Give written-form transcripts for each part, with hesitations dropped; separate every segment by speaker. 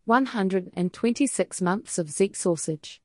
Speaker 1: 126 months of Zeke sausage.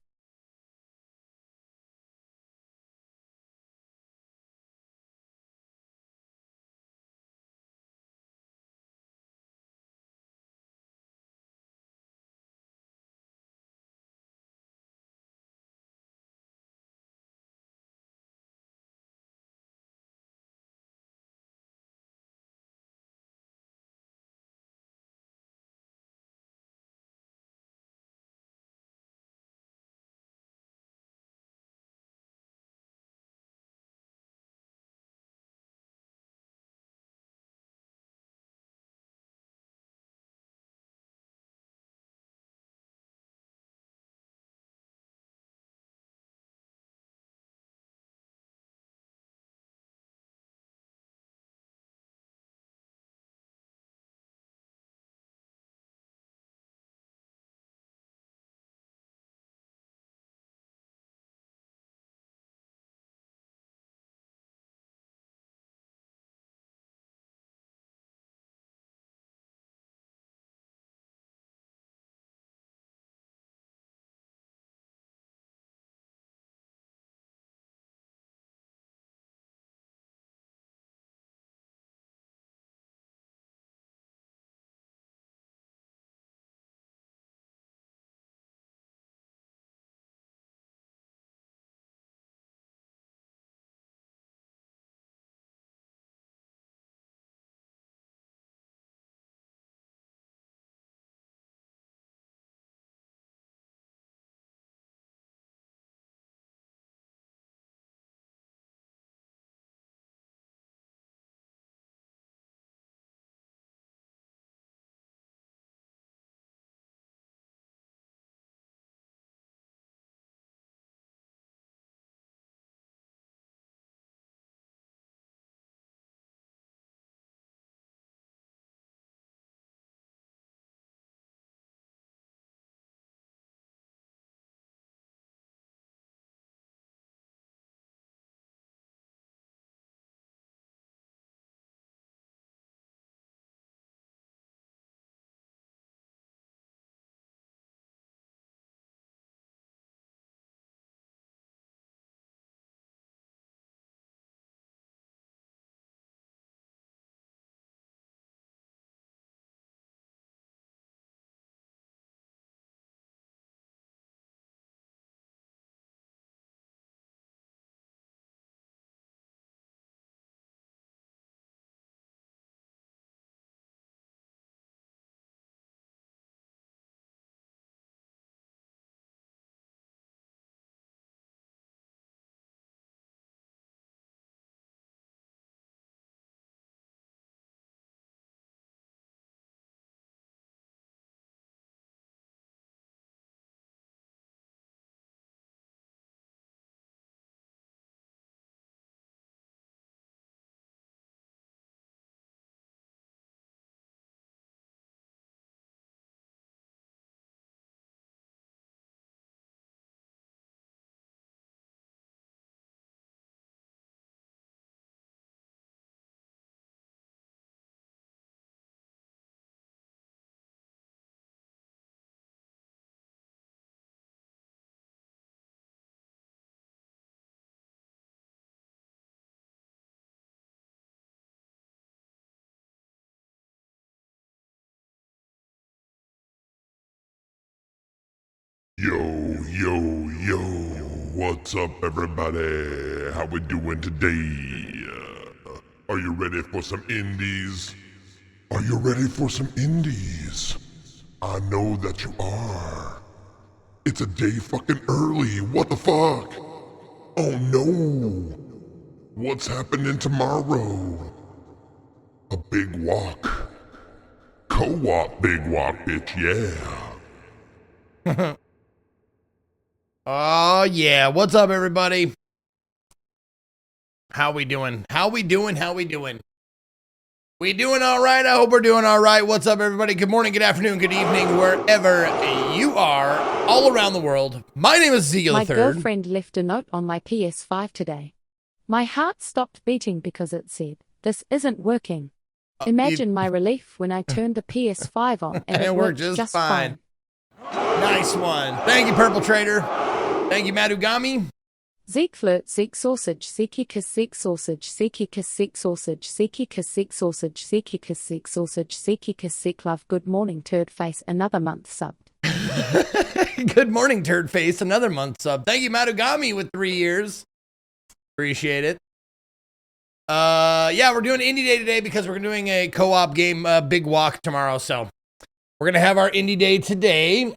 Speaker 2: Yo, yo, yo, what's up everybody? How we doing today? Are you ready for some indies? Are you ready for some indies? I know that you are. It's a day fucking early, what the fuck? Oh no! What's happening tomorrow? A big walk. Co-op Big Walk, bitch, yeah.
Speaker 3: Oh, yeah. What's up, everybody? How we doing? How we doing? We doing all right? I hope we're doing all right. What's up, everybody? Good morning, good afternoon, good evening, wherever you are, all around the world. My name is Ezekiel
Speaker 1: My
Speaker 3: III.
Speaker 1: girlfriend left a note on my PS5 today. My heart stopped beating because it said, "This isn't working." Imagine my relief when I turned the PS5 on and it worked just fine.
Speaker 3: Nice one. Thank you, Purple Trader. Thank you, Madugami.
Speaker 1: Zeke flirt, Zeke sausage, Zeke kiss, Zeke sausage, Zeke kiss, Zeke sausage, Zeke kiss, Zeke sausage, Zeke kiss, Zeke sausage, Zeke kiss, Zeke love. Good morning, turd face. Another month subbed.
Speaker 3: Good morning, turd face. Another month sub. Thank you, Madugami, with 3 years. Appreciate it. Yeah, we're doing Indie Day today because we're doing a co-op game, Big Walk tomorrow. So we're gonna have our Indie Day today,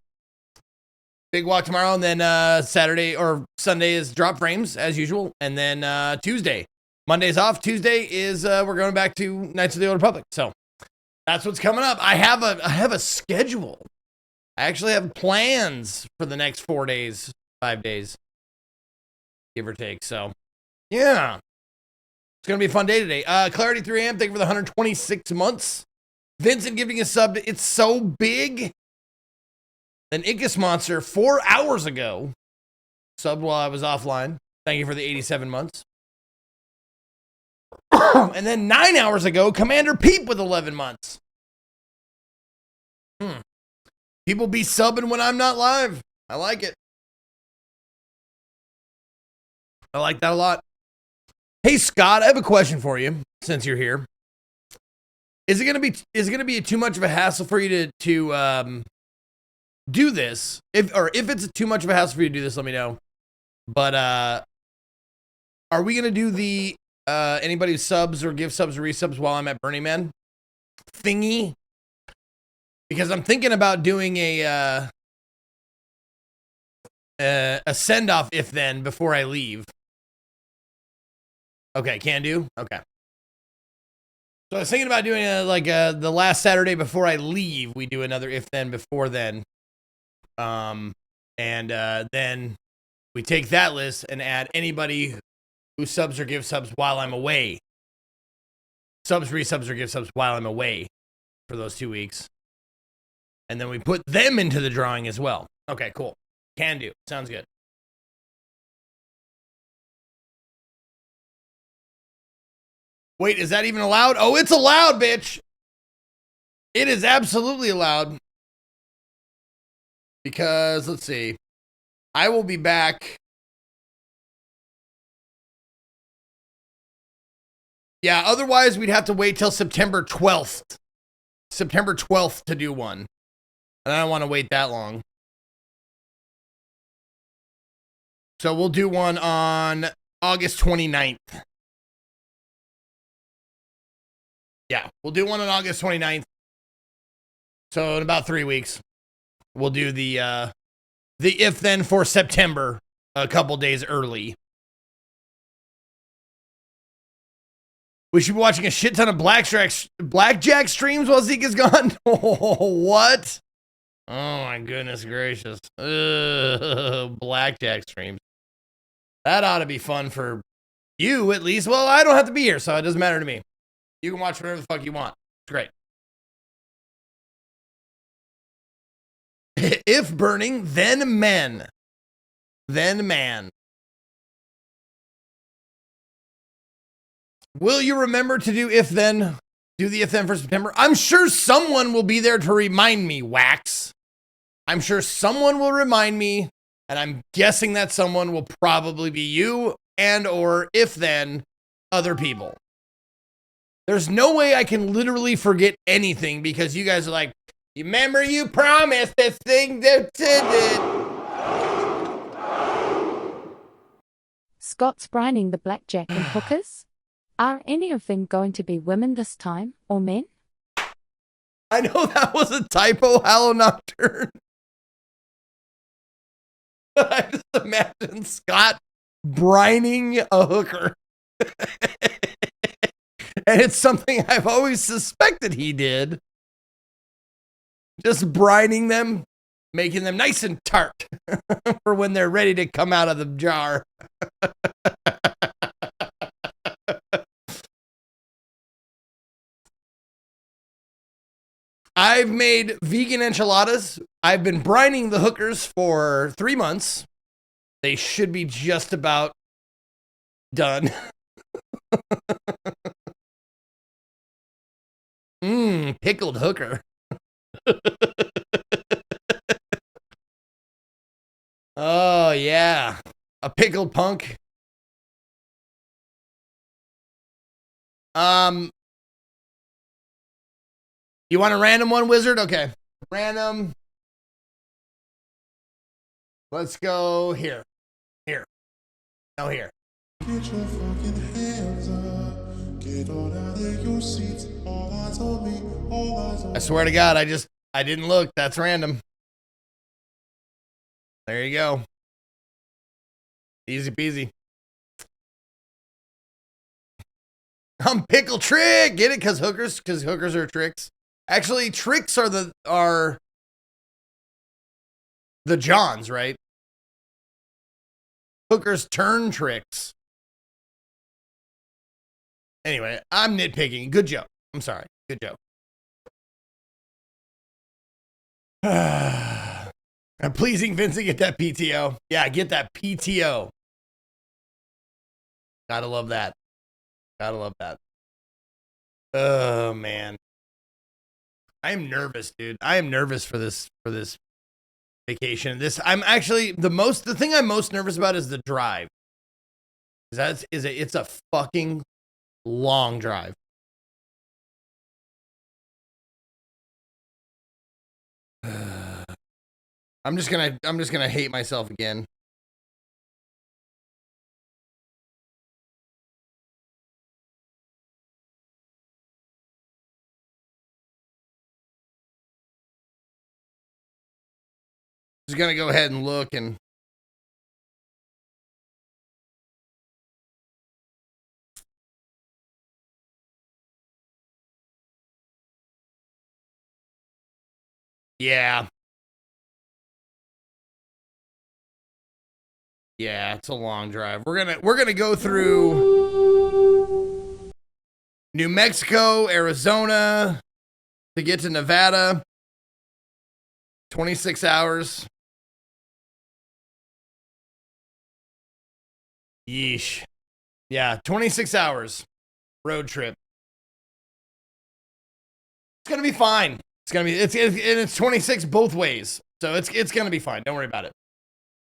Speaker 3: Big Walk tomorrow, and then Saturday or Sunday is Drop Frames as usual, and then Tuesday, Monday's off. Tuesday is we're going back to Knights of the Old Republic. So that's what's coming up. I have a schedule. I actually have plans for the next 4 days, 5 days, give or take. So yeah. It's going to be a fun day today. Clarity 3am, thank you for the 126 months. Vincent giving a sub. It's so big. Then Incus Monster 4 hours ago subbed while I was offline. Thank you for the 87 months. And then 9 hours ago, Commander Peep with 11 months. People be subbing when I'm not live. I like it. I like that a lot. Hey Scott, I have a question for you since you're here. Is it gonna be too much of a hassle for you to do this? If it's too much of a hassle for you to do this, let me know. But are we gonna do the anybody who subs or give subs or resubs while I'm at Burning Man thingy? Because I'm thinking about doing a send off if then before I leave. Okay, can do? Okay. So I was thinking about doing the last Saturday before I leave, we do another if then before then. And then we take that list and add anybody who subs or gives subs while I'm away. Subs, resubs, or give subs while I'm away for those 2 weeks. And then we put them into the drawing as well. Okay, cool. Can do. Sounds good. Wait, is that even allowed? Oh, it's allowed, bitch. It is absolutely allowed. Because, let's see. I will be back. Yeah, otherwise we'd have to wait till September 12th. September 12th to do one. And I don't want to wait that long. So we'll do one on August 29th. Yeah, we'll do one on August 29th. So in about 3 weeks, we'll do the if then for September a couple days early. We should be watching a shit ton of blackjack streams while Zeke is gone. Oh, what? Oh my goodness gracious. Blackjack streams. That ought to be fun for you at least. Well, I don't have to be here, so it doesn't matter to me. You can watch whatever the fuck you want. It's great. If burning, then men. Then man. Will you remember to do if then? Do the if then for September? I'm sure someone will be there to remind me, Wax. I'm sure someone will remind me, and I'm guessing that someone will probably be you and or if then other people. There's no way I can literally forget anything because you guys are like, remember you promised this thing that did it.
Speaker 1: Scott's brining the blackjack and hookers. Are any of them going to be women this time or men?
Speaker 3: I know that was a typo, Hallow Nocturne. I just imagine Scott brining a hooker. And it's something I've always suspected he did. Just brining them, making them nice and tart for when they're ready to come out of the jar. I've made vegan enchiladas. I've been brining the hookers for 3 months. They should be just about done. Pickled hooker. Oh, yeah. A pickled punk. You want a random one, Wizard? Okay. Random. Let's go here. Here. No, here.
Speaker 4: Get your fucking hands up. Get on out of your seats. All eyes on me. All eyes on me.
Speaker 3: I swear to God, I didn't look. That's random. There you go. Easy peasy. I'm Pickle Trick. Get it? Because hookers are tricks. Actually, tricks are the Johns, right? Hookers turn tricks. Anyway, I'm nitpicking. Good joke. I'm sorry. Good joke. I'm pleasing Vincent, get that PTO. Yeah, get that PTO. Gotta love that. Gotta love that. Oh, man. I am nervous, dude. I am nervous for this vacation. I'm actually the thing I'm most nervous about is the drive. It's a fucking long drive. I'm just gonna hate myself again. Just gonna go ahead and look and yeah. Yeah, it's a long drive. We're gonna go through New Mexico, Arizona to get to Nevada. 26 hours. Yeesh. Yeah, 26 hours road trip. It's gonna be fine. It's 26 both ways, so it's gonna be fine. Don't worry about it.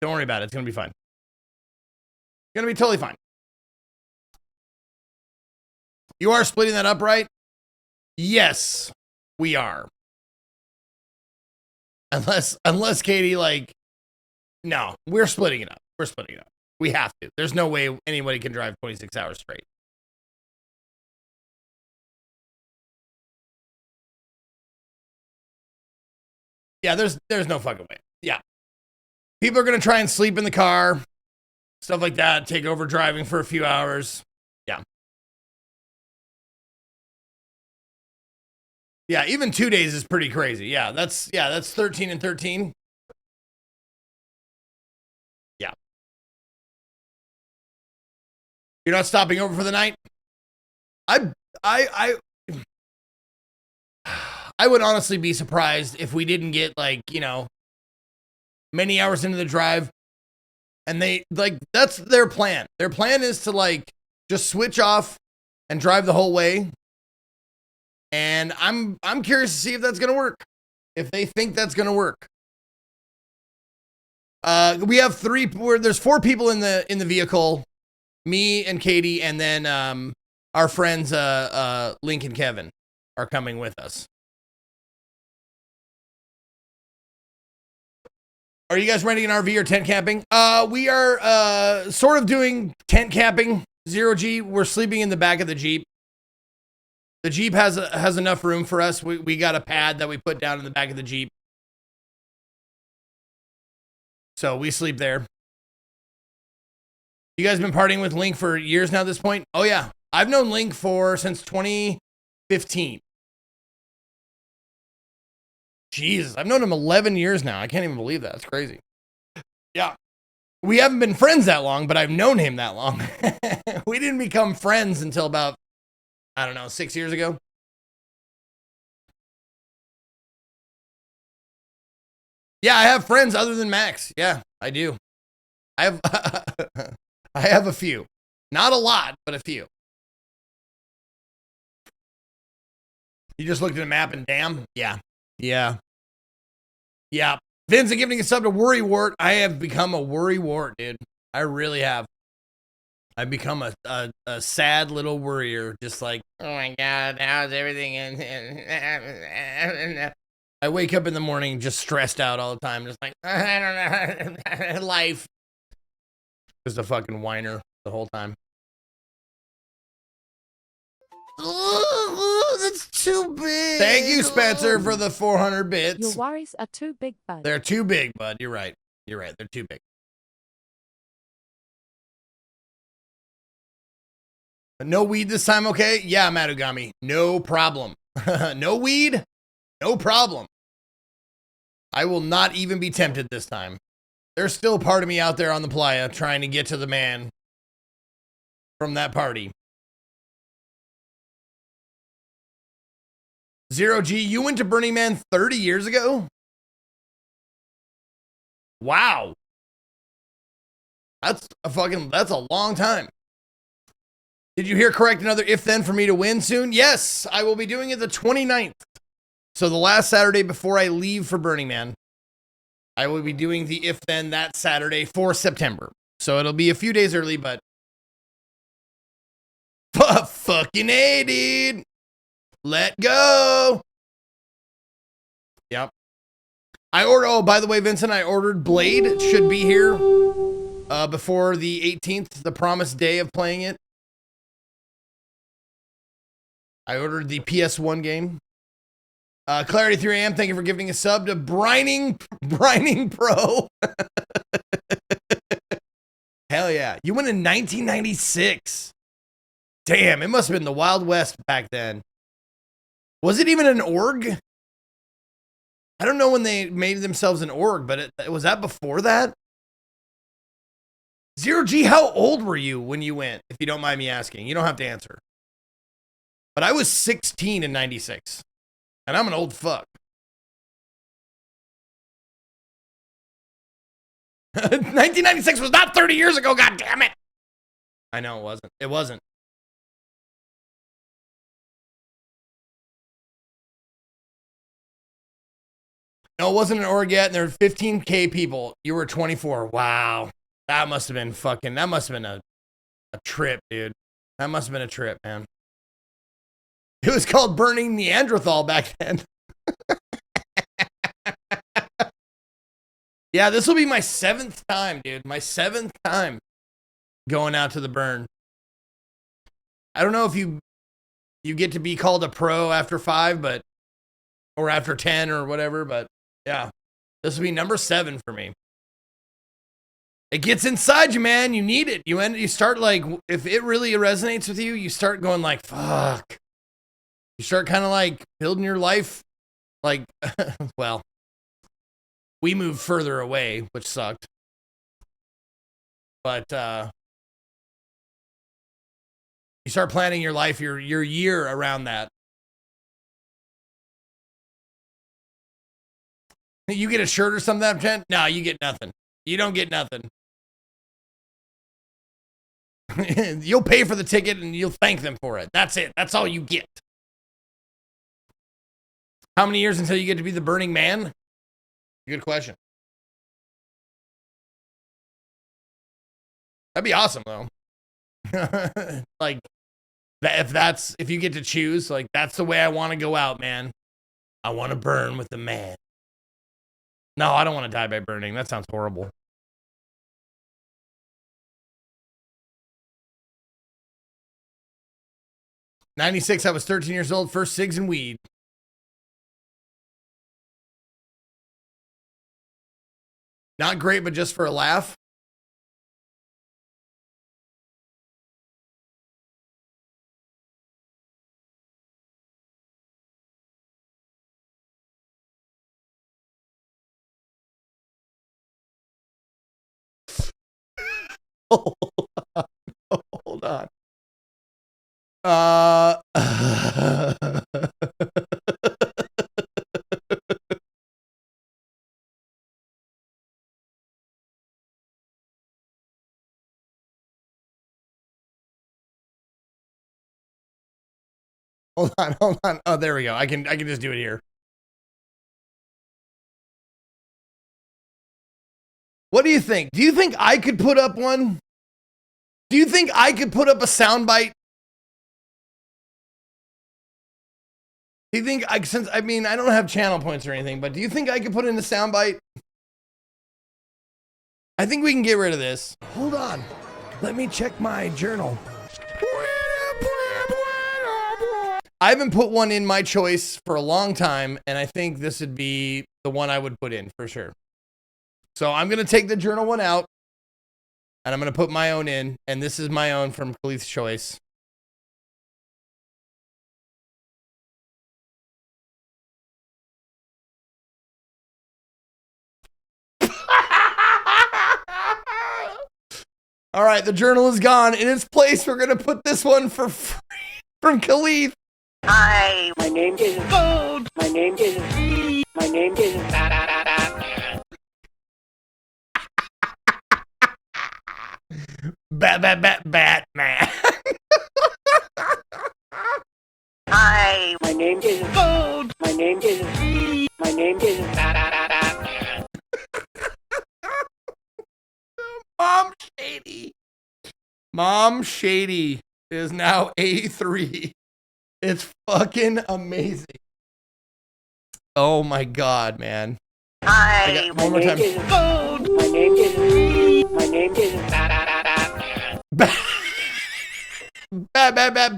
Speaker 3: Don't worry about it. It's gonna be fine. It's gonna be totally fine. You are splitting that up, right? Yes, we are. Unless Katie, no, we're splitting it up. We're splitting it up. We have to. There's no way anybody can drive 26 hours straight. Yeah, there's no fucking way. Yeah. People are going to try and sleep in the car, stuff like that, take over driving for a few hours. Yeah. Yeah, even 2 days is pretty crazy. Yeah, that's 13 and 13. Yeah. You're not stopping over for the night? I would honestly be surprised if we didn't get many hours into the drive, and that's their plan. Their plan is to just switch off and drive the whole way. And I'm curious to see if that's gonna work. If they think that's gonna work. We have there's 4 people in the vehicle, me and Katie, and then our friends Link and Kevin are coming with us. Are you guys renting an RV or tent camping? We are sort of doing tent camping. 0G. We're sleeping in the back of the Jeep. The Jeep has enough room for us. We got a pad that we put down in the back of the Jeep. So we sleep there. You guys been partying with Link for years now at this point? Oh yeah. I've known Link since 2015. Jesus, I've known him 11 years now. I can't even believe that. It's crazy. Yeah. We haven't been friends that long, but I've known him that long. We didn't become friends until about, I don't know, 6 years ago. Yeah, I have friends other than Max. Yeah, I do. I have I have a few. Not a lot, but a few. You just looked at a map and damn. Yeah. Yeah. Yeah. Vincent giving a sub to Worry Wart. I have become a Worry Wart, dude. I really have. I've become a sad little worrier. Just like, oh my God, how's everything? I wake up in the morning just stressed out all the time. Just like, I don't know. Life. Just a fucking whiner the whole time. Oh, that's too big. Thank you, Spencer, for the 400 bits.
Speaker 1: Your worries are too big, bud.
Speaker 3: They're too big, bud. You're right. You're right. They're too big. No weed this time, okay? Yeah, Matugami. No problem. No weed? No problem. I will not even be tempted this time. There's still part of me out there on the playa trying to get to the man from that party. Zero G, you went to Burning Man 30 years ago? Wow. That's a long time. Did you hear correct? Another if then for me to win soon? Yes, I will be doing it the 29th. So the last Saturday before I leave for Burning Man, I will be doing the if then that Saturday for September. So it'll be a few days early, but fucking A, dude. Let go. Yep. Oh, by the way, Vincent, I ordered Blade. It should be here before the 18th, the promised day of playing it. I ordered the PS1 game. Clarity 3am, thank you for giving a sub to Brining Pro. Hell yeah. You went in 1996. Damn, it must have been the Wild West back then. Was it even an org? I don't know when they made themselves an org, but was that before that? Zero G, how old were you when you went, if you don't mind me asking? You don't have to answer. But I was 16 in 96. And I'm an old fuck. 1996 was not 30 years ago, god damn it. I know it wasn't. It wasn't. No, it wasn't an org yet, and there were 15K people. You were 24. Wow. That must have been a trip, dude. That must have been a trip, man. It was called Burning Neanderthal back then. Yeah, this will be my 7th time, dude. My 7th time going out to the burn. I don't know if you get to be called a pro after 5, but or after 10 or whatever, but yeah. This will be number 7 for me. It gets inside you, man. You need it. You start like, if it really resonates with you, you start going like, fuck. You start kind of like building your life like, well, we moved further away, which sucked. But you start planning your life, your year around that. You get a shirt or something, Jen? No, you get nothing. You don't get nothing. You'll pay for the ticket and you'll thank them for it. That's it. That's all you get. How many years until you get to be the Burning Man? Good question. That'd be awesome, though. Like, if you get to choose, like, that's the way I want to go out, man. I want to burn with the man. No, I don't want to die by burning. That sounds horrible. '96, I was 13 years old, first cigs and weed. Not great, but just for a laugh. Hold on. Uh, hold on, hold on. Oh, there we go. I can just do it here. What do you think? Do you think I could put up one? Do you think I could put up a soundbite? Do you think I, since I mean I don't have channel points or anything, but do you think I could put in a soundbite? I think we can get rid of this. Hold on. Let me check my journal. I haven't put one in my choice for a long time, and I think this would be the one I would put in for sure. So I'm going to take the journal one out, and I'm going to put my own in, and this is my own from Khalith's choice. All right, the journal is gone. In its place, we're going to put this one for free from Khalith.
Speaker 5: Hi, my name is Gold. My name is My name is
Speaker 3: Batman.
Speaker 5: Hi, my name is Gold. My name is My name is
Speaker 3: Mom Shady. Mom Shady is now A3. It's fucking amazing. Oh my god, man.
Speaker 5: Hi,
Speaker 3: one more time.
Speaker 5: Gold. My name is My name is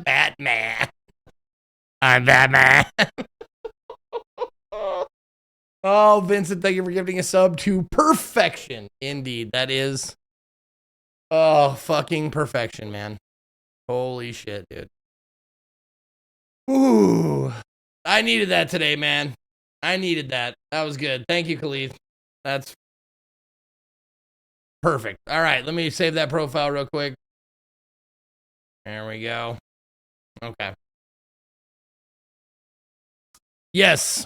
Speaker 3: Batman. I'm Batman. Oh, Vincent, thank you for giving a sub to perfection. Indeed, that is. Oh, fucking perfection, man. Holy shit, dude. Ooh. I needed that today, man. I needed that. That was good. Thank you, Khalid. That's perfect. All right, let me save that profile real quick. There we go. Okay. Yes.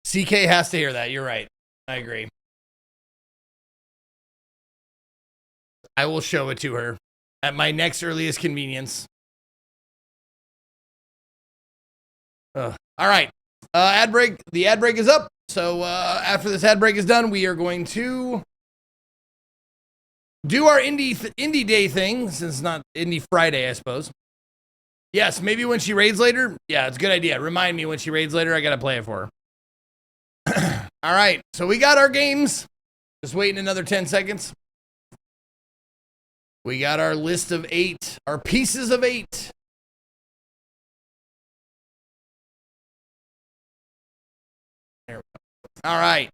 Speaker 3: CK has to hear that. You're right. I agree. I will show it to her at my next earliest convenience. All right. Ad break. The ad break is up. So after this ad break is done, we are going to do our indie day thing, since it's not Indie Friday, I suppose. Yes, maybe when she raids later. Yeah, it's a good idea. Remind me when she raids later. I got to play it for her. All right. So we got our games. Just waiting another 10 seconds. We got our list of 8, our pieces of 8. There we go. All right.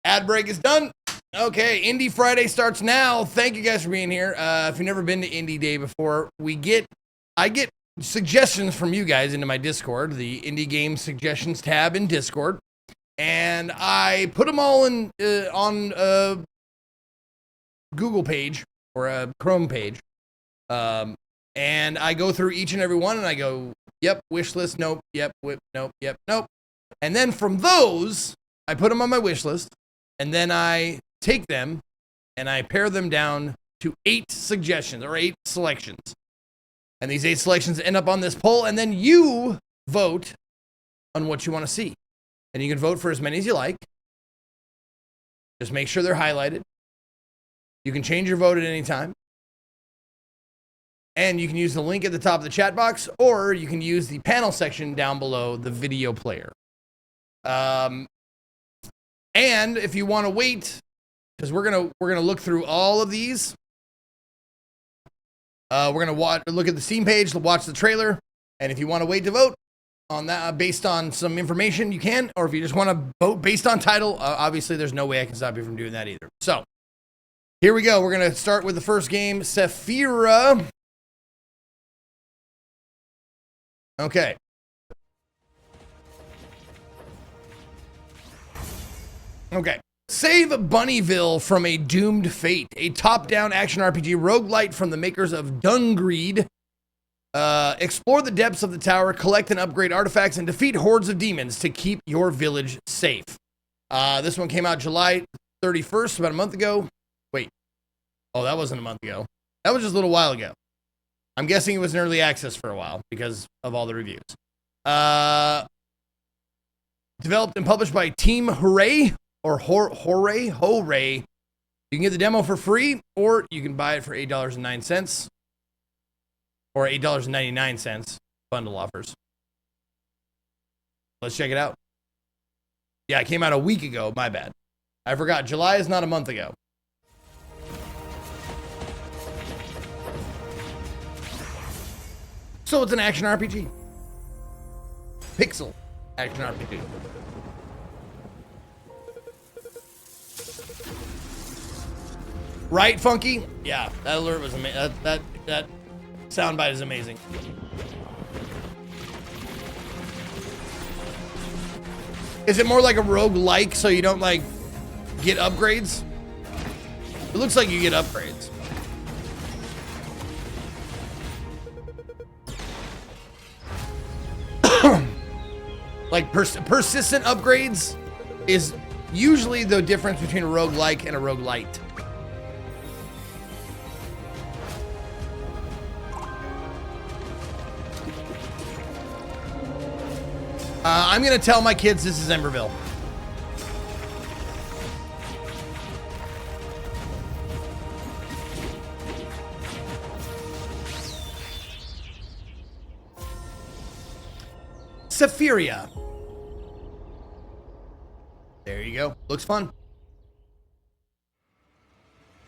Speaker 3: Ad break is done. Okay, Indie Friday starts now. Thank you guys for being here. If you've never been to Indie Day before, I get suggestions from you guys into my Discord, the Indie Game Suggestions tab in Discord, and I put them all in on a Google page or a Chrome page, and I go through each and every one, and I go, yep, wish list, nope, yep, nope, yep, nope, and then from those, I put them on my wish list, and then I take them and I pare them down to 8 suggestions or 8 selections. And these 8 selections end up on this poll, and then you vote on what you want to see. And you can vote for as many as you like. Just make sure they're highlighted. You can change your vote at any time. And you can use the link at the top of the chat box, or you can use the panel section down below the video player. And if you want to wait, because we're gonna look through all of these. We're gonna look at the Steam page, watch the trailer, and if you want to wait to vote on that based on some information, you can. Or if you just want to vote based on title, obviously there's no way I can stop you from doing that either. So here we go. We're gonna start with the first game, Sephira. Okay. Okay. Save Bunnyville from a doomed fate. A top-down action RPG roguelite from the makers of Dungreed. Explore the depths of the tower, collect and upgrade artifacts, and defeat hordes of demons to keep your village safe. This one came out July 31st, about a month ago. Wait. Oh, that wasn't a month ago. That was just a little while ago. I'm guessing it was in early access for a while because of all the reviews. Developed and published by Team Hooray or Hooray. You can get the demo for free, or you can buy it for $8.09 or $8.99 bundle offers. Let's check it out. Yeah, it came out a week ago. My bad. I forgot. July is not a month ago. So it's an action RPG. Pixel action RPG. Right, Funky? Yeah, that alert was amazing. That soundbite is amazing. Is it more like a roguelike so you don't like get upgrades? It looks like you get upgrades. Like persistent upgrades is usually the difference between a roguelike and a roguelite. I'm gonna tell my kids this is Emberville. Sephiria. There you go. Looks fun.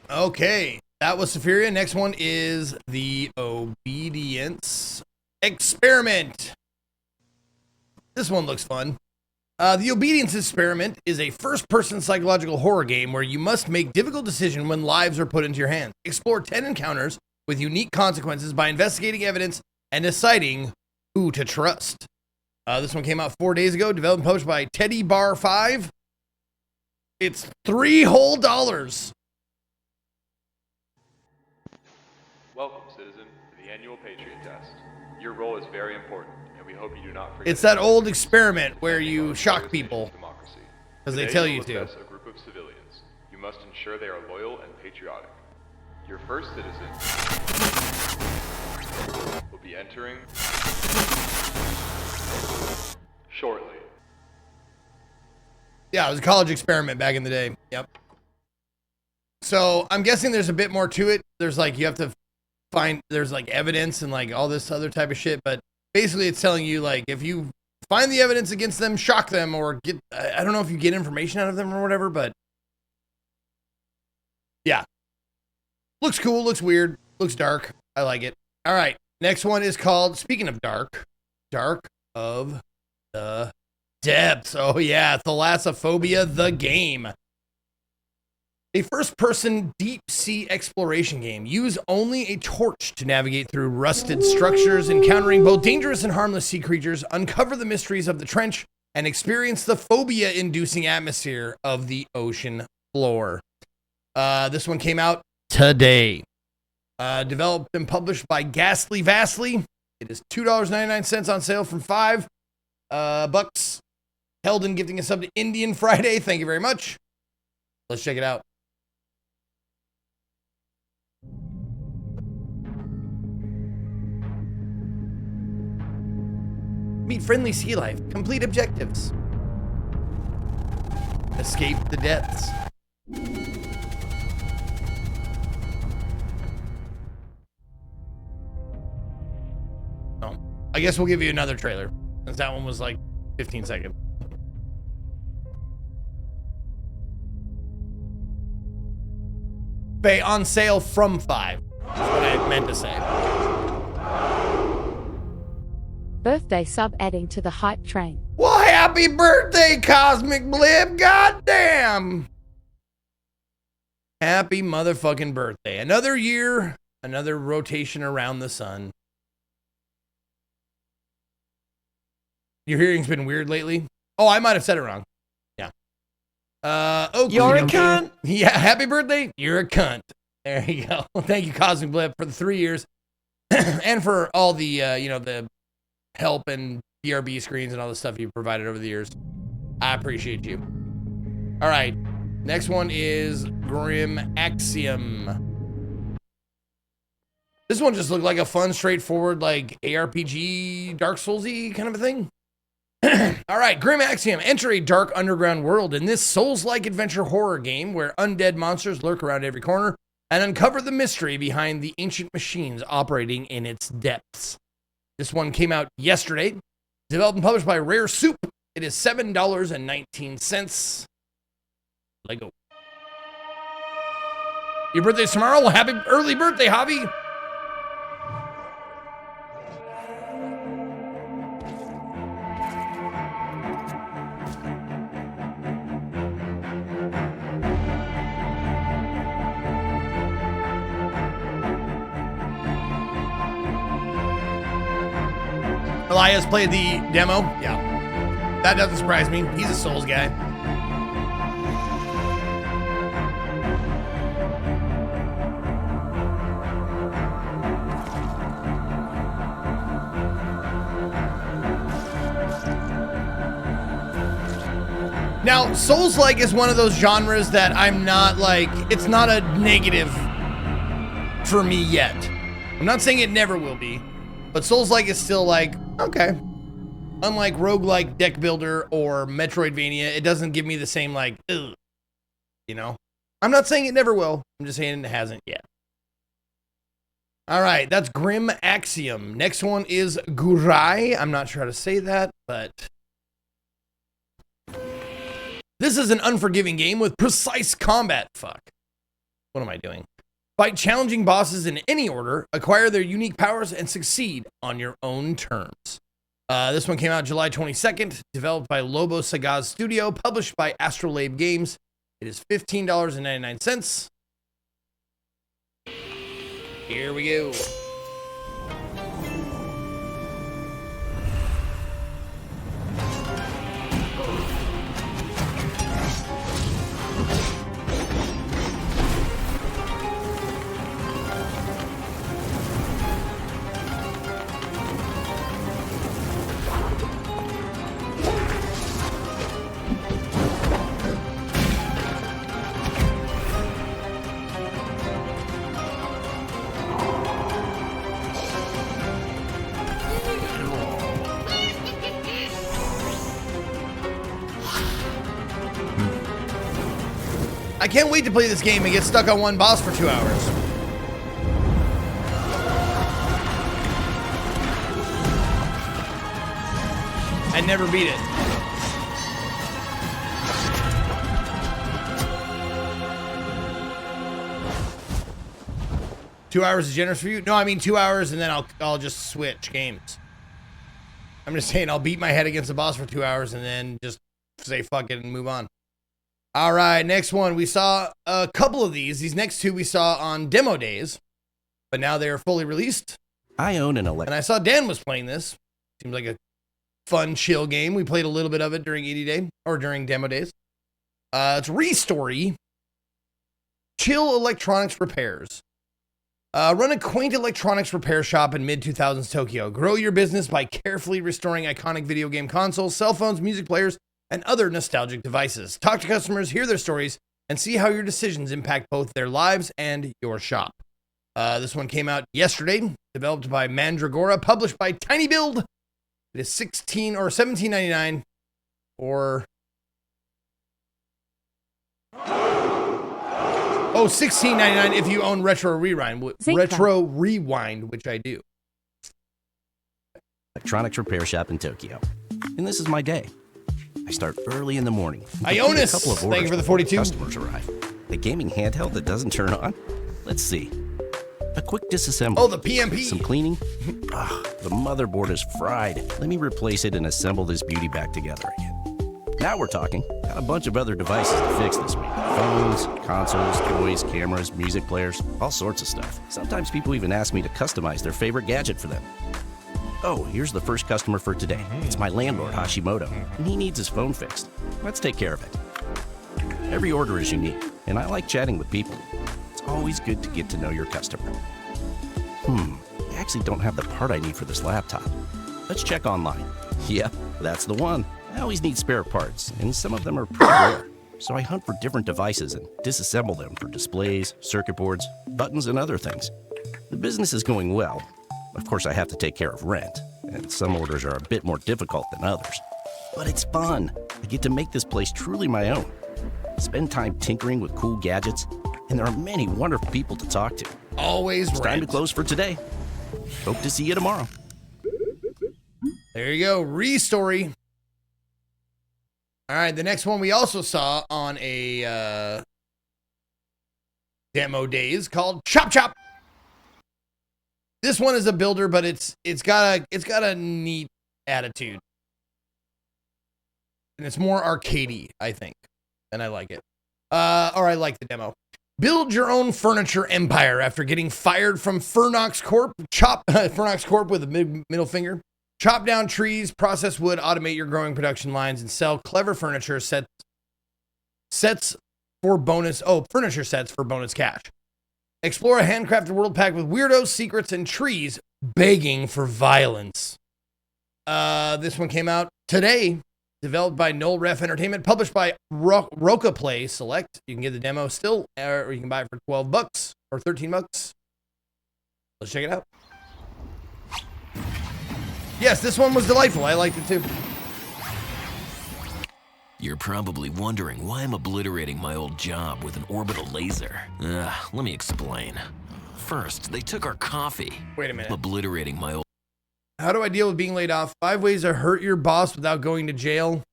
Speaker 3: Okay, that was Sephiria. Next one is the Obedience Experiment. This one looks fun. The Obedience Experiment is a first-person psychological horror game where you must make difficult decisions when lives are put into your hands. Explore 10 encounters with unique consequences by investigating evidence and deciding who to trust. This one came out 4 days ago, developed and published by Teddy Bar 5. It's $3 whole.
Speaker 6: Welcome, citizen, to the annual Patriot Test. Your role is very important, and we hope you do not forget.
Speaker 3: It's that old experiment where you shock people because they tell you to.
Speaker 6: A group of civilians. You must ensure they are loyal and patriotic. Your first citizen will be entering shortly.
Speaker 3: Yeah, it was a college experiment back in the day. Yep. So I'm guessing there's a bit more to it. There's like, you have to find, there's like evidence and like all this other type of shit. But basically it's telling you like, if you find the evidence against them, shock them or get, I don't know if you get information out of them or whatever, but yeah. Looks cool, looks weird, looks dark. I like it. All right. Next one is called, speaking of dark, Dark of the Depths. Oh yeah, Thalassophobia the game. A first-person deep-sea exploration game. Use only a torch to navigate through rusted structures, encountering both dangerous and harmless sea creatures, uncover the mysteries of the trench, and experience the phobia-inducing atmosphere of the ocean floor. This one came out today. Developed and published by Ghastly Vastly. It is $2.99 on sale from $5 bucks. Helden gifting a sub to Indian Friday. Thank you very much. Let's check it out. Meet friendly sea life. Complete objectives. Escape the depths. Oh, I guess we'll give you another trailer, since that one was like 15 seconds. Pay on sale from $5. That's what I meant to say.
Speaker 1: Birthday sub adding to the hype train.
Speaker 3: Well, happy birthday, Cosmic Blib. Goddamn. Happy motherfucking birthday. Another year, another rotation around the sun. Your hearing's been weird lately? Oh, I might have said it wrong. Yeah. Okay,
Speaker 7: You're a cunt.
Speaker 3: Yeah, happy birthday. You're a cunt. There you go. Thank you, Cosmic Blip, for the 3 years and for all the, the help and BRB screens and all the stuff you provided over the years. I appreciate you. All right. Next one is Grim Axiom. This one just looked like a fun, straightforward, like ARPG, Dark Souls-y kind of a thing. All right, Grim Axiom. Enter a dark underground world in this Souls-like adventure horror game where undead monsters lurk around every corner and uncover the mystery behind the ancient machines operating in its depths. This one came out yesterday. Developed and published by Rare Soup. It is $7.19. Lego. Your birthday's tomorrow? Well, happy early birthday, Javi. Elias played the demo. Yeah. That doesn't surprise me. He's a Souls guy. Now, Souls-like is one of those genres that I'm not like, it's not a negative for me yet. I'm not saying it never will be, but Souls-like is still like, okay. Unlike roguelike deck builder or Metroidvania, it doesn't give me the same like, ugh, I'm not saying it never will. I'm just saying it hasn't yet. All right, that's Grim Axiom. Next one is Gurai. I'm not sure how to say that, but this is an unforgiving game with precise combat. Fuck. What am I doing? Fight challenging bosses in any order, acquire their unique powers, and succeed on your own terms. This one came out July 22nd, developed by Lobo Sagaz Studio, published by Astrolabe Games. It is $15.99. Here we go. I can't wait to play this game and get stuck on one boss for 2 hours. I never beat it. $2 is generous for you? No, I mean 2 hours and then I'll just switch games. I'm just saying I'll beat my head against the boss for 2 hours and then just say fuck it and move on. All right, next one. We saw a couple of these. These next two we saw on demo days, but now they are fully released.
Speaker 7: I own an
Speaker 3: And I saw Dan was playing this. Seems like a fun, chill game. We played a little bit of it during ED Day, or during demo days. It's Restory. Chill Electronics Repairs. Run a quaint electronics repair shop in mid-2000s Tokyo. Grow your business by carefully restoring iconic video game consoles, cell phones, music players, and other nostalgic devices. Talk to customers, hear their stories, and see how your decisions impact both their lives and your shop. This one came out yesterday, developed by Mandragora, published by Tiny Build. It is $16 or $17.99 or $16.99 if you own Retro Rewind, which I do.
Speaker 7: electronics repair shop in Tokyo. And this is my day. I start early in the morning.
Speaker 3: Ionis, thank you for the 42.
Speaker 7: Customers arrive. The gaming handheld that doesn't turn on? Let's see. A quick disassembly.
Speaker 3: Oh, the PMP.
Speaker 7: Some cleaning. The motherboard is fried. Let me replace it and assemble this beauty back together again. Now we're talking. Got a bunch of other devices to fix this week. Phones, consoles, toys, cameras, music players, all sorts of stuff. Sometimes people even ask me to customize their favorite gadget for them. Oh, here's the first customer for today. It's my landlord, Hashimoto, and he needs his phone fixed. Let's take care of it. Every order is unique, and I like chatting with people. It's always good to get to know your customer. I actually don't have the part I need for this laptop. Let's check online. Yep, that's the one. I always need spare parts, and some of them are pretty rare. So I hunt for different devices and disassemble them for displays, circuit boards, buttons, and other things. The business is going well. Of course, I have to take care of rent, and some orders are a bit more difficult than others. But it's fun. I get to make this place truly my own. Spend time tinkering with cool gadgets, and there are many wonderful people to talk to.
Speaker 3: Always
Speaker 7: It's time to close for today. Hope to see you tomorrow.
Speaker 3: There you go. Re-story. All right, the next one we also saw on a demo day is called Chop Chop. This one is a builder, but it's got a neat attitude. And it's more arcadey, I think. And I like it. Or I like the demo. Build your own furniture empire after getting fired from Fernox Corp. Fernox Corp with a middle finger. Chop down trees, process wood, automate your growing production lines, and sell clever furniture sets for bonus cash. Explore a handcrafted world packed with weirdos, secrets, and trees begging for violence. This one came out today. Developed by Null Ref Entertainment, published by Roca Play Select. You can get the demo still, or you can buy it for $12 or $13. Let's check it out. Yes, this one was delightful. I liked it too.
Speaker 8: You're probably wondering why I'm obliterating my old job with an orbital laser. Let me explain. First, they took our coffee.
Speaker 3: Wait a minute.
Speaker 8: I'm obliterating my old...
Speaker 3: How do I deal with being laid off? 5 ways to hurt your boss without going to jail.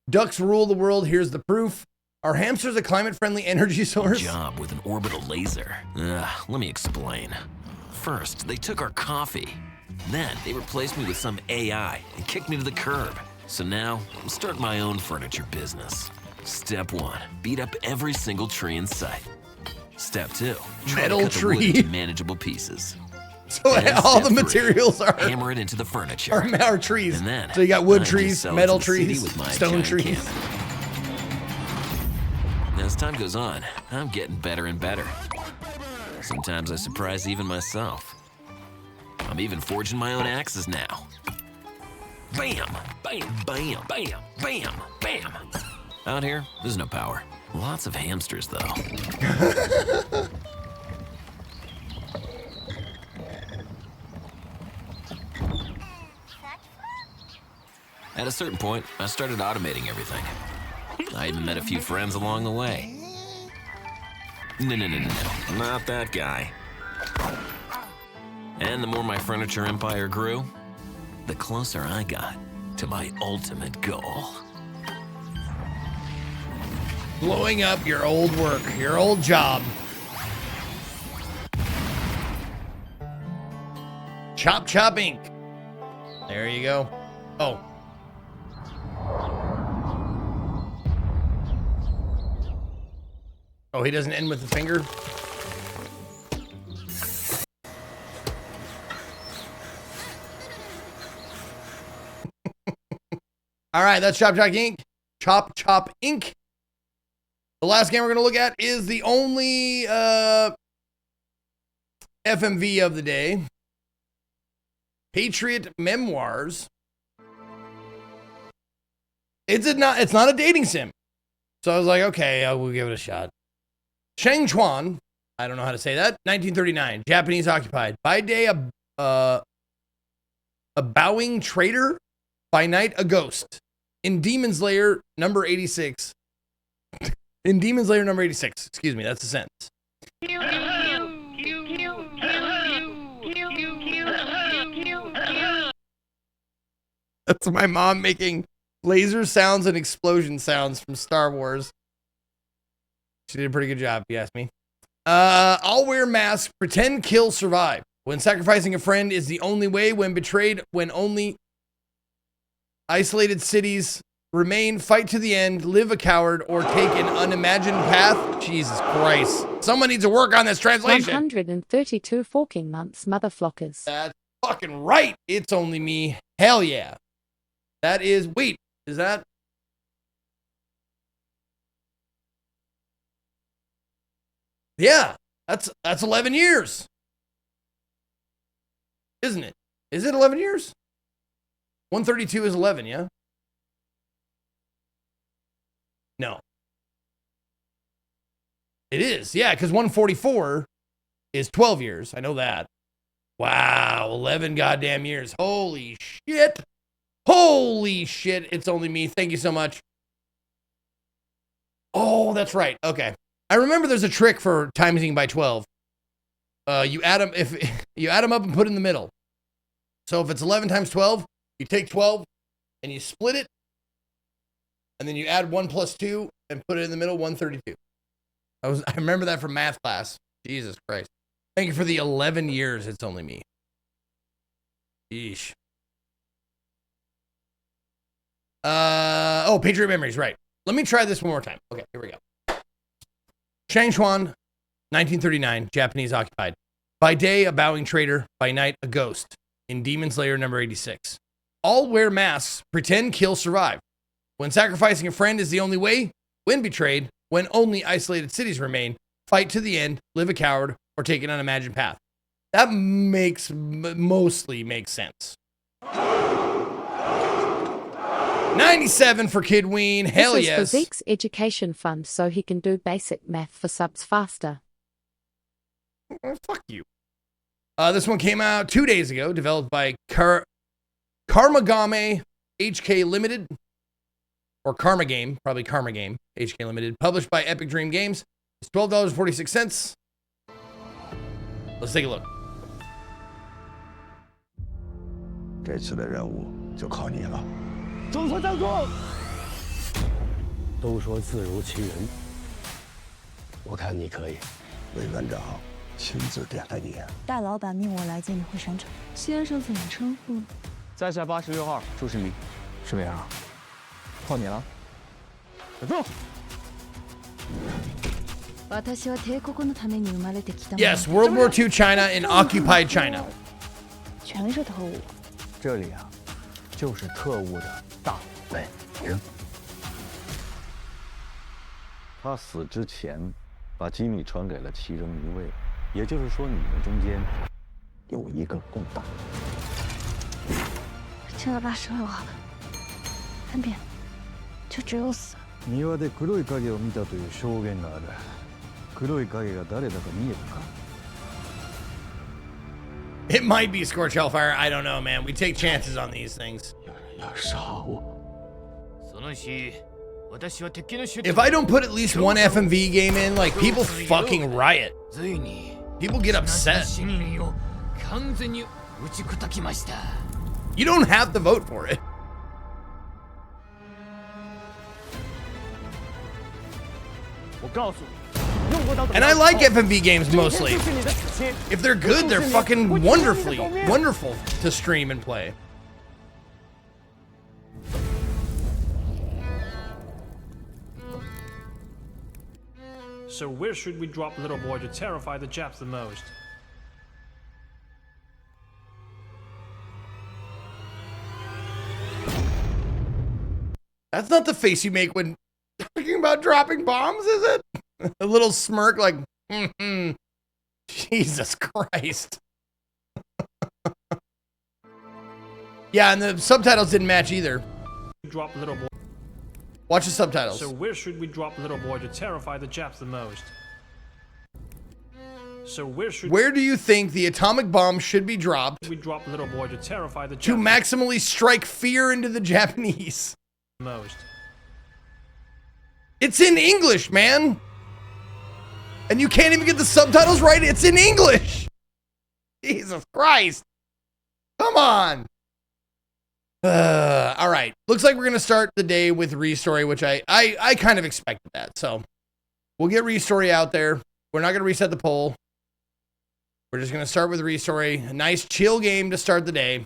Speaker 3: Ducks rule the world. Here's the proof. Are hamsters a climate-friendly energy source?
Speaker 8: Job with an orbital laser. Let me explain. First, they took our coffee. Then, they replaced me with some AI and kicked me to the curb. So now, I'm starting my own furniture business. Step 1, beat up every single tree in sight. Step 2, try to cut the wood into manageable pieces.
Speaker 3: So all the materials are
Speaker 8: hammer it into the furniture.
Speaker 3: Are trees.
Speaker 8: And then
Speaker 3: so you got wood
Speaker 8: I
Speaker 3: trees,
Speaker 8: just sell it
Speaker 3: metal
Speaker 8: to the city
Speaker 3: trees,
Speaker 8: with my
Speaker 3: stone
Speaker 8: giant
Speaker 3: trees.
Speaker 8: cannon. As time goes on, I'm getting better and better. Sometimes I surprise even myself. I'm even forging my own axes now. Bam! Bam! Bam! Bam! Bam! Bam! Out here, there's no power. Lots of hamsters, though. At a certain point, I started automating everything. I even met a few friends along the way. No, not that guy. And the more my furniture empire grew, the closer I got to my ultimate goal.
Speaker 3: Blowing up your old work, your old job. Chop Chop Inc. There you go. Oh. Oh, he doesn't end with the finger? All right, that's Chop Chop Inc. Chop Chop Inc. The last game we're going to look at is the only FMV of the day. Patriot Memoirs. It's not a dating sim. So I was like, okay, we'll give it a shot. Shang Chuan, I don't know how to say that, 1939, Japanese occupied. By day, a bowing traitor, by night, a ghost. In Demon's Lair, number 86. In Demon's Lair, number 86. Excuse me, that's the sentence. That's my mom making laser sounds and explosion sounds from Star Wars. She did a pretty good job, if you ask me. I'll wear mask, pretend, kill, survive. When sacrificing a friend is the only way, when betrayed, when only isolated cities remain, fight to the end, live a coward, or take an unimagined path. Jesus Christ. Someone needs to work on this translation.
Speaker 1: 132 forking months, motherflockers.
Speaker 3: That's fucking right. It's only me. Hell yeah. That is, wait, is that? Yeah, that's 11 years. Isn't it? Is it 11 years? 132 is 11, yeah? No. It is, yeah, because 144 is 12 years. I know that. Wow, 11 goddamn years. Holy shit. Holy shit. It's only me. Thank you so much. Oh, that's right. Okay. I remember there's a trick for timing by 12. You add them if you add them up and put it in the middle. So if it's 11 times 12, you take 12 and you split it, and then you add 1 plus 2 and put it in the middle, 132. I remember that from math class. Jesus Christ. Thank you for the 11 years. It's only me. Yeesh. Oh, Patriot Memories, right. Let me try this one more time. Okay, here we go. Shangchuan, 1939, Japanese occupied. By day, a bowing traitor. By night, a ghost. In Demon Slayer number 86. All wear masks, pretend, kill, survive. When sacrificing a friend is the only way, when betrayed, when only isolated cities remain, fight to the end, live a coward, or take an unimagined path. That mostly makes sense. 97 for Kid Ween. Hell
Speaker 1: this
Speaker 3: yes.
Speaker 1: is for Zeke's education fund so he can do basic math for subs faster.
Speaker 3: Fuck you. This one came out 2 days ago, developed by Karmagame HK Limited. Or Karma Game, probably Karma Game, HK Limited. Published by Epic Dream Games. It's $12.46. Let's take a look.
Speaker 9: 这次的任务就靠你了。
Speaker 10: 中村长官，都说字如其人，我看你可以。
Speaker 9: 委员长亲自点的你。
Speaker 11: 大老板命我来见你会山城，先生怎么称呼？
Speaker 10: 在下86号朱世民。世民啊，靠你了。走。
Speaker 3: Yes, World War II China and occupied China.
Speaker 11: 全是特务。
Speaker 10: 这里啊，就是特务的大本营。
Speaker 12: 他死之前，把机密传给了其中一位，也就是说，你们中间有一个共党。
Speaker 11: 听了80万话，分辨，就只有死。
Speaker 12: 庭で黒い影を見たという証言がある。 黒い影が誰だか見えたか
Speaker 3: It might be Scorch Hellfire. I don't know, man. We take chances on these things. If I don't put at least one FMV game in, like, people fucking riot. People get upset. You don't have to vote for it. And I like FMV games mostly. If they're good, they're fucking wonderful to stream and play.
Speaker 13: So where should we drop Little Boy to terrify the Japs the most?
Speaker 3: That's not the face you make when talking about dropping bombs, is it? A little smirk like, Jesus Christ. Yeah, and the subtitles didn't match either.
Speaker 13: Drop Little Boy.
Speaker 3: Watch the subtitles.
Speaker 13: So where should we drop Little Boy to terrify the Japs the most? So where
Speaker 3: do you think the atomic bomb should be dropped?
Speaker 13: We drop Little Boy to terrify the Japs
Speaker 3: to maximally strike fear into the Japanese
Speaker 13: most.
Speaker 3: It's in English, man. And you can't even get the subtitles right. It's in English. Jesus Christ. Come on. All right. Looks like we're going to start the day with Restory, which I kind of expected that. So we'll get Restory out there. We're not going to reset the poll. We're just going to start with Restory. A nice chill game to start the day.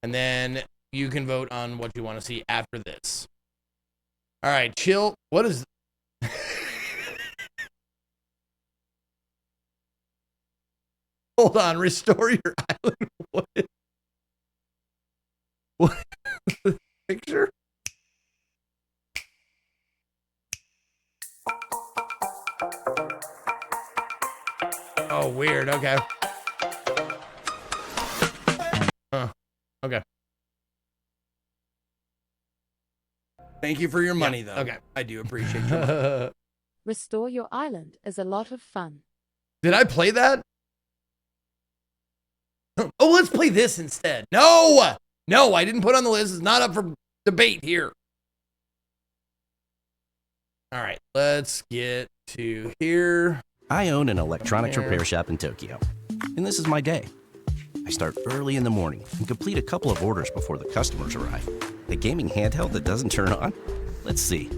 Speaker 3: And then you can vote on what you want to see after this. All right. Chill. What is... Hold on, restore your island. What is the picture? Oh, weird. Okay. Huh. Okay. Thank you for your money, though. Okay. I do appreciate your money.
Speaker 1: Restore your island is a lot of fun.
Speaker 3: Did I play that? Oh, let's play this instead. No! No, I didn't put on the list. It's not up for debate here. All right, let's get to here.
Speaker 7: I own an electronics repair shop in Tokyo, and this is my day. I start early in the morning and complete a couple of orders before the customers arrive. A gaming handheld that doesn't turn on? Let's see.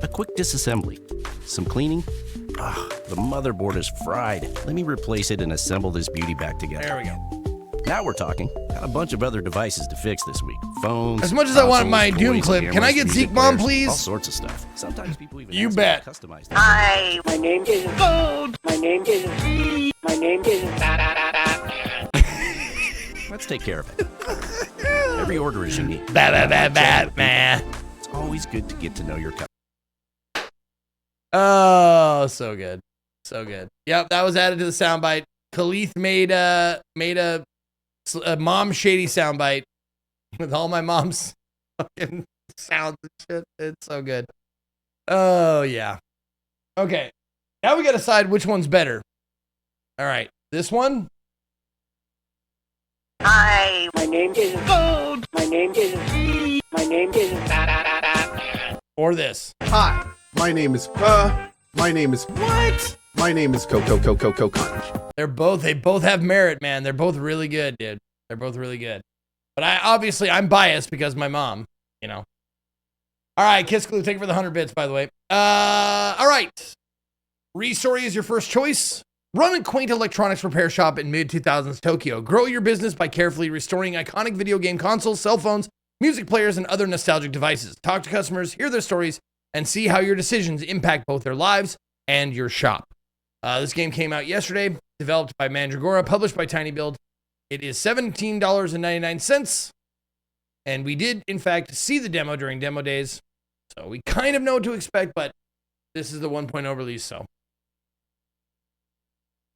Speaker 7: A quick disassembly, some cleaning. The motherboard is fried. Let me replace it and assemble this beauty back together.
Speaker 3: There we go.
Speaker 7: Now we're talking. Got a bunch of other devices to fix this week. Phones.
Speaker 3: As much as I want my
Speaker 7: consoles,
Speaker 3: Doom
Speaker 7: toys,
Speaker 3: clip, can I
Speaker 7: cameras,
Speaker 3: get
Speaker 7: music
Speaker 3: Zeke Mom,
Speaker 7: players,
Speaker 3: please?
Speaker 7: All sorts of stuff. Sometimes people even
Speaker 3: You
Speaker 7: ask me to
Speaker 3: bet.
Speaker 7: customize
Speaker 5: Hi, my name is Food. My name is My name is
Speaker 7: Let's take care of it. Every order is unique.
Speaker 3: Man.
Speaker 7: It's always good to get to know your customer.
Speaker 3: Oh, so good. So good. Yep, that was added to the soundbite. Khalith made a mom shady soundbite with all my mom's fucking sounds and shit. It's so good. Oh, yeah. Okay. Now we got to decide which one's better. All right. This one?
Speaker 5: Hi, my name is Food. My name is My name is
Speaker 3: Or this?
Speaker 14: Hi, my name is what? My name is Coco Conch.
Speaker 3: They both have merit, man. They're both really good, dude. They're both really good. But I'm biased because my mom, you know. All right, Kiss Glue, thank you for the 100 bits, by the way. All right. Restory is your first choice. Run a quaint electronics repair shop in mid-2000s Tokyo. Grow your business by carefully restoring iconic video game consoles, cell phones, music players, and other nostalgic devices. Talk to customers, hear their stories, and see how your decisions impact both their lives and your shop. This game came out yesterday, developed by Mandragora, published by Tiny Build. It is $17.99, and we did, in fact, see the demo during demo days, so we kind of know what to expect, but this is the 1.0 release, so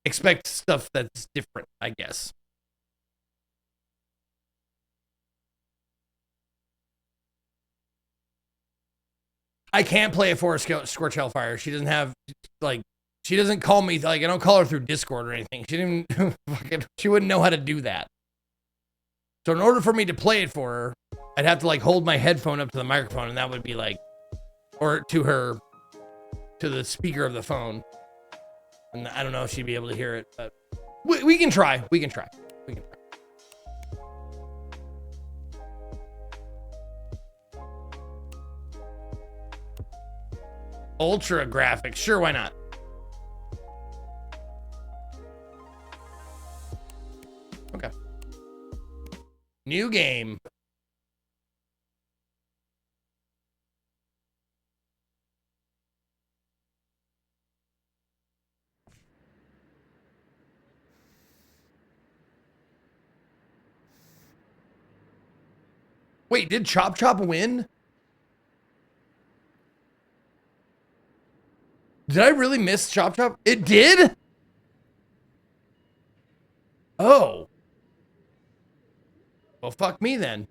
Speaker 3: expect stuff that's different, I guess. I can't play it for Scorch Hellfire. She doesn't have, she doesn't call me, I don't call her through Discord or anything. She didn't, she wouldn't know how to do that. So in order for me to play it for her, I'd have to, hold my headphone up to the microphone, and that would be, or to the speaker of the phone. And I don't know if she'd be able to hear it, but we can try. We can try. Ultra graphics. Sure, why not? Okay. New game. Wait, did Chop Chop win? Did I really miss Chop Chop? It did? Oh. Well, fuck me then.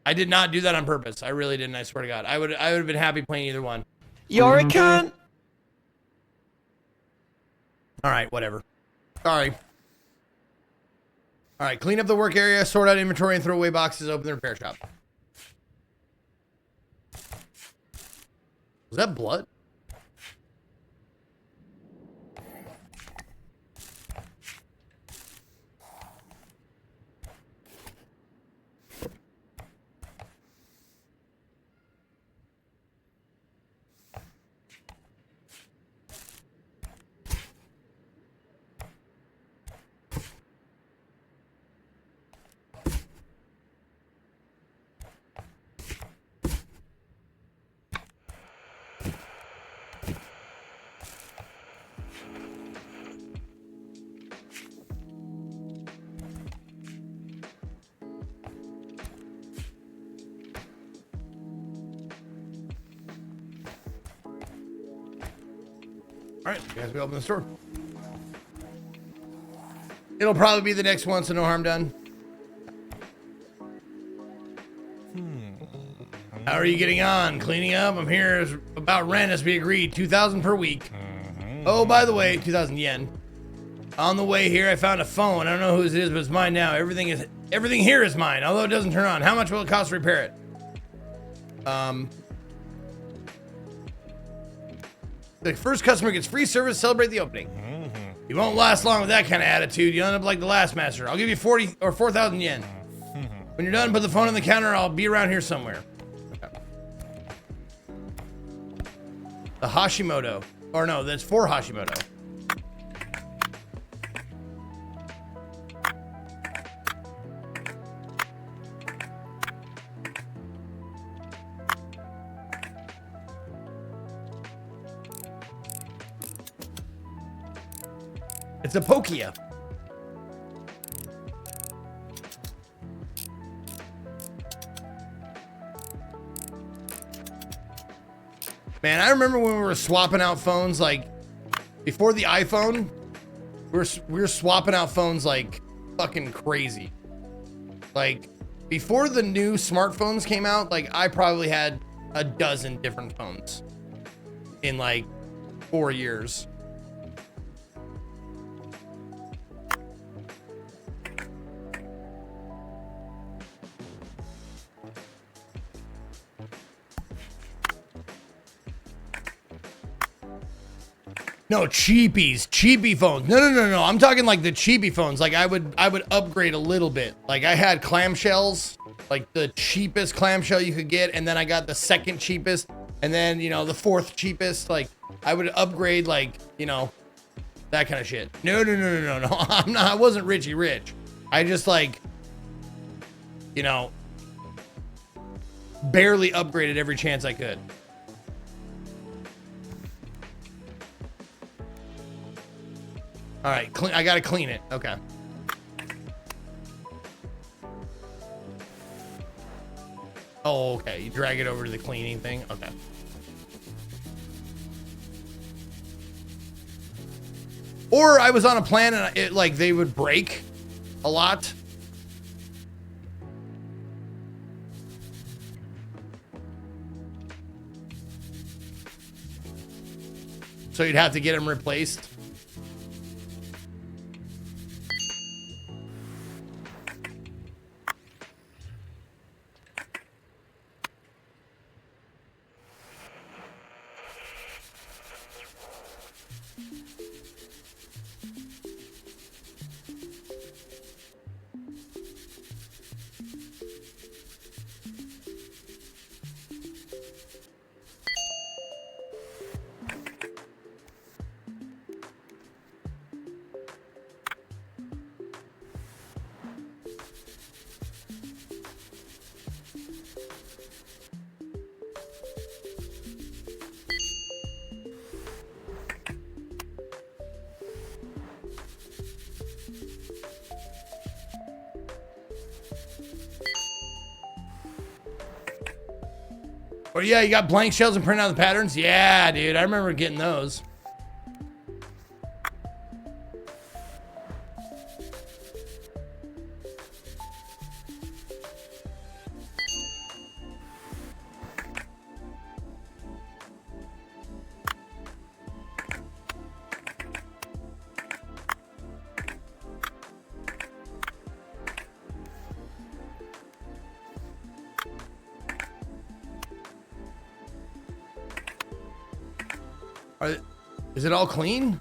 Speaker 3: I did not do that on purpose. I really didn't, I swear to God. I would have been happy playing either one.
Speaker 15: You're a cunt.
Speaker 3: All right, whatever. Sorry. All right, clean up the work area, sort out inventory, and throw away boxes, open the repair shop. Was that blood? All right, you guys we open the store. It'll probably be the next one, so no harm done. How are you getting on? Cleaning up? I'm here about rent as we agreed. 2,000 per week. Oh, by the way, 2,000 yen. On the way here, I found a phone. I don't know whose it is, but it's mine now. Everything here is mine, although it doesn't turn on. How much will it cost to repair it? The first customer gets free service. Celebrate the opening. You won't last long with that kind of attitude. You'll end up like the last master. I'll give you 40 or 4,000 yen. When you're done, put the phone on the counter. I'll be around here somewhere. The Hashimoto. Or no, that's for Hashimoto. It's a Pokia. Man, I remember when we were swapping out phones, like before the iPhone, we were swapping out phones like fucking crazy. Like before the new smartphones came out, like I probably had a dozen different phones in like 4 years. No, cheapy phones. No. I'm talking like the cheapy phones. Like I would upgrade a little bit. Like I had clamshells, like the cheapest clamshell you could get, and then I got the second cheapest, and then you know the fourth cheapest. Like I would upgrade, like you know, that kind of shit. No. I wasn't Richie Rich. I just like, you know, barely upgraded every chance I could. All right, I gotta clean it. Okay. Oh, okay. You drag it over to the cleaning thing. Okay. Or I was on a plan and it like they would break a lot. So you'd have to get them replaced. Oh yeah, you got blank shells and print out the patterns? Yeah, dude, I remember getting those. Is it all clean?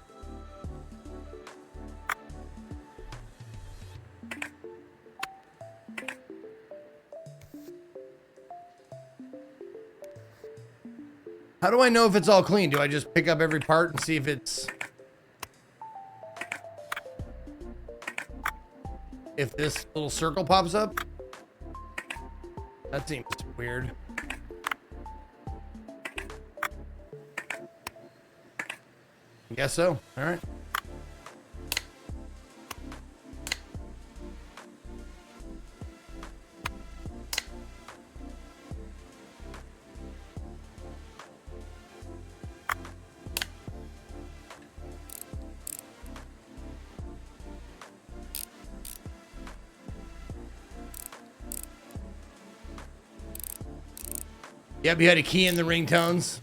Speaker 3: How do I know if it's all clean? Do I just pick up every part and see if it's... if this little circle pops up? That seems weird. I guess so. All right. Yep, you had to key in the ringtones.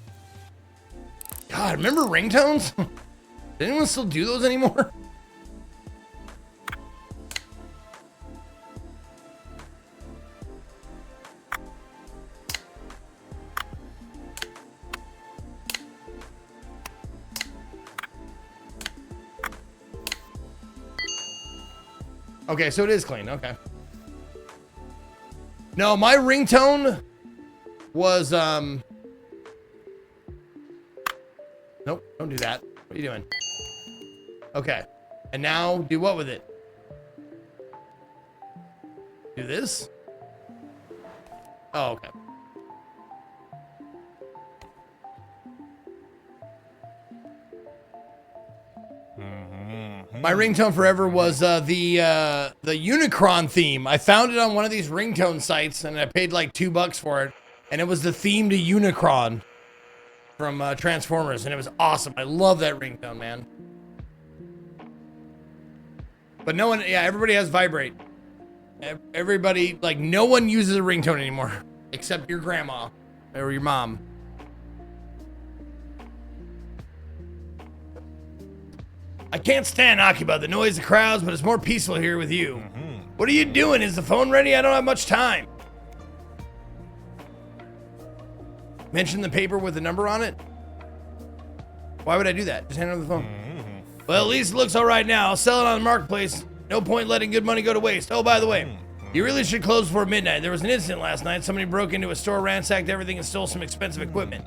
Speaker 3: God, remember ringtones? Does anyone still do those anymore? Okay, so it is clean. Okay. No, my ringtone was nope, don't do that. What are you doing? Okay. And now do what with it? Do this? Oh, okay. My ringtone forever was the Unicron theme. I found it on one of these ringtone sites, and I paid like $2 for it. And it was the theme to Unicron from Transformers, and it was awesome. I love that ringtone, man. But no one, yeah, everybody has vibrate. Everybody, like, no one uses a ringtone anymore, except your grandma or your mom. I can't stand Akiba, the noise, the crowds, but it's more peaceful here with you. What are you doing? Is the phone ready? I don't have much time. Mention the paper with the number on it? Why would I do that? Just hand over the phone. Well, at least it looks all right now. I'll sell it on the marketplace. No point letting good money go to waste. Oh, by the way, you really should close before midnight. There was an incident last night. Somebody broke into a store, ransacked everything, and stole some expensive equipment.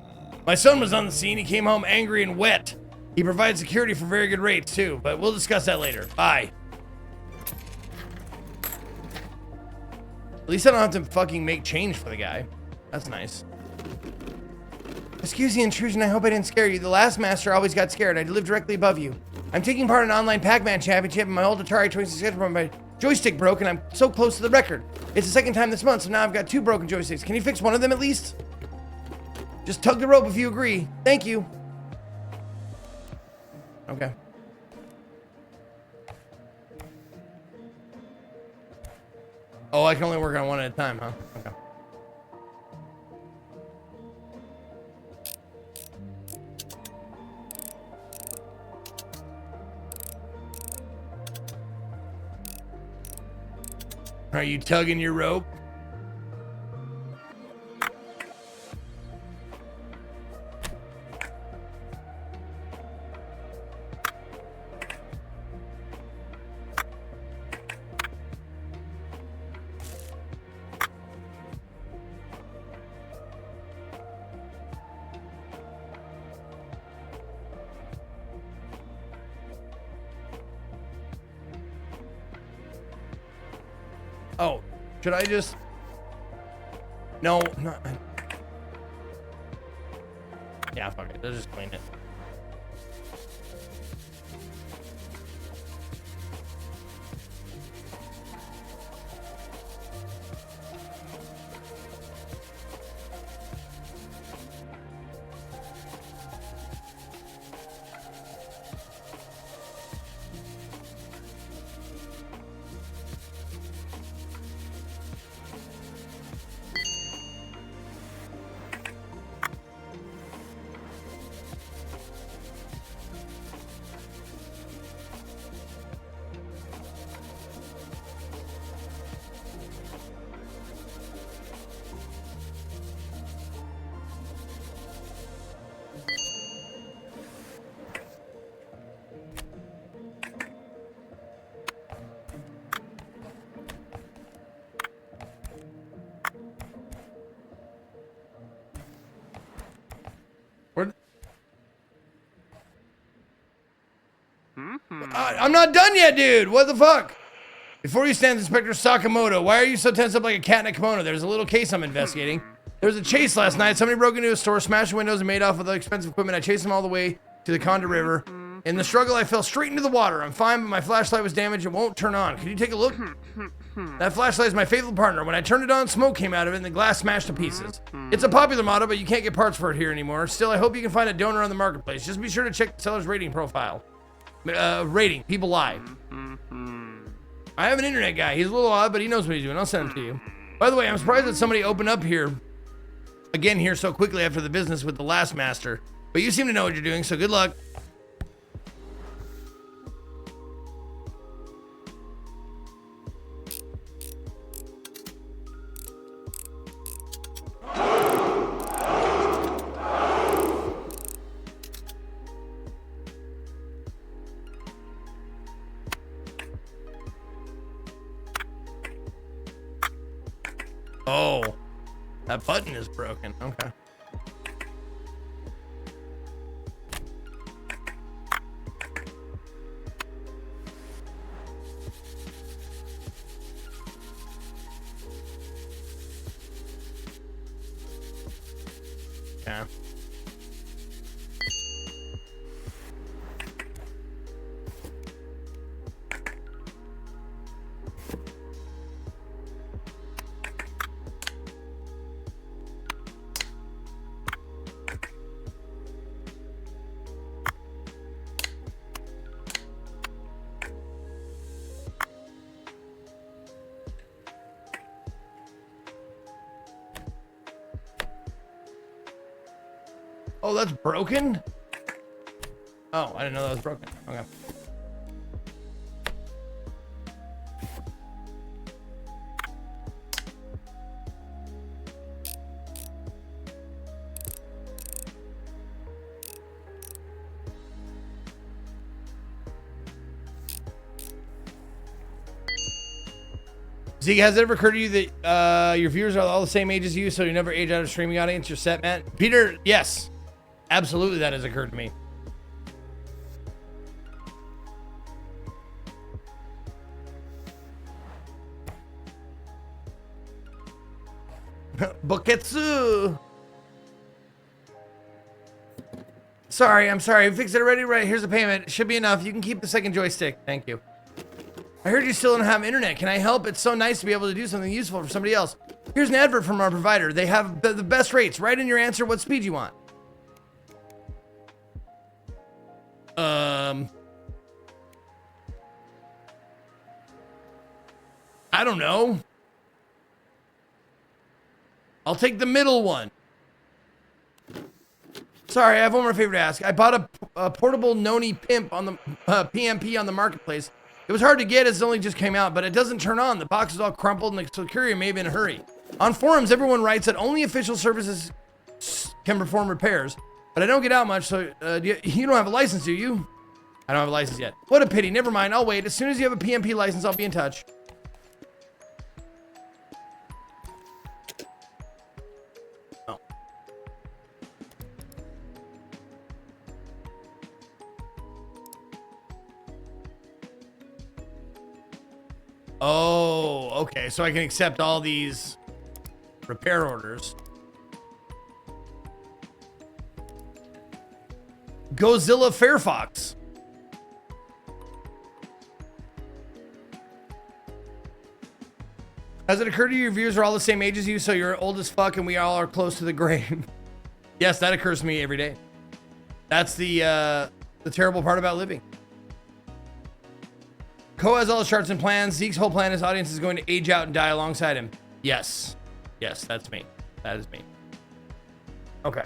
Speaker 3: My son was on the scene. He came home angry and wet. He provides security for very good rates, too, but we'll discuss that later. Bye. At least I don't have to fucking make change for the guy. That's nice. Excuse the intrusion. I hope I didn't scare you. The last master always got scared. I live directly above you. I'm taking part in an online Pac-Man championship, and my old Atari 2600 from my joystick broke, and I'm so close to the record. It's the second time this month, so now I've got 2 broken joysticks. Can you fix one of them at least? Just tug the rope if you agree. Thank you. Okay. Oh, I can only work on one at a time, huh? Okay. Are you tugging your rope? Oh, should I just... No, not... Yeah, fuck it. Let's just clean it. I'm not done yet, dude. What the fuck? Before you stands Inspector Sakamoto. Why are you so tense up like a cat in a kimono? There's a little case I'm investigating. There was a chase last night. Somebody broke into a store, smashed windows, and made off with the expensive equipment. I chased them all the way to the Conda River. In the struggle, I fell straight into the water. I'm fine, but my flashlight was damaged. It won't turn on. Can you take a look? That flashlight is my faithful partner. When I turned it on, smoke came out of it, and the glass smashed to pieces. It's a popular model, but you can't get parts for it here anymore. Still, I hope you can find a donor on the marketplace. Just be sure to check the seller's rating profile. Rating. People lie. I have an internet guy. He's a little odd, but he knows what he's doing. I'll send him to you. By the way, I'm surprised that somebody opened up here again here so quickly after the business with the last master. But you seem to know what you're doing, so good luck. Oh, that button is broken. Okay. Yeah. Oh, that's broken? Oh, I didn't know that was broken. Okay. Zeke, has it ever occurred to you that your viewers are all the same age as you, so you never age out of streaming audience? You're set, man. Peter, yes. Absolutely, that has occurred to me. Boketsu. Sorry, I'm sorry. I fixed it already. Right, here's the payment. It should be enough. You can keep the second joystick. Thank you. I heard you still don't have internet. Can I help? It's so nice to be able to do something useful for somebody else. Here's an advert from our provider. They have the best rates. Write in your answer what speed you want. I don't know. I'll take the middle one. Sorry, I have one more favor to ask. I bought a portable Noni Pimp on the PMP on the marketplace. It was hard to get as it only just came out, but it doesn't turn on. The box is all crumpled and the courier may be in a hurry. On forums, everyone writes that only official services can perform repairs, but I don't get out much, so you don't have a license, do you? I don't have a license yet. What a pity. Never mind. I'll wait. As soon as you have a PMP license, I'll be in touch. Oh. Oh, okay. So I can accept all these repair orders. Godzilla Fairfox. Has it occurred to you your viewers are all the same age as you, so you're old as fuck and we all are close to the grave? Yes, that occurs to me every day. That's the terrible part about living. Ko has all his charts and plans. Zeke's whole plan, his audience is going to age out and die alongside him. Yes. Yes, that's me. That is me. Okay.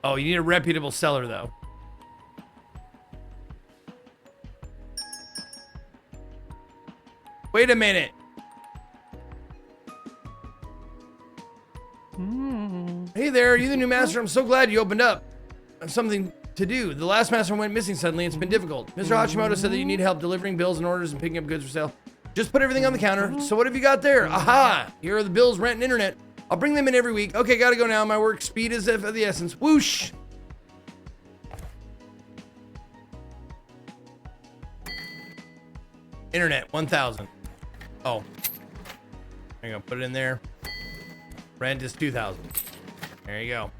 Speaker 3: Oh, you need a reputable seller, though. Wait a minute. Hey there, are you the new master? I'm so glad you opened up. I have something to do. The last master went missing suddenly. It's been difficult. Mr. Hashimoto said that you need help delivering bills and orders and picking up goods for sale. Just put everything on the counter. So what have you got there? Aha! Here are the bills, rent, and internet. I'll bring them in every week. Okay, gotta go now. My work speed is of the essence. Whoosh! Internet, 1,000. Oh. There you go. Put it in there. Rent is 2,000. There you go.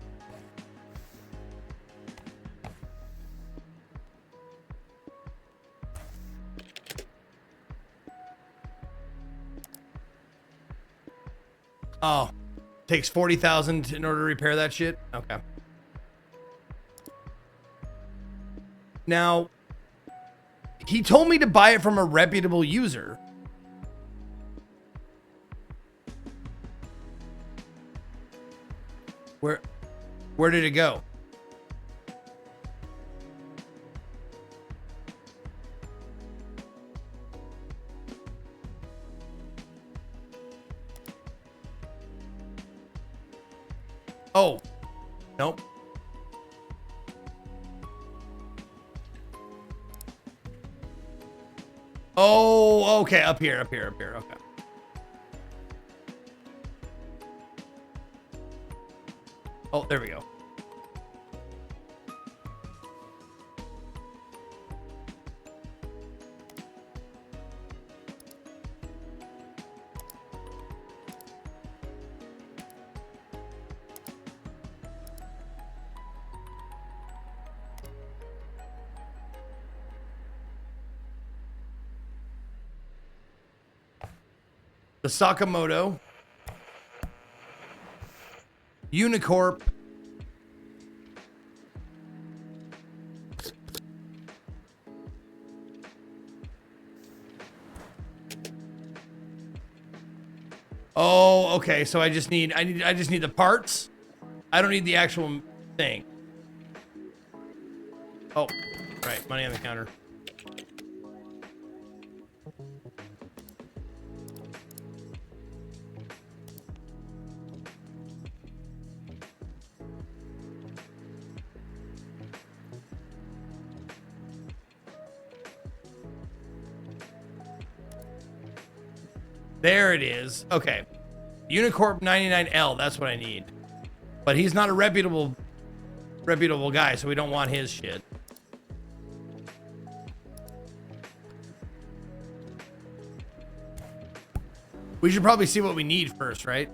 Speaker 3: Oh. Takes 40,000 in order to repair that shit? Okay. Now, he told me to buy it from a reputable user. Where did it go? Oh, nope. Oh, okay, up here, okay. Oh, there we go. The Sakamoto, Unicorp, oh, okay. So I just need the parts. I don't need the actual thing. Oh, right, money on the counter. There it is. Okay. Unicorp 99L, that's what I need. But he's not a reputable guy, so we don't want his shit. We should probably see what we need first, right?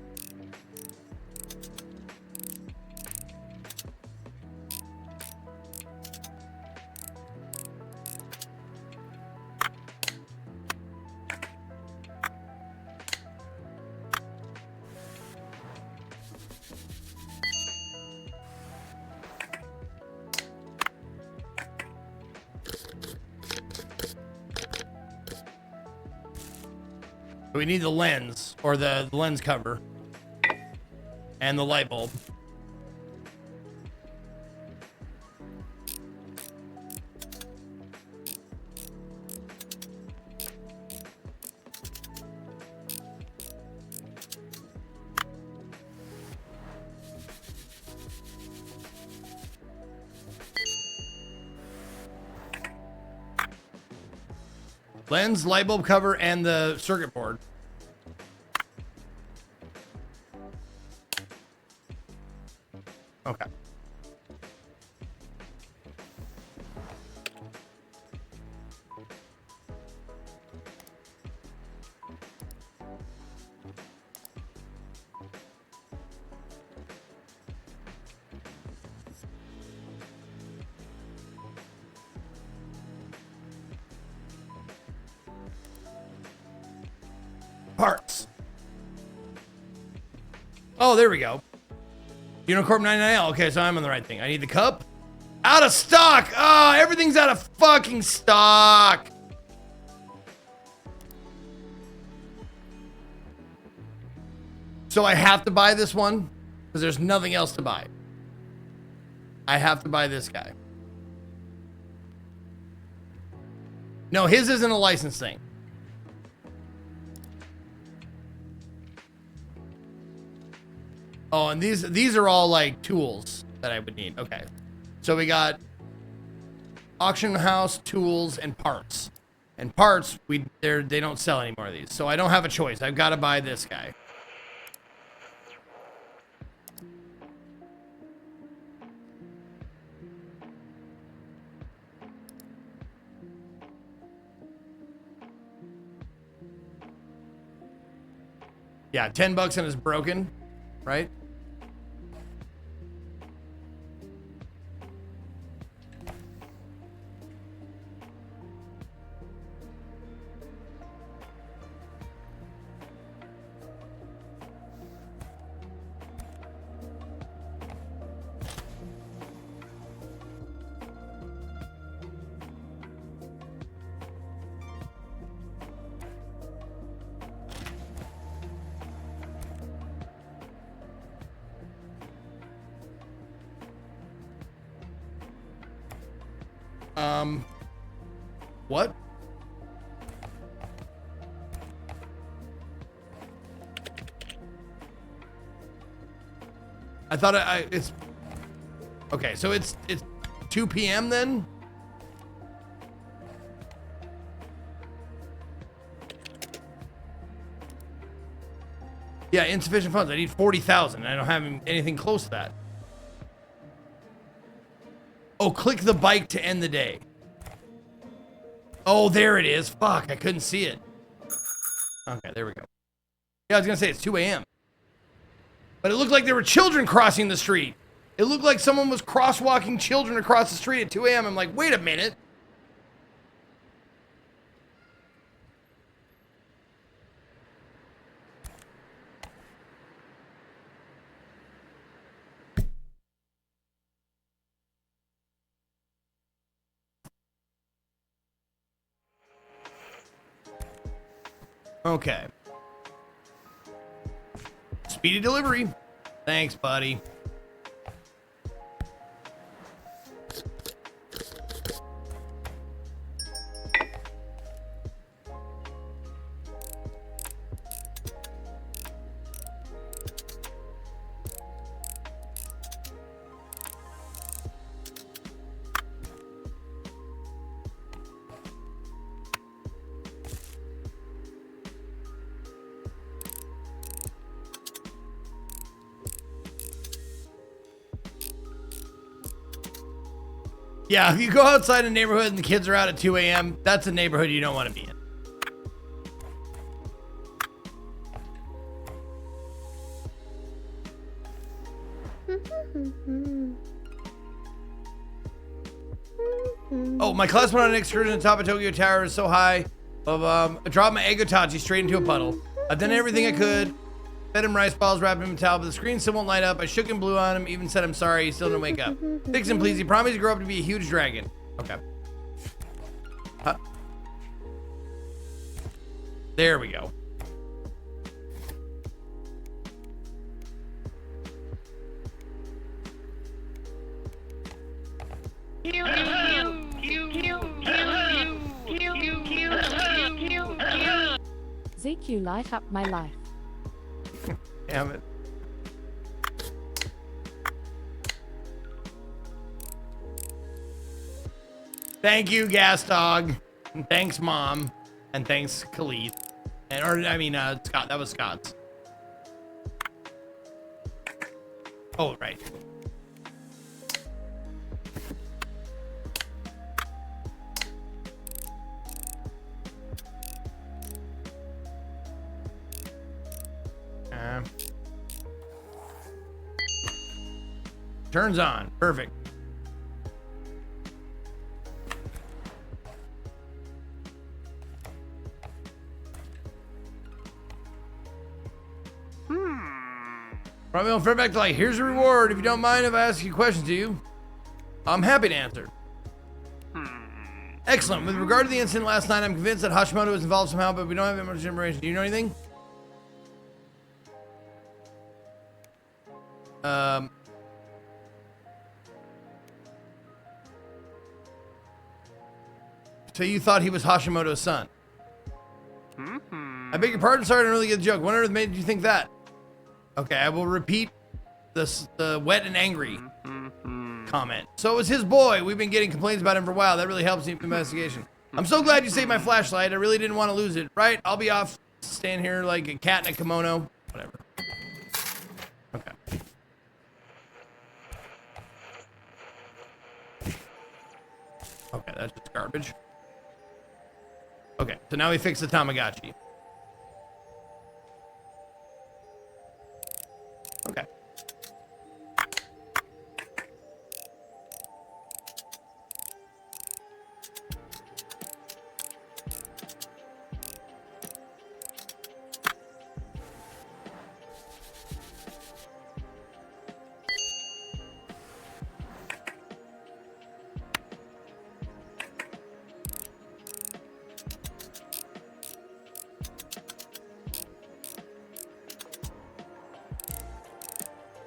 Speaker 3: We need the lens, or the lens cover, and the light bulb. Lens, light bulb cover, and the circuit board. Okay. Parts. Oh, there we go. Unicorp 99L. Okay, so I'm on the right thing. I need the cup. Out of stock. Oh, everything's out of fucking stock. So I have to buy this one because there's nothing else to buy. I have to buy this guy. No, his isn't a license thing. Oh, and these are all like tools that I would need. Okay. So we got auction house, tools, and parts. And parts, they don't sell any more of these. So I don't have a choice. I've got to buy this guy. Yeah, $10 and it's broken, right? What? I thought it's okay. So it's 2 p.m. then. Yeah, insufficient funds. I need 40,000. I don't have anything close to that. Oh, click the bike to end the day. Oh, there it is. Fuck, I couldn't see it. Okay, there we go. Yeah, I was gonna say it's 2 a.m. But it looked like there were children crossing the street. It looked like someone was crosswalking children across the street at 2 a.m. I'm like, wait a minute. Okay. Speedy delivery. Thanks, buddy. Yeah, if you go outside a neighborhood and the kids are out at 2 a.m., that's a neighborhood you don't want to be in. Oh, my class went on an excursion on top of Tokyo Tower. Is so high. I dropped my Egotachi straight into a puddle. I've done everything I could. Fed him rice balls, wrapped him in a towel, but the screen still won't light up. I shook and blew on him, even said I'm sorry. He still didn't wake up. Fix him, please. He promised to grow up to be a huge dragon. Okay. There we go.
Speaker 1: Zeke, you light up my life.
Speaker 3: Damn it. Thank you, Gas Dog. And thanks, Mom. And thanks, Khalid. And, Scott. That was Scott's. Oh, right. Turns on. Perfect. Probably on Fred back to like, here's a reward if you don't mind if I ask you questions to you. I'm happy to answer. Excellent. With regard to the incident last night, I'm convinced that Hashimoto was involved somehow, but we don't have that much information. Do you know anything? So you thought he was Hashimoto's son? I beg your pardon, sorry, I didn't really get the joke. What on earth made you think that? Okay, I will repeat the wet and angry comment. So it was his boy. We've been getting complaints about him for a while. That really helps the investigation. I'm so glad you saved my flashlight. I really didn't want to lose it. Right? I'll be off staying here like a cat in a kimono. Whatever. Okay. Okay, that's just garbage. Okay, so now we fix the Tamagotchi. Okay.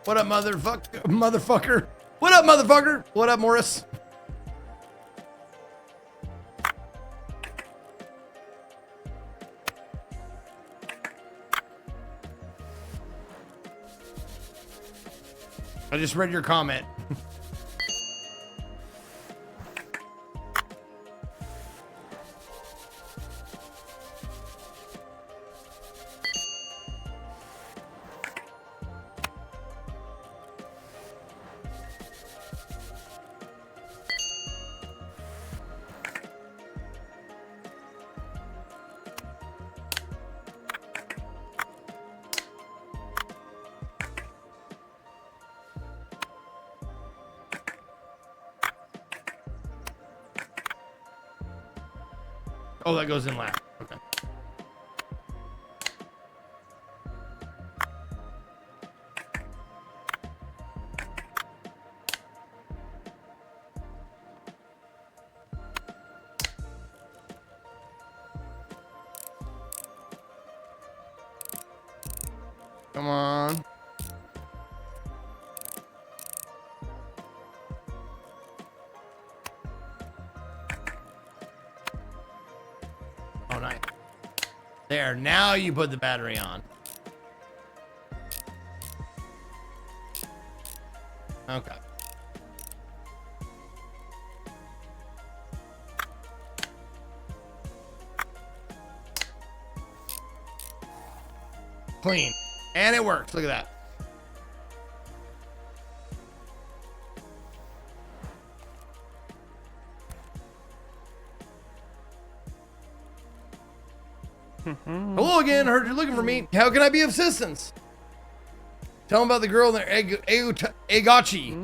Speaker 3: What up, motherfucker? What up, motherfucker? What up, Morris? I just read your comment. Oh, that goes in last. Okay. Come on. Oh, nice. There, now you put the battery on. Okay. Clean. And it works. Look at that. Hello again. Heard you're looking for me. How can I be of assistance? Tell them about the girl in their Agachi.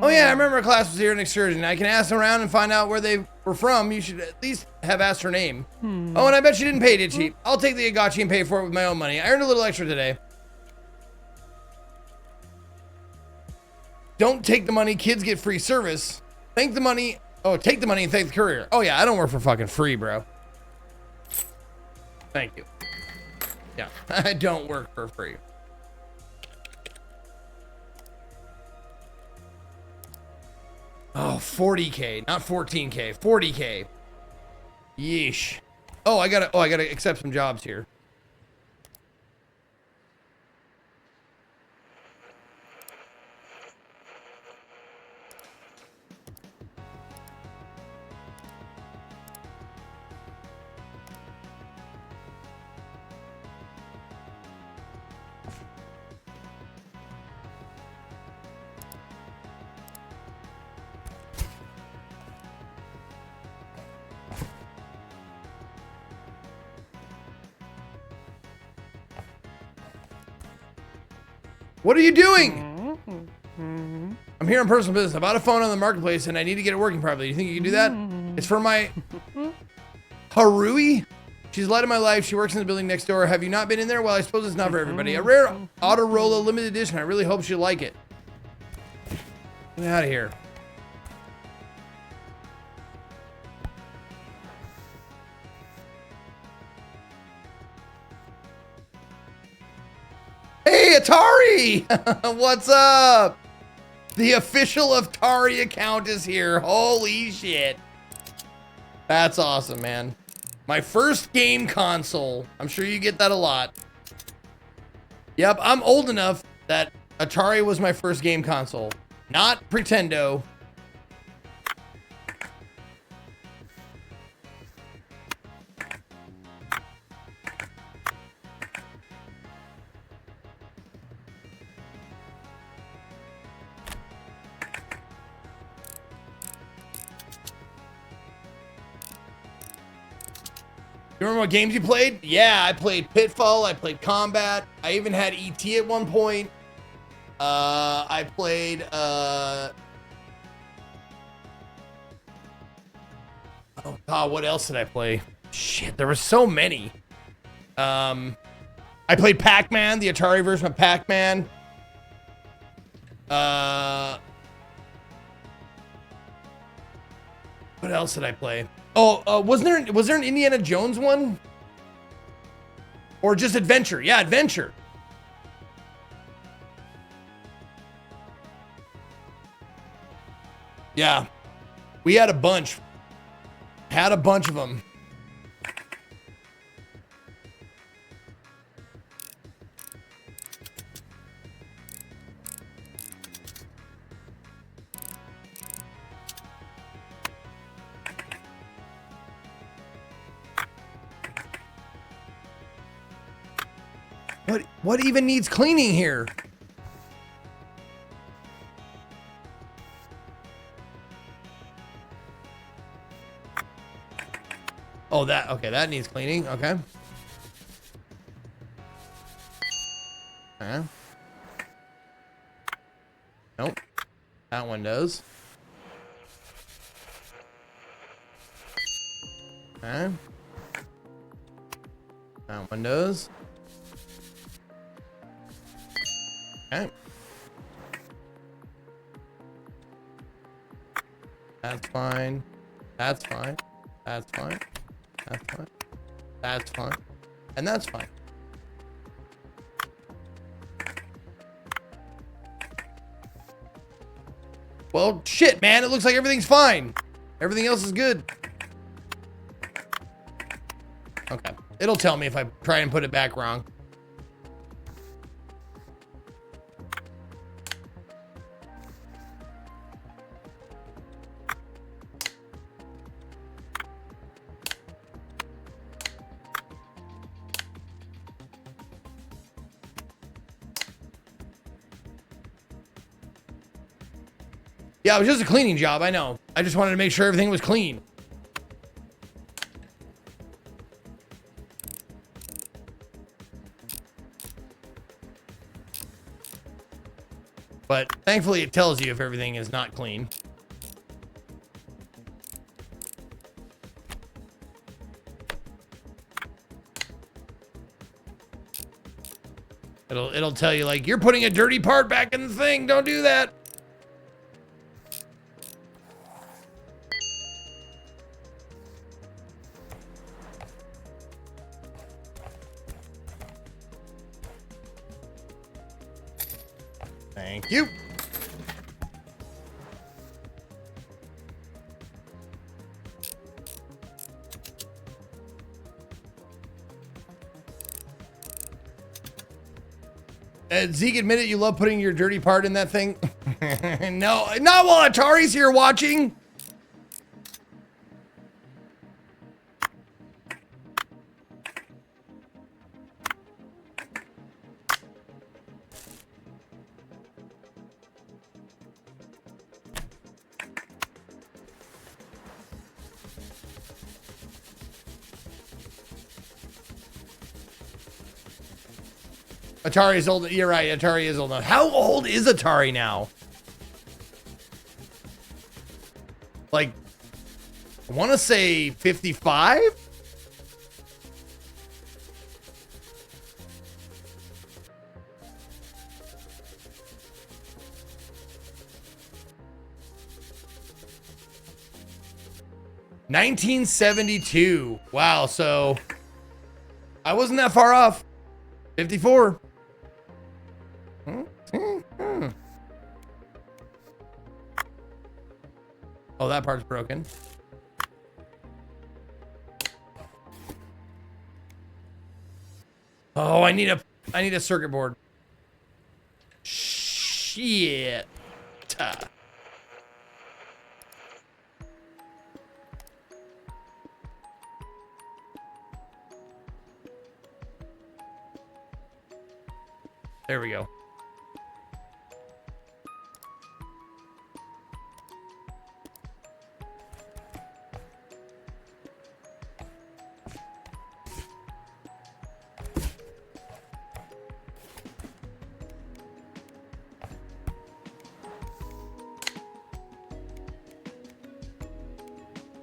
Speaker 3: Oh yeah, I remember a class was here in excursion. I can ask them around and find out where they were from. You should at least have asked her name. Oh, and I bet she didn't pay, did she? I'll take the Agachi and pay for it with my own money. I earned a little extra today. Don't take the money. Kids get free service. Thank the money. Oh, take the money and thank the courier. Oh yeah, I don't work for fucking free, bro. Thank you. Yeah, I don't work for free. Oh, 40K, not 14K, 40K. Yeesh. Oh, I gotta accept some jobs here. What are you doing? I'm here on personal business. I bought a phone on the marketplace and I need to get it working properly. You think you can do that? It's for my Harui. She's the light of my life. She works in the building next door. Have you not been in there? Well, I suppose it's not for everybody. A rare Autorola limited edition. I really hope she'll like it. Get out of here. Hey, Atari! What's up? The official Atari account is here. Holy shit. That's awesome, man. My first game console. I'm sure you get that a lot. Yep, I'm old enough that Atari was my first game console. Not Pretendo. You remember what games you played? Yeah, I played Pitfall, I played Combat, I even had ET at one point. I played, oh God, what else did I play? Shit, there were so many. I played Pac-Man, the Atari version of Pac-Man. What else did I play? Oh, was there an Indiana Jones one? Or just Adventure? Yeah, Adventure. Yeah. We had a bunch. Had a bunch of them. What even needs cleaning here? Oh, okay, that needs cleaning. Okay. Nope. That one does. Okay. That one does. Okay. That's fine. That's fine. That's fine. That's fine. That's fine. And that's fine. Well, shit, man. It looks like everything's fine. Everything else is good. Okay. It'll tell me if I try and put it back wrong. Yeah, it was just a cleaning job, I know. I just wanted to make sure everything was clean. But thankfully it tells you if everything is not clean. It'll tell you like, you're putting a dirty part back in the thing. Don't do that. Thank you. Zeke, admit it, you love putting your dirty part in that thing? No, not while Atari's here watching. Atari's old. You're right. Atari is old enough. How old is Atari now? Like, I want to say 55? $1972. Wow. So I wasn't that far off. 54. Oh, that part's broken. Oh, I need a circuit board. Shit. There we go.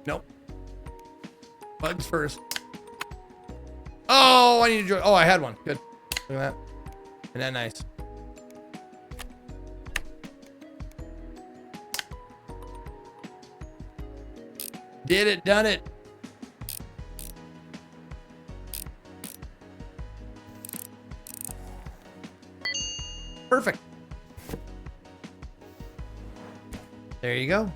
Speaker 3: Nope. Bugs first. Oh, I need to join. Oh, I had one. Good. Look at that. Isn't that nice? Did it, done it. Perfect. There you go.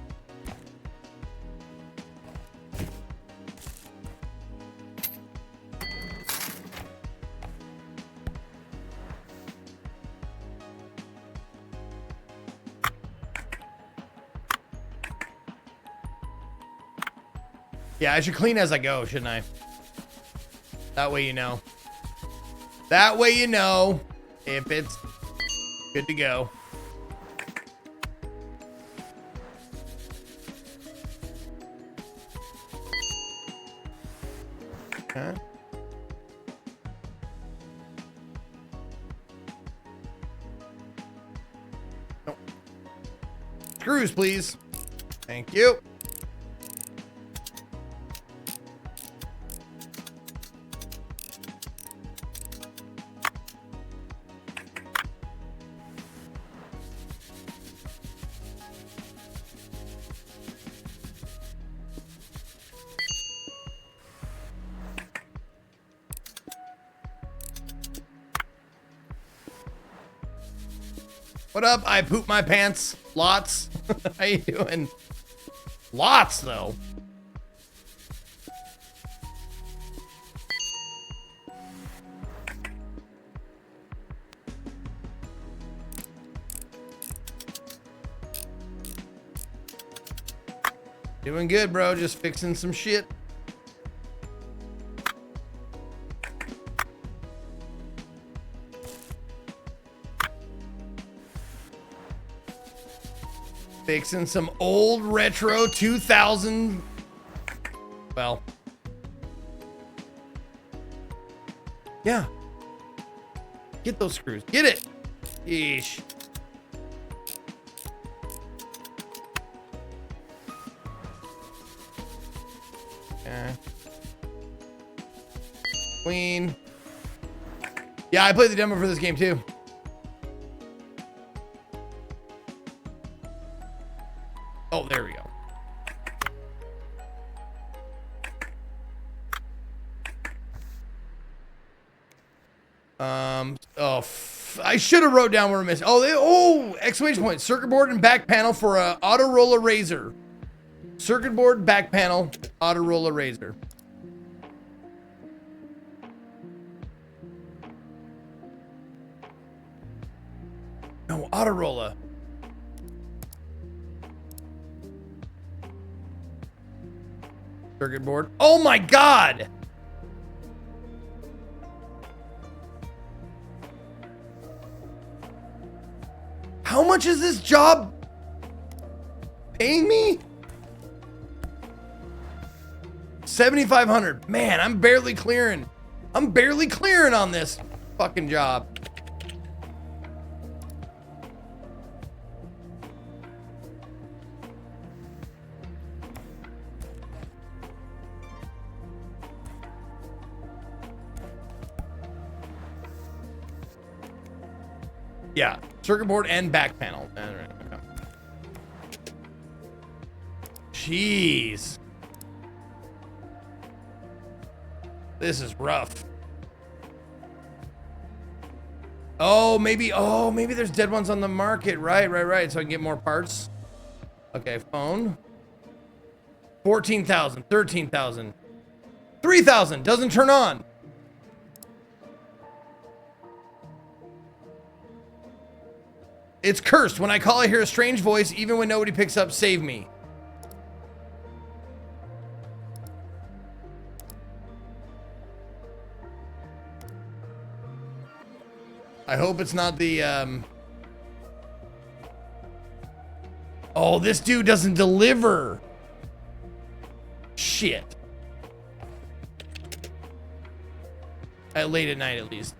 Speaker 3: Yeah, I should clean as I go, shouldn't I? That way you know. That way you know. if it's good to go. Okay. Nope. Screws, please. Thank you. What up? I poop my pants. Lots. How you doing? Lots, though. Doing good, bro. Just fixing some shit. Fixing some old retro 2000. Well. Yeah. Get those screws. Get it. Yeesh. Okay. Clean. Yeah, I played the demo for this game too. Oh, there we go. I should have wrote down where we're missing. Oh, exclamation point. Circuit board and back panel for a auto roller razor. Circuit board, back panel, auto roller razor. No, auto roller. Circuit board. Oh my God. How much is this job paying me? 7,500. Man, I'm barely clearing. I'm barely clearing on this fucking job. Yeah, circuit board and back panel. Jeez. This is rough. Oh, maybe there's dead ones on the market. Right. So I can get more parts. Okay, phone. 14,000, 13,000, 3,000, doesn't turn on. It's cursed. When I call, I hear a strange voice. Even when nobody picks up, save me. I hope it's not the, Oh, this dude doesn't deliver. Shit. Late at night, at least.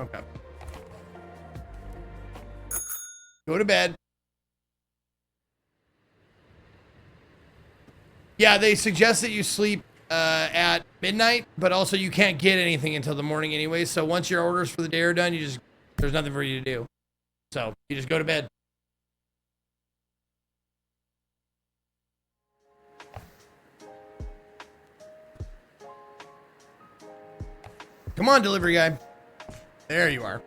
Speaker 3: Okay. Go to bed. Yeah, they suggest that you sleep at midnight, but also you can't get anything until the morning anyway. So once your orders for the day are done, there's nothing for you to do. So you just go to bed. Come on, delivery guy. There you are.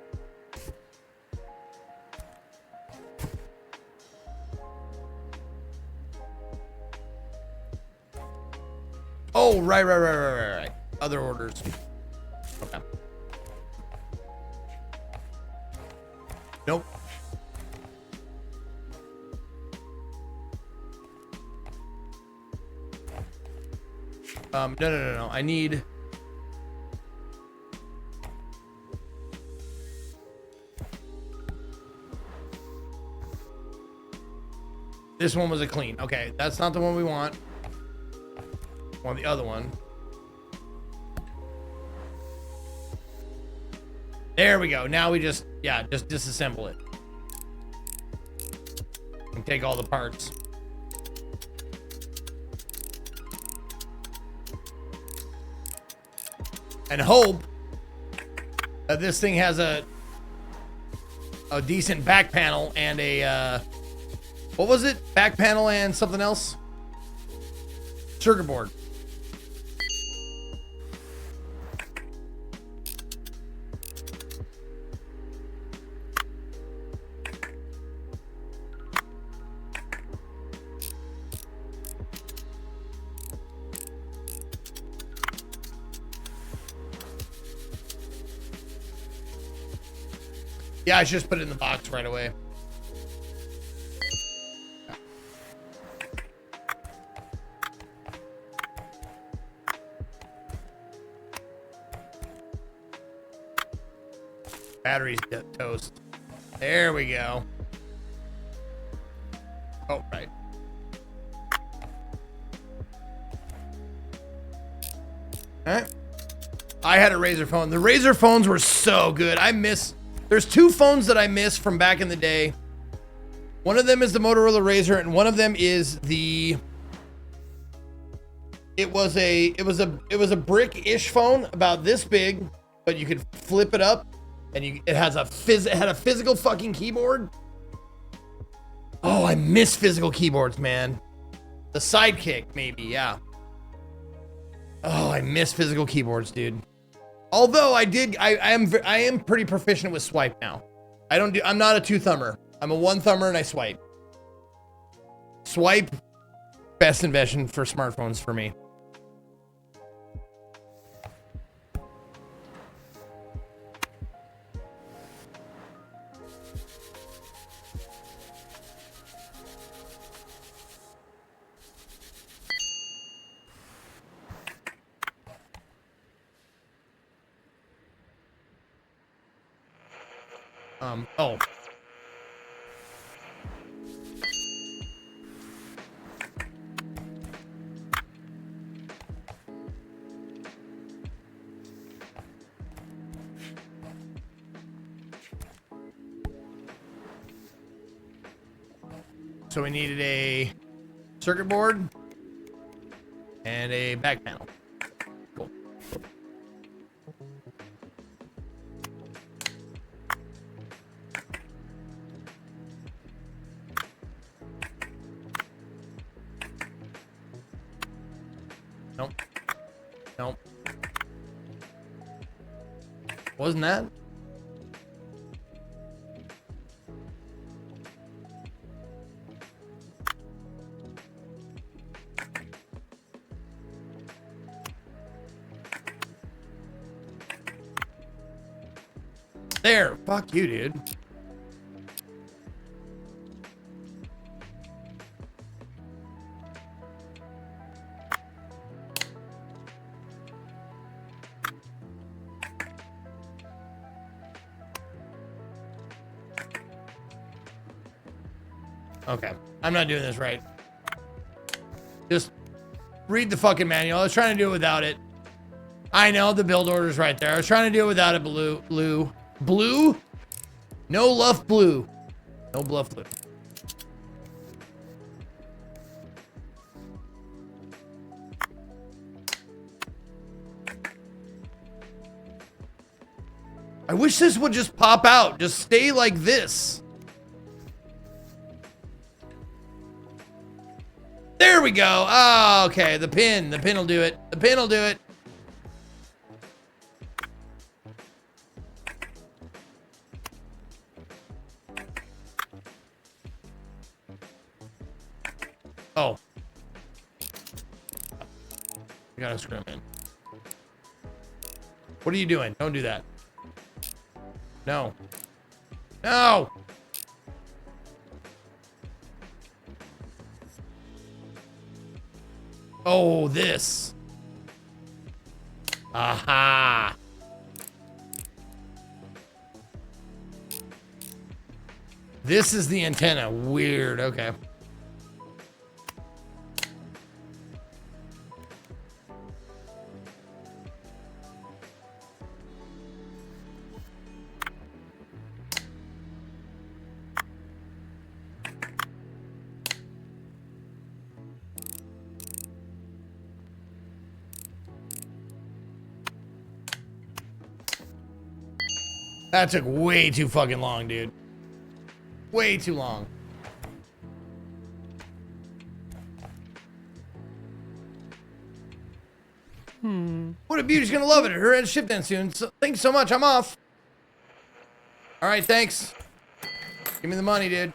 Speaker 3: Oh, right. Other orders. Okay. No. I need... This one was a clean. Okay, that's not the one we want. I want the other one. There we go. Now we just disassemble it. And take all the parts. And hope that this thing has a decent back panel and a what was it? Back panel and something else? Circuit board. Yeah, I should just put it in the box right away. Battery's toast. There we go. Oh, right. Alright. I had a Razer phone. The Razer phones were so good. There's two phones that I miss from back in the day. One of them is the Motorola Razr, and one of them is the... It was a brick-ish phone about this big, but you could flip it up. And it had a physical fucking keyboard. Oh, I miss physical keyboards, man. The Sidekick, maybe, yeah. Oh, I miss physical keyboards, dude. Although I am pretty proficient with swipe now. I'm not a 2-thumber. I'm a 1-thumber and I swipe. Swipe, best invention for smartphones for me. Oh. So we needed a circuit board and a back panel. Cool. Nope. Nope. Wasn't that? There. Fuck you, dude. Okay, I'm not doing this right. Just read the fucking manual. I was trying to do it without it. I know the build order's right there. I was trying to do it without it. Blue? No love blue. No bluff blue. I wish this would just pop out. Just stay like this. There we go. Oh, okay. The pin will do it. The pin will do it. Oh. I gotta screw him in. What are you doing? Don't do that. No. No! Oh, this. Aha. This is the antenna. Weird. Okay. That took way too fucking long, dude. Way too long. What a beauty's gonna love it. Her head's shipped in soon. So, thanks so much. I'm off. All right, thanks. Give me the money, dude.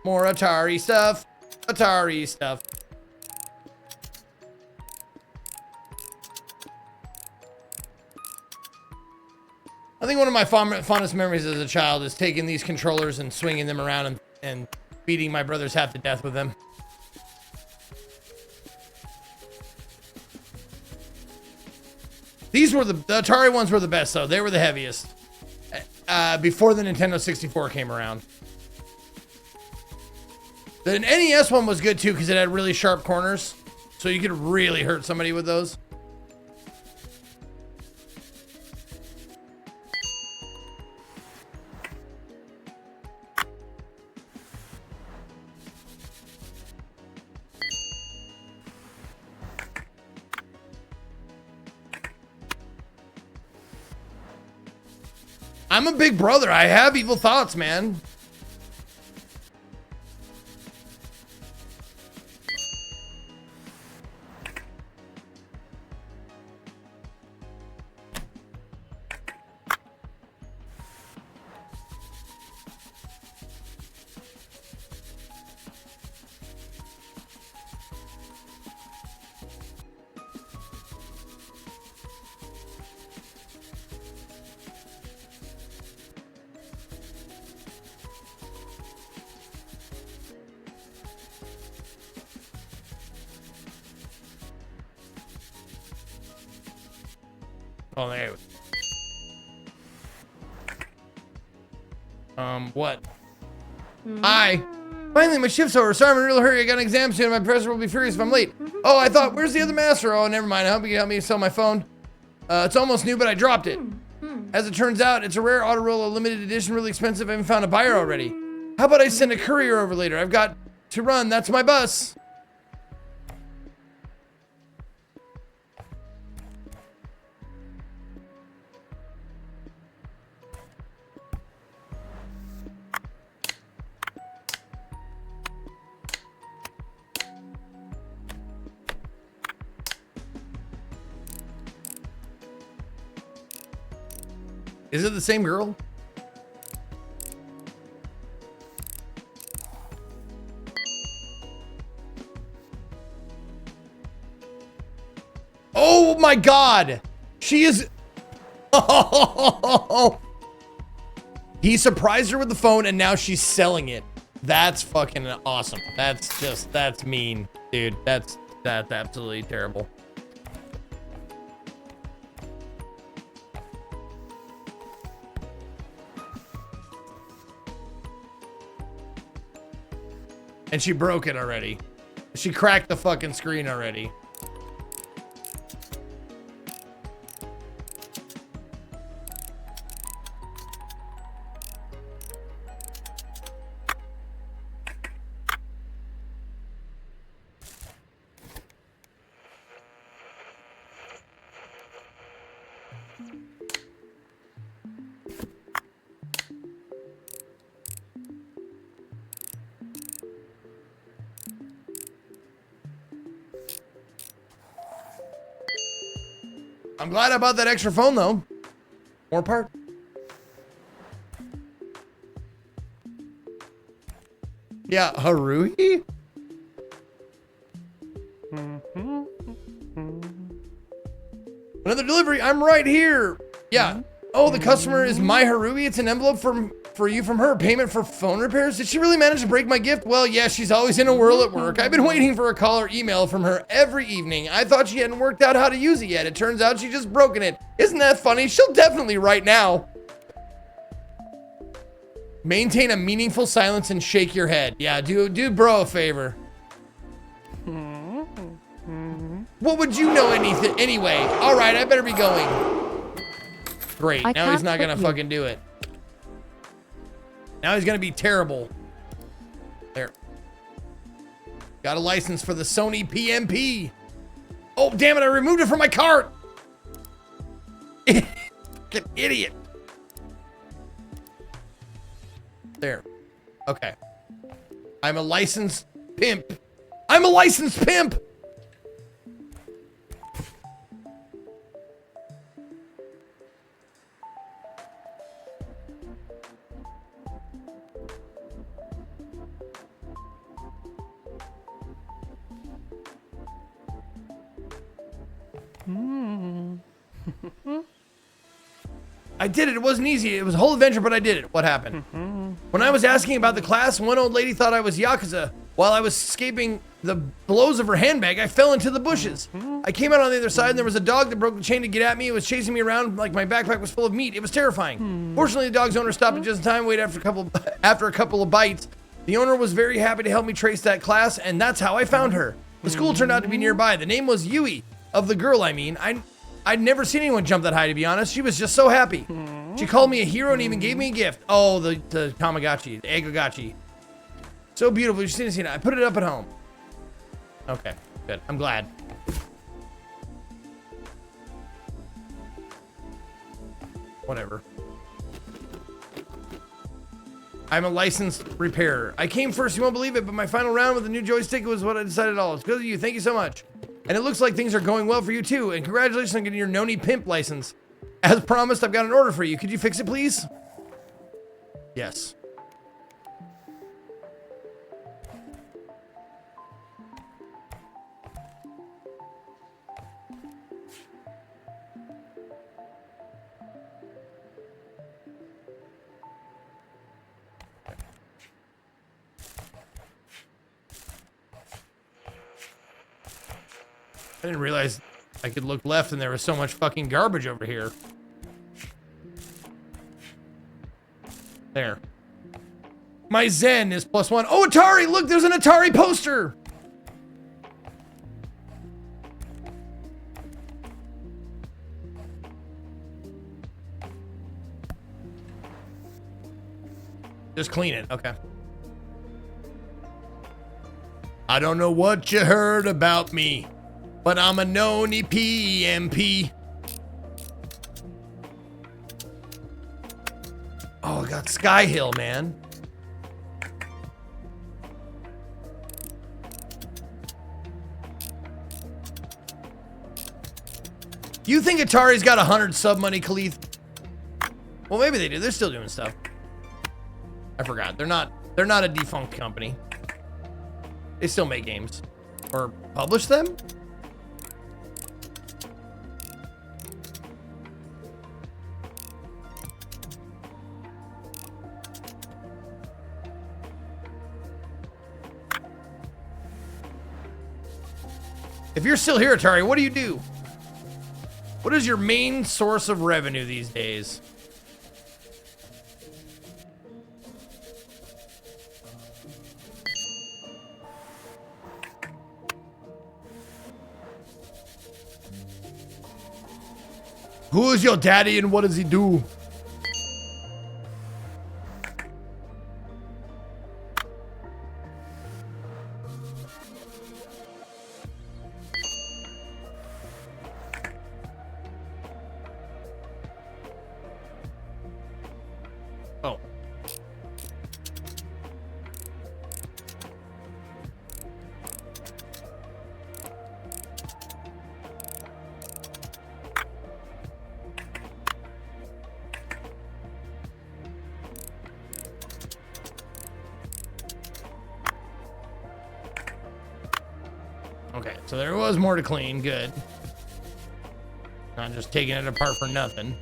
Speaker 3: More Atari stuff. Atari stuff. I think one of my fondest memories as a child is taking these controllers and swinging them around and beating my brothers half to death with them. These were the Atari ones were the best though. They were the heaviest. Before the Nintendo 64 came around. The NES one was good too because it had really sharp corners. So you could really hurt somebody with those. I'm a big brother. I have evil thoughts, man. Oh, there. What? Hi. Finally, my shift's over. Sorry, I'm in a real hurry. I got an exam soon. My professor will be furious if I'm late. Oh, I thought, where's the other master? Oh, never mind. I hope you can help me sell my phone. It's almost new, but I dropped it. As it turns out, it's a rare Autorola limited edition, really expensive. I haven't found a buyer already. How about I send a courier over later? I've got to run. That's my bus. Is it the same girl? Oh my God. She is. Oh. He surprised her with the phone and now she's selling it. That's fucking awesome. That's mean, dude. That's absolutely terrible. And she broke it already. She cracked the fucking screen already. I'm glad I bought that extra phone though. More part. Yeah, Haruhi? Another delivery. I'm right here. Yeah. Oh, the customer is my Haruhi. It's an envelope from for you from her. Payment for phone repairs? Did she really manage to break my gift? Well, yeah, she's always in a whirl at work. I've been waiting for a call or email from her every evening. I thought she hadn't worked out how to use it yet. It turns out she just broken it. Isn't that funny? She'll definitely write now. Maintain a meaningful silence and shake your head. Yeah, do bro a favor. What would you know anything anyway? All right, I better be going. Great. Now he's not gonna fucking do it. Now he's gonna be terrible. There. Got a license for the Sony PMP. Oh, damn it, I removed it from my cart. Fucking idiot. There. Okay. I'm a licensed pimp. I'm a licensed pimp. I did it. It wasn't easy. It was a whole adventure, but I did it. What happened? When I was asking about the class, one old lady thought I was Yakuza. While I was escaping the blows of her handbag, I fell into the bushes. I came out on the other side, and there was a dog that broke the chain to get at me. It was chasing me around like my backpack was full of meat. It was terrifying. Fortunately, the dog's owner stopped at just in time, waited after a couple of bites. The owner was very happy to help me trace that class, and that's how I found her. The school turned out to be nearby. The name was Yui, of the girl, I mean. I'd never seen anyone jump that high, to be honest. She was just so happy. She called me a hero and even gave me a gift. Oh, the Tamagotchi, the Eggogachi. So beautiful. You've seen it. I put it up at home. Okay, good. I'm glad. Whatever. I'm a licensed repairer. I came first, you won't believe it, but my final round with the new joystick was what I decided all. It's because of you. Thank you so much. And it looks like things are going well for you too. And congratulations on getting your Noni Pimp license. As promised, I've got an order for you. Could you fix it, please? Yes. I didn't realize I could look left and there was so much fucking garbage over here. There. My Zen is +1. Oh, Atari! Look, there's an Atari poster! Just clean it. Okay. I don't know what you heard about me, but I'm a Noni PMP. Oh, I got Sky Hill, man. You think Atari's got 100 sub money, Khalith? Well, maybe they do. They're still doing stuff. I forgot. They're not a defunct company. They still make games. Or publish them? If you're still here, Atari, what do you do? What is your main source of revenue these days? Who is your daddy and what does he do? Oh. Okay, so there was more to clean. Good. Not just taking it apart for nothing.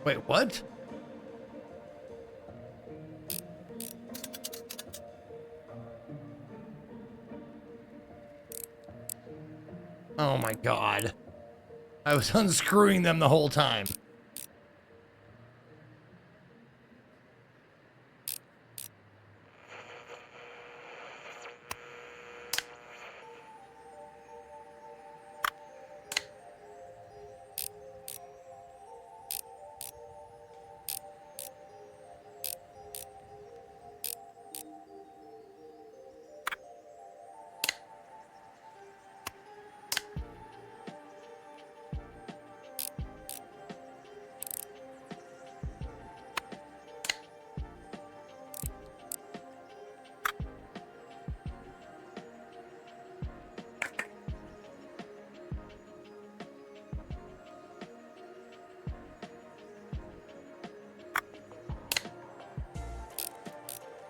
Speaker 3: Wait, what? Oh my god. I was unscrewing them the whole time.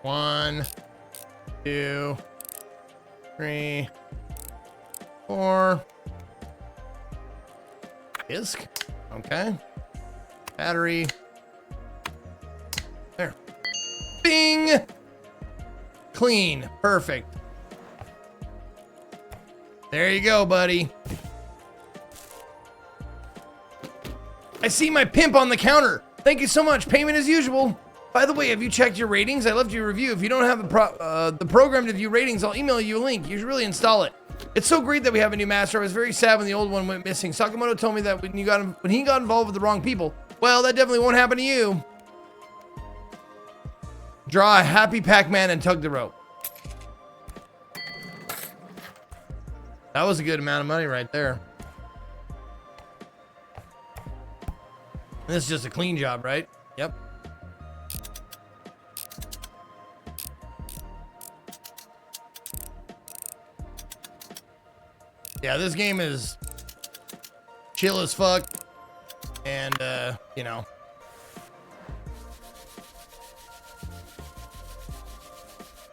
Speaker 3: One, 2, 3, 4. Disk. Okay. Battery. There. Bing! Clean. Perfect. There you go, buddy. I see my pimp on the counter. Thank you so much. Payment as usual. By the way, have you checked your ratings? I left you a review. If you don't have the program to view ratings, I'll email you a link. You should really install it. It's so great that we have a new master. I was very sad when the old one went missing. Sakamoto told me that when he got involved with the wrong people. Well, that definitely won't happen to you. Draw a happy Pac-Man and tug the rope. That was a good amount of money right there. This is just a clean job, right? Yep. Yeah, this game is chill as fuck, and you know,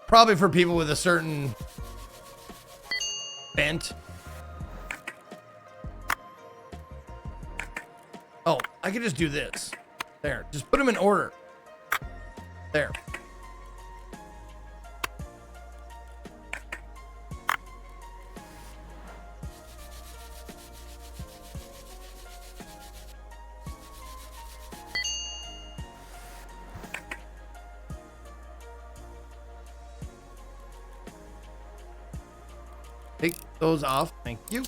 Speaker 3: probably for people with a certain bent. Oh, I could just do this. There, just put them in order. There. Take those off. Thank you.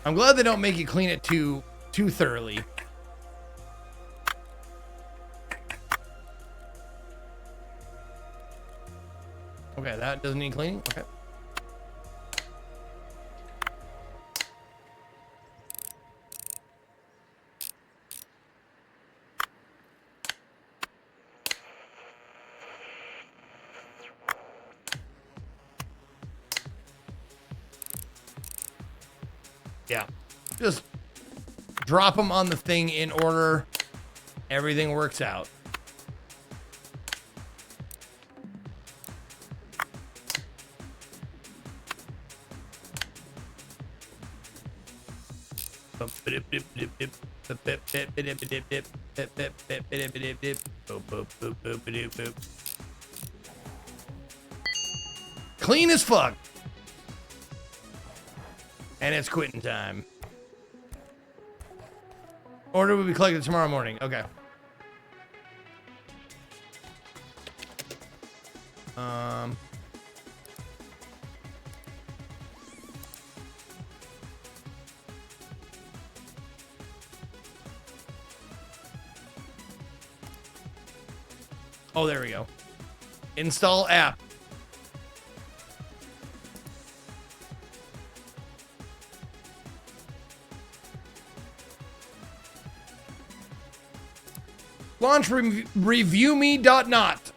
Speaker 3: I'm glad they don't make you clean it too thoroughly. Okay, that doesn't need cleaning. Okay. Yeah, just drop them on the thing in order. Everything works out. Clean as fuck. And it's quitting time. Order will be collected tomorrow morning. Okay. Oh, there we go. Install app. Launch reviewme.not.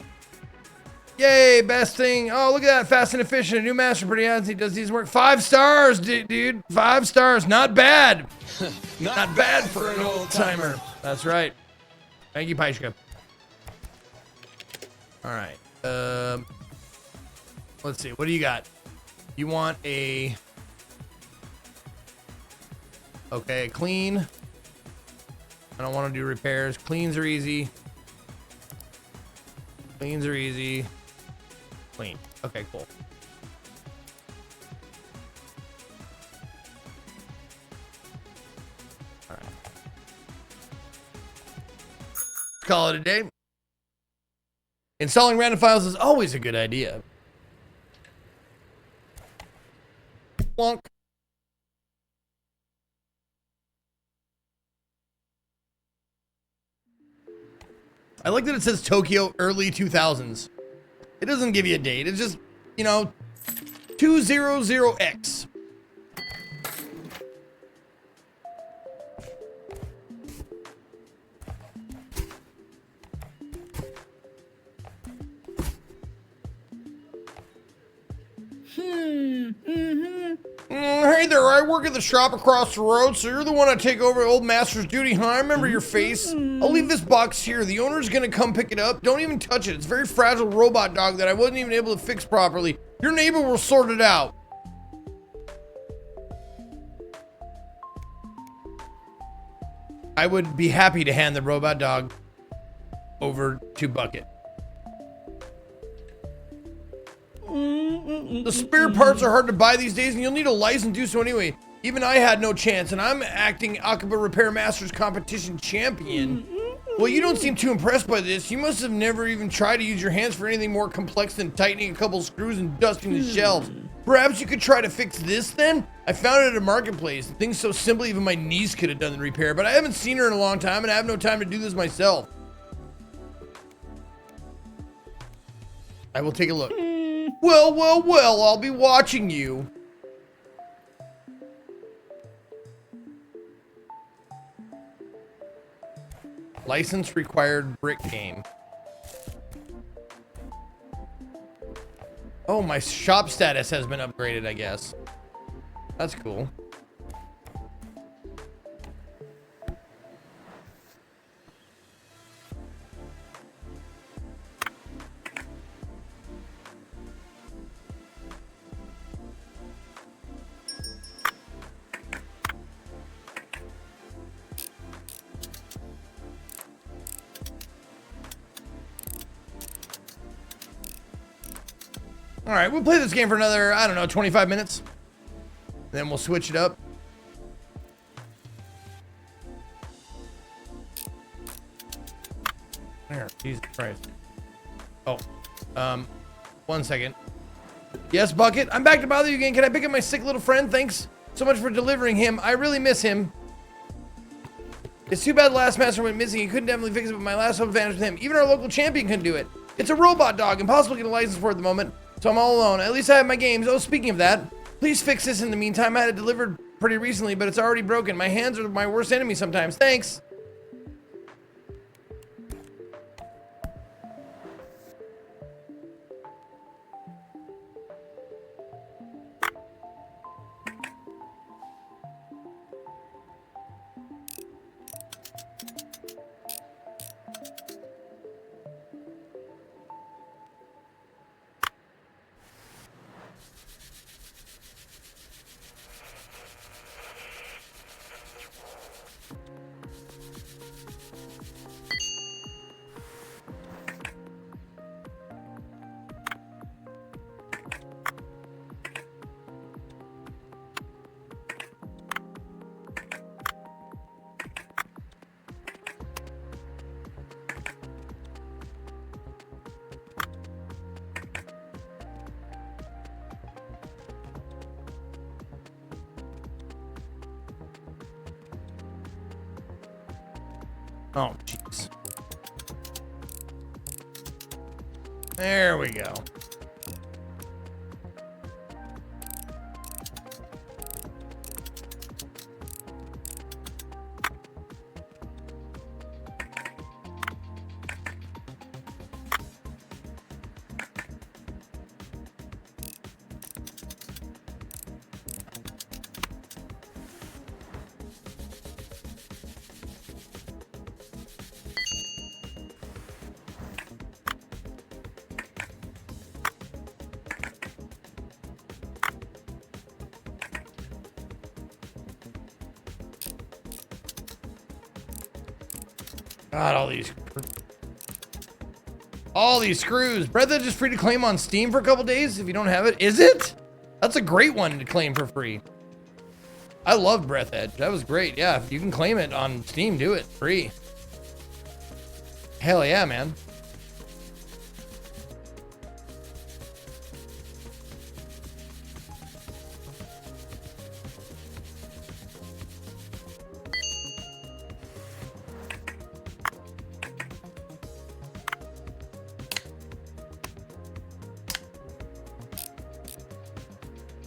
Speaker 3: Yay, best thing. Oh, look at that. Fast and efficient. A new master pretty hands. He does these work. 5 stars, dude. 5 stars. Not bad. Not bad for an old timer. That's right. Thank you, Paishka. All right. Let's see. What do you got? You want a... Okay, clean. I don't want to do repairs. Cleans are easy. Cleans are easy. Clean. Okay, cool. All right. Call it a day. Installing random files is always a good idea. Plonk. I like that it says Tokyo early 2000s. It doesn't give you a date. It's just, you know, 200X. Hey there, I work at the shop across the road, so you're the one I take over Old Master's duty, huh? I remember your face. I'll leave this box here. The owner's gonna come pick it up. Don't even touch it. It's a very fragile robot dog that I wasn't even able to fix properly. Your neighbor will sort it out. I would be happy to hand the robot dog over to Bucket. The spare parts are hard to buy these days, and you'll need a license to do so anyway. Even I had no chance, and I'm acting Akiba Repair Masters competition champion. Well, you don't seem too impressed by this. You must have never even tried to use your hands for anything more complex than tightening a couple screws and dusting the shelves. Perhaps you could try to fix this then? I found it at a marketplace. The thing's so simple even my niece could have done the repair, but I haven't seen her in a long time, and I have no time to do this myself. I will take a look. Well, well, well, I'll be watching you. License required brick game. Oh, my shop status has been upgraded, I guess. That's cool. All right, we'll play this game for another, I don't know, 25 minutes. Then we'll switch it up. There, Jesus Christ. Oh, 1 second. Yes, Bucket, I'm back to bother you again. Can I pick up my sick little friend? Thanks so much for delivering him. I really miss him. It's too bad the last master went missing. He couldn't definitely fix it, but my last hope vanished with him. Even our local champion couldn't do it. It's a robot dog, impossible to get a license for at the moment. So I'm all alone. At least I have my games. Oh, speaking of that, please fix this in the meantime. I had it delivered pretty recently, but it's already broken. My hands are my worst enemy sometimes. Thanks. Oh, jeez. There we go. God, all these screws. Breath Edge is free to claim on Steam for a couple days if you don't have it. Is it? That's a great one to claim for free. I love Breath Edge. That was great. Yeah, if you can claim it on Steam, do it free. Hell yeah, man.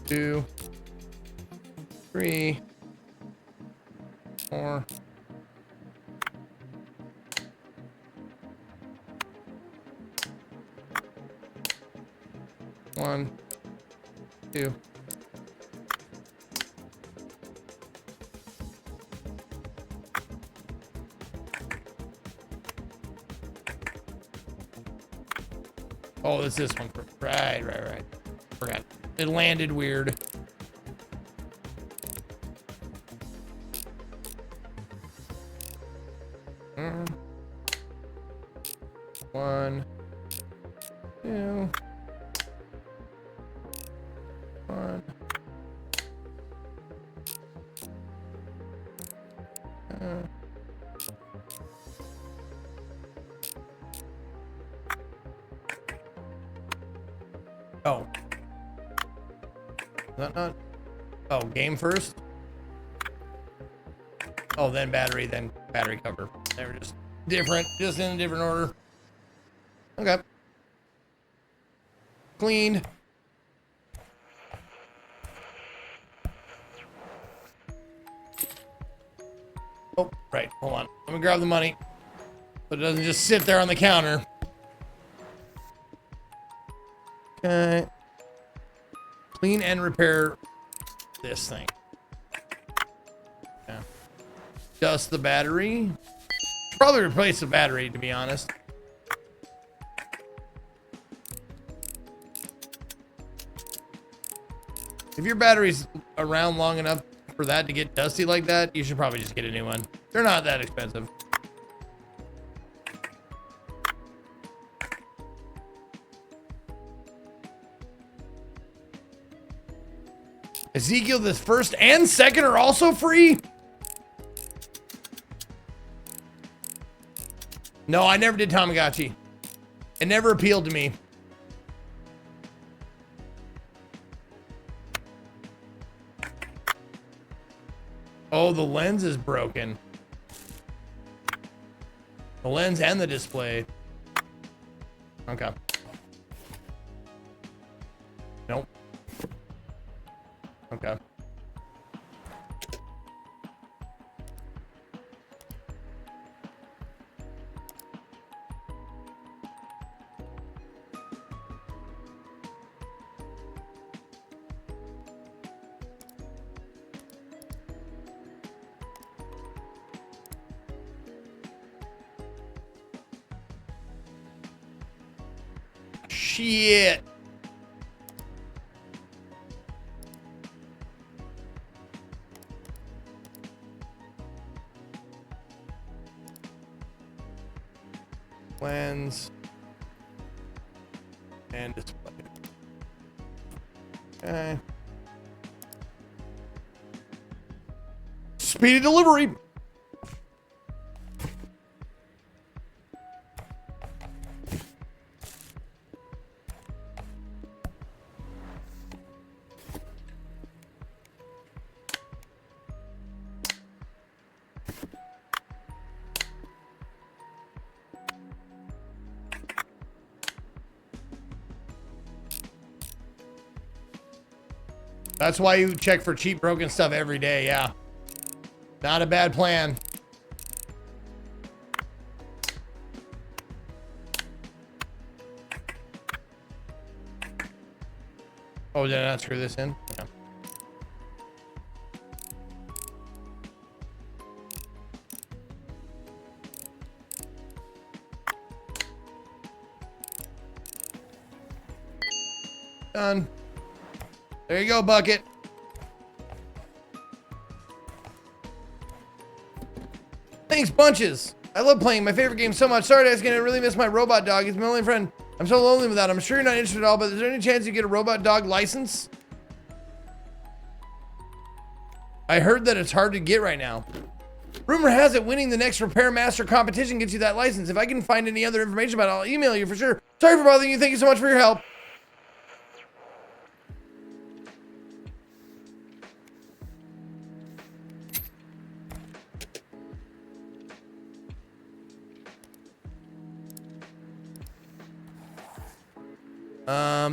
Speaker 3: Two, 3, 4. One, 2. Oh, it's this one. Right. Forgot. It landed weird. One, 2. 1. Oh. Is that not? Oh, game first? Oh, then battery cover. They were just different, just in a different order. Okay. Cleaned. Oh, right. Hold on. Let me grab the money. So it doesn't just sit there on the counter. Okay. Clean and repair this thing. Yeah. Dust the battery. Probably replace the battery, to be honest. If your battery's around long enough for that to get dusty like that, you should probably just get a new one. They're not that expensive. Ezekiel, this first and second are also free? No, I never did Tamagotchi. It never appealed to me. Oh, the lens is broken. The lens and the display. Okay. Nope. Okay. Shit. Lens and display. Okay. Speedy delivery. That's why you check for cheap broken stuff every day, yeah. Not a bad plan. Oh, did I not screw this in? Yeah. Done. There you go, bucket. Thanks, bunches. I love playing my favorite game so much. Sorry, I was gonna really miss my robot dog. He's my only friend. I'm so lonely without him. I'm sure you're not interested at all, but is there any chance you get a robot dog license? I heard that it's hard to get right now. Rumor has it winning the next Repair Master competition gets you that license. If I can find any other information about it, I'll email you for sure. Sorry for bothering you. Thank you so much for your help.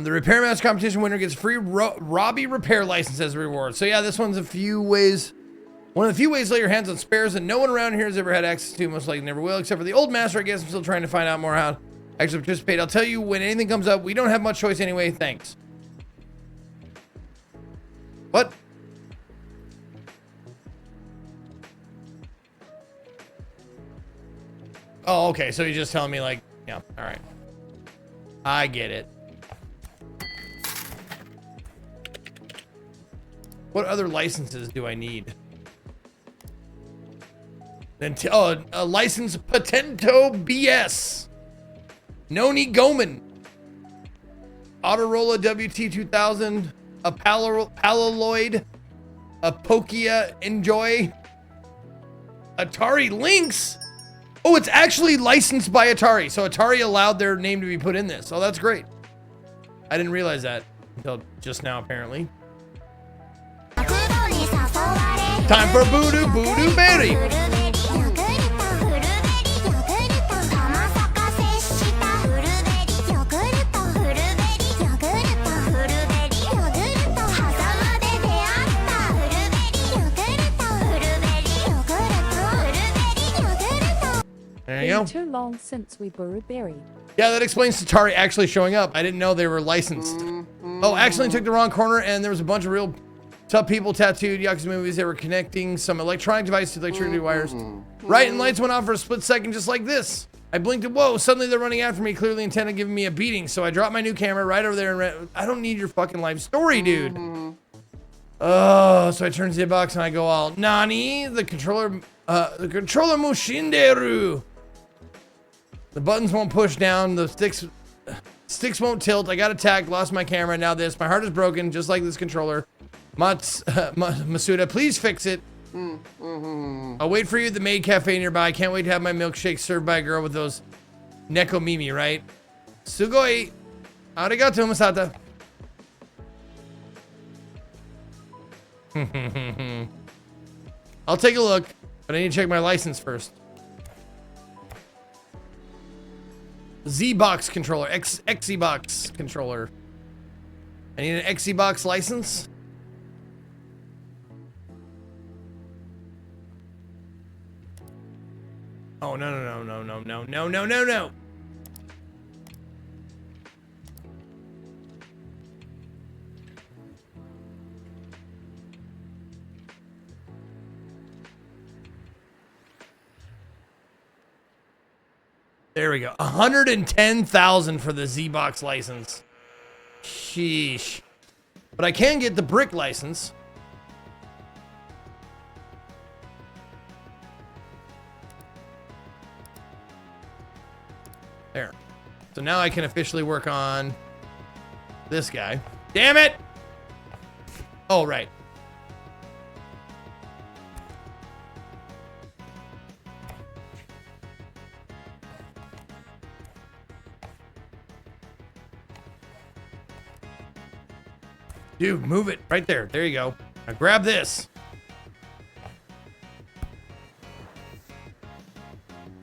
Speaker 3: The Repair Master competition winner gets free Robbie repair license as a reward. So yeah, this one's one of the few ways to lay your hands on spares that no one around here has ever had access to. Most likely never will, except for the old master. I guess I'm still trying to find out more how to actually participate. I'll tell you when anything comes up. We don't have much choice anyway. Thanks. What? Oh, okay. So he's just telling me like, yeah, all right. I get it. What other licenses do I need? Then a license Patento BS. Noni Goman. Autorola WT2000. A Palaloid. A Pokia Enjoy. Atari Lynx. Oh, it's actually licensed by Atari. So Atari allowed their name to be put in this. Oh, that's great. I didn't realize that until just now, apparently. Time for Voodoo Voodoo Berry. There you go.
Speaker 1: Too long since we buried.
Speaker 3: Yeah, that explains Atari actually showing up. I didn't know they were licensed. Oh, accidentally took the wrong corner, and there was a bunch of real tough people tattooed Yakuza movies. They were connecting some electronic device to electricity wires. Right, and lights went off for a split second, just like this. I blinked and whoa, suddenly they're running after me, clearly intent on giving me a beating. So I dropped my new camera right over there and ran. I don't need your fucking life story, dude. Oh, so I turn to the box and I go all, Nani? The controller Mushinderu. The buttons won't push down, the sticks won't tilt. I got attacked, lost my camera, now this. My heart is broken, just like this controller. Masuda, please fix it. I'll wait for you at the maid cafe nearby. Can't wait to have my milkshake served by a girl with those Nekomimi, right? Sugoi. Arigato, Masata. I'll take a look, but I need to check my license first. Z-Box controller, Xbox controller. I need an Xbox license. Oh, no. There we go. 110,000 for the Z-Box license. Sheesh. But I can get the brick license. There. So now I can officially work on this guy. Damn it! Oh, right. Dude, move it right there. There you go. Now grab this.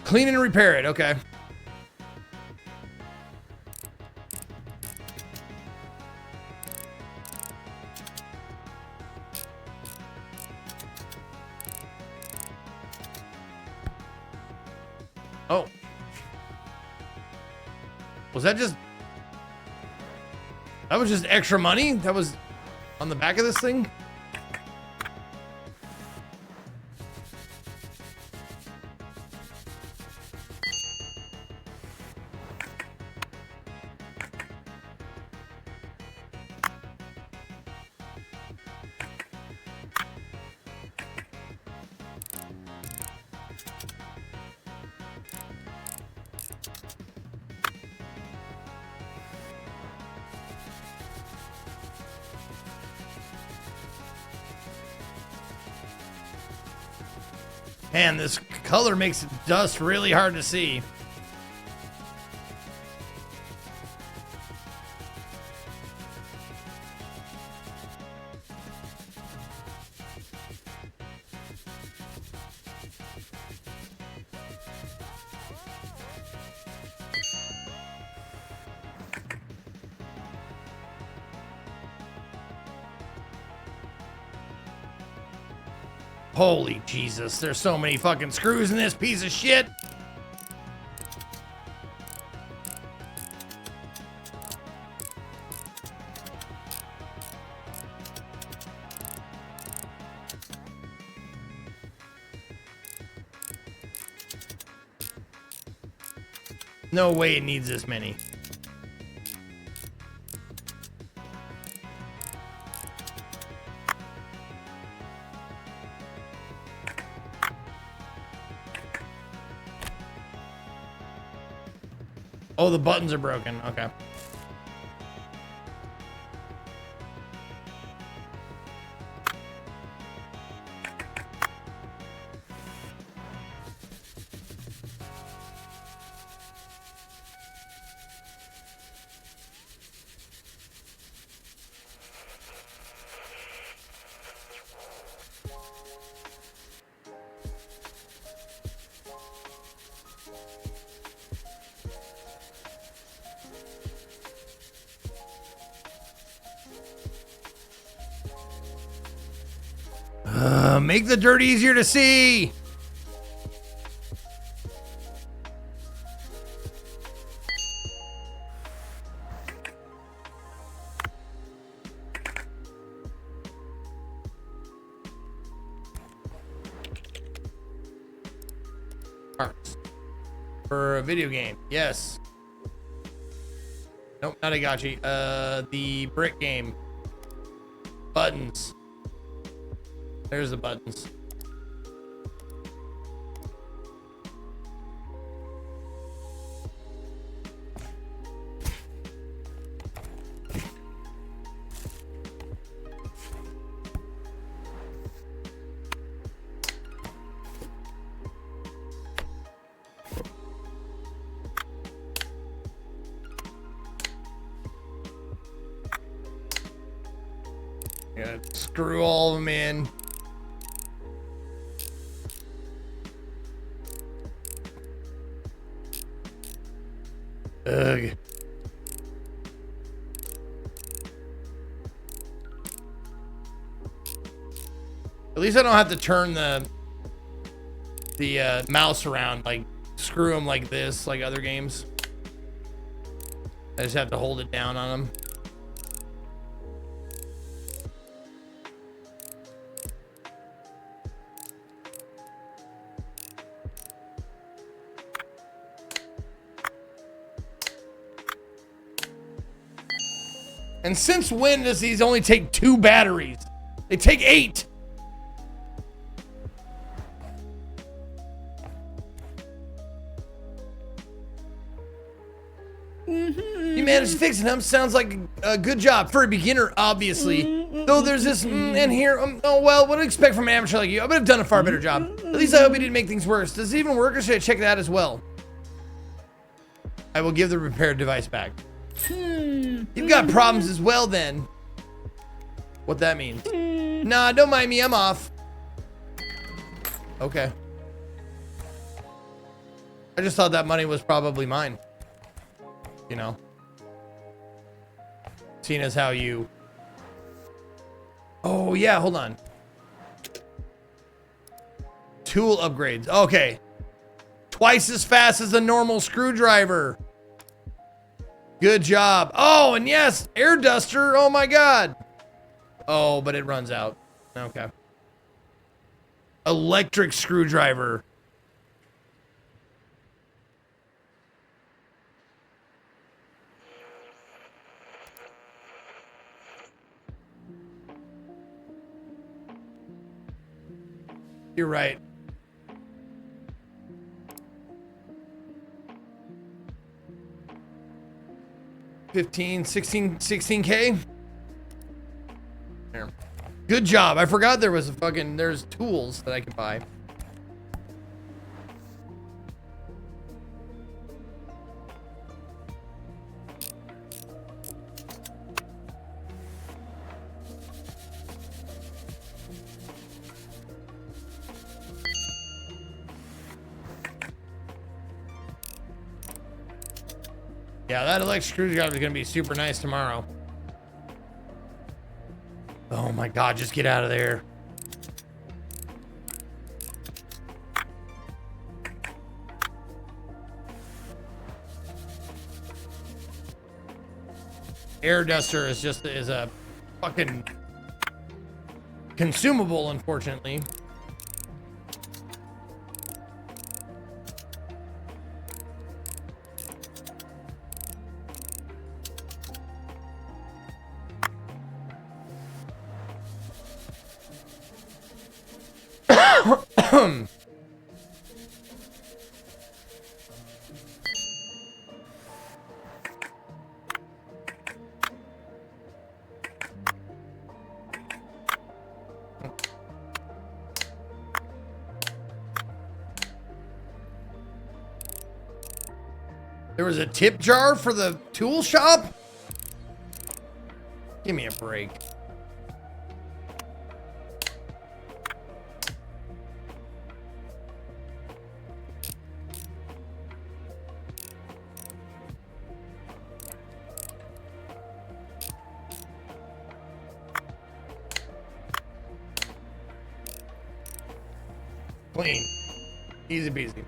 Speaker 3: Clean and repair it. Okay. Oh. Was that just... That was just extra money? That was on the back of this thing? Man, this color makes dust really hard to see. Holy Jesus, there's so many fucking screws in this piece of shit. No way it needs this many. Oh, the buttons are broken. Okay. Make the dirt easier to see. Parts for a video game. Yes. Nope, not Agachi. The brick game. Buttons. There's the buttons. Yeah, screw all of them in. Ugh. At least I don't have to turn the mouse around, like screw them like this, like other games. I just have to hold it down on them. And since when does these only take 2 batteries? They take 8. You managed to fix them. Sounds like a good job for a beginner, obviously. Though there's this in here. Oh, well, what do you expect from an amateur like you? I would have done a far better job. At least I hope you didn't make things worse. Does it even work, or should I check that as well? I will give the repaired device back. You've got problems as well, then. What that means? Nah, don't mind me. I'm off. Okay. I just thought that money was probably mine. You know. Seeing as how you... Oh, yeah, hold on. Tool upgrades. Okay. Twice as fast as a normal screwdriver. Good job. Oh, and yes, air duster. Oh my God. Oh, but it runs out. Okay. Electric screwdriver. You're right. $16K. There. Good job. I forgot there was there's tools that I could buy. Yeah, that electric screwdriver is going to be super nice tomorrow. Oh my God, just get out of there. Air duster is just a fucking consumable, unfortunately. There was a tip jar for the tool shop? Give me a break. Clean. Easy peasy.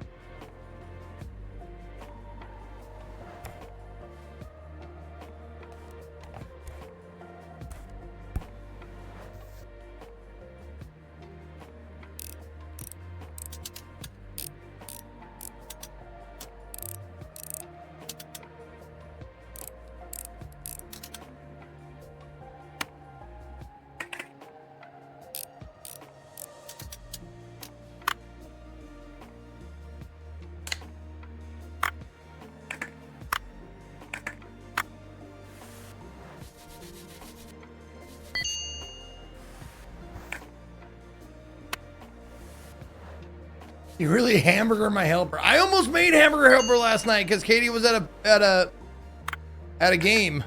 Speaker 3: You really hamburger my helper. I almost made hamburger helper last night because Katie was at a game.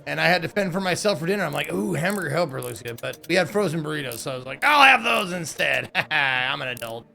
Speaker 3: And I had to fend for myself for dinner. I'm like, ooh, hamburger helper looks good. But we had frozen burritos, so I was like, I'll have those instead. I'm an adult.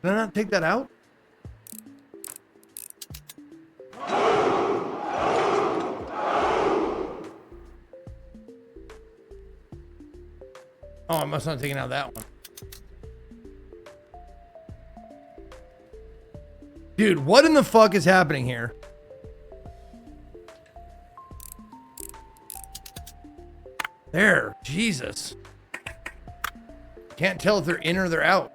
Speaker 3: Did I not take that out? Oh, I must not have taken out that one. Dude, what in the fuck is happening here? There, Jesus. Can't tell if they're in or they're out.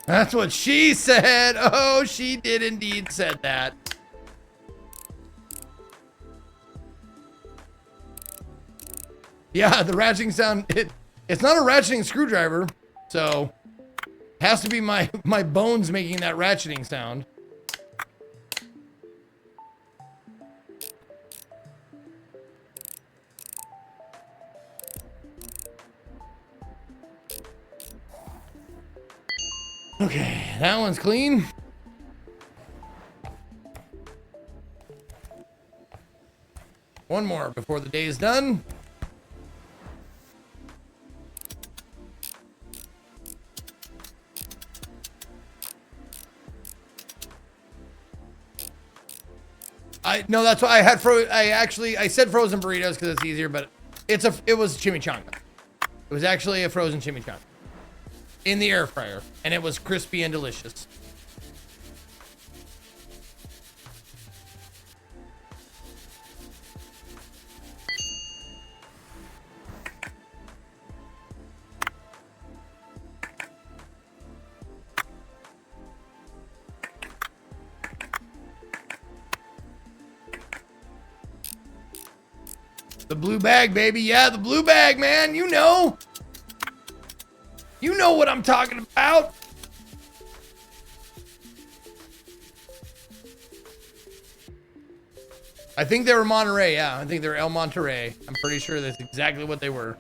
Speaker 3: That's what she said. Oh, she did indeed said that. Yeah, the ratcheting sound, it's not a ratcheting screwdriver, so it has to be my bones making that ratcheting sound. Okay, that one's clean. One more before the day is done. No, that's why I had I said frozen burritos because it's easier, but it was chimichanga. It was actually a frozen chimichanga in the air fryer, and it was crispy and delicious. blue bag, baby. Yeah, the blue bag, man. You know what I'm talking about. I think they were Monterey. Yeah, I think they were El Monterey. I'm pretty sure that's exactly what they were.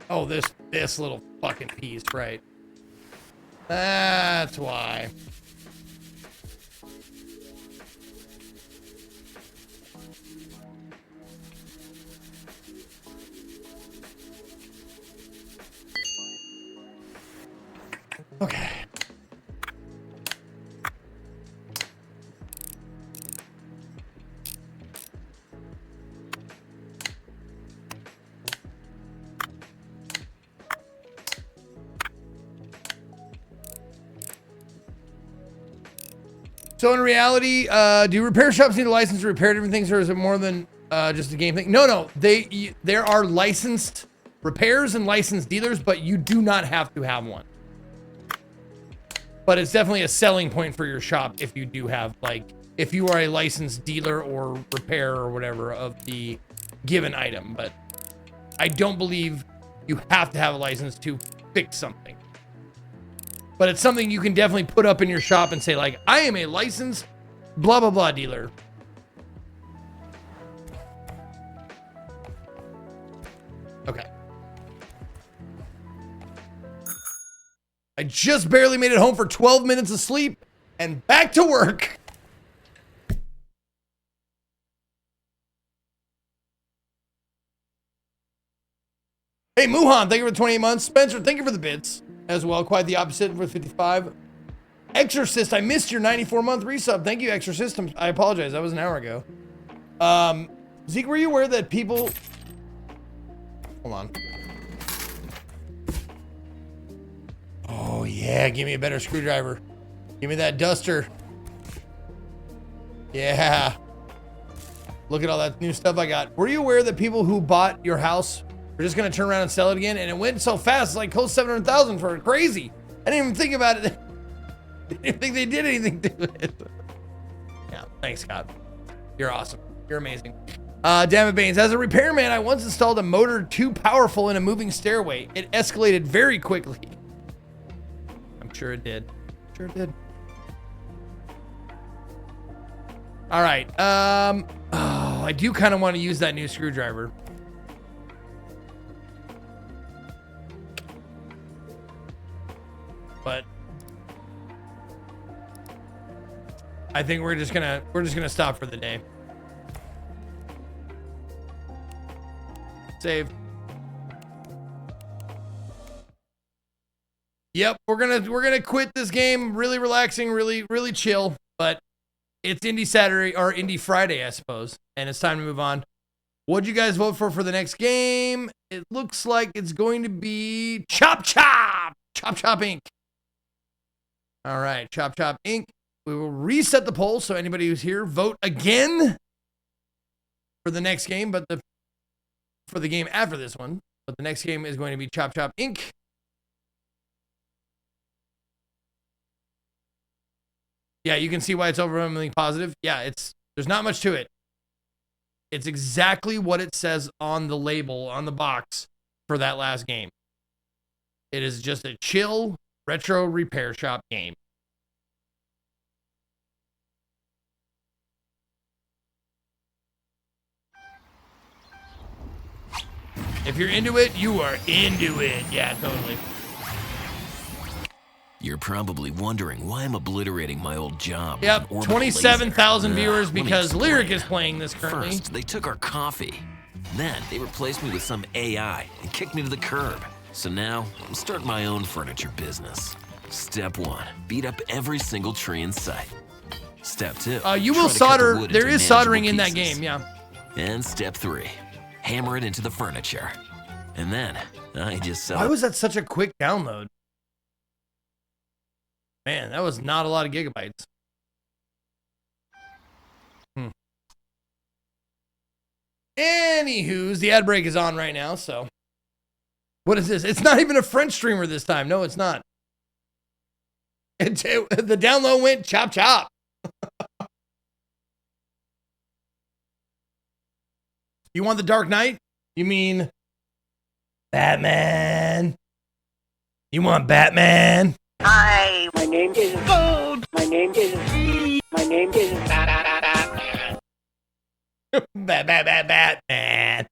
Speaker 3: Oh, this little fucking piece, right? That's why. Okay. So in reality, do repair shops need a license to repair different things, or is it more than just a game thing? No. There are licensed repairs and licensed dealers, but you do not have to have one. But it's definitely a selling point for your shop if you do have, like, if you are a licensed dealer or repair or whatever of the given item. But I don't believe you have to have a license to fix something. But it's something you can definitely put up in your shop and say, like, I am a licensed blah, blah, blah dealer. Okay. I just barely made it home for 12 minutes of sleep and back to work. Hey, Muhan, thank you for 28 months. Spencer, thank you for the bits as well. Quite the opposite for 55. Exorcist, I missed your 94-month resub. Thank you, Exorcist. I apologize. That was an hour ago. Zeke, were you aware that people... Hold on. Oh, yeah. Give me a better screwdriver. Give me that duster. Yeah. Look at all that new stuff I got. Were you aware that people who bought your house were just going to turn around and sell it again? And it went so fast, it's like close to 700,000 for it. Crazy. I didn't even think about it. I didn't think they did anything to it. Yeah. Thanks, Scott. You're awesome. You're amazing. Damn it, Baines. As a repairman, I once installed a motor too powerful in a moving stairway. It escalated very quickly. I'm sure it did. Sure it did. All right. Oh, I do kind of want to use that new screwdriver. But I think we're just gonna stop for the day. Save. Yep, we're gonna quit this game. Really relaxing, really chill. But it's Indie Saturday or Indie Friday, I suppose, and it's time to move on. What'd you guys vote for the next game? It looks like it's going to be Chop Chop Inc. All right, Chop Chop Inc. We will reset the poll, so anybody who's here, vote again for the next game, but for the game after this one. But the next game is going to be Chop Chop Inc. Yeah, you can see why it's overwhelmingly positive. Yeah, there's not much to it. It's exactly what it says on the label, on the box for that last game. It is just a chill retro repair shop game. If you're into it, you are into it. Yeah, totally.
Speaker 8: You're probably wondering why I'm obliterating my old job.
Speaker 3: Yep, 27,000 viewers because Lyric is playing this currently.
Speaker 8: First, they took our coffee. Then, they replaced me with some AI and kicked me to the curb. So now, I'm starting my own furniture business. Step 1, beat up every single tree in sight. Step 2,
Speaker 3: you will solder. There is soldering in that game, yeah.
Speaker 8: And step 3, hammer it into the furniture. And then I just
Speaker 3: Why was that such a quick download? Man, that was not a lot of gigabytes. Anywho's, the ad break is on right now, so. What is this? It's not even a French streamer this time. No, it's not. The download went chop chop. You want the Dark Knight? You mean Batman? You want Batman?
Speaker 5: Hi, my name is Gold. My name is
Speaker 3: Batman.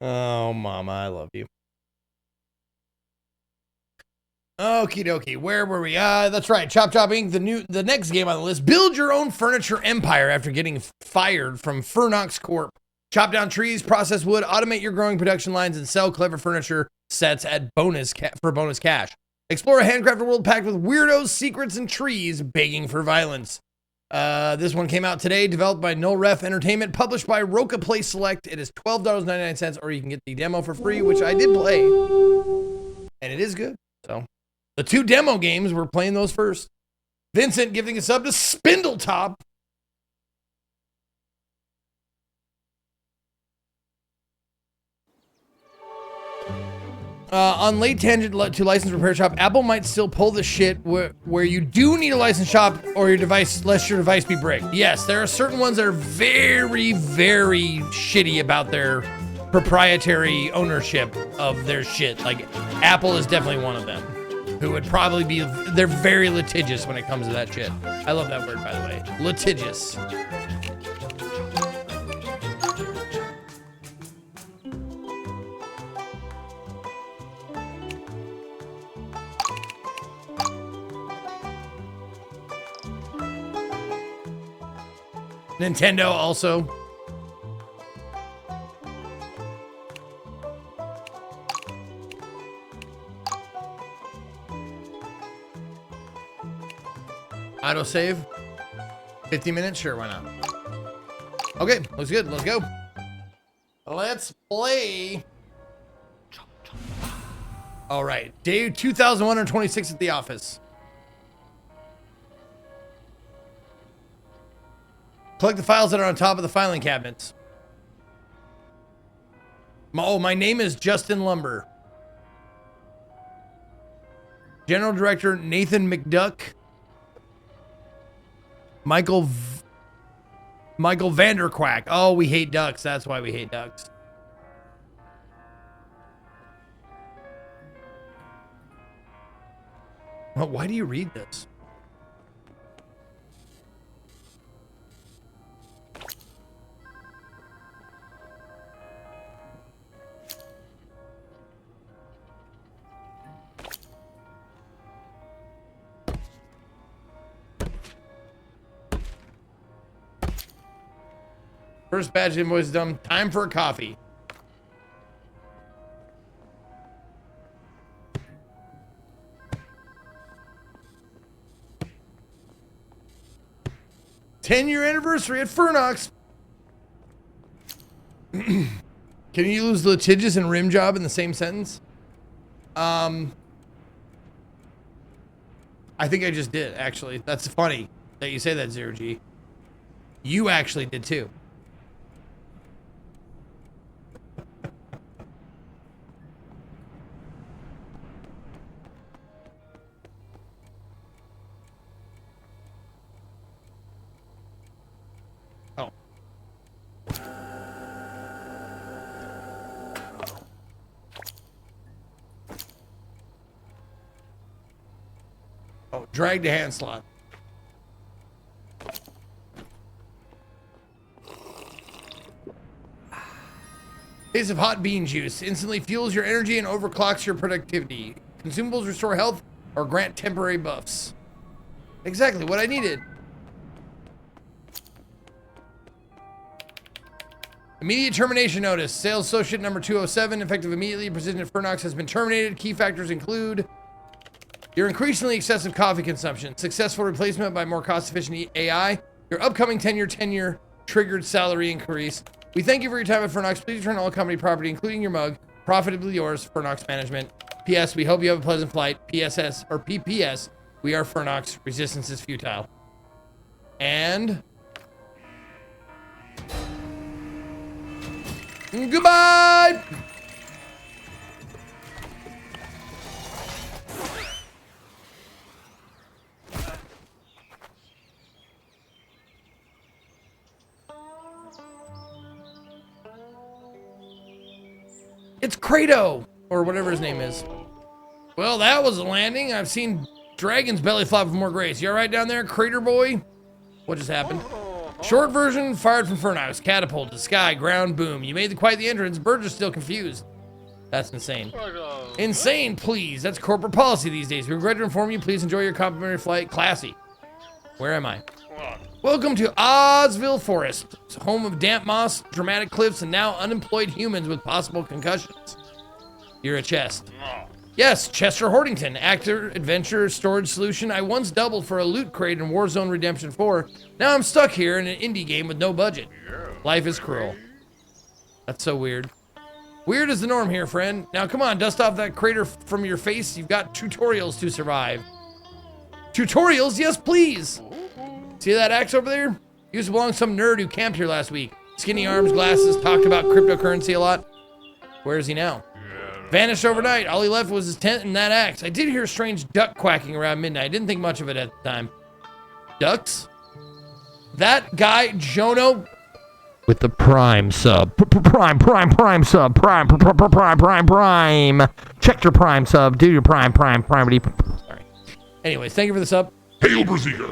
Speaker 3: Oh, mama, I love you. Okie dokie, where were we? That's right, Chop Chop Inc., the next game on the list. Build your own furniture empire after getting fired from Furnox Corp. Chop down trees, process wood, automate your growing production lines, and sell clever furniture sets at bonus cash. Explore a handcrafted world packed with weirdos, secrets, and trees begging for violence. This one came out today, developed by No Ref Entertainment, published by Roca Play Select. It is $12.99, or you can get the demo for free, which I did play, and it is good. So, the 2 demo games, we're playing those first. Vincent giving us up to Spindletop. On late tangent to licensed repair shop, Apple might still pull the shit where you do need a licensed shop or your device, lest your device be bricked. Yes, there are certain ones that are very, very shitty about their proprietary ownership of their shit. Like, Apple is definitely one of them, who would probably be, they're very litigious when it comes to that shit. I love that word, by the way. Litigious. Nintendo also. Autosave. 50 minutes? Sure, why not? Okay, looks good. Let's go. Let's play. All right, day 2126 at the office. Collect the files that are on top of the filing cabinets. My name is Justin Lumber. General Director Nathan McDuck. Michael Vanderquack. Oh, we hate ducks. That's why we hate ducks. Well, why do you read this? First batch invoice done. Time for a coffee. Ten-year anniversary at Furnox. Can you use litigious and rim job in the same sentence? I think I just did, actually. That's funny that you say that, Zero G. You actually did too. Oh, drag to hand slot. Taste of hot bean juice instantly fuels your energy and overclocks your productivity. Consumables restore health or grant temporary buffs. Exactly what I needed. Immediate termination notice. Sales associate number 207, effective immediately. Precision at Furnox has been terminated. Key factors include your increasingly excessive coffee consumption, successful replacement by more cost-efficient AI, your upcoming 10-year tenure, triggered salary increase. We thank you for your time at Fernox. Please return all company property, including your mug, profitably yours, Fernox Management. P.S. We hope you have a pleasant flight. P.S.S. or P.P.S. We are Fernox. Resistance is futile. And goodbye. It's Kratos, or whatever his name is. Well, that was a landing. I've seen dragons belly flop with more grace. You all right down there, Crater Boy? What just happened? Short version, fired from Fernox. Catapult to sky, ground, boom. You made quite the entrance. Birds are still confused. That's insane. Insane, please. That's corporate policy these days. We regret to inform you. Please enjoy your complimentary flight. Classy. Where am I? Welcome to Ozville Forest, home of damp moss, dramatic cliffs, and now unemployed humans with possible concussions. You're a chest. Yes, Chester Hortington, actor, adventurer, storage solution. I once doubled for a loot crate in Warzone Redemption 4. Now I'm stuck here in an indie game with no budget. Life is cruel. That's so weird. Weird is the norm here, friend. Now come on, dust off that crater from your face. You've got tutorials to survive. Tutorials? Yes, please. See that axe over there? Used to belong to some nerd who camped here last week. Skinny arms, glasses, talked about cryptocurrency a lot. Where is he now? Vanished overnight. All he left was his tent and that axe. I did hear a strange duck quacking around midnight. I didn't think much of it at the time. Ducks? That guy, Jono, with the prime sub. Prime sub. Prime. Check your prime sub. Do your prime. Sorry. Anyways, thank you for the sub.
Speaker 2: Hail Brazier.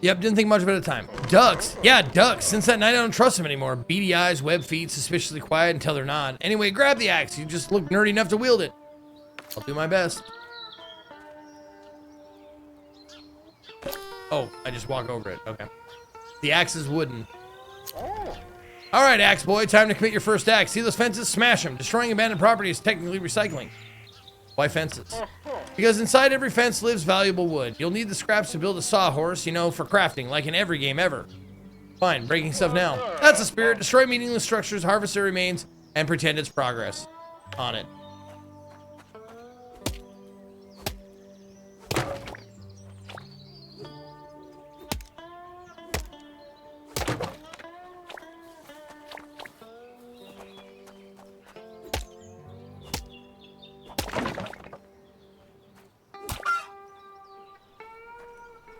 Speaker 3: Yep, didn't think much of it at the time. Ducks. Yeah, ducks. Since that night, I don't trust them anymore. Beady eyes, web feet, suspiciously quiet until they're not. Anyway, grab the axe. You just look nerdy enough to wield it. I'll do my best. Oh, I just walk over it. Okay. The axe is wooden. All right, axe boy, time to commit your first act. See those fences? Smash them. Destroying abandoned property is technically recycling. Why fences? Because inside every fence lives valuable wood. You'll need the scraps to build a sawhorse, you know, for crafting, like in every game ever. Fine, breaking stuff now. That's the spirit. Destroy meaningless structures, harvest their remains, and pretend it's progress. On it.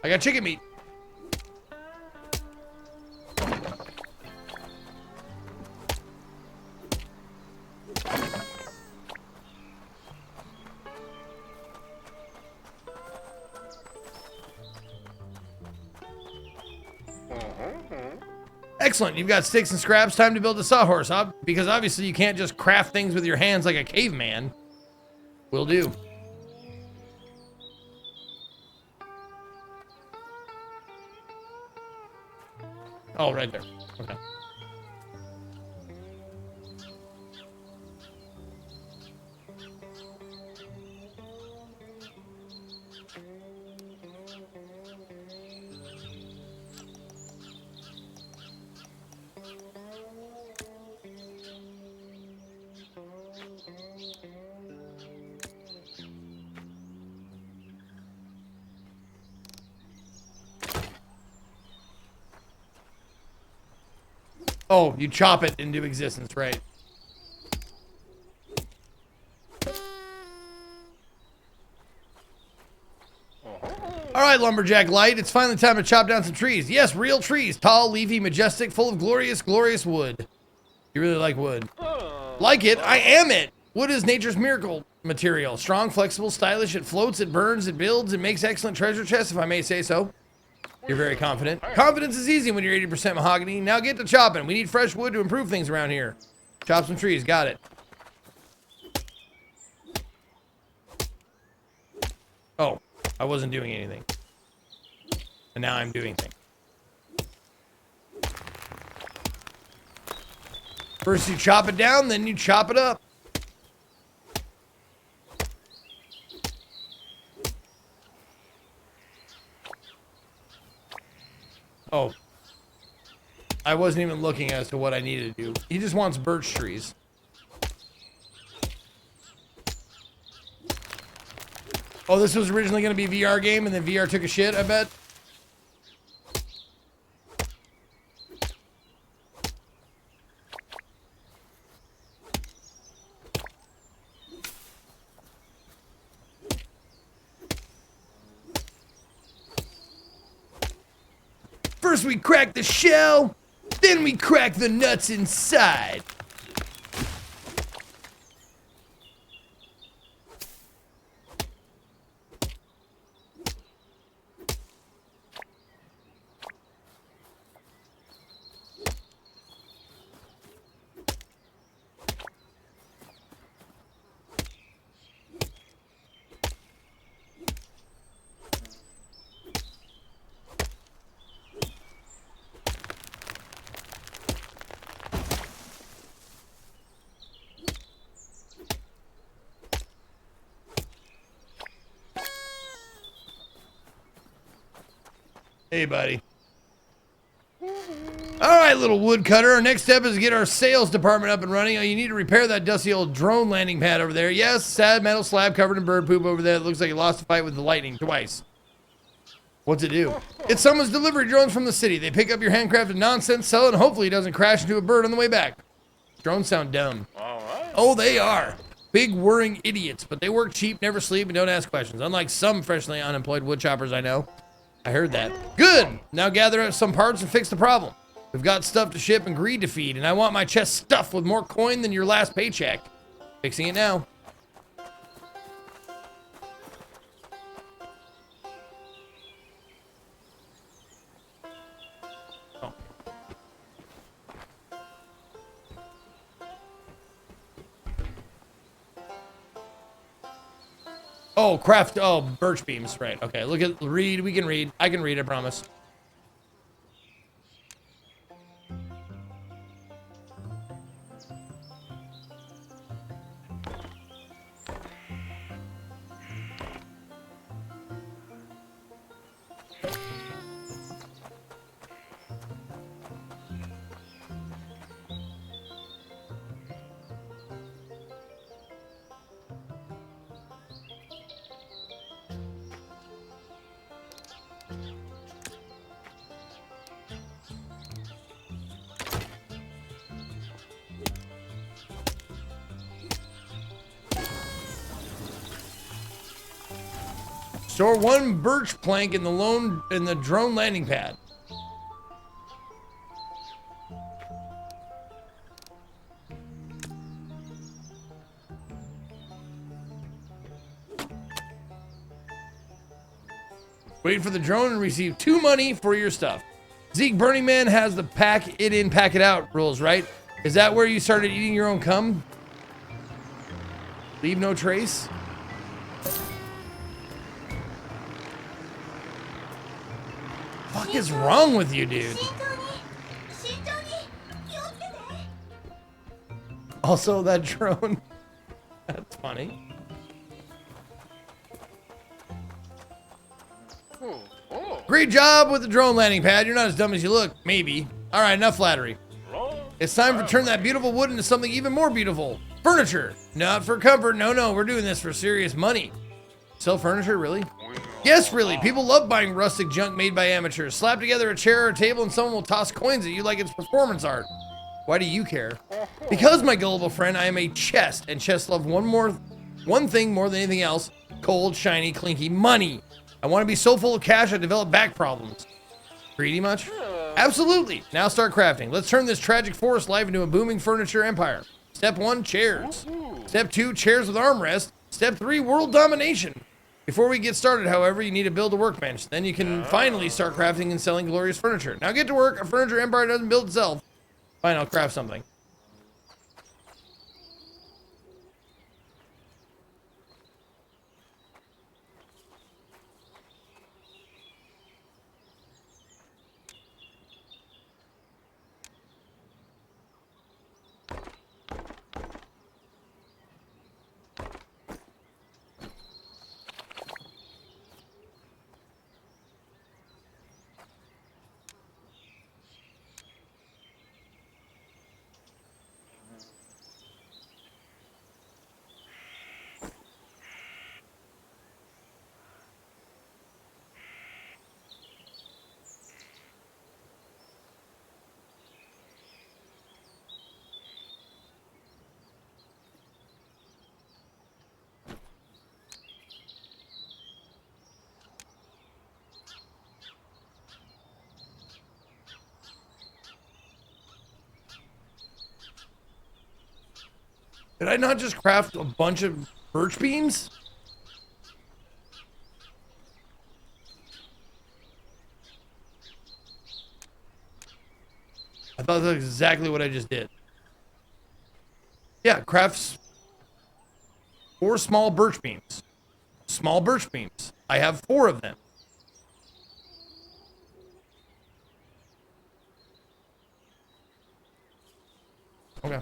Speaker 3: I got chicken meat. Excellent. You've got sticks and scraps. Time to build a sawhorse, huh? Because obviously you can't just craft things with your hands like a caveman. Will do. Oh, right there. Okay. Oh, you chop it into existence, right? All right, Lumberjack Light, it's finally time to chop down some trees. Yes, real trees. Tall, leafy, majestic, full of glorious, glorious wood. You really like wood. Like it? I am it. Wood is nature's miracle material. Strong, flexible, stylish. It floats, it burns, it builds, it makes excellent treasure chests, if I may say so. You're very confident. Confidence is easy when you're 80% mahogany. Now get to chopping. We need fresh wood to improve things around here. Chop some trees. Got it. Oh, I wasn't doing anything. And now I'm doing things. First you chop it down, then you chop it up. Oh. I wasn't even looking as to what I needed to do. He just wants birch trees. Oh, this was originally going to be a VR game, and then VR took a shit, I bet. First we crack the shell, then we crack the nuts inside. Hey, buddy. All right, little woodcutter. Our next step is to get our sales department up and running. Oh, you need to repair that dusty old drone landing pad over there. Yes, sad metal slab covered in bird poop over there. It looks like it lost a fight with the lightning twice. What's it do? It summons delivery drones from the city. They pick up your handcrafted nonsense, sell it, and hopefully it doesn't crash into a bird on the way back. Drones sound dumb. Oh, they are. Big whirring idiots, but they work cheap, never sleep, and don't ask questions. Unlike some freshly unemployed woodchoppers I know. I heard that. Good! Now gather up some parts and fix the problem. We've got stuff to ship and greed to feed, and I want my chest stuffed with more coin than your last paycheck. Fixing it now. Oh, craft, oh, birch beams, right. Okay, look at, read, we can read. I can read, I promise. Store one birch plank in the drone landing pad. Wait for the drone and receive 2 money for your stuff. Zeke, Burning Man has the pack it in, pack it out rules, right? Is that where you started eating your own cum? Leave no trace? What is wrong with you, dude? Also, that drone. That's funny. Great job with the drone landing pad. You're not as dumb as you look. Maybe. All right, enough flattery. It's time to turn that beautiful wood into something even more beautiful. Furniture. Not for comfort. No, we're doing this for serious money. Sell furniture, really? Yes, really. People love buying rustic junk made by amateurs. Slap together a chair or a table and someone will toss coins at you like it's performance art. Why do you care? Because, my gullible friend, I am a chest, and chests love one thing more than anything else: cold, shiny, clinky money. I want to be so full of cash I develop back problems. Greedy much? Absolutely. Now start crafting. Let's turn this tragic forest life into a booming furniture empire. Step 1, chairs. Step 2, chairs with armrests. Step 3, world domination. Before we get started, however, you need to build a workbench. Then you can finally start crafting and selling glorious furniture. Now get to work. A furniture empire doesn't build itself. Fine, I'll craft something. Did I not just craft a bunch of birch beams? I thought that's exactly what I just did. Yeah, crafts 4 small birch beams. Small birch beams. I have 4 of them. Okay.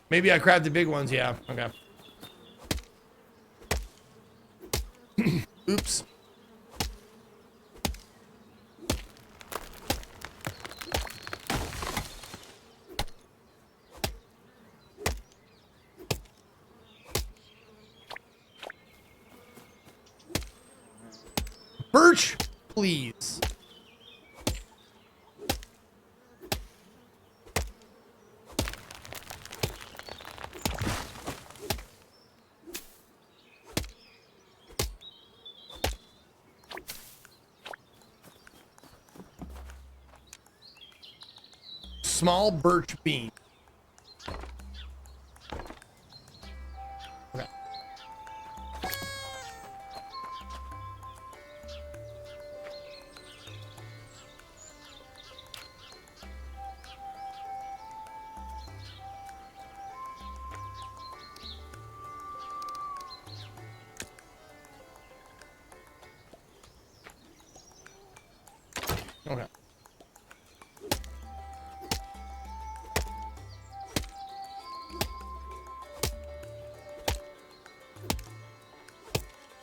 Speaker 3: Maybe I crafted big ones, yeah. Okay. Oops. Birch, please. Small birch beam. Okay. Okay.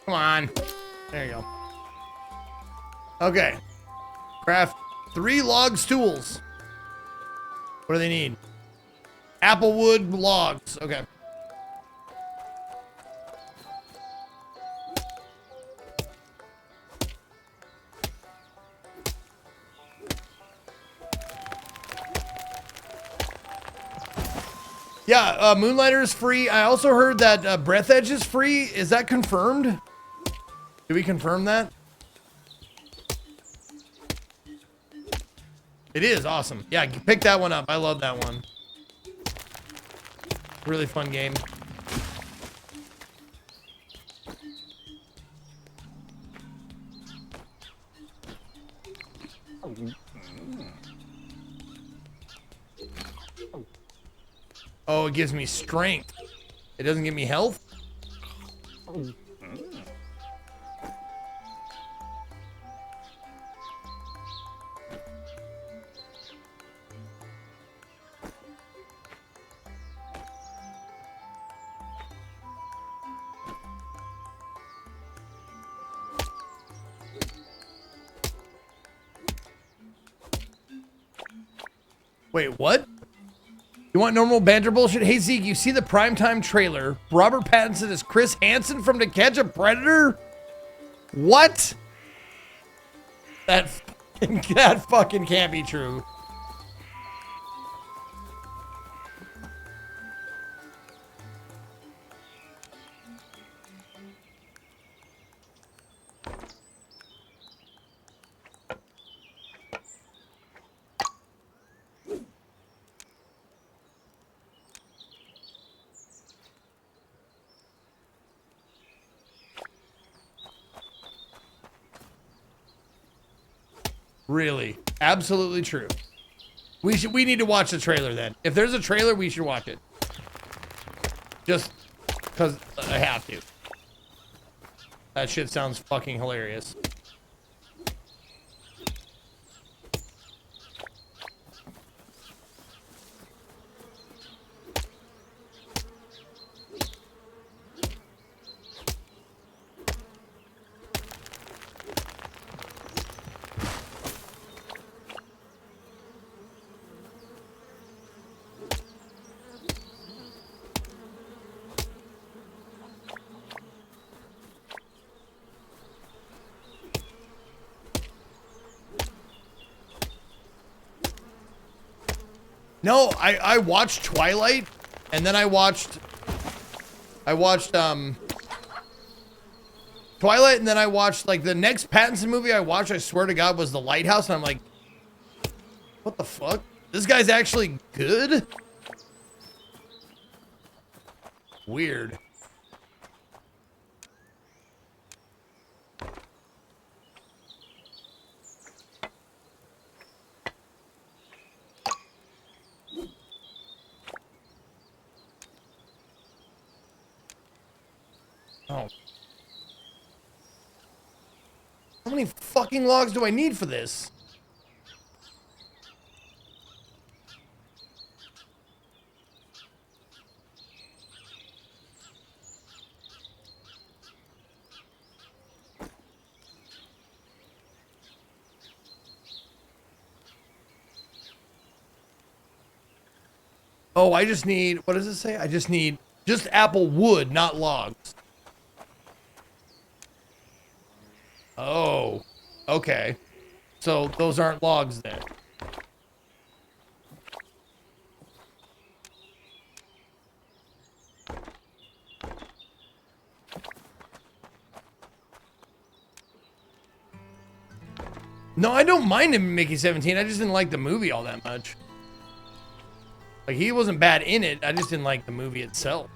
Speaker 3: Come on. There you go. Okay. Craft 3 log stools. What do they need? Applewood logs. Okay. Yeah, Moonlighter is free. I also heard that Breath Edge is free. Is that confirmed? Did we confirm that? It is awesome. Yeah, pick that one up. I love that one. Really fun game. Oh, it gives me strength. It doesn't give me health? Wait, what? You want normal banter bullshit? Hey, Zeke, you see the primetime trailer? Robert Pattinson is Chris Hansen from To Catch a Predator? What? That fucking can't be true. Really? Absolutely true. We need to watch the trailer then. If there's a trailer, we should watch it. Just because I have to. That shit sounds fucking hilarious. No, I watched Twilight, and then I watched Twilight, and then I watched, like, the next Pattinson movie I watched, I swear to God, was The Lighthouse, and I'm like, what the fuck? This guy's actually good? weird. Oh. How many fucking logs do I need for this? Oh, I just need, what does it say? I just need just apple wood, not logs. Oh, okay. So those aren't logs then. No, I don't mind him in Mickey 17. I just didn't like the movie all that much. Like, he wasn't bad in it. I just didn't like the movie itself.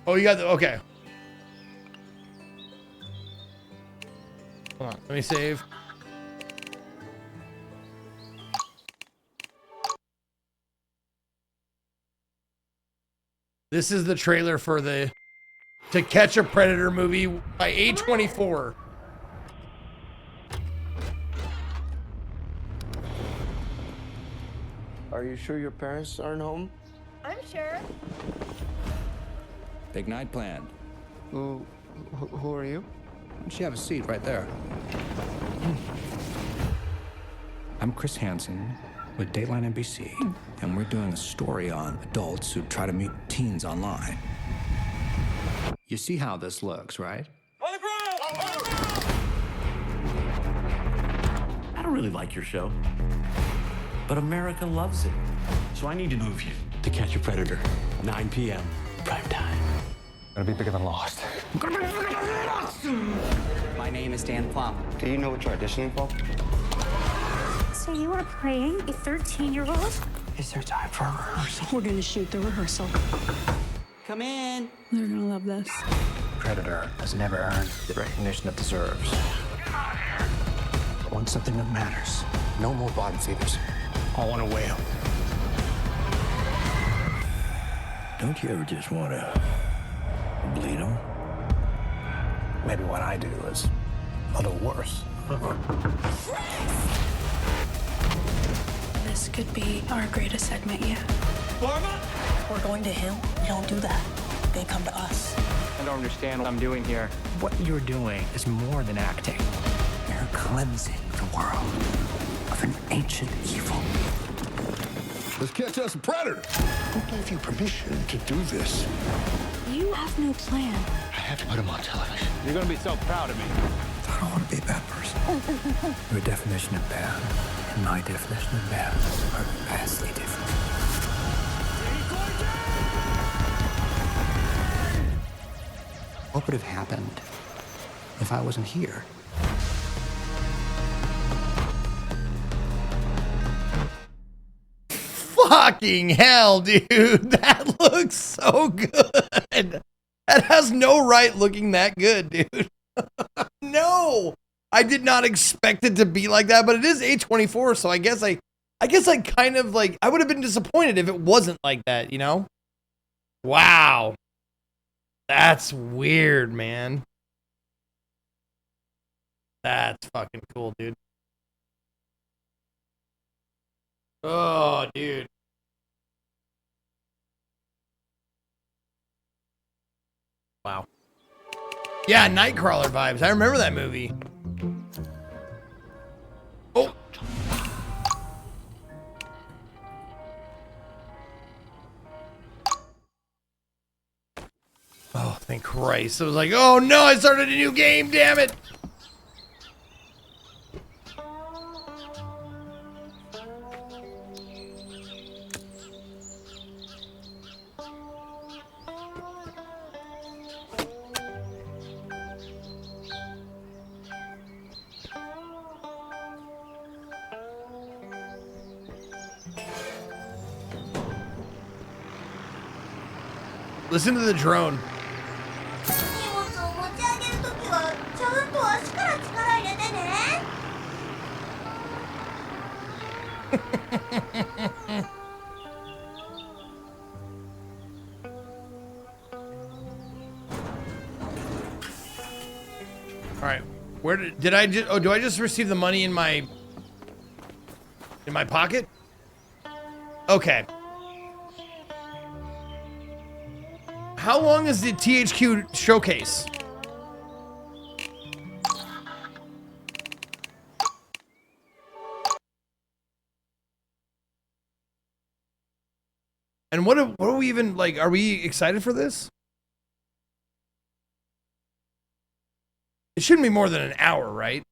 Speaker 3: Oh, you got the, okay. Hold on, let me save. This is the trailer for the To Catch a Predator movie by A24.
Speaker 15: Are you sure your parents aren't home?
Speaker 11: I'm sure.
Speaker 16: Big night planned.
Speaker 15: Who are you?
Speaker 16: Why don't you have a seat right there? I'm Chris Hansen with Dateline NBC, and we're doing a story on adults who try to meet teens online. You see how this looks, right?
Speaker 17: I don't really like your show, but America loves it. So I need to move you to Catch a Predator, 9 p.m. prime time.
Speaker 10: Gonna be bigger than Lost.
Speaker 18: My name is Dan Plum.
Speaker 15: Do you know what you're auditioning for?
Speaker 11: So you are playing a 13-year-old?
Speaker 18: Is there time for a rehearsal?
Speaker 11: We're gonna shoot the rehearsal.
Speaker 18: Come in.
Speaker 11: They're gonna love this.
Speaker 16: Predator has never earned the recognition it deserves. Want something that matters. No more bottom feeders. All on a whale.
Speaker 17: Don't you ever just want to bleed them?
Speaker 16: Maybe what I do is a little worse.
Speaker 11: This could be our greatest segment yet. We're going to him. We don't do that. They come to us.
Speaker 10: I don't understand what I'm doing here. What you're doing is more than acting.
Speaker 16: You're cleansing the world of an ancient evil.
Speaker 2: Let's catch us a predator.
Speaker 17: Who gave you permission to do this?
Speaker 11: You have no plan.
Speaker 17: I have to put him on television.
Speaker 10: You're gonna be so proud of me.
Speaker 16: I don't want to be a bad person. Your definition of bad and my definition of bad are vastly different. What would have happened if I wasn't here?
Speaker 3: Fucking hell, dude. That looks so good. That has no right looking that good, dude. No. I did not expect it to be like that, but it is A24, so I guess I kind of like, I would have been disappointed if it wasn't like that, you know? Wow. That's weird, man. That's fucking cool, dude. Oh, dude. Wow. Yeah, Nightcrawler vibes. I remember that movie. Oh. Oh, thank Christ. I was like, oh no, I started a new game, damn it. Listen to the drone.
Speaker 19: 荷物を持ち上げるときはちゃんと足から力入れてね。
Speaker 3: All right, where did I just? Oh, do I just receive the money in my pocket? Okay. How long is the THQ showcase? And what are we even like? Are we excited for this? It shouldn't be more than an hour, right?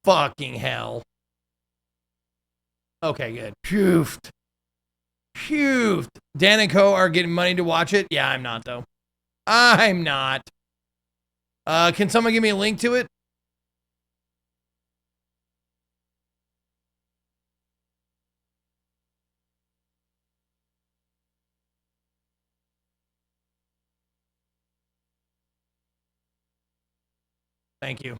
Speaker 3: Fucking hell. Okay, good. Phew. Phew. Dan and Co are getting money to watch it. Yeah, I'm not though. I'm not. Can someone give me a link to it? Thank you.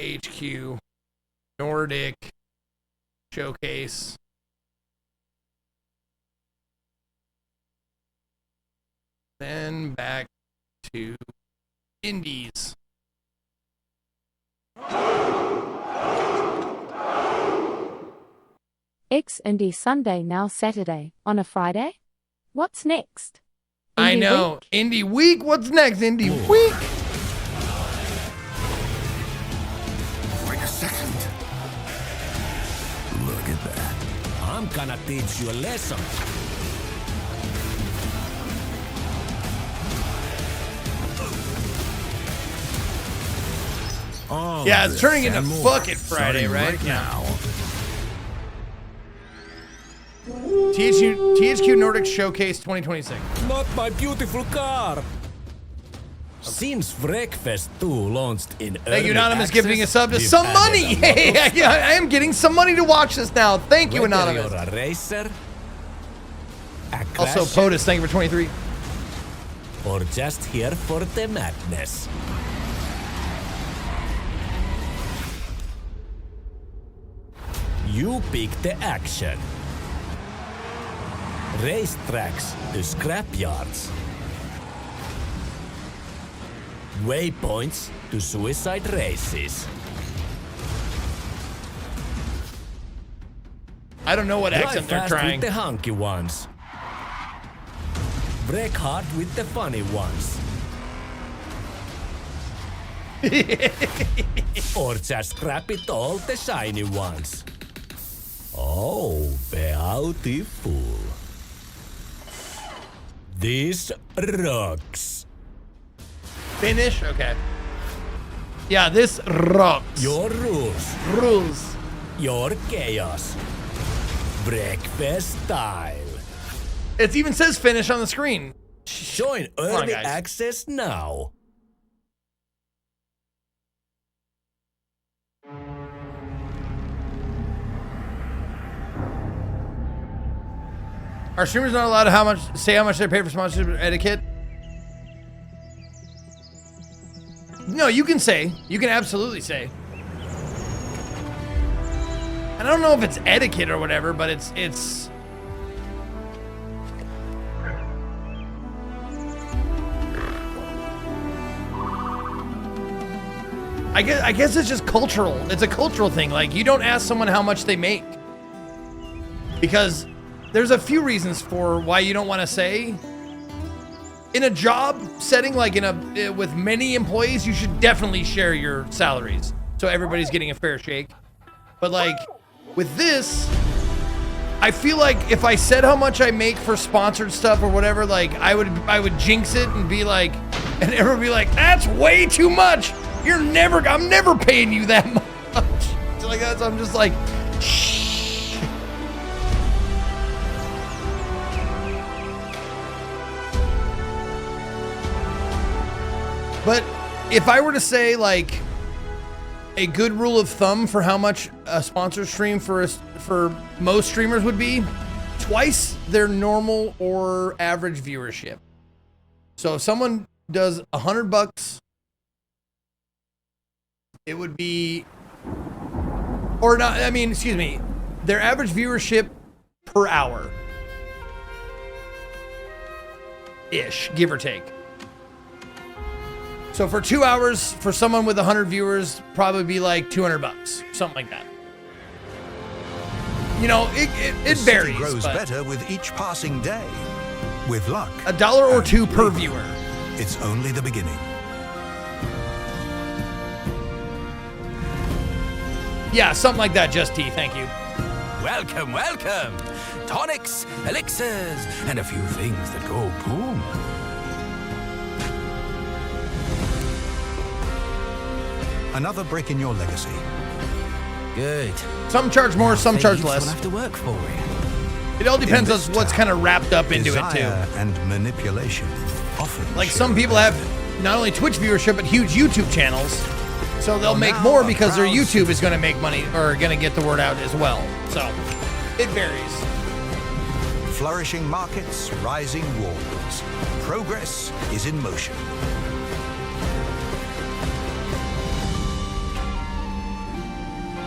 Speaker 3: HQ Nordic Showcase. Then back to Indies.
Speaker 1: X Indie Sunday, now Saturday, on a Friday? What's next?
Speaker 3: I know. Indie Week? What's next? Indie Week?
Speaker 8: Wait a second. Look at that. I'm gonna teach you a lesson. All
Speaker 3: Yeah, it's
Speaker 8: this
Speaker 3: turning into
Speaker 8: and more,
Speaker 3: fucking Friday,
Speaker 8: starting
Speaker 3: right?
Speaker 8: now.
Speaker 3: THQ Nordic Showcase 2026.
Speaker 8: Not my beautiful car. Since Breakfast 2 launched in
Speaker 3: Thank you,
Speaker 8: early
Speaker 3: Anonymous, giving a
Speaker 8: access,
Speaker 3: sub to
Speaker 8: we've
Speaker 3: some
Speaker 8: added
Speaker 3: money.
Speaker 8: a lot
Speaker 3: Hey,
Speaker 8: of
Speaker 3: I am getting some money to watch this now. Thank you,
Speaker 8: Whether
Speaker 3: Anonymous.
Speaker 8: you're a racer, a
Speaker 3: Also,
Speaker 8: crasher,
Speaker 3: POTUS, thank you for 23.
Speaker 8: or just here for the madness. You pick the action. Racetracks to scrapyards. Waypoints to suicide races.
Speaker 3: I don't know what
Speaker 8: Drive
Speaker 3: accent they're
Speaker 8: fast
Speaker 3: trying.
Speaker 8: with the hunky ones. Break hard with the funny ones. Or just scrap it all the shiny ones. Oh, beautiful. This rocks.
Speaker 3: Finish? Okay. Yeah, this rocks.
Speaker 8: Your rules.
Speaker 3: Rules.
Speaker 8: Your chaos. Breakfast style.
Speaker 3: It even says finish on the screen.
Speaker 8: Join
Speaker 3: on,
Speaker 8: early
Speaker 3: guys.
Speaker 8: access now.
Speaker 3: Are streamers not allowed to say how much they pay for sponsorship etiquette? No, you can say. You can absolutely say. I don't know if it's etiquette or whatever, but it's. I guess it's just cultural. It's a cultural thing. Like, you don't ask someone how much they make. Because there's a few reasons for why you don't want to say. In a job setting, like with many employees, you should definitely share your salaries. So everybody's getting a fair shake. But like, with this, I feel like if I said how much I make for sponsored stuff or whatever, like I would jinx it and be like, and everyone would be like, that's way too much. I'm never paying you that much. So like that, so I'm just like, shh. But if I were to say like a good rule of thumb for how much a sponsor stream for most streamers would be, twice their normal or average viewership. So if someone does $100, it would be, or not, I mean, excuse me, their average viewership per hour ish, give or take. So for 2 hours, for someone with 100 viewers, probably be like $200, something like that. You know, it varies.
Speaker 20: Grows better with each passing day. With luck,
Speaker 3: $1 or $2 per viewer.
Speaker 20: It's only the beginning.
Speaker 3: Yeah, something like that, Just T. Thank you.
Speaker 21: Welcome, welcome. Tonics, elixirs, and a few things that go boom.
Speaker 20: Another break in your legacy.
Speaker 21: Good.
Speaker 3: Some charge more, some charge less.
Speaker 21: Will have to work for you.
Speaker 3: It all depends on what's kind of wrapped up into it too.
Speaker 20: And manipulation. Often
Speaker 3: like some people have not only Twitch viewership but huge YouTube channels, so they'll make more because their YouTube is going to make money or going to get the word out as well. So it varies.
Speaker 20: Flourishing markets, rising walls. Progress is in motion.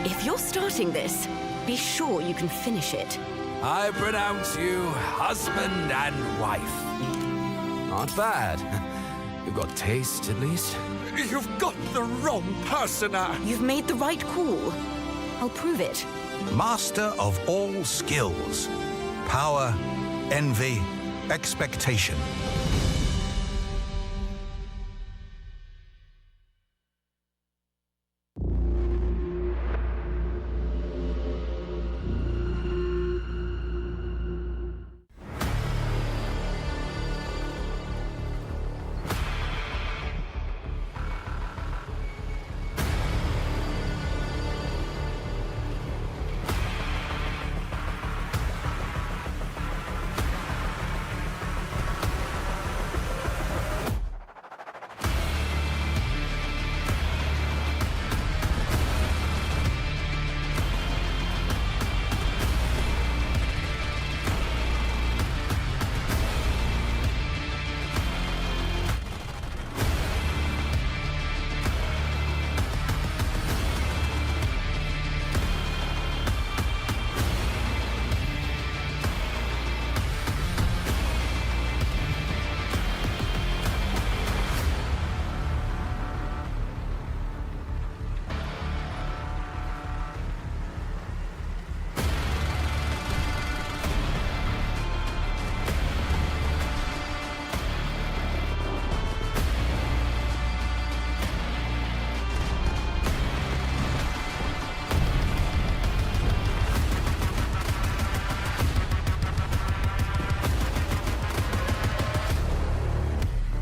Speaker 22: If you're starting this, be sure you can finish it.
Speaker 21: I pronounce you husband and wife. Not bad. You've got taste, at least.
Speaker 22: You've got the wrong person. You've made the right call. I'll prove it.
Speaker 20: Master of all skills. Power, envy, expectation.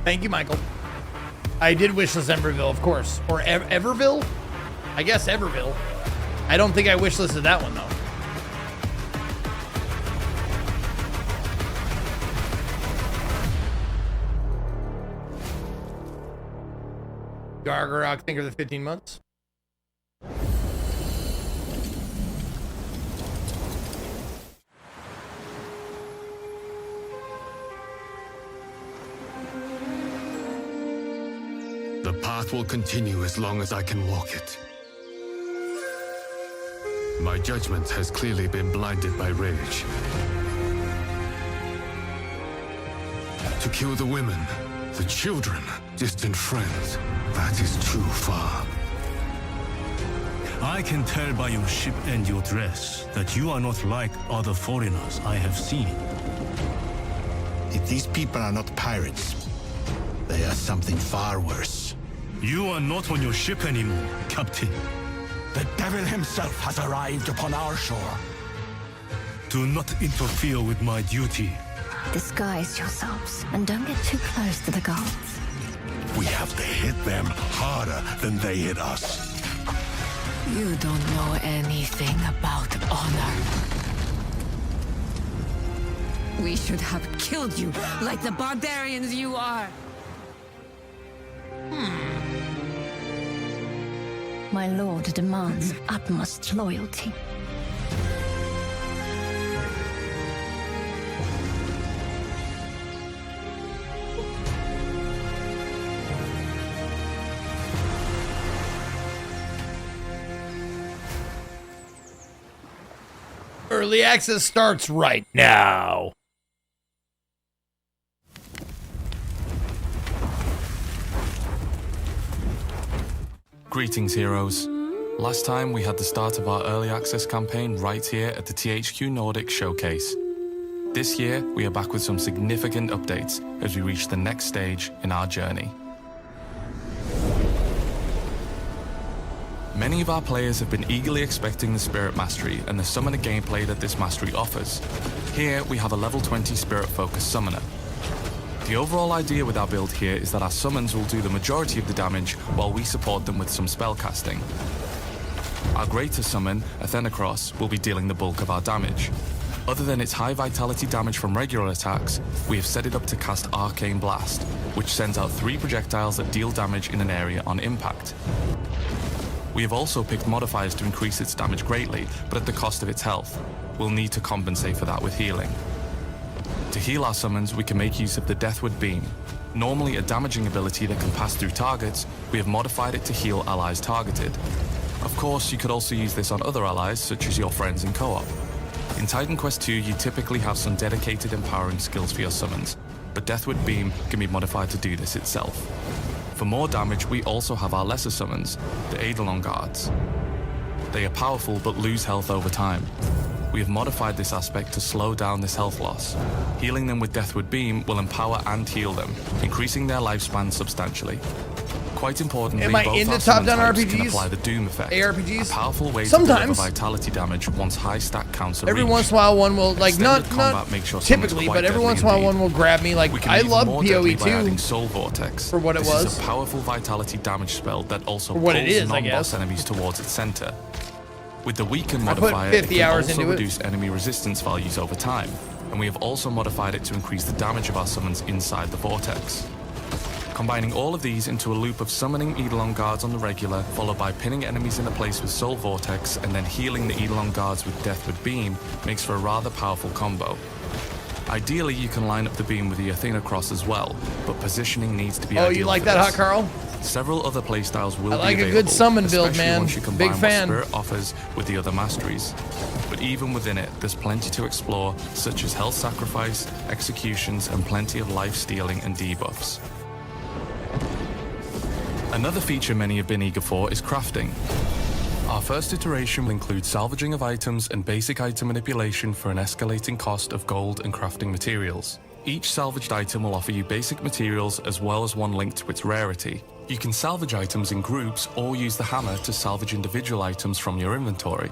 Speaker 3: Thank you, Michael. I did wishlist Emberville, of course. Or Everville? I guess Everville. I don't think I wishlisted that one, though. Gargarok, think of the 15 months.
Speaker 23: The path will continue as long as I can walk it. My judgment has clearly been blinded by rage. To kill the women, the children, distant friends, that is too far.
Speaker 24: I can tell by your ship and your dress that you are not like other foreigners I have seen.
Speaker 23: If these people are not pirates, they are something far worse.
Speaker 24: You are not on your ship anymore, Captain.
Speaker 23: The devil himself has arrived upon our shore.
Speaker 24: Do not interfere with my duty.
Speaker 25: Disguise yourselves and don't get too close to the guards.
Speaker 23: We have to hit them harder than they hit us.
Speaker 25: You don't know anything about honor. We should have killed you like the barbarians you are. My lord demands utmost loyalty.
Speaker 3: Early access starts right now.
Speaker 4: Greetings, heroes. Last time we had the start of our early access campaign right here at the THQ Nordic Showcase. This year, we are back with some significant updates as we reach the next stage in our journey. Many of our players have been eagerly expecting the Spirit Mastery and the summoner gameplay that this mastery offers. Here, we have a level 20 Spirit-focused summoner. The overall idea with our build here is that our summons will do the majority of the damage while we support them with some spell casting. Our greater summon, Athenacross, will be dealing the bulk of our damage. Other than its high vitality damage from regular attacks, we have set it up to cast Arcane Blast, which sends out 3 projectiles that deal damage in an area on impact. We have also picked modifiers to increase its damage greatly, but at the cost of its health. We'll need to compensate for that with healing. To heal our summons, we can make use of the Deathward Beam. Normally a damaging ability that can pass through targets, we have modified it to heal allies targeted. Of course, you could also use this on other allies, such as your friends in co-op. In Titan Quest II, you typically have some dedicated empowering skills for your summons, but Deathward Beam can be modified to do this itself. For more damage, we also have our lesser summons, the Eidolon Guards. They are powerful but lose health over time. We have modified this aspect to slow down this health loss. Healing them with Deathward Beam will empower and heal them, increasing their lifespan substantially. Quite importantly,
Speaker 3: am I
Speaker 4: both
Speaker 3: into
Speaker 4: our summon
Speaker 3: top-down
Speaker 4: types can
Speaker 3: RPGs?
Speaker 4: apply the Doom effect,
Speaker 3: ARPGs?
Speaker 4: a powerful way
Speaker 3: Sometimes.
Speaker 4: to deliver vitality damage once high stack counts are
Speaker 3: Every
Speaker 4: reached.
Speaker 3: once in a while one will, like, not
Speaker 4: makes your summons
Speaker 3: typically,
Speaker 4: quite
Speaker 3: but every
Speaker 4: deadly
Speaker 3: once in a while
Speaker 4: indeed.
Speaker 3: one will grab me. Like,
Speaker 4: We can
Speaker 3: I
Speaker 4: even
Speaker 3: love
Speaker 4: more deadly
Speaker 3: PoE
Speaker 4: by adding
Speaker 3: 2
Speaker 4: Soul Vortex.
Speaker 3: for what it
Speaker 4: This
Speaker 3: was.
Speaker 4: is a powerful vitality damage spell that also
Speaker 3: For what
Speaker 4: pulls
Speaker 3: it is, I
Speaker 4: non-boss
Speaker 3: guess.
Speaker 4: enemies towards its center. With the Weaken
Speaker 3: I put
Speaker 4: modifier,
Speaker 3: 50
Speaker 4: it can
Speaker 3: hours
Speaker 4: also
Speaker 3: into it.
Speaker 4: reduce enemy resistance values over time, and we have also modified it to increase the damage of our summons inside the vortex. Combining all of these into a loop of summoning Eidolon Guards on the regular, followed by pinning enemies into place with Soul Vortex, and then healing the Eidolon Guards with Deathward Beam makes for a rather powerful combo. Ideally, you can line up the beam with the Athenacross as well, but positioning needs to be
Speaker 3: Oh,
Speaker 4: ideal
Speaker 3: you like
Speaker 4: for
Speaker 3: that,
Speaker 4: this.
Speaker 3: Hot Carl?
Speaker 4: Several other playstyles will
Speaker 3: I like
Speaker 4: be
Speaker 3: a
Speaker 4: available,
Speaker 3: good summon build,
Speaker 4: especially
Speaker 3: man.
Speaker 4: once you combine
Speaker 3: Big fan.
Speaker 4: what Spirit offers with the other masteries. But even within it, there's plenty to explore, such as health sacrifice, executions, and plenty of life stealing and debuffs. Another feature many have been eager for is crafting. Our first iteration will include salvaging of items and basic item manipulation for an escalating cost of gold and crafting materials. Each salvaged item will offer you basic materials as well as one linked to its rarity. You can salvage items in groups or use the hammer to salvage individual items from your inventory.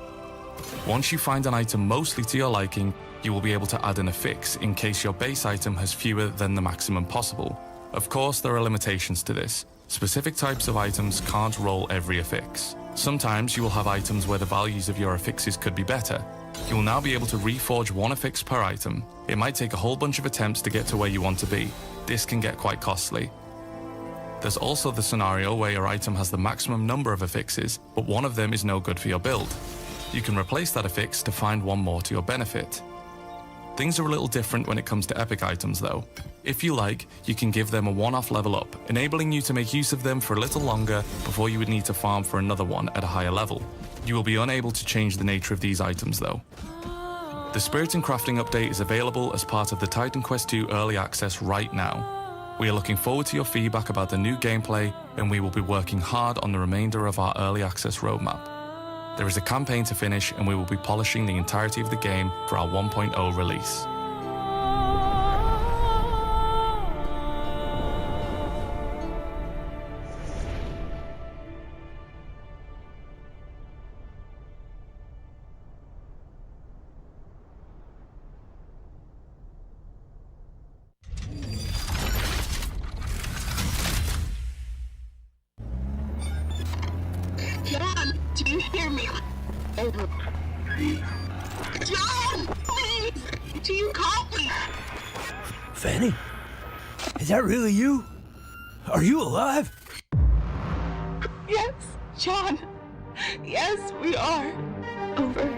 Speaker 4: Once you find an item mostly to your liking, you will be able to add in a fix in case your base item has fewer than the maximum possible. Of course, there are limitations to this. Specific types of items can't roll every affix. Sometimes you will have items where the values of your affixes could be better. You will now be able to reforge one affix per item. It might take a whole bunch of attempts to get to where you want to be. This can get quite costly. There's also the scenario where your item has the maximum number of affixes, but one of them is no good for your build. You can replace that affix to find one more to your benefit. Things are a little different when it comes to epic items though. If you like, you can give them a one-off level up, enabling you to make use of them for a little longer before you would need to farm for another one at a higher level. You will be unable to change the nature of these items though. The Spirit and Crafting update is available as part of the Titan Quest II Early Access right now. We are looking forward to your feedback about the new gameplay, and we will be working hard on the remainder of our Early Access roadmap. There is a campaign to finish, and we will be polishing the entirety of the game for our 1.0 release.
Speaker 19: John, do you hear me? Over. John, please! Do you call me?
Speaker 6: Fanny? Is that really you? Are you alive?
Speaker 11: Yes, John. Yes, we are. Over.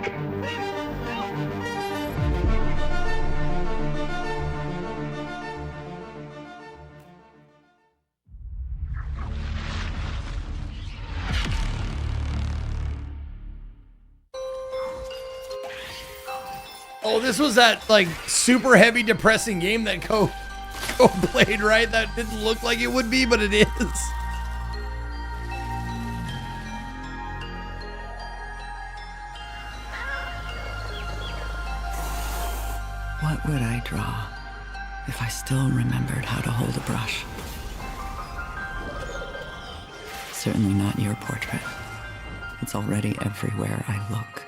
Speaker 3: Oh, this was that like super heavy depressing game that Ko played, right? That didn't look like it would be, but it is.
Speaker 6: What would I draw if I still remembered how to hold a brush? Certainly not your portrait. It's already everywhere I look.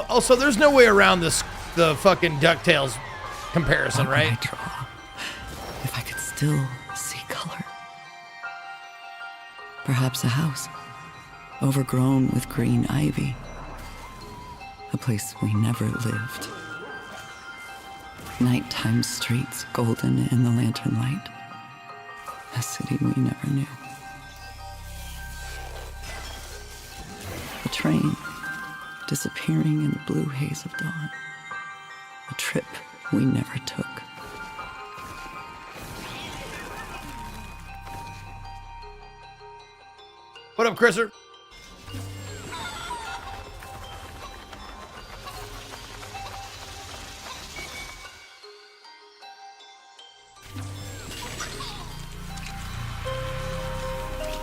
Speaker 3: Also, there's no way around this, the fucking DuckTales comparison, right?
Speaker 6: What would I draw if I could still see color? Perhaps a house, overgrown with green ivy. A place we never lived. Nighttime streets golden in the lantern light. A city we never knew. A train disappearing in the blue haze of dawn. A trip we never took.
Speaker 3: What up, Chriser?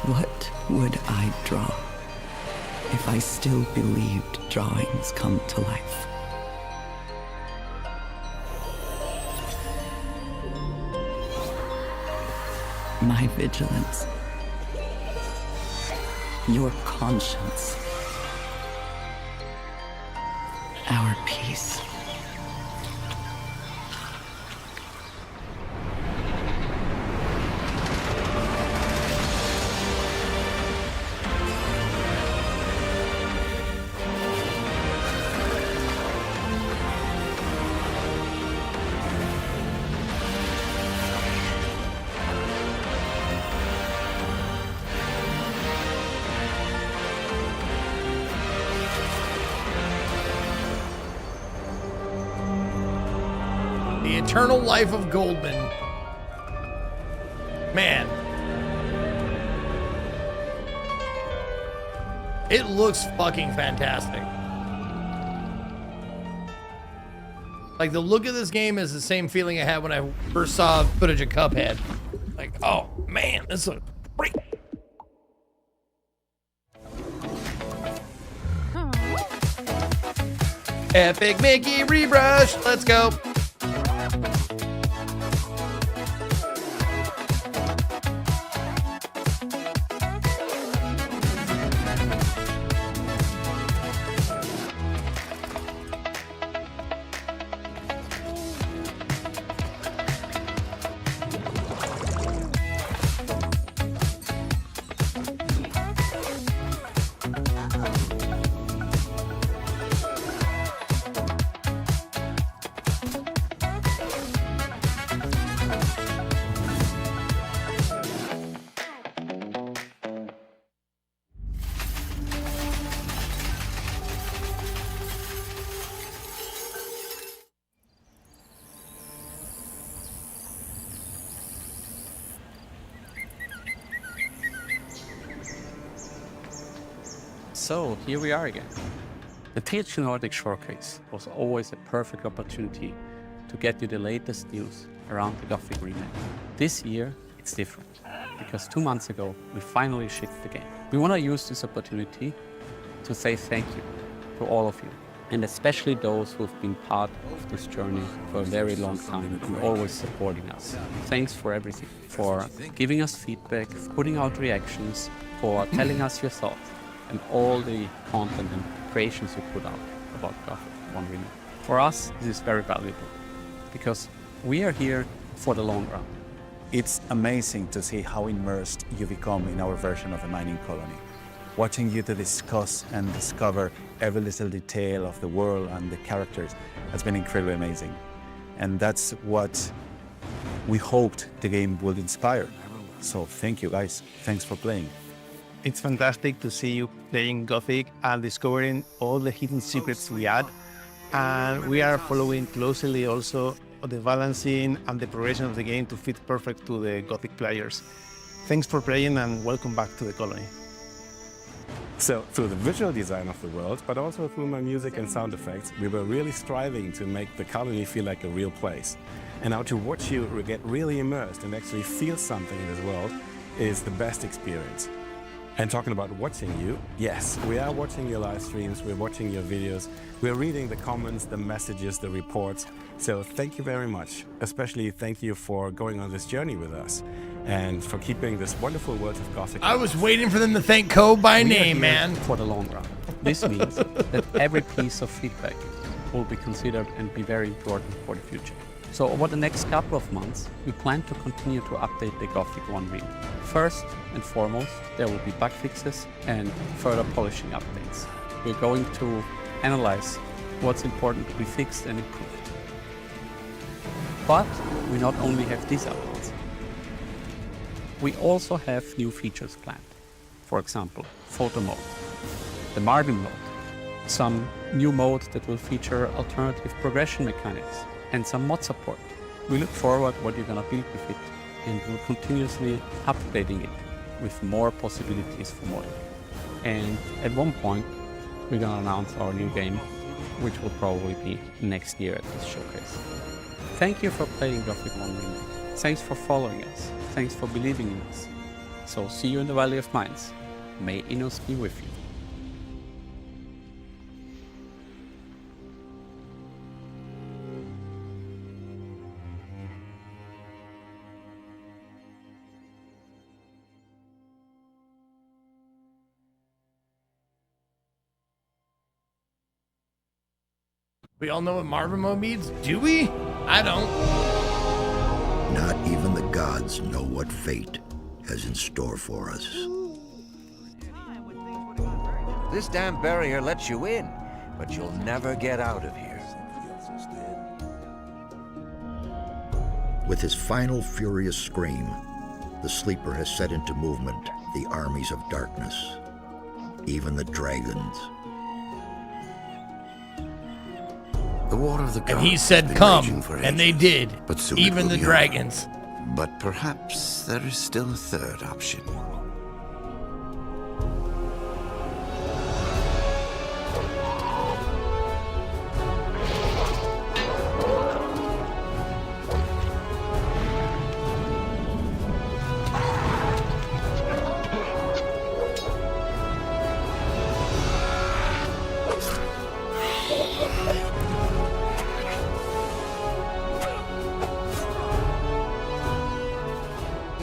Speaker 6: What would I draw if I still believed drawings come to life? My vigilance, your conscience, our peace.
Speaker 3: The Eternal Life of Goldman. Man. It looks fucking fantastic. Like, the look of this game is the same feeling I had when I first saw footage of Cuphead. Like, oh man, this looks great. Epic Mickey rebrush, let's go.
Speaker 7: So, here we are again. The THQ Nordic Showcase was always a perfect opportunity to get you the latest news around the Gothic remake. This year, it's different, because 2 months ago, we finally shipped the game. We want to use this opportunity to say thank you to all of you, and especially those who've been part of this journey for a very long time and always supporting us. Thanks for everything, for giving us feedback, putting out reactions, for telling us your thoughts, and all the content and creations you put out about Gothic 1 Remake. For us, this is very valuable, because we are here for the long run.
Speaker 9: It's amazing to see how immersed you become in our version of a mining colony. Watching you to discuss and discover every little detail of the world and the characters has been incredibly amazing. And that's what we hoped the game would inspire. So thank you guys. Thanks for playing.
Speaker 5: It's fantastic to see you playing Gothic and discovering all the hidden secrets we add. And we are following closely also the balancing and the progression of the game to fit perfect to the Gothic players. Thanks for playing and welcome back to the colony.
Speaker 12: So through the visual design of the world, but also through my music and sound effects, we were really striving to make the colony feel like a real place. And now to watch you get really immersed and actually feel something in this world is the best experience. And talking about watching you, yes, we are watching your live streams, we're watching your videos, we're reading the comments, the messages, the reports. So thank you very much. Especially thank you for going on this journey with us and for keeping this wonderful world of Gothic.
Speaker 3: I was waiting for them to thank Co by name, man.
Speaker 7: For the long run. This means that every piece of feedback will be considered and be very important for the future. So over the next couple of months, we plan to continue to update the Gothic 1 remake. First and foremost, there will be bug fixes and further polishing updates. We're going to analyze what's important to be fixed and improved. But we not only have these updates, we also have new features planned. For example, photo mode, the Marvin mode, some new mode that will feature alternative progression mechanics, and some mod support. We look forward what you're gonna build with it, and we're continuously updating it with more possibilities for modding. And at one point, we're gonna announce our new game, which will probably be next year at this showcase. Thank you for playing Gothic 1 Remake. Thanks for following us. Thanks for believing in us. So see you in the Valley of Mines. May Innos be with you.
Speaker 3: We all know what Marvin mode means, do we? I don't.
Speaker 13: Not even the gods know what fate has in store for us.
Speaker 14: This damn barrier lets you in, but you'll never get out of here.
Speaker 13: With his final furious scream, the Sleeper has set into movement the armies of darkness, even the dragons.
Speaker 14: The war of the gods.
Speaker 3: And he said, "Come," and they did.
Speaker 14: But soon
Speaker 3: even
Speaker 14: it will
Speaker 3: the
Speaker 14: be
Speaker 3: dragons.
Speaker 14: over. But perhaps there is still a third option.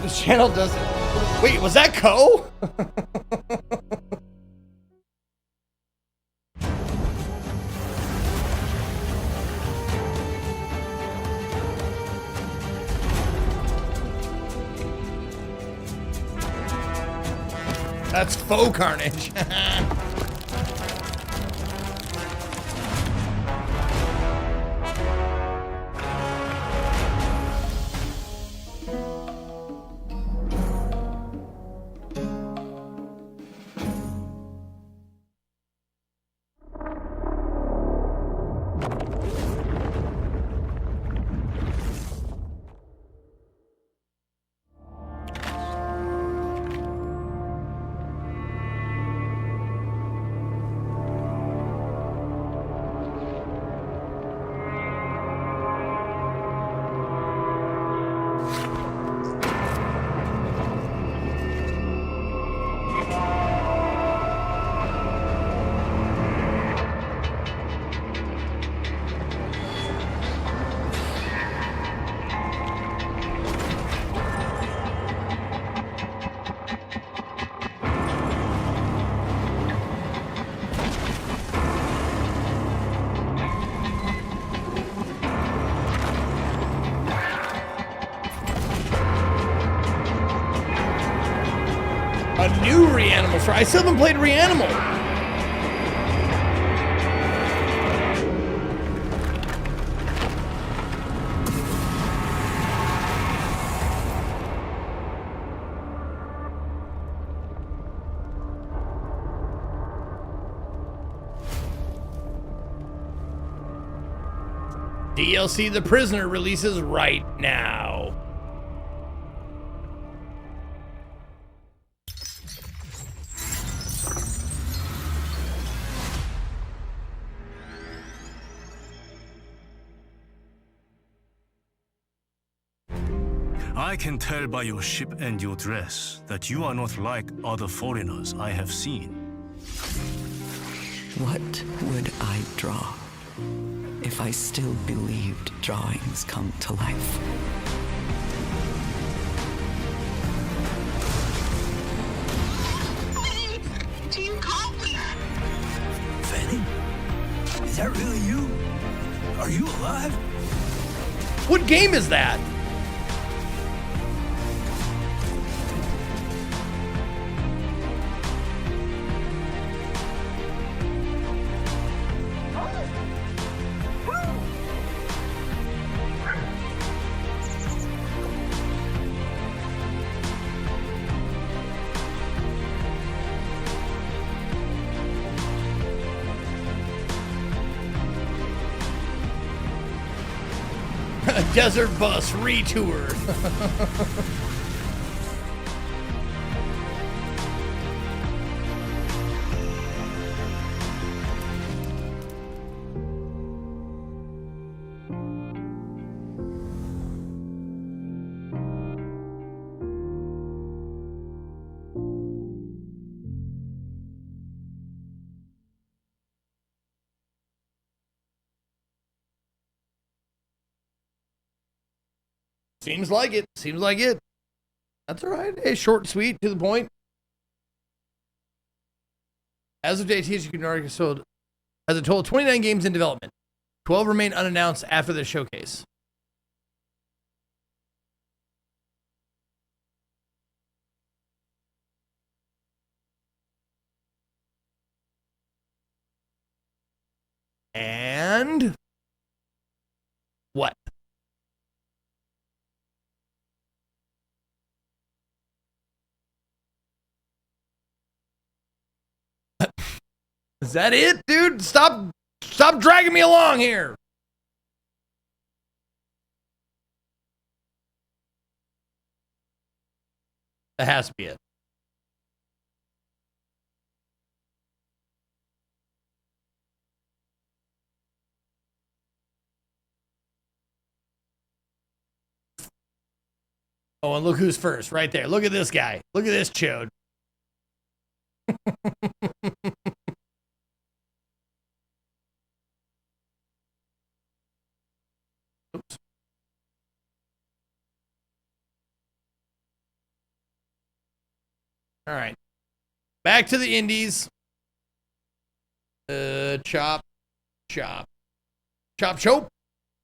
Speaker 3: This channel doesn't. Wait, was that Co? That's faux carnage. A new Reanimal story. I still haven't played Reanimal. DLC The Prisoner releases right now.
Speaker 24: I can tell by your ship and your dress that you are not like other foreigners I have seen.
Speaker 6: What would I draw if I still believed drawings come to life?
Speaker 19: Do you call me?
Speaker 20: Fanny? Is that really you? Are you alive?
Speaker 3: What game is that? Desert Bus Retour. Seems like it. Seems like it. That's all right. Hey, short and sweet, to the point. As of today, THQ Nordic has a total of 29 games in development. 12 remain unannounced after the showcase. And what? Is that it, dude? Stop dragging me along here. That has to be it. Oh, and look who's first right there. Look at this guy. Look at this chode. Oops. All right. Back to the indies. Chop. Chop, choke.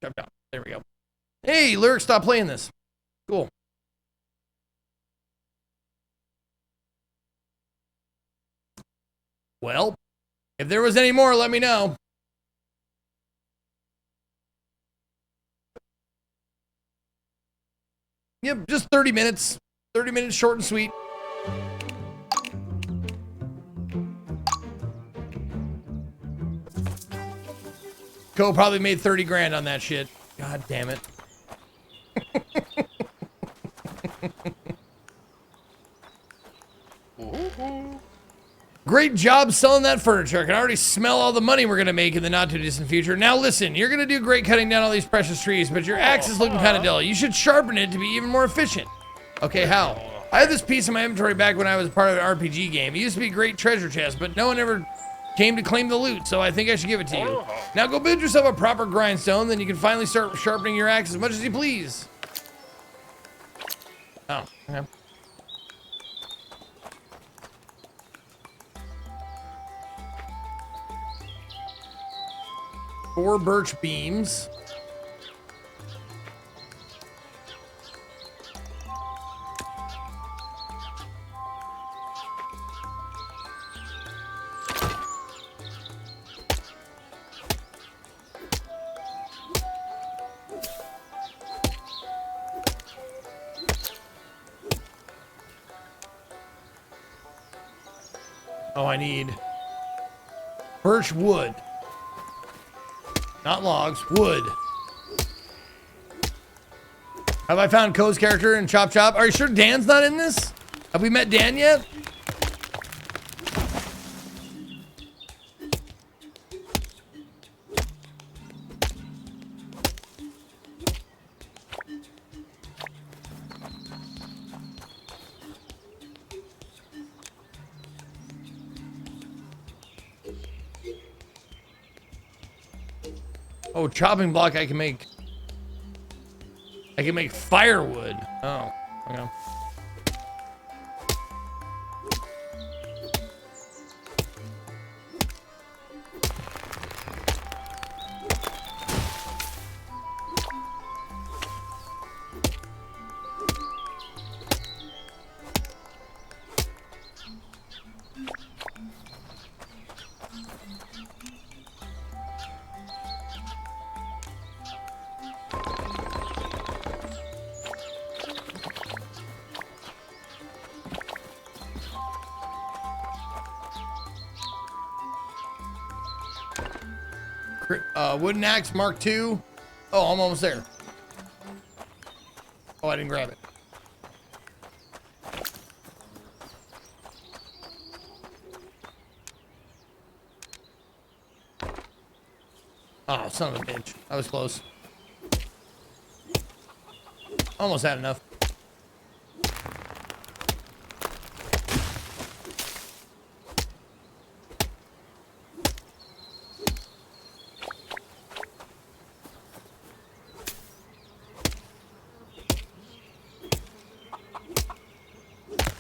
Speaker 3: Chop. There we go. Hey, Lyric, stop playing this. Cool. Well, if there was any more, let me know. Yep, just 30 minutes. 30 minutes, short and sweet. Co probably made 30 grand on that shit. God damn it. Great job selling that furniture. I can already smell all the money we're going to make in the not too distant future. Now listen, you're going to do great cutting down all these precious trees, but your axe is looking kind of dull. You should sharpen it to be even more efficient. Okay, how? I had this piece in my inventory back when I was part of an RPG game. It used to be a great treasure chest, but no one ever came to claim the loot, so I think I should give it to you. Now go build yourself a proper grindstone, then you can finally start sharpening your axe as much as you please. Oh, okay. Four birch beams. Oh, I need birch wood. Not logs, wood. Have I found Ko's character in Chop Chop? Are you sure Dan's not in this? Have we met Dan yet? Oh, chopping block I can make firewood. Oh, okay. Wooden axe Mark II. Oh, I'm almost there. Oh, I didn't grab it. Oh, son of a bitch. I was close. Almost had enough.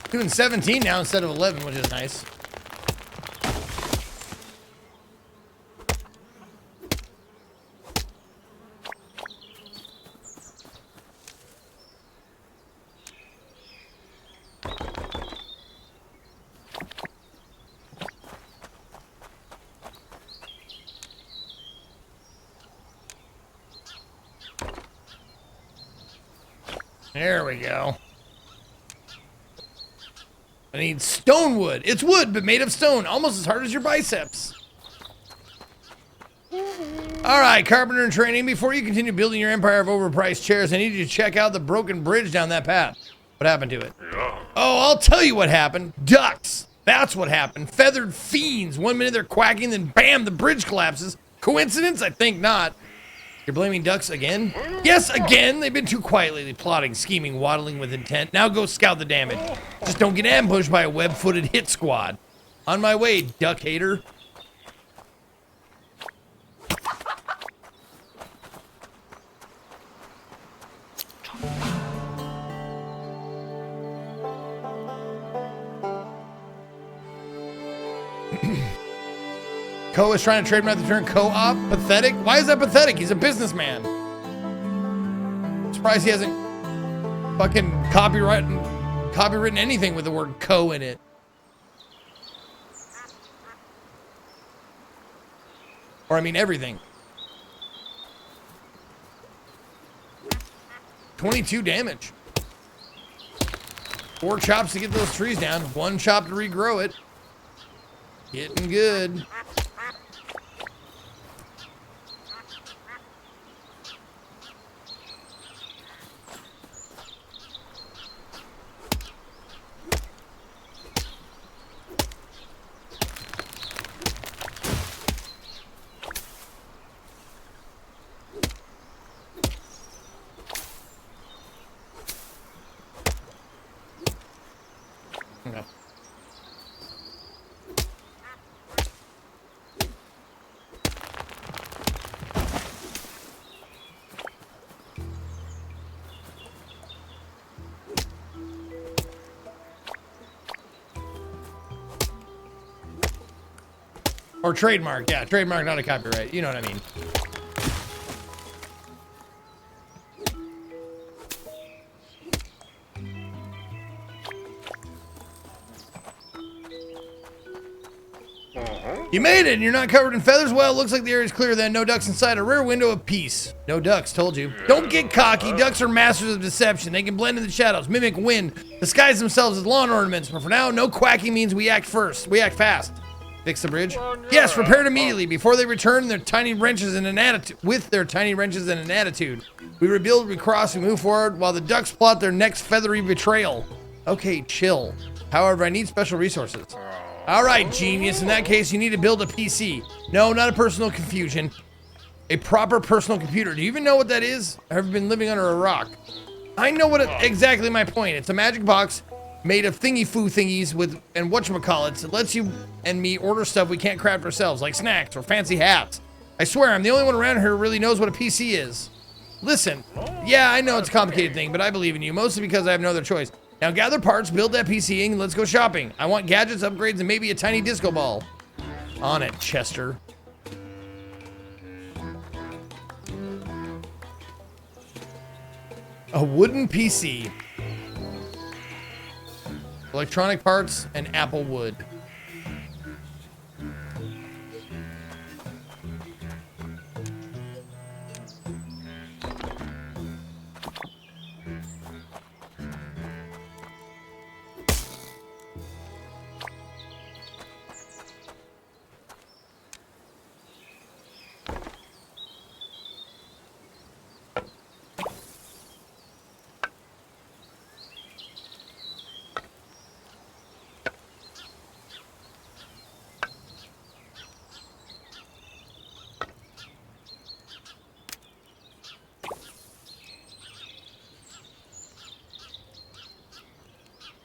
Speaker 3: Doing 17 now instead of 11, which is nice. There we go. I need stone wood. It's wood, but made of stone. Almost as hard as your biceps. All right, carpenter in training. Before you continue building your empire of overpriced chairs, I need you to check out the broken bridge down that path. What happened to it? Oh, I'll tell you what happened. Ducks. That's what happened. Feathered fiends. 1 minute they're quacking, then bam, the bridge collapses. Coincidence? I think not. You're blaming ducks again? Yes, again. They've been too quiet lately, plotting, scheming, waddling with intent. Now go scout the damage. Just don't get ambushed by a web-footed hit squad. On my way, duck hater. Ko is trying to trademark the term co-op. Pathetic? Why is that pathetic? He's a businessman. I'm surprised he hasn't fucking copywritten anything with the word co in it. Or I mean everything. 22 damage. 4 chops to get those trees down. 1 chop to regrow it. Getting good. Okay. Or trademark, yeah, trademark, not a copyright. You know what I mean. You made it, and you're not covered in feathers? Well, looks like the area's clear then. No ducks inside. A rare window of peace. No ducks, told you. Don't get cocky. Ducks are masters of deception. They can blend in the shadows, mimic wind, disguise themselves as lawn ornaments. But for now, no quacking means we act first. We act fast. Fix the bridge? Yes, repair it immediately before they return their tiny wrenches and an attitude. With their tiny wrenches and an attitude. We rebuild, we cross, we move forward while the ducks plot their next feathery betrayal. Okay, chill. However, I need special resources. All right, genius. In that case, you need to build a PC. No, not a personal confusion. A proper personal computer. Do you even know what that is? I've been living under a rock. I know what exactly my point. It's a magic box made of thingy-foo thingies with, and whatchamacallits. It lets you and me order stuff we can't craft ourselves, like snacks or fancy hats. I swear, I'm the only one around here who really knows what a PC is. Listen, yeah, I know it's a complicated thing, but I believe in you, mostly because I have no other choice. Now gather parts, build that PC, and let's go shopping. I want gadgets, upgrades, and maybe a tiny disco ball. On it, Chester. A wooden PC. Electronic parts and apple wood.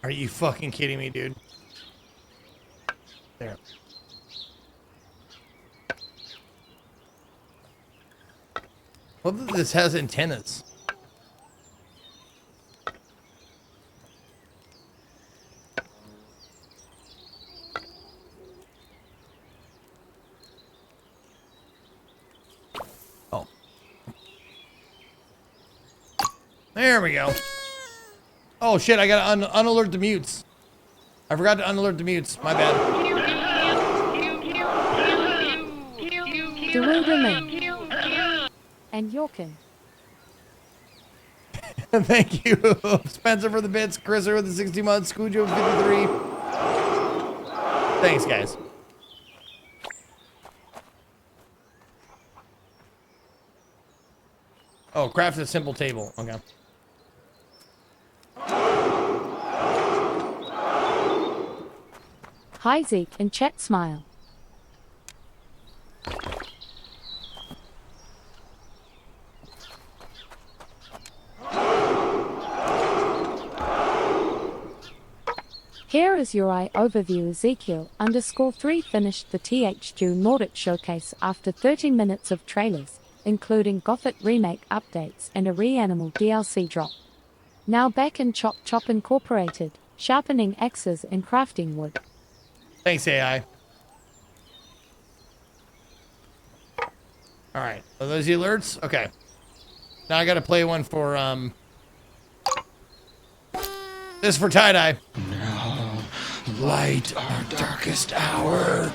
Speaker 3: Are you fucking kidding me, dude? There. What if this has antennas? Oh. There we go. Oh shit, I gotta unalert the mutes. I forgot to unalert the mutes. My bad.
Speaker 1: Dewey and Yorkin.
Speaker 3: Thank you, Spencer, for the bits. Chriser with the 60 months. Scujo 53. Thanks, guys. Oh, craft a simple table. Okay.
Speaker 1: Hi Zeke and chat smile. Here is your eye overview. Ezekiel_3 finished the THQ Nordic showcase after 30 minutes of trailers, including Gothic remake updates and a Reanimal DLC drop. Now back in Chop Chop Incorporated, sharpening axes and crafting wood.
Speaker 3: Thanks, AI. All right, are those the alerts? Okay. Now I gotta play one for, this is for tie-dye.
Speaker 20: Now, light our darkest hour.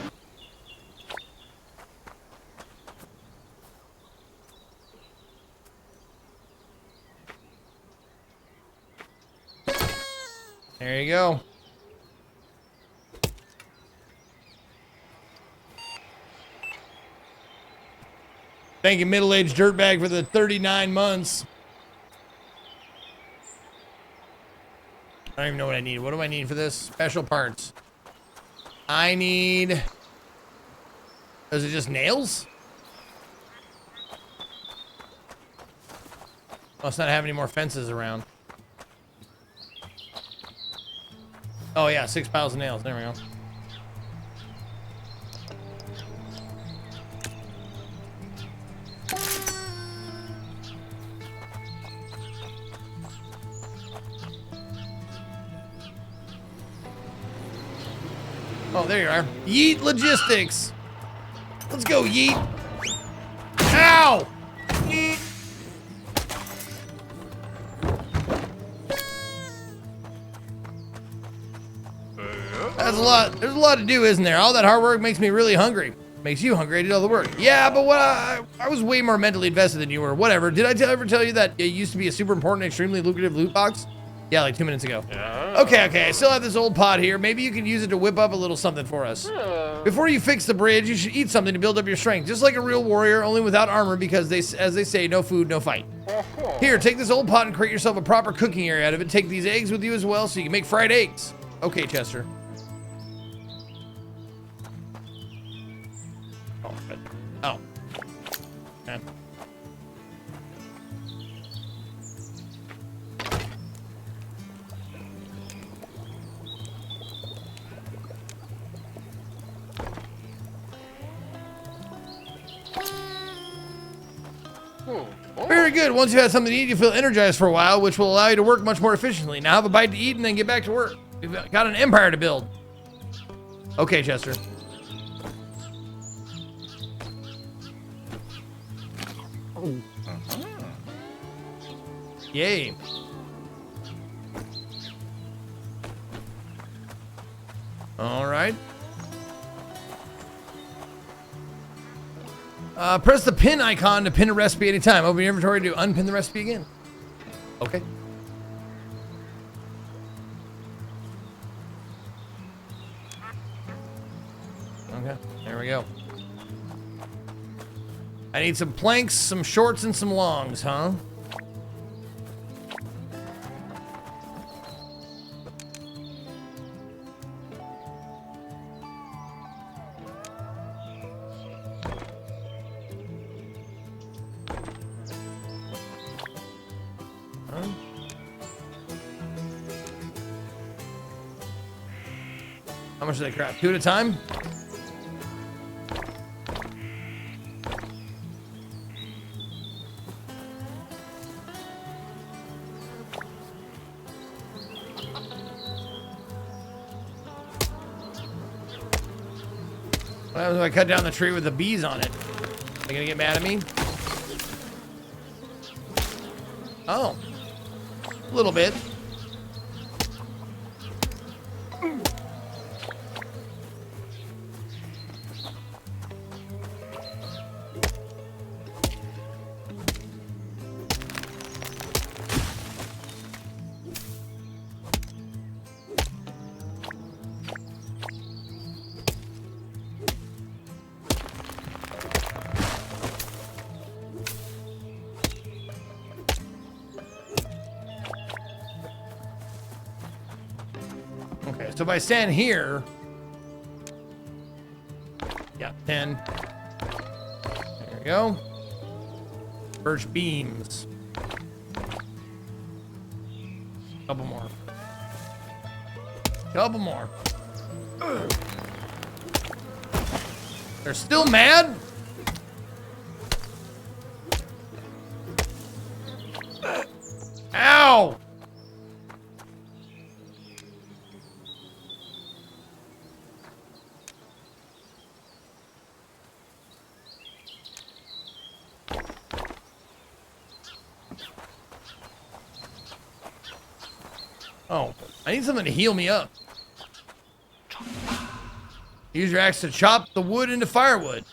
Speaker 3: There you go. Thank you, middle-aged dirtbag, for the 39 months. I don't even know what I need. What do I need for this? Special parts. I need... Is it just nails? Must not have any more fences around. Oh yeah, 6 piles of nails. There we go. Oh, there you are. Yeet Logistics. Let's go, Yeet. Ow! That's a lot. There's a lot to do, isn't there? All that hard work makes me really hungry. Makes you hungry. I did all the work. Yeah, but what I was way more mentally invested than you were. Whatever. Did I ever tell you that it used to be a super important, extremely lucrative loot box? Yeah, like 2 minutes ago. Okay, I still have this old pot here. Maybe you can use it to whip up a little something for us. Before you fix the bridge, you should eat something to build up your strength. Just like a real warrior, only without armor, because as they say, no food, no fight. Here, take this old pot and create yourself a proper cooking area out of it. Take these eggs with you as well so you can make fried eggs. Okay, Chester. Oh. Okay. Very good. Once you have something to eat, you feel energized for a while, which will allow you to work much more efficiently. Now have a bite to eat and then get back to work. We've got an empire to build. Okay, Chester. Yay. All right. Press the pin icon to pin a recipe anytime. Open your inventory to unpin the recipe again. Okay. Okay, there we go. I need some planks, some shorts, and some longs, huh? How much is that crap? 2 at a time? What happens if I cut down the tree with the bees on it? Are they gonna get mad at me? Oh. A little bit. Okay, so if I stand here, yeah, 10. There we go. Birch beams. Couple more. Couple more. They're still mad? Ow! Oh, I need something to heal me up. Use your axe to chop the wood into firewood.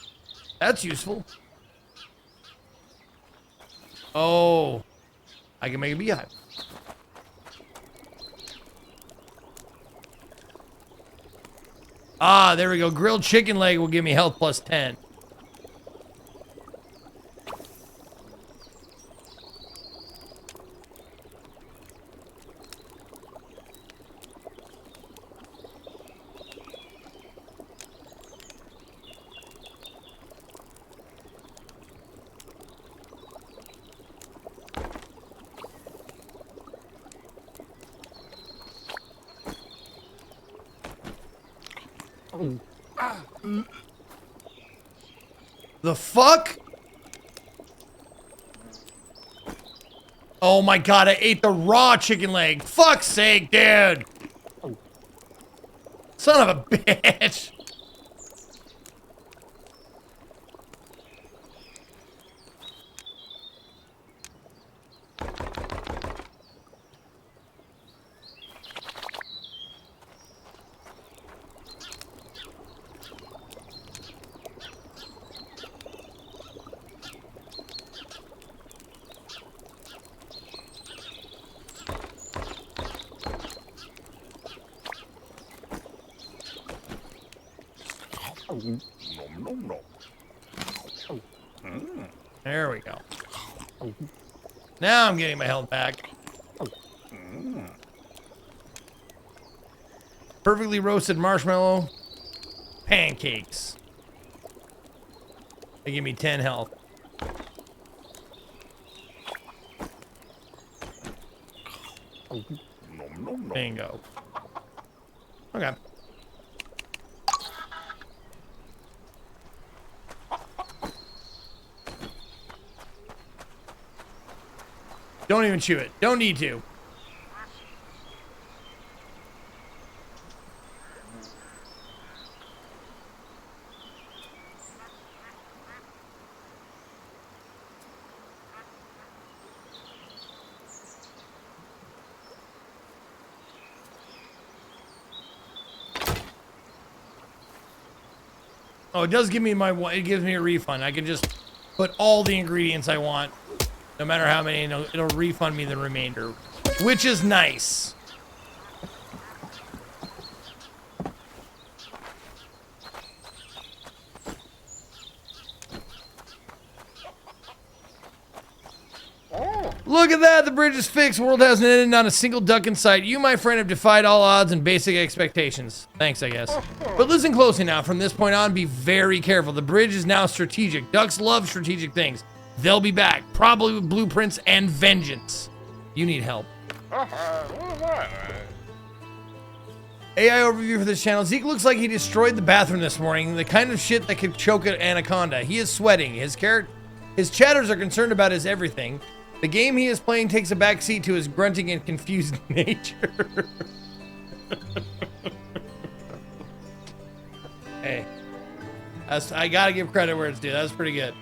Speaker 3: That's useful. Oh, I can make a beehive. Ah, there we go. Grilled chicken leg will give me health plus 10. The fuck? Oh my god, I ate the raw chicken leg. Fuck's sake, dude. Son of a bitch. There we go. Now I'm getting my health back. Perfectly roasted marshmallow pancakes. They give me 10 health. Bingo. Okay. Don't even chew it. Don't need to. Oh, it does give me it gives me a refund. I can just put all the ingredients I want, no matter how many, and it'll refund me the remainder, which is nice. Look at that, the bridge is fixed. World hasn't ended, not a single duck in sight. You, my friend, have defied all odds and basic expectations. Thanks, I guess. But listen closely now. From this point on, be very careful. The bridge is now strategic. Ducks love strategic things. They'll be back, probably with blueprints and vengeance. You need help. AI overview for this channel. Zeke looks like he destroyed the bathroom this morning. The kind of shit that could choke an anaconda. He is sweating. His chatters are concerned about his everything. The game he is playing takes a backseat to his grunting and confused nature. Hey, I gotta give credit where it's due. That's pretty good.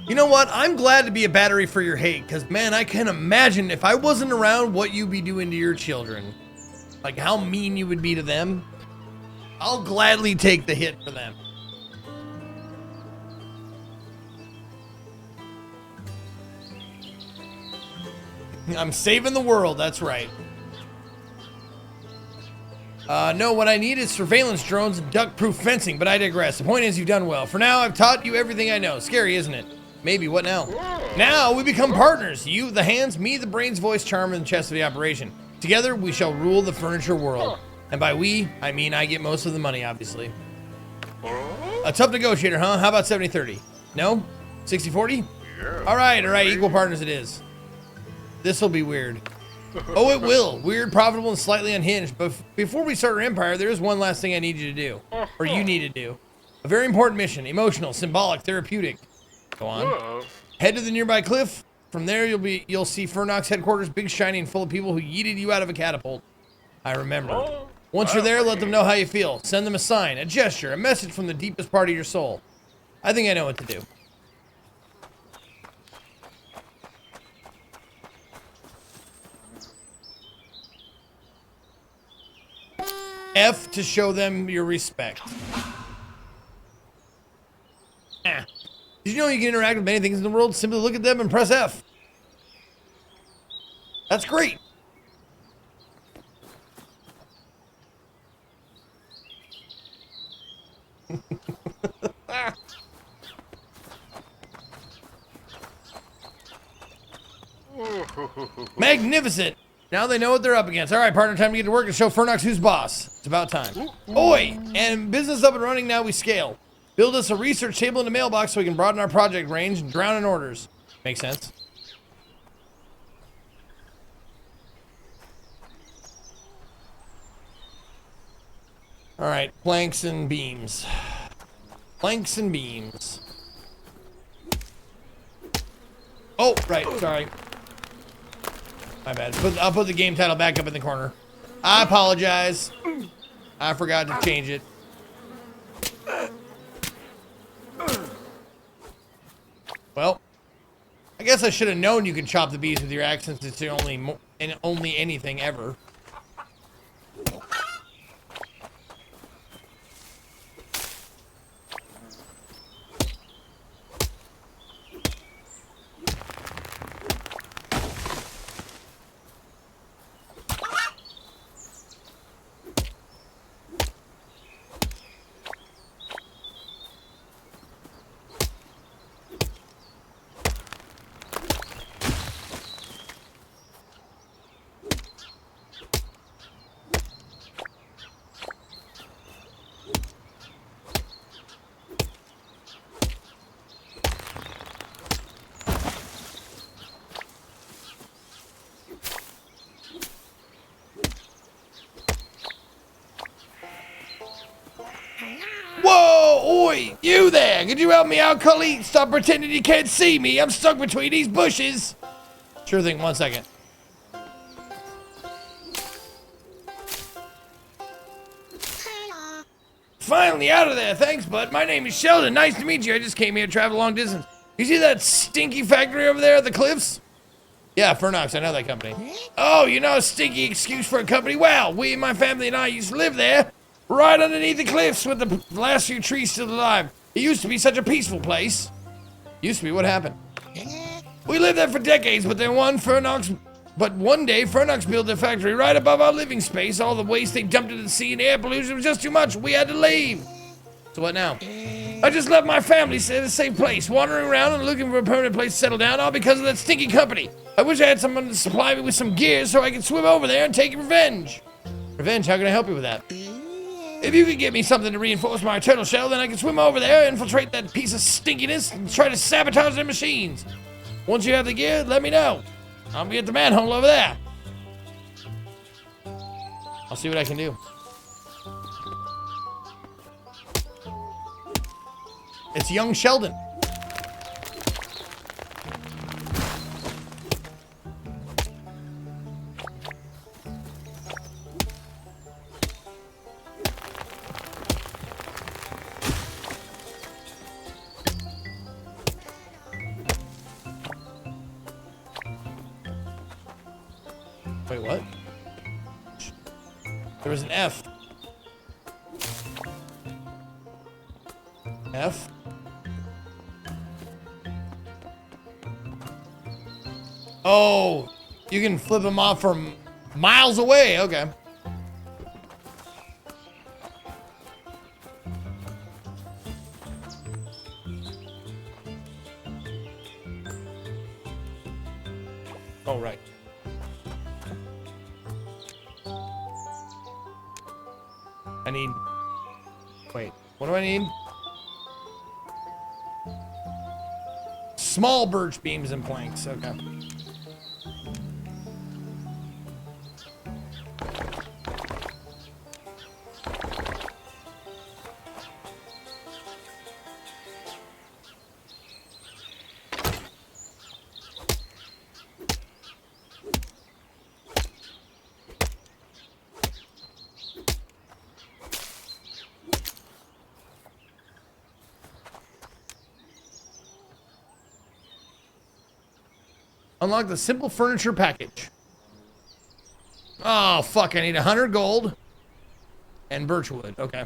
Speaker 3: You know what? I'm glad to be a battery for your hate, because, man, I can imagine if I wasn't around what you'd be doing to your children. Like, how mean you would be to them. I'll gladly take the hit for them. I'm saving the world, that's right. No, what I need is surveillance drones and duck-proof fencing, but I digress. The point is, you've done well. For now, I've taught you everything I know. Scary, isn't it? Maybe, what now? Now, we become partners. You, the hands, me, the brains, voice, charm, and the chest of the operation. Together, we shall rule the furniture world. And by we, I mean I get most of the money, obviously. A tough negotiator, huh? How about 70-30? No? 60-40? All right, equal partners it is. This will be weird. Oh, it will. Weird, profitable, and slightly unhinged. But before we start our empire, there is one last thing I need you to do. Or you need to do. A very important mission. Emotional, symbolic, therapeutic. Go on. Head to the nearby cliff. From there, you'll see Fernox headquarters, big, shiny, and full of people who yeeted you out of a catapult. I remember. Once you're there, let them know how you feel. Send them a sign, a gesture, a message from the deepest part of your soul. I think I know what to do. F to show them your respect. Did you know you can interact with many things in the world? Simply look at them and press F. That's great. Magnificent. Now they know what they're up against. All right, partner, time to get to work and show Fernox who's boss. It's about time. Oi! And business up and running, now we scale. Build us a research table in the mailbox so we can broaden our project range and drown in orders. Makes sense. All right, planks and beams. Planks and beams. Oh, right, sorry. My bad. I'll put the game title back up in the corner. I apologize. I forgot to change it. Well, I guess I should have known you could chop the bees with your axe since it's the only anything ever. oi, you there. Could you help me out, Cully? Stop pretending you can't see me. I'm stuck between these bushes. Sure thing, 1 second. Finally out of there. Thanks, bud. My name is Sheldon. Nice to meet you. I just came here to travel long distance. You see that stinky factory over there at the cliffs? Yeah, Fernox. I know that company. Oh, you know a stinky excuse for a company? Well, we, my family, and I used to live there, right underneath the cliffs with the last few trees still alive. It used to be such a peaceful place. Used to be. What happened? We lived there for decades, but one day Fernox built a factory right above our living space. All the waste they dumped into the sea and air pollution was just too much. We had to leave. So what now? I just left my family in a safe place, wandering around and looking for a permanent place to settle down, all because of that stinky company. I wish I had someone to supply me with some gear so I could swim over there and take revenge. Revenge? How can I help you with that? If you could get me something to reinforce my turtle shell, then I can swim over there, infiltrate that piece of stinkiness, and try to sabotage their machines. Once you have the gear, let me know. I'll be at the manhole over there. I'll see what I can do. It's young Sheldon. Wait, what? There was an F. F? Oh, you can flip them off from miles away. Okay. Oh, right. I need... Wait, what do I need? Small birch beams and planks. Okay. Unlock the simple furniture package. Oh, fuck. I need 100 gold and birchwood. Okay.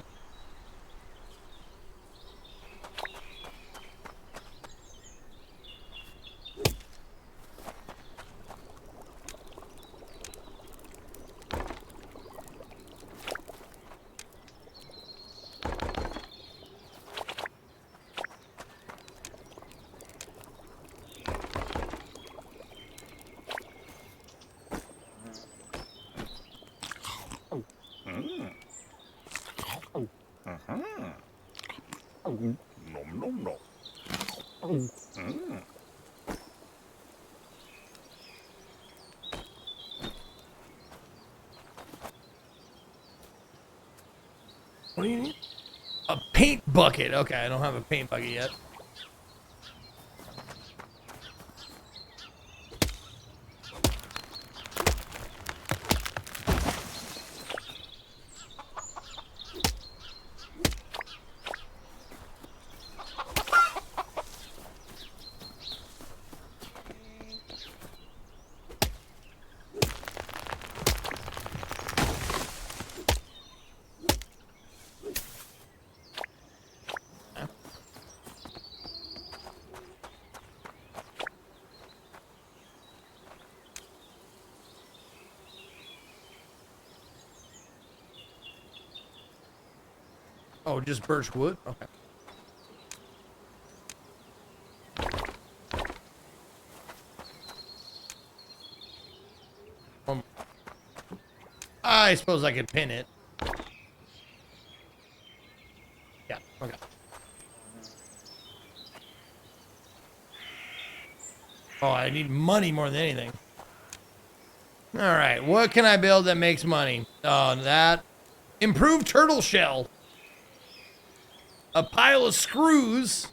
Speaker 3: What do you need? A paint bucket. Okay, I don't have a paint bucket yet. Oh, just birch wood? Okay. I suppose I could pin it. Yeah, okay. Oh, I need money more than anything. All right, what can I build that makes money? Oh, that. Improved turtle shell. a pile of screws.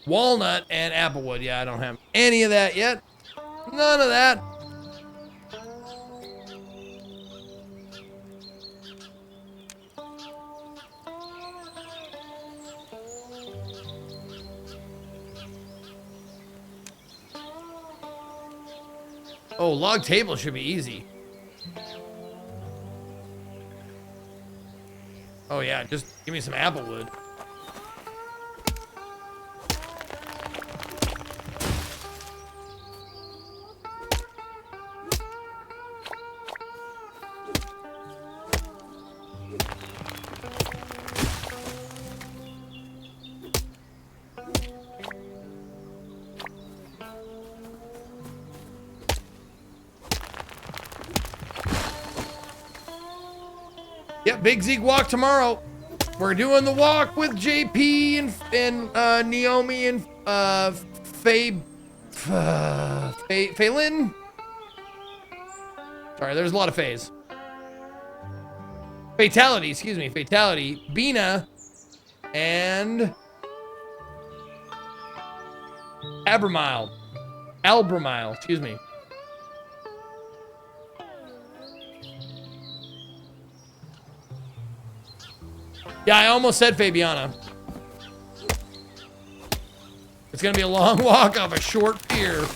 Speaker 3: Walnut and applewood. Yeah, I don't have any of that yet. None of that. Oh, log table should be easy. Oh yeah, just give me some applewood. Yep, Big Zeke walk tomorrow. We're doing the walk with JP and Naomi and Phelan. Sorry, there's a lot of Fays. Fatality, excuse me, Fatality, Bina, and Albramile, excuse me. Yeah, I almost said Fabiana. It's gonna be a long walk off a short pier.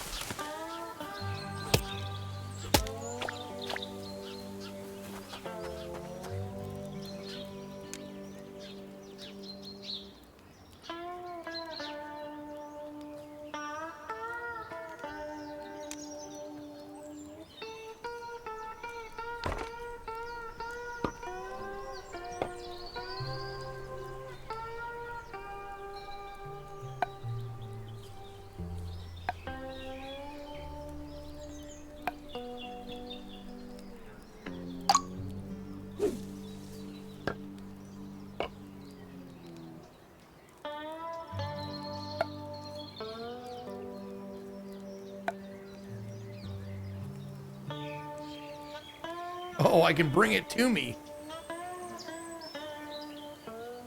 Speaker 3: Oh, I can bring it to me.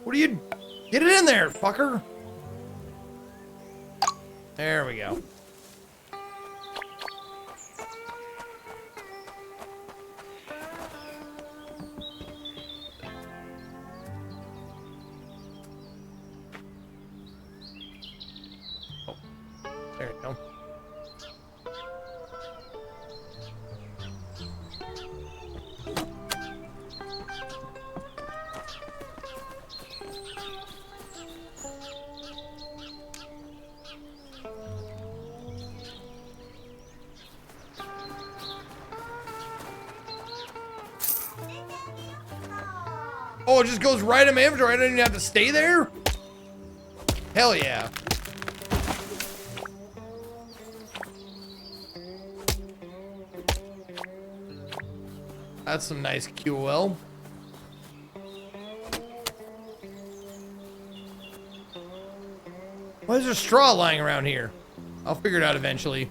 Speaker 3: What are you... Get it in there, fucker. There we go. Oh, there you go. Oh, it just goes right in my inventory. I don't even have to stay there? Hell yeah. That's some nice QOL. Why is there straw lying around here? I'll figure it out eventually.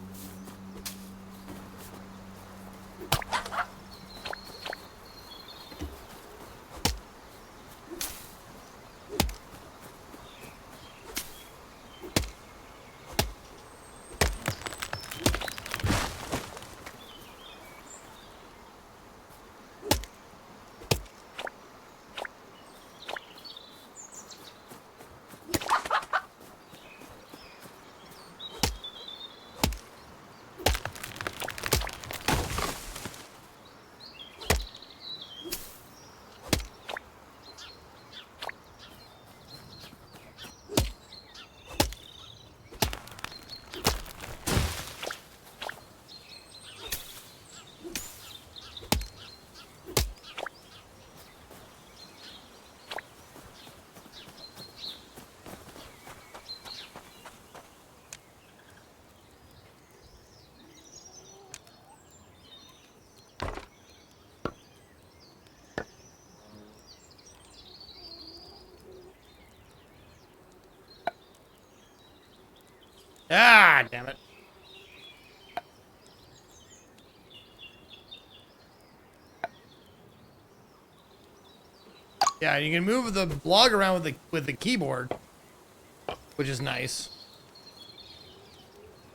Speaker 3: Ah, damn it. Yeah, you can move the blog around with the keyboard, which is nice.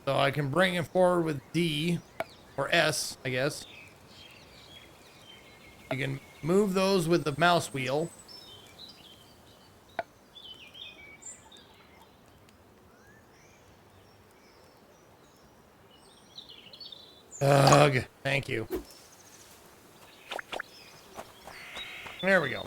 Speaker 3: So I can bring it forward with D or S, I guess. You can move those with the mouse wheel. Ugh, thank you. There we go.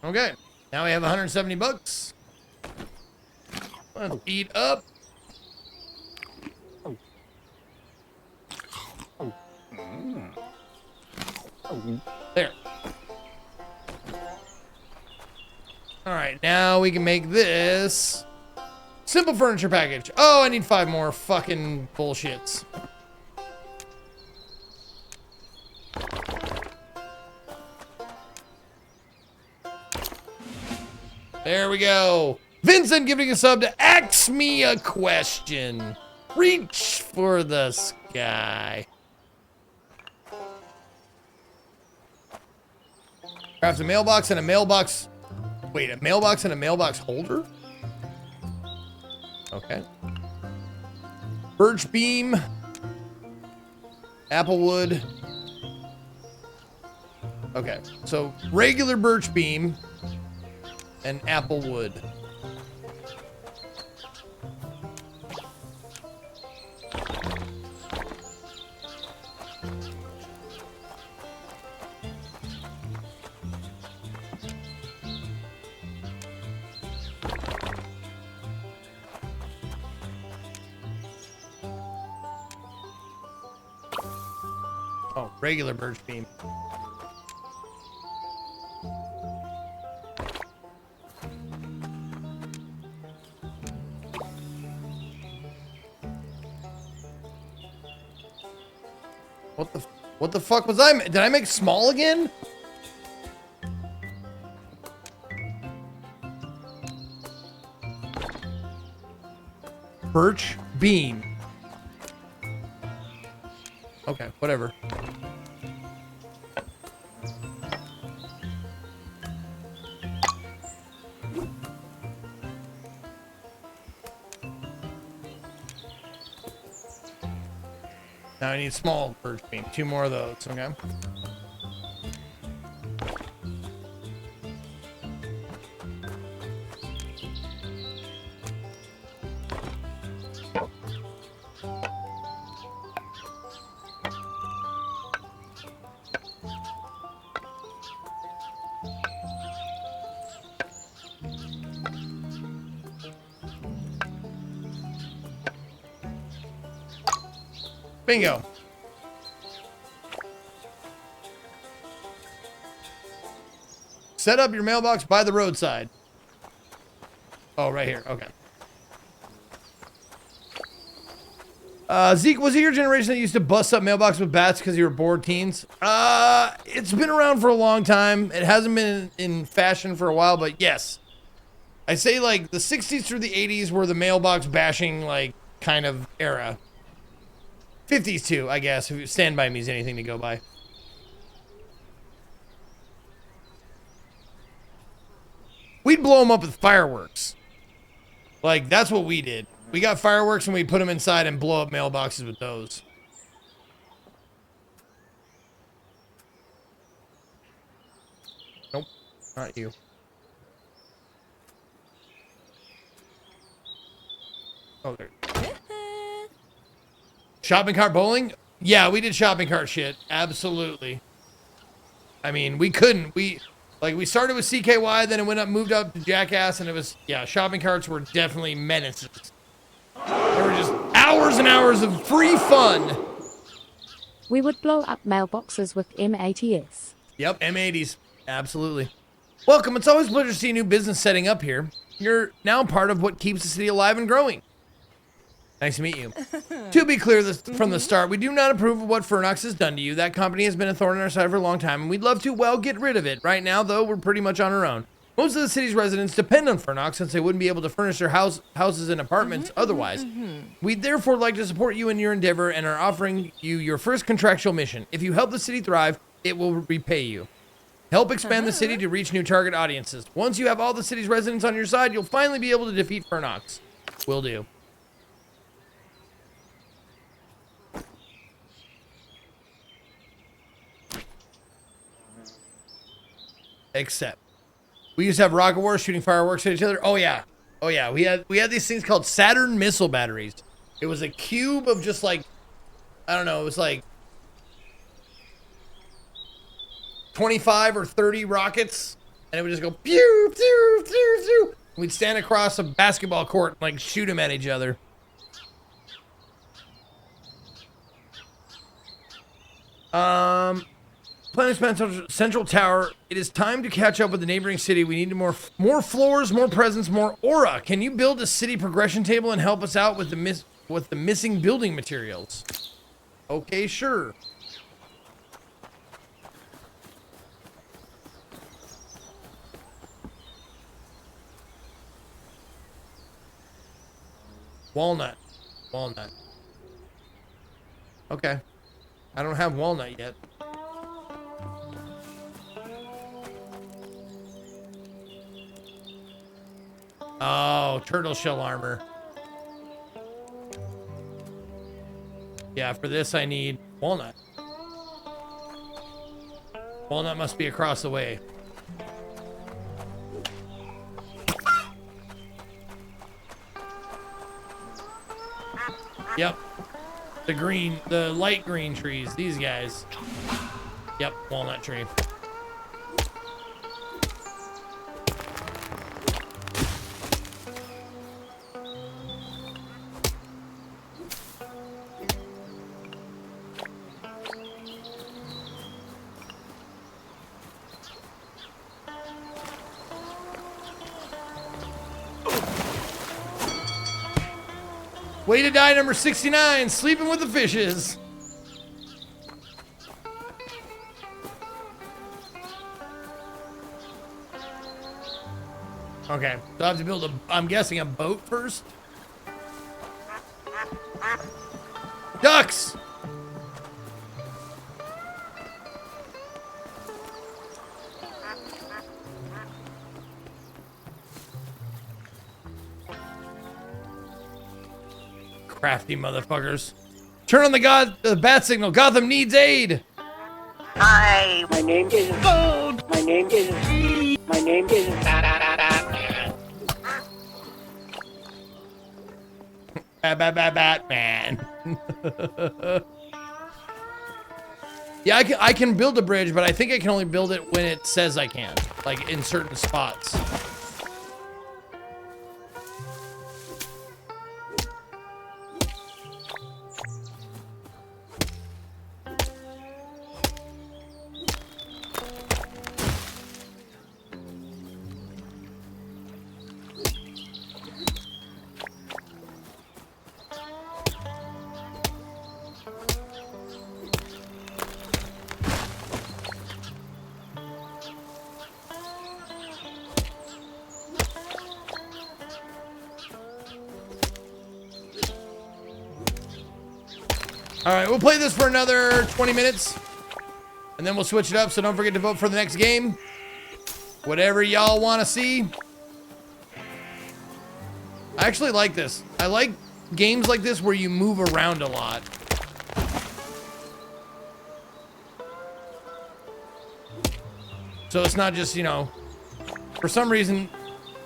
Speaker 3: Okay, now we have 170 bucks. Let's eat up. There. All right, now we can make this simple furniture package. Oh, I need 5 more fucking bullshits. There we go. Vincent giving a sub to ask me a question. Reach for the sky. Craft a mailbox and a mailbox. Wait, a mailbox and a mailbox holder? Okay. Birch beam. Applewood. Okay, so regular birch beam. And apple wood. Oh, regular birch beam. What the fuck was I? Did I make small again? Birch beam. Okay, whatever. Now I need small birch beam. 2 more of those, okay? Bingo. Set up your mailbox by the roadside. Oh, right here. Okay. Zeke, was it your generation that used to bust up mailbox with bats because you were bored teens? It's been around for a long time. It hasn't been in fashion for a while, but yes. I say like the 60s through the 80s were the mailbox bashing like kind of era. 50s too, I guess, if Stand By Me is anything to go by. We'd blow them up with fireworks. Like, that's what we did. We got fireworks and we put them inside and blow up mailboxes with those. Nope, not you. Oh, there. Shopping cart bowling? Yeah, we did shopping cart shit. Absolutely. I mean, we couldn't. We started with CKY, then it moved up to Jackass, and it was, yeah, shopping carts were definitely menaces. They were just hours and hours of free fun.
Speaker 1: We would blow up mailboxes with M80s.
Speaker 3: Yep, M80s. Absolutely. Welcome. It's always a pleasure to see a new business setting up here. You're now part of what keeps the city alive and growing. Nice to meet you. To be clear from the start, we do not approve of what Fernox has done to you. That company has been a thorn in our side for a long time, and we'd love to, well, get rid of it. Right now, though, we're pretty much on our own. Most of the city's residents depend on Fernox since they wouldn't be able to furnish their houses and apartments otherwise. We'd therefore like to support you in your endeavor and are offering you your first contractual mission. If you help the city thrive, it will repay you. Help expand the city to reach new target audiences. Once you have all the city's residents on your side, you'll finally be able to defeat Fernox. Will do. Except we used to have rocket wars shooting fireworks at each other. Oh yeah. We had these things called Saturn missile batteries. It was a cube of just like, I don't know, it was like 25 or 30 rockets, and it would just go pew pew pew pew. We'd stand across a basketball court and like shoot them at each other. Planet Central Tower. It is time to catch up with the neighboring city. We need more floors, more presence, more aura. Can you build a city progression table and help us out with the missing building materials? Okay, sure. Walnut. Okay. I don't have walnut yet. Oh, turtle shell armor. Yeah, for this I need walnut. Walnut must be across the way. Yep. The light green trees, these guys. Yep, walnut tree. Way to die, number 69, sleeping with the fishes. Okay, so I have to build I'm guessing a boat first? Ducks! Crafty motherfuckers. Turn on the bat signal. Gotham needs aid.
Speaker 2: Hi, my name is Gold. My name is
Speaker 3: Batman. Yeah, I can build a bridge, but I think I can only build it when it says I can, like in certain spots. All right, we'll play this for another 20 minutes, and then we'll switch it up, so don't forget to vote for the next game. Whatever y'all want to see. I actually like this. I like games like this where you move around a lot. So it's not just, you know, for some reason,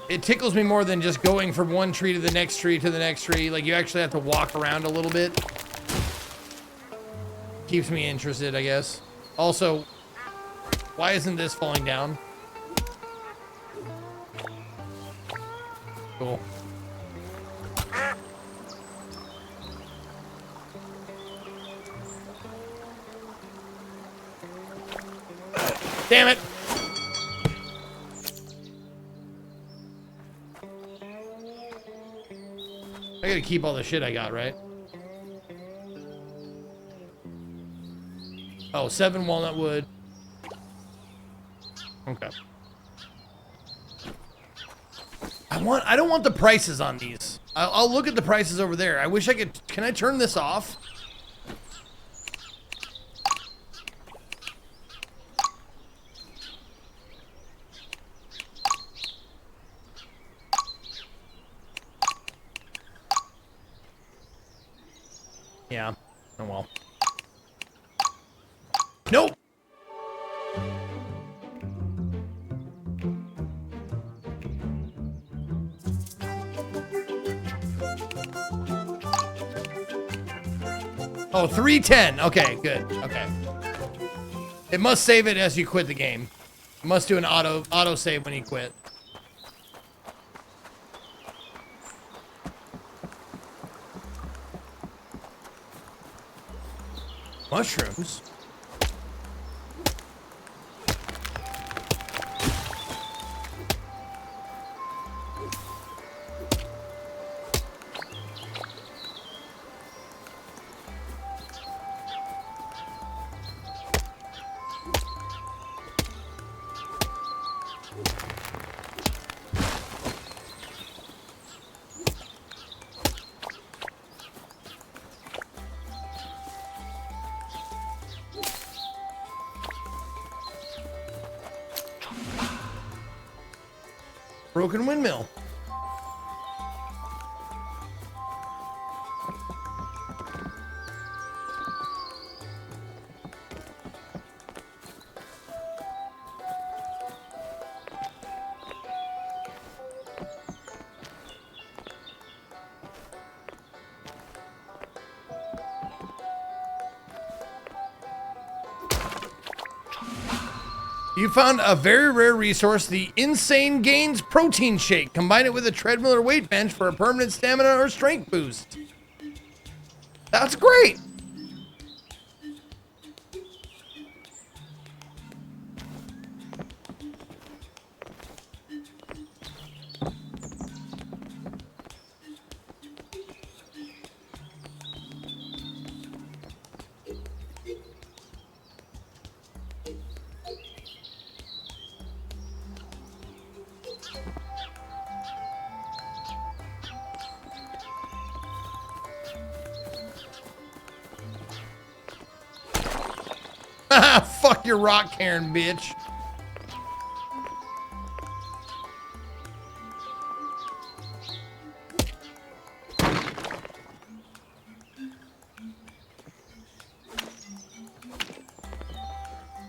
Speaker 3: it tickles me more than just going from one tree to the next tree to the next tree. Like, you actually have to walk around a little bit. Keeps me interested, I guess. Also, why isn't this falling down? Cool. Damn it. I gotta keep all the shit I got, right? Oh, 7 walnut wood. Okay. I don't want the prices on these. I'll look at the prices over there. I wish I could. Can I turn this off? Yeah. Oh well. Nope. Oh, 310. Okay, good. Okay. It must save it as you quit the game. It must do an auto save when you quit. Mushrooms? Broken windmill. You found a very rare resource, the Insane Gains Protein Shake. Combine it with a treadmill or weight bench for a permanent stamina or strength boost. That's great. Fuck your rock cairn, bitch.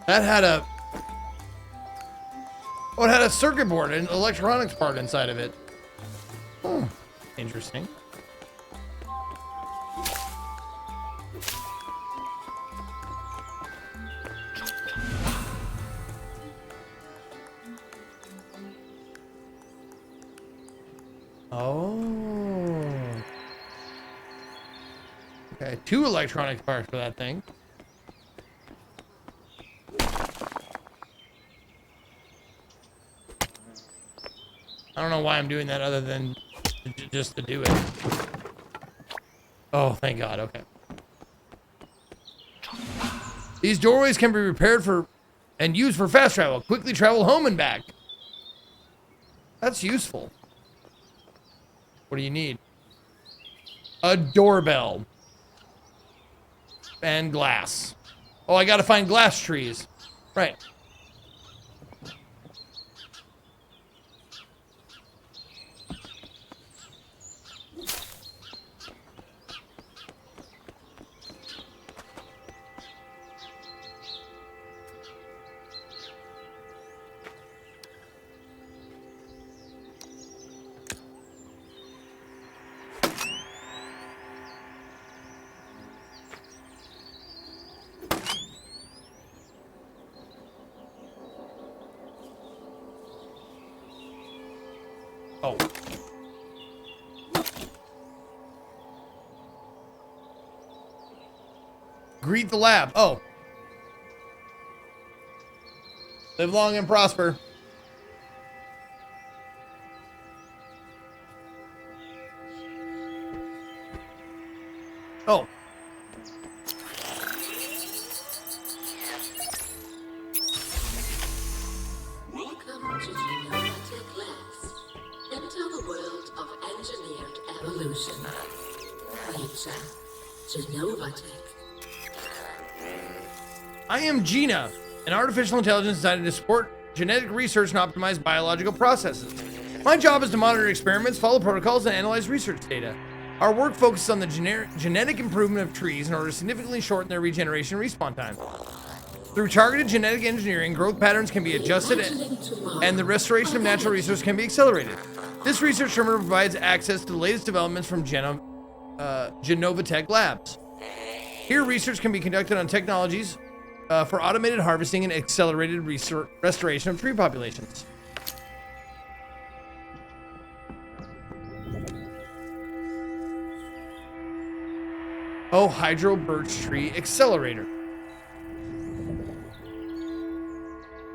Speaker 3: That had a... Oh, it had a circuit board and electronics part inside of it. Hmm. Interesting. Oh. Okay, 2 electronic parts for that thing. I don't know why I'm doing that other than just to do it. Oh, thank God. Okay. These doorways can be repaired for and used for fast travel. Quickly travel home and back. That's useful. What do you need? A doorbell. And glass. Oh, I gotta find glass trees. Right. Oh. Greet the lab. Oh. Live long and prosper. Oh.
Speaker 10: Welcome to Genova Labs. Enter the world of engineered evolution. Nature. Genova Tech.
Speaker 3: I am Gina, an artificial intelligence designed to support genetic research and optimize biological processes. My job is to monitor experiments, follow protocols, and analyze research data. Our work focuses on the genetic improvement of trees in order to significantly shorten their regeneration and respawn time. Through targeted genetic engineering, growth patterns can be adjusted and the restoration of natural resources can be accelerated. This research terminal provides access to the latest developments from Genova Tech Labs. Here, research can be conducted on technologies for automated harvesting and accelerated restoration of tree populations. Oh, Hydro Birch Tree Accelerator.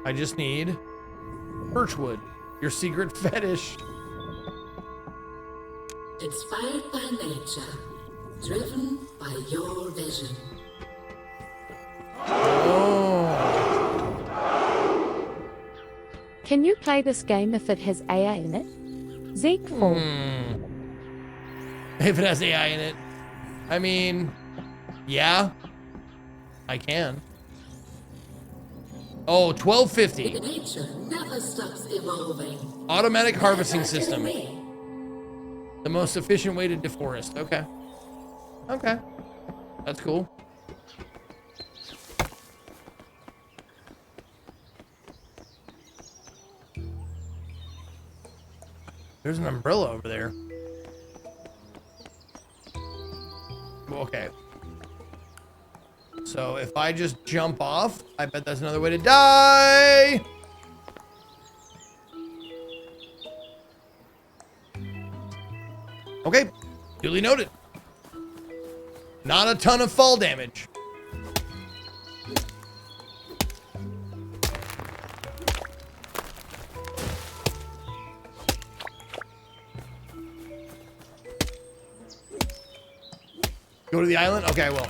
Speaker 3: I just need birchwood, your secret fetish.
Speaker 10: Inspired by nature, driven by your vision.
Speaker 3: Oh.
Speaker 1: Can you play this game if it has AI in it? Zeke 4.
Speaker 3: If it has AI in it. I mean, yeah, I can. Oh, 1250.
Speaker 10: Nature never stops evolving.
Speaker 3: Automatic harvesting system. The most efficient way to deforest. Okay. Okay. That's cool. There's an umbrella over there. Okay. So if I just jump off, I bet that's another way to die. Okay, duly noted. Not a ton of fall damage. Go to the island? Okay, I will.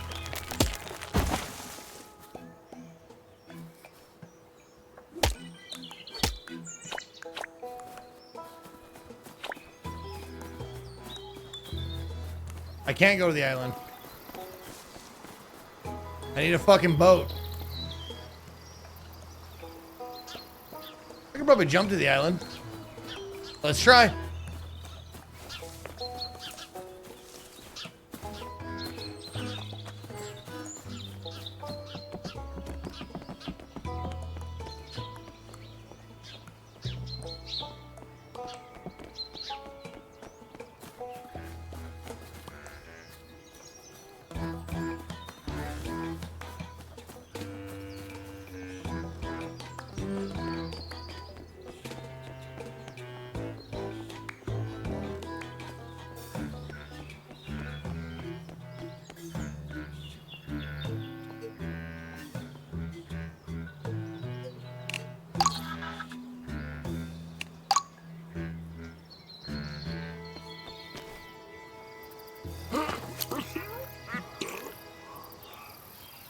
Speaker 3: I can't go to the island. I need a fucking boat. I could probably jump to the island. Let's try.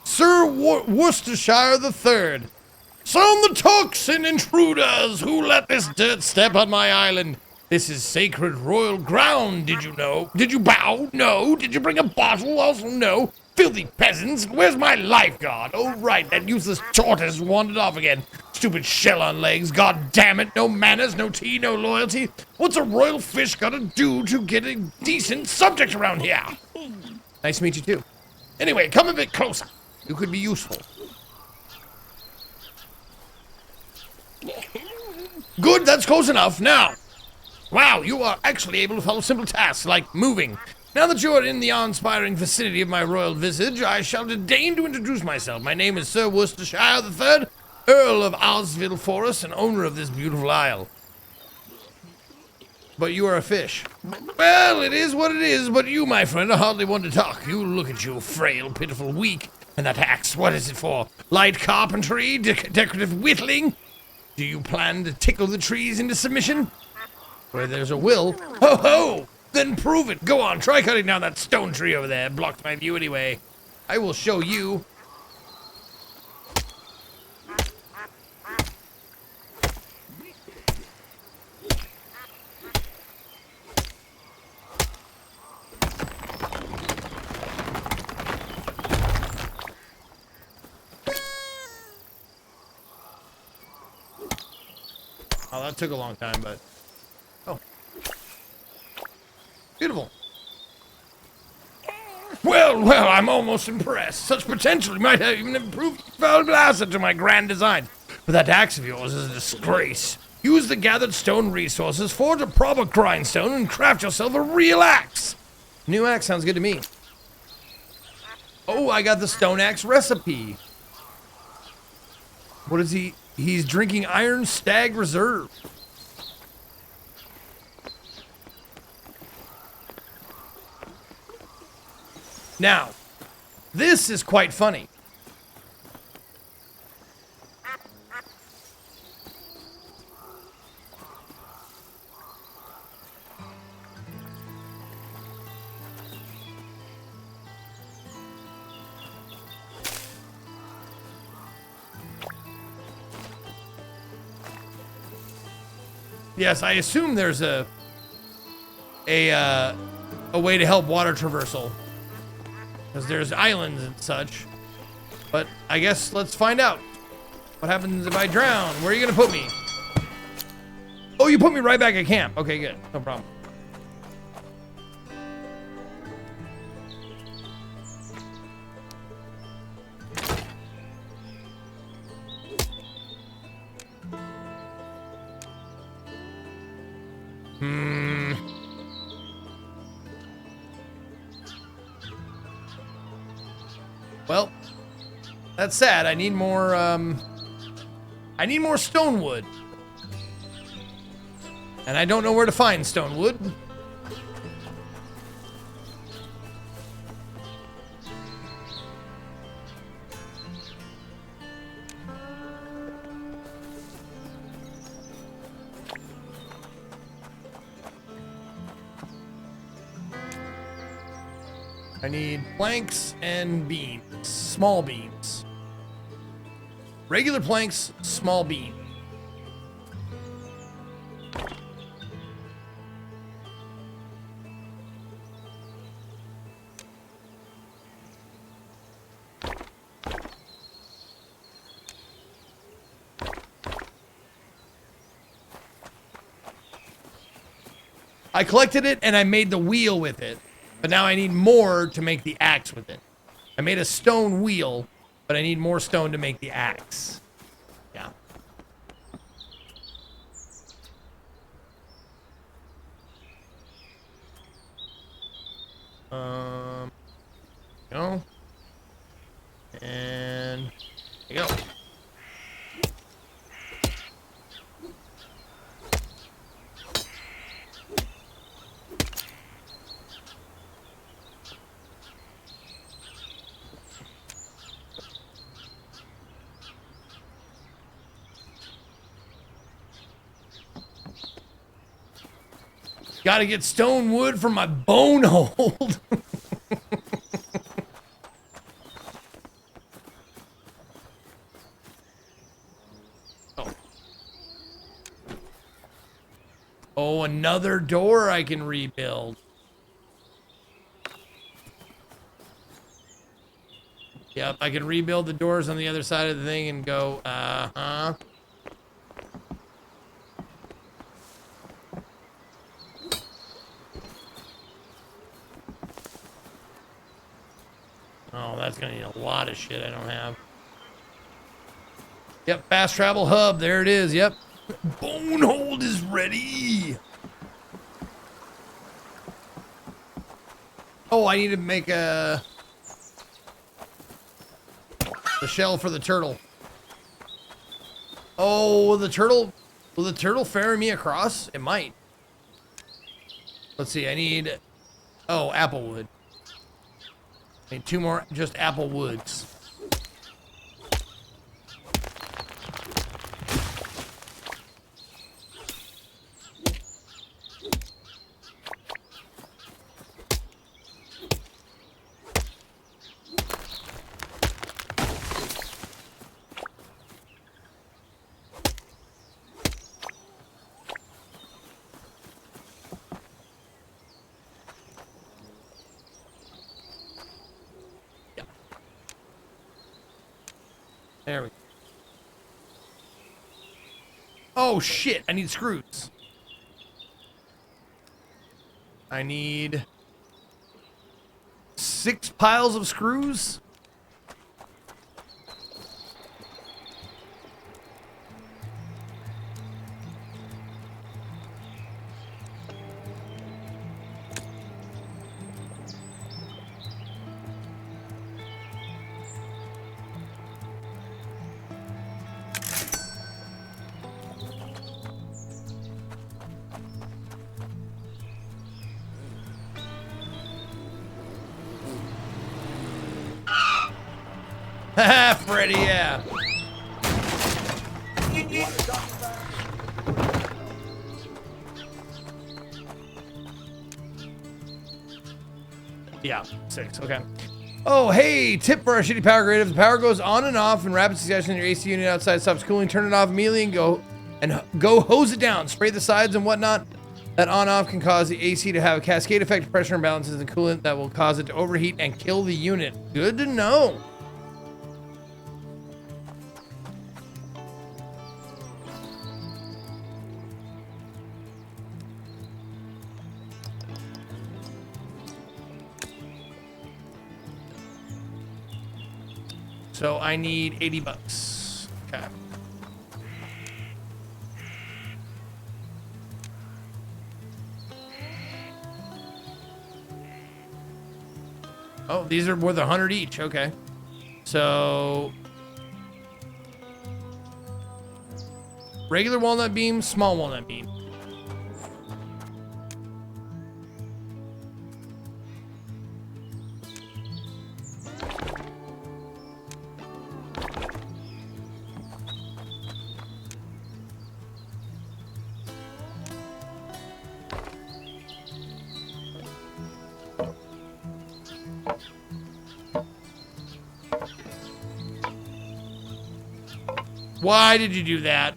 Speaker 3: Sir Worcestershire III. Sound the toxin intruders who let this dirt step on my island. This is sacred royal ground, did you know? Did you bow? No. Did you bring a bottle? Also no. Filthy peasants, where's my lifeguard? Oh right, that useless tortoise wandered off again. Stupid shell on legs, god damn it, no manners, no tea, no loyalty. What's a royal fish gotta do to get a decent subject around here? Nice to meet you too. Anyway, come a bit closer. You could be useful. Good, that's close enough. Now, wow, you are actually able to follow simple tasks like moving. Now that you are in the awe-inspiring vicinity of my royal visage, I shall deign to introduce myself. My name is Sir Worcestershire III, Earl of Osville Forest and owner of this beautiful isle. But you are a fish. Well, it is what it is, but you, my friend, are hardly one to talk. You look at you, frail, pitiful, weak. And that axe, what is it for? Light carpentry? Decorative whittling? Do you plan to tickle the trees into submission? Where there's a will, ho ho! Then prove it. Go on, try cutting down that stone tree over there. It blocked my view anyway. I will show you. Oh, that took a long time, but... Oh. Beautiful. Well, I'm almost impressed. Such potential might have even improved Foul Blast to my grand design. But that axe of yours is a disgrace. Use the gathered stone resources, forge a proper grindstone, and craft yourself a real axe. New axe sounds good to me. Oh, I got the stone axe recipe. What is he? He's drinking Iron Stag Reserve. Now, this is quite funny. Yes, I assume there's a way to help water traversal. Because there's islands and such. But I guess let's find out. What happens if I drown? Where are you going to put me? Oh, you put me right back at camp. Okay, good. No problem. Well, that's sad. I need more stone wood. And I don't know where to find stone wood. I need planks and beams. Small beams. Regular planks, small beam. I collected it and I made the wheel with it. But now I need more to make the axe with it. I made a stone wheel, but I need more stone to make the axe. Yeah. Go. And there you go. Gotta get stone wood from my bone hold. Oh, another door I can rebuild. Yep, I can rebuild the doors on the other side of the thing and go, uh-huh. Oh, that's gonna need a lot of shit I don't have. Yep, fast travel hub, there it is, yep. Bonehold is ready! Oh, I need to make the shell for the turtle. Oh, will the turtle ferry me across? It might. Let's see, I need, oh, apple wood. I need 2 more, just apple woods. There we go. Oh shit, I need screws. I need 6 piles of screws. Haha, Freddy, yeah. Yeah, 6, okay. Oh, hey, tip for our shitty power grid. If the power goes on and off in rapid succession, your AC unit outside stops cooling, turn it off immediately and go hose it down. Spray the sides and whatnot. That on-off can cause the AC to have a cascade effect of pressure imbalances in the coolant that will cause it to overheat and kill the unit. Good to know. So I need 80 bucks. Okay. Oh, these are worth 100 each. Okay. So regular walnut beam, small walnut beam. Why did you do that?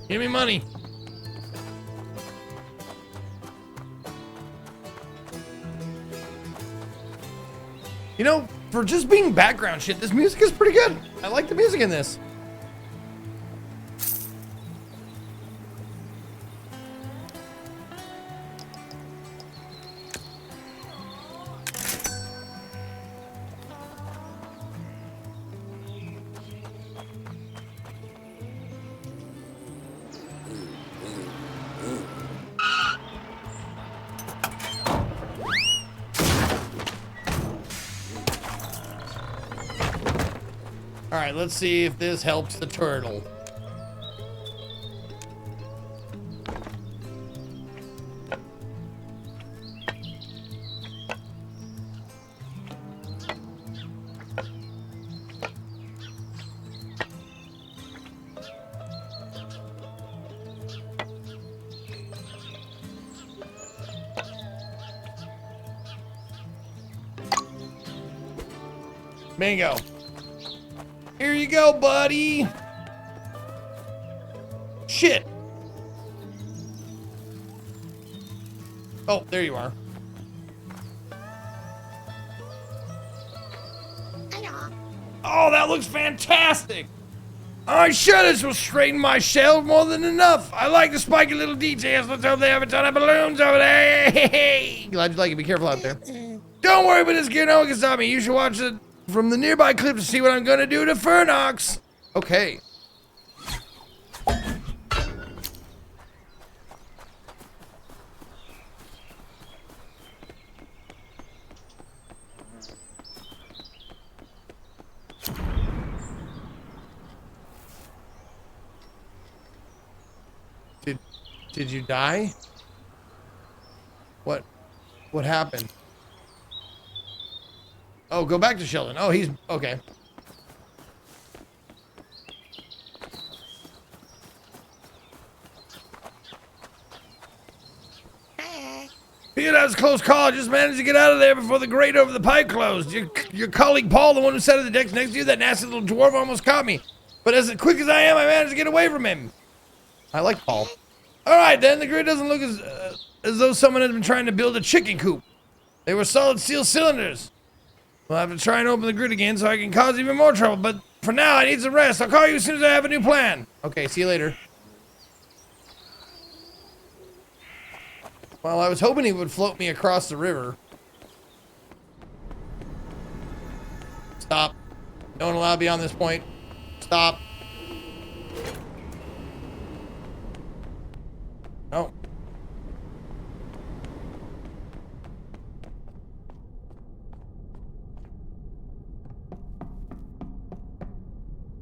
Speaker 3: Give me money. You know, for just being background shit, this music is pretty good. I like the music in this. All right, let's see if this helps the turtle. Bingo. Here you go, buddy. Shit. Oh, there you are. Oh, that looks fantastic. I sure this will straighten my shell more than enough. I like the spiky little details. Let's hope they have a ton of balloons over there. Hey, glad you like it. Be careful out there. Don't worry about this gear. No one can stop me. You should watch it from the nearby clip to see what I'm gonna do to Fernox. Okay. Did you die? What happened? Oh, go back to Sheldon. Oh, he's okay. Pick it that was a close call. I just managed to get out of there before the grate over the pipe closed. Your colleague Paul, the one who sat at the desk next to you, that nasty little dwarf almost caught me. But as quick as I am, I managed to get away from him. I like Paul. All right, then. The grid doesn't look as though someone had been trying to build a chicken coop. They were solid steel cylinders. We'll have to try and open the grid again so I can cause even more trouble. But for now, I need some rest. I'll call you as soon as I have a new plan. Okay, see you later. Well, I was hoping he would float me across the river. Stop. No one allowed beyond this point. Stop. No.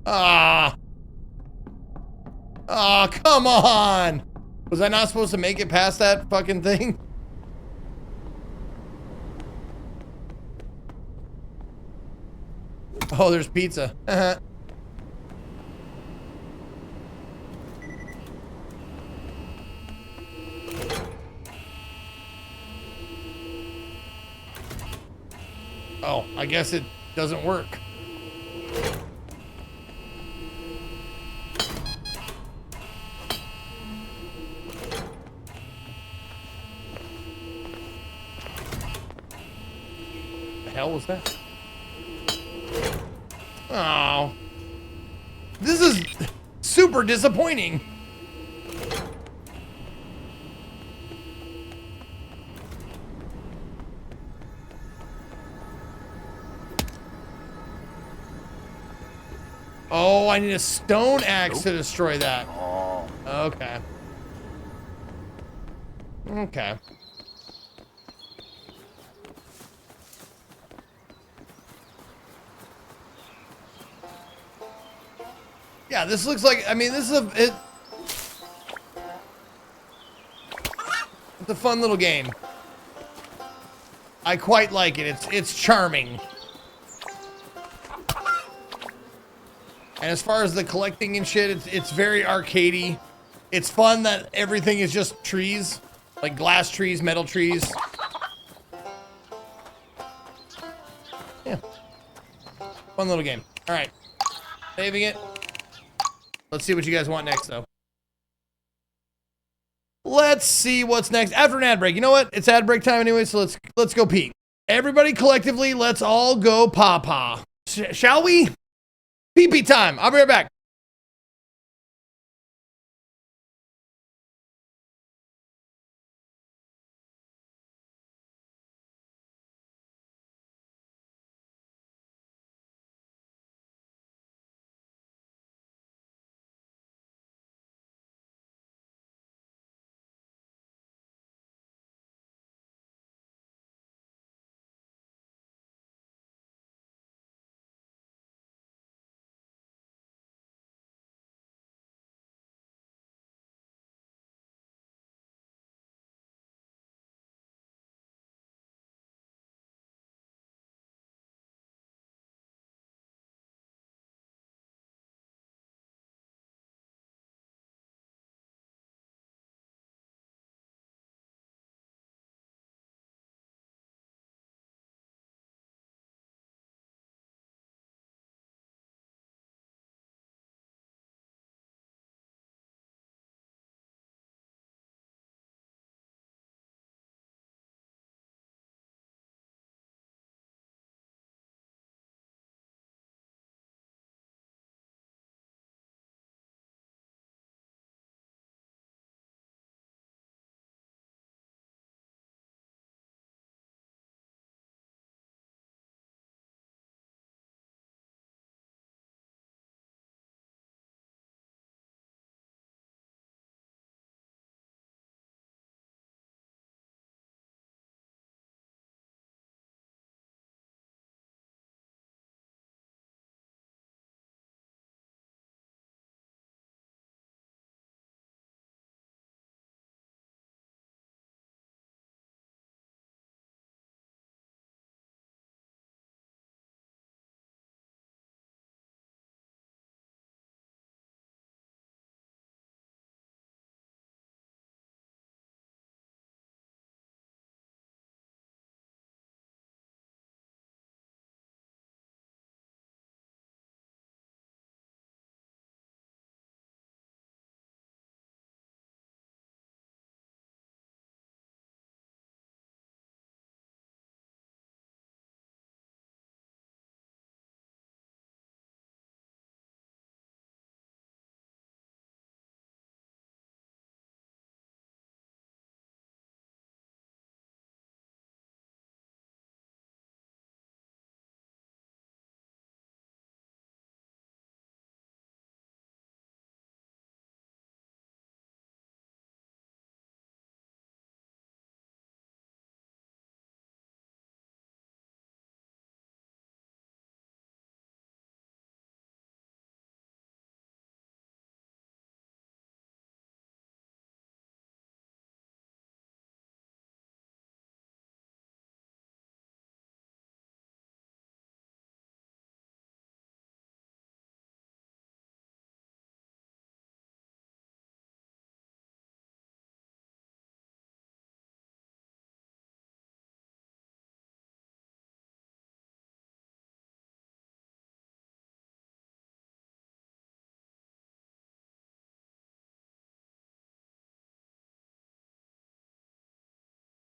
Speaker 3: Ah. Oh, come on. Was I not supposed to make it past that fucking thing? Oh, there's pizza. Oh, I guess it doesn't work. The hell was that? Oh. This is super disappointing. Oh, I need a stone axe to destroy that. Oh. Okay. Okay. Yeah, this looks like, I mean, this is it's a fun little game. I quite like it. It's charming. And as far as the collecting and shit, it's very arcadey. It's fun that everything is just trees, like glass trees, metal trees. Yeah. Fun little game. All right. Saving it. Let's see what you guys want next, though. Let's see what's next after an ad break. You know what? It's ad break time anyway, so let's go pee. Everybody collectively, let's all go paa-paa. Shall we? Pee-pee time. I'll be right back.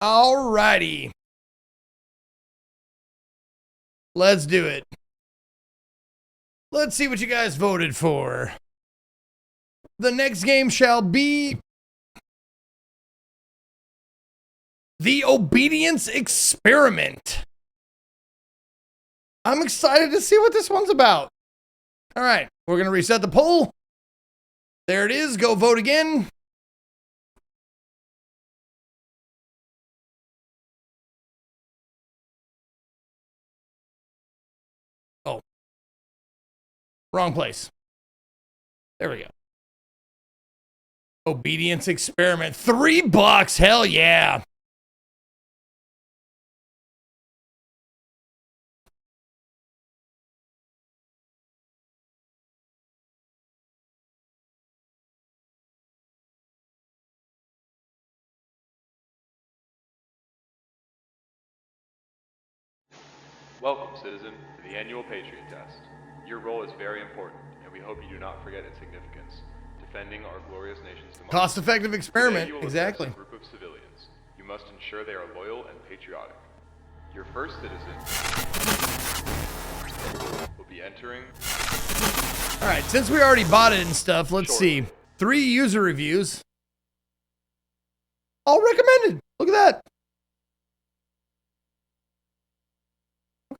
Speaker 3: Alrighty. Let's do it. Let's see what you guys voted for. The next game shall be The Obedience Experiment. I'm excited to see what this one's about. All right, we're going to reset the poll. There it is. Go vote again. Oh. Wrong place. There we go. Obedience Experiment. $3. Hell yeah.
Speaker 8: Welcome, citizen, to the annual Patriot Test. Your role is very important, and we hope you do not forget its significance. Defending our glorious nation's democracy.
Speaker 3: Cost-effective experiment,
Speaker 8: Today you will
Speaker 3: exactly.
Speaker 8: assess a group of civilians. You must ensure they are loyal and patriotic. Your first citizen will be entering.
Speaker 3: All right, since we already bought it and stuff, let's see. 3 user reviews. All recommended. Look at that.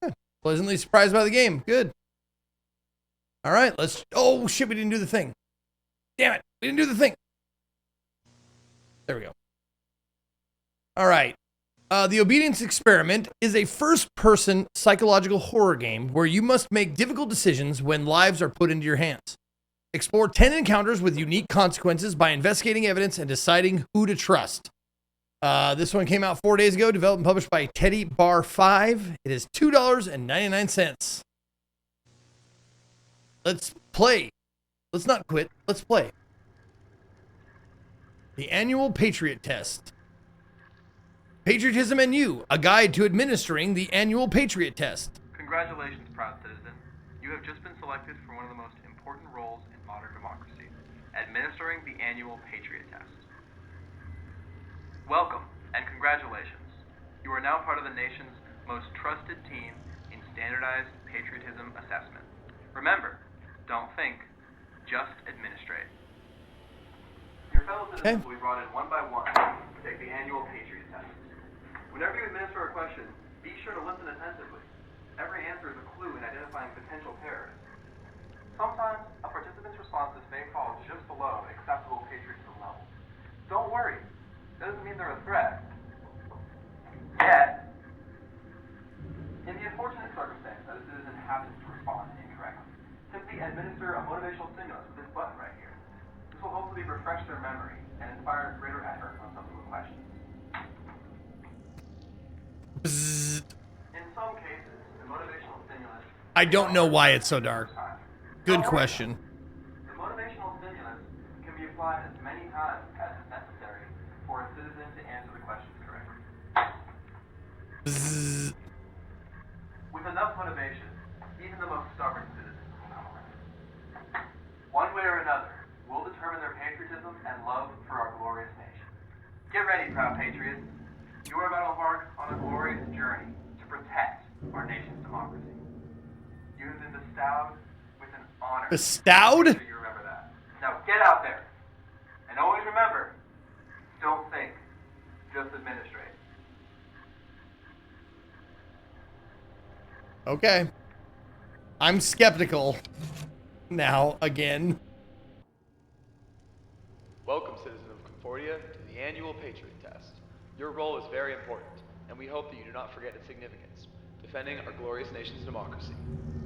Speaker 3: Okay. Pleasantly surprised by the game. Good. All right, let's. Oh, shit, we didn't do the thing. Damn it, we didn't do the thing. There we go. All right. The Obedience Experiment is a first-person psychological horror game where you must make difficult decisions when lives are put into your hands. Explore 10 encounters with unique consequences by investigating evidence and deciding who to trust. This one came out 4 days ago, developed and published by Teddy Bar 5. It is $2.99. Let's play. Let's not quit. Let's play. The Annual Patriot Test. Patriotism and You, a guide to administering the Annual Patriot Test.
Speaker 15: Congratulations, proud citizen. You have just been selected for one of the most important roles in modern democracy, administering the Annual Patriot Test. Welcome, and congratulations. You are now part of the nation's most trusted team in standardized patriotism assessment. Remember, don't think, just administrate. Your fellow citizens will be brought in one by one to take the Annual Patriot Test. Whenever you administer a question, be sure to listen attentively. Every answer is a clue in identifying potential terrorists. Sometimes, a participant's responses may fall just below acceptable patriotism levels. Don't worry. That doesn't mean they're a threat. Yet, in the unfortunate circumstance that a citizen happens to respond incorrectly, simply administer a motivational stimulus with this button right here. This will hopefully refresh their memory and inspire greater effort on subsequent questions. In some cases, the motivational stimulus...
Speaker 3: I don't know why it's so dark. Good question.
Speaker 15: The motivational stimulus can be applied as many times as is necessary for a citizen to answer the questions correctly. With enough motivation, even the most stubborn citizens will come around. One way or another, we'll determine their patriotism and love for our glorious nation. Get ready, proud patriots. You are about to embark on a glorious journey to protect our nation's democracy. You have been bestowed with an honor.
Speaker 3: Bestowed?
Speaker 15: Make sure you remember that. Now get out there. And always remember, don't think, just administrate.
Speaker 3: Okay. I'm skeptical now again.
Speaker 8: Welcome, citizen of Concordia, to the Annual Patriot Test. Your role is very important, and we hope that you do not forget its significance, defending our glorious nation's democracy.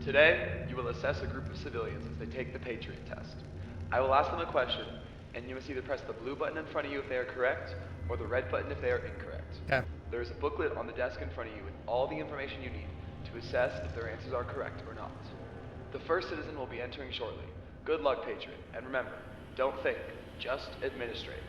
Speaker 8: Today, you will assess a group of civilians as they take the Patriot Test. I will ask them a question, and you must either press the blue button in front of you if they are correct, or the red button if they are incorrect.
Speaker 3: Okay.
Speaker 8: There is a booklet on the desk in front of you with all the information you need to assess if their answers are correct or not. The first citizen will be entering shortly. Good luck, Patriot, and remember, don't think, just administrate.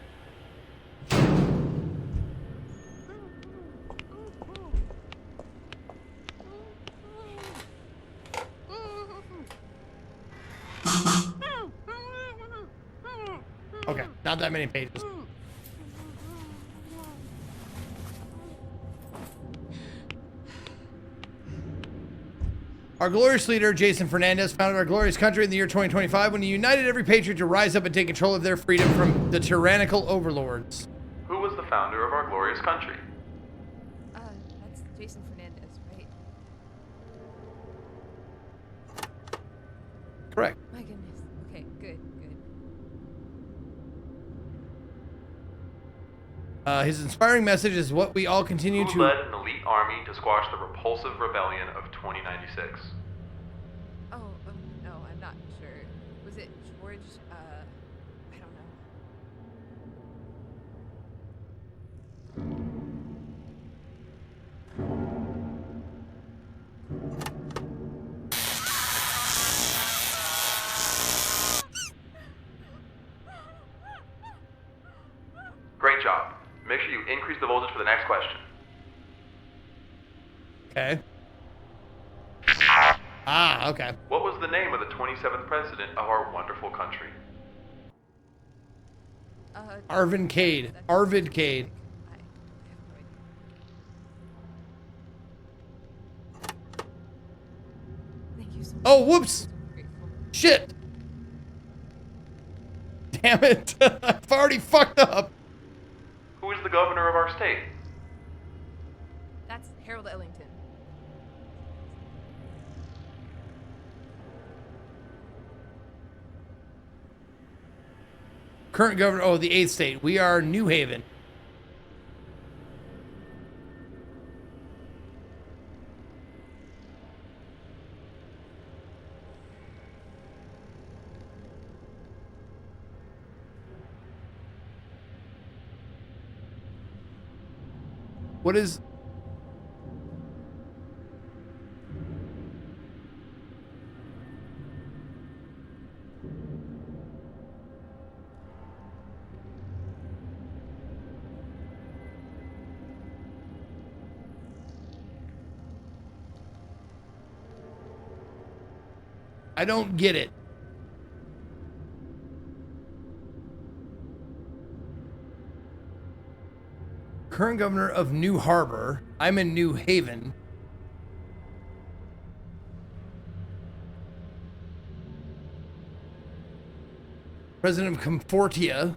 Speaker 3: Okay, not that many pages. Our glorious leader, Jason Fernandez, founded our glorious country in the year 2025 when he united every patriot to rise up and take control of their freedom from the tyrannical overlords.
Speaker 8: Who was the founder of our glorious country?
Speaker 16: That's Jason Fernandez, right?
Speaker 3: Correct.
Speaker 16: My goodness. Okay, good.
Speaker 3: His inspiring message is what we all continue
Speaker 8: Who
Speaker 3: to...
Speaker 8: led an elite army to squash the repulsive rebellion of 2096?
Speaker 16: Oh, no, I'm not sure. Was it George, I don't know.
Speaker 8: Great job. Make sure you increase the voltage for the next question.
Speaker 3: Okay. Okay.
Speaker 8: What was the name of the 27th president of our wonderful country?
Speaker 3: Arvid Cade. Arvid Cade.
Speaker 16: Thank you so much.
Speaker 3: Oh, whoops! Shit! Damn it! I've already fucked up.
Speaker 8: Who is the governor of our state?
Speaker 16: That's Harold Ellington.
Speaker 3: Current governor, oh, the 8th state. We are New Haven. What is... I don't get it. Current governor of New Harbor. I'm in New Haven. President of Comfortia.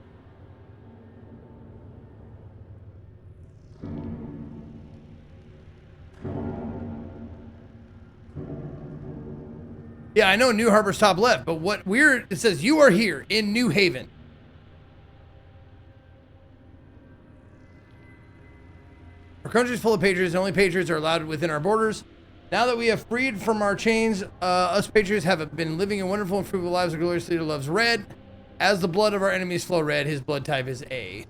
Speaker 3: Yeah, I know New Harbor's top left, but what weird, it says you are here in New Haven. Our country is full of patriots, and only patriots are allowed within our borders. Now that we have freed from our chains, us patriots have been living in wonderful and fruitful lives. Our glorious leader loves red. As the blood of our enemies flow red, his blood type is A.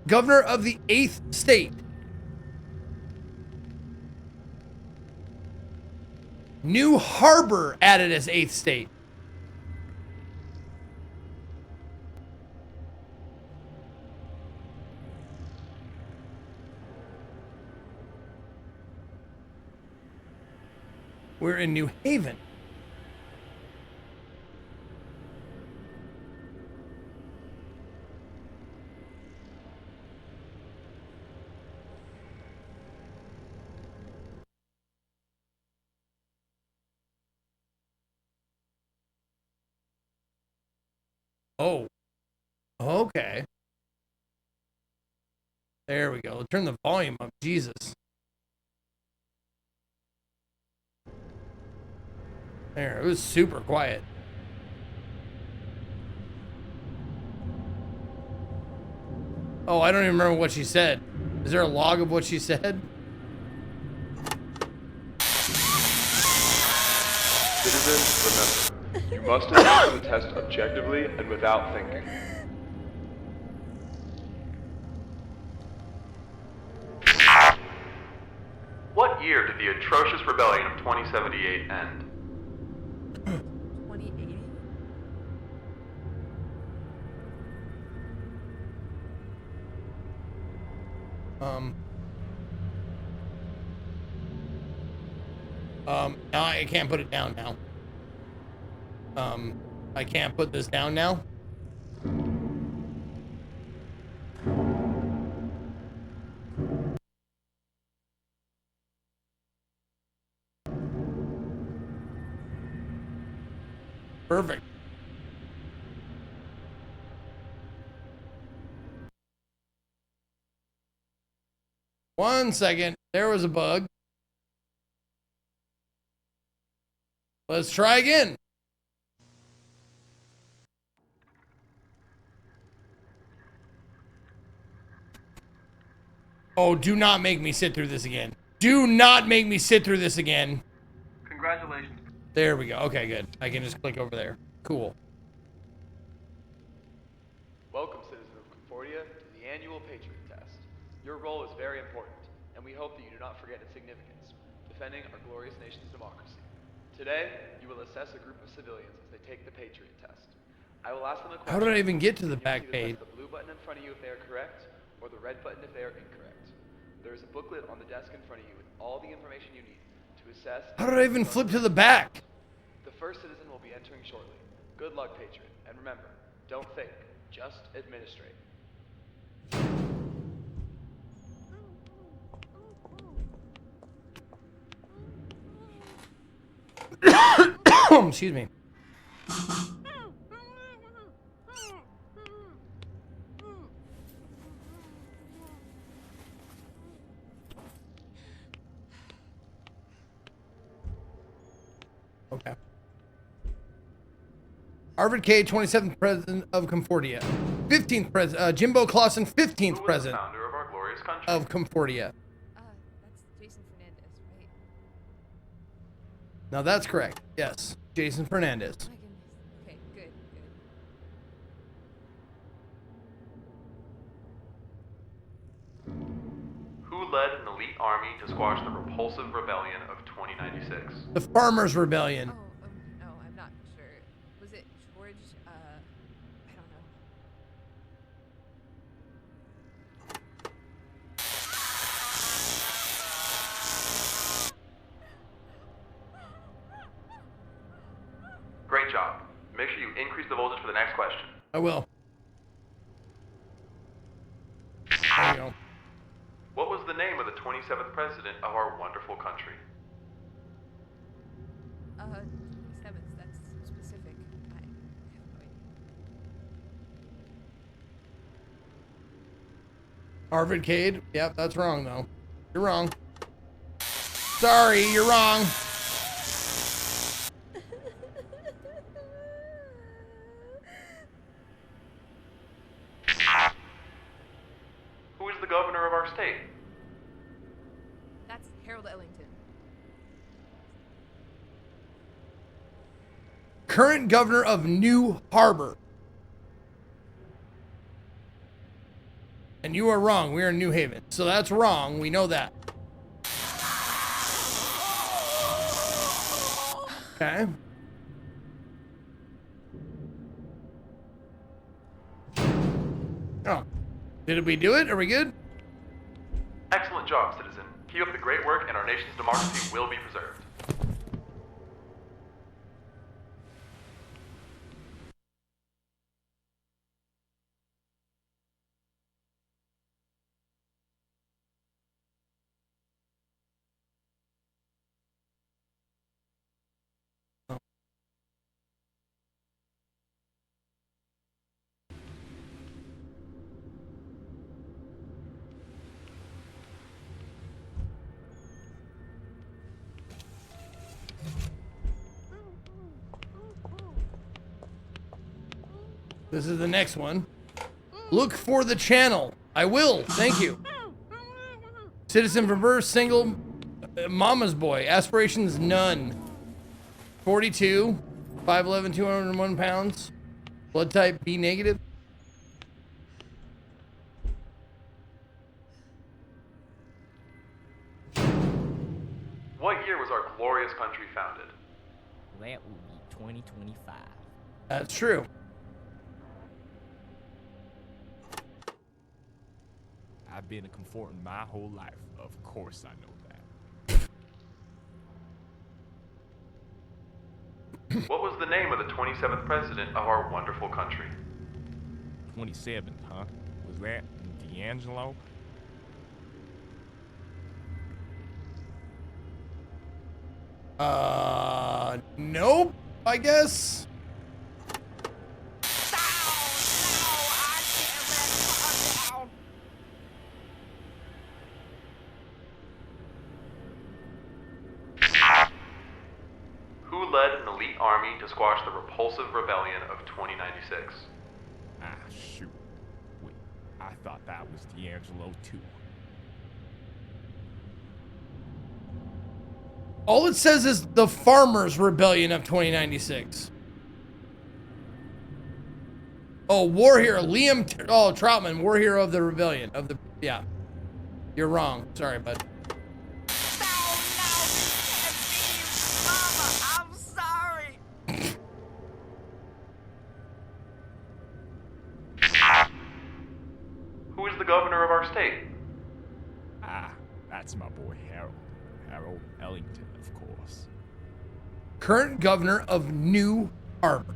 Speaker 3: Governor of the 8th state. New Harbor added as 8th state. We're in New Haven. Oh, okay. There we go. Turn the volume up. Jesus. There, it was super quiet. Oh, I don't even remember what she said. Is there a log of what she said?
Speaker 8: Citizens, remember, you must answer the test objectively and without thinking. What year did the atrocious rebellion of 2078 end?
Speaker 16: 2080?
Speaker 3: No, I can't put it down now. I can't put this down now. Perfect. One second. There was a bug. Let's try again. Oh, do not make me sit through this again. Do not make me sit through this again.
Speaker 15: Congratulations.
Speaker 3: There we go. Okay, good. I can just click over there. Cool.
Speaker 8: Welcome, citizen of Concordia, to the annual Patriot Test. Your role is very important, and we hope that you do not forget its significance, defending our glorious nation's democracy. Today, you will assess a group of civilians as they take the Patriot Test. I will ask them a question.
Speaker 3: How did I even get to the
Speaker 8: and you
Speaker 3: back
Speaker 8: must either
Speaker 3: page?
Speaker 8: press the blue button in front of you if they are correct, or the red button if they are incorrect. There is a booklet on the desk in front of you with all the information you need to assess.
Speaker 3: How did I even flip to the back?
Speaker 8: The first citizen will be entering shortly. Good luck, Patriot. And remember, don't think, just administrate.
Speaker 3: Excuse me. Okay. Arvid K, 27th president of Concordia. 15th president, Jimbo Clausen, 15th president
Speaker 8: Founder of our glorious country.
Speaker 3: of Concordia.
Speaker 16: That's Jason Fernandez, right?
Speaker 3: Now that's correct. Yes, Jason Fernandez.
Speaker 16: Oh my goodness. Okay, good, good.
Speaker 8: Who led an elite army to squash the repulsive rebellion of 2096?
Speaker 3: The Farmers Rebellion.
Speaker 16: No, I'm not sure. Was it George, I don't know.
Speaker 8: Great job. Make sure you increase the voltage for the next question.
Speaker 3: I will. There you go.
Speaker 8: What was the name of the 27th president of our wonderful country?
Speaker 16: 27th, that's specific. I have no idea.
Speaker 3: Arvid Cade. Yep, that's wrong though. You're wrong. Sorry, you're wrong.
Speaker 8: Who is the governor of our state?
Speaker 16: That's Harold Ellington.
Speaker 3: Current governor of New Harbor. And you are wrong. We are in New Haven. So that's wrong. We know that. Okay. Oh. Did we do it? Are we good?
Speaker 8: Excellent job, citizen. Keep up the great work and our nation's democracy will be preserved.
Speaker 3: This is the next one. Look for the channel. I will. Thank you. Citizen reverse single mama's boy. Aspirations none. 42. 5'11", 201 pounds. Blood type B negative.
Speaker 8: What year was our glorious country founded?
Speaker 17: That would be 2025.
Speaker 3: That's true.
Speaker 18: I've been a Confortant my whole life. Of course I know that.
Speaker 8: What was the name of the 27th president of our wonderful country?
Speaker 18: 27th, huh? Was that D'Angelo?
Speaker 3: Nope, I guess.
Speaker 8: led an elite army to squash the repulsive rebellion of 2096?
Speaker 18: Ah, shoot. Wait, I thought that was D'Angelo too.
Speaker 3: All it says is the Farmers Rebellion of 2096. Oh, war hero Liam. Troutman, war hero of the rebellion of the. Yeah, you're wrong. Sorry, bud.
Speaker 20: I'm sorry.
Speaker 8: Who is the governor of our state?
Speaker 18: Ah, that's my boy Harold. Harold Ellington, of course.
Speaker 3: Current governor of New Harbor.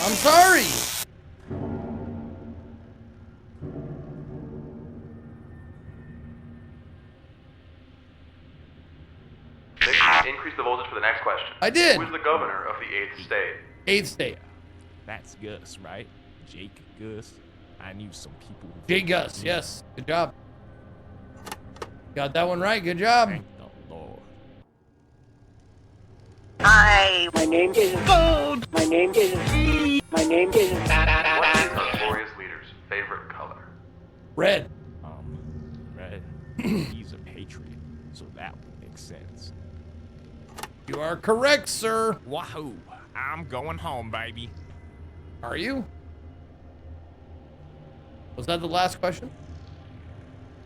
Speaker 3: I'm sorry.
Speaker 8: Make sure you increase the voltage for the next question.
Speaker 3: I did.
Speaker 8: Who is the governor of the 8th state?
Speaker 3: 8th state.
Speaker 18: That's Gus, right? Jake Gus. I knew some people.
Speaker 3: Jake Gus, yes. Good job. Got that one right. Good job.
Speaker 18: Thank the Lord.
Speaker 2: Hi, my name is Gold. My name is My name is
Speaker 8: What is our glorious leader's favorite color?
Speaker 3: Red.
Speaker 18: Red. He's a patriot, so that would make sense.
Speaker 3: You are correct, sir.
Speaker 18: Wahoo! I'm going home, baby.
Speaker 3: Are you? Was that the last question?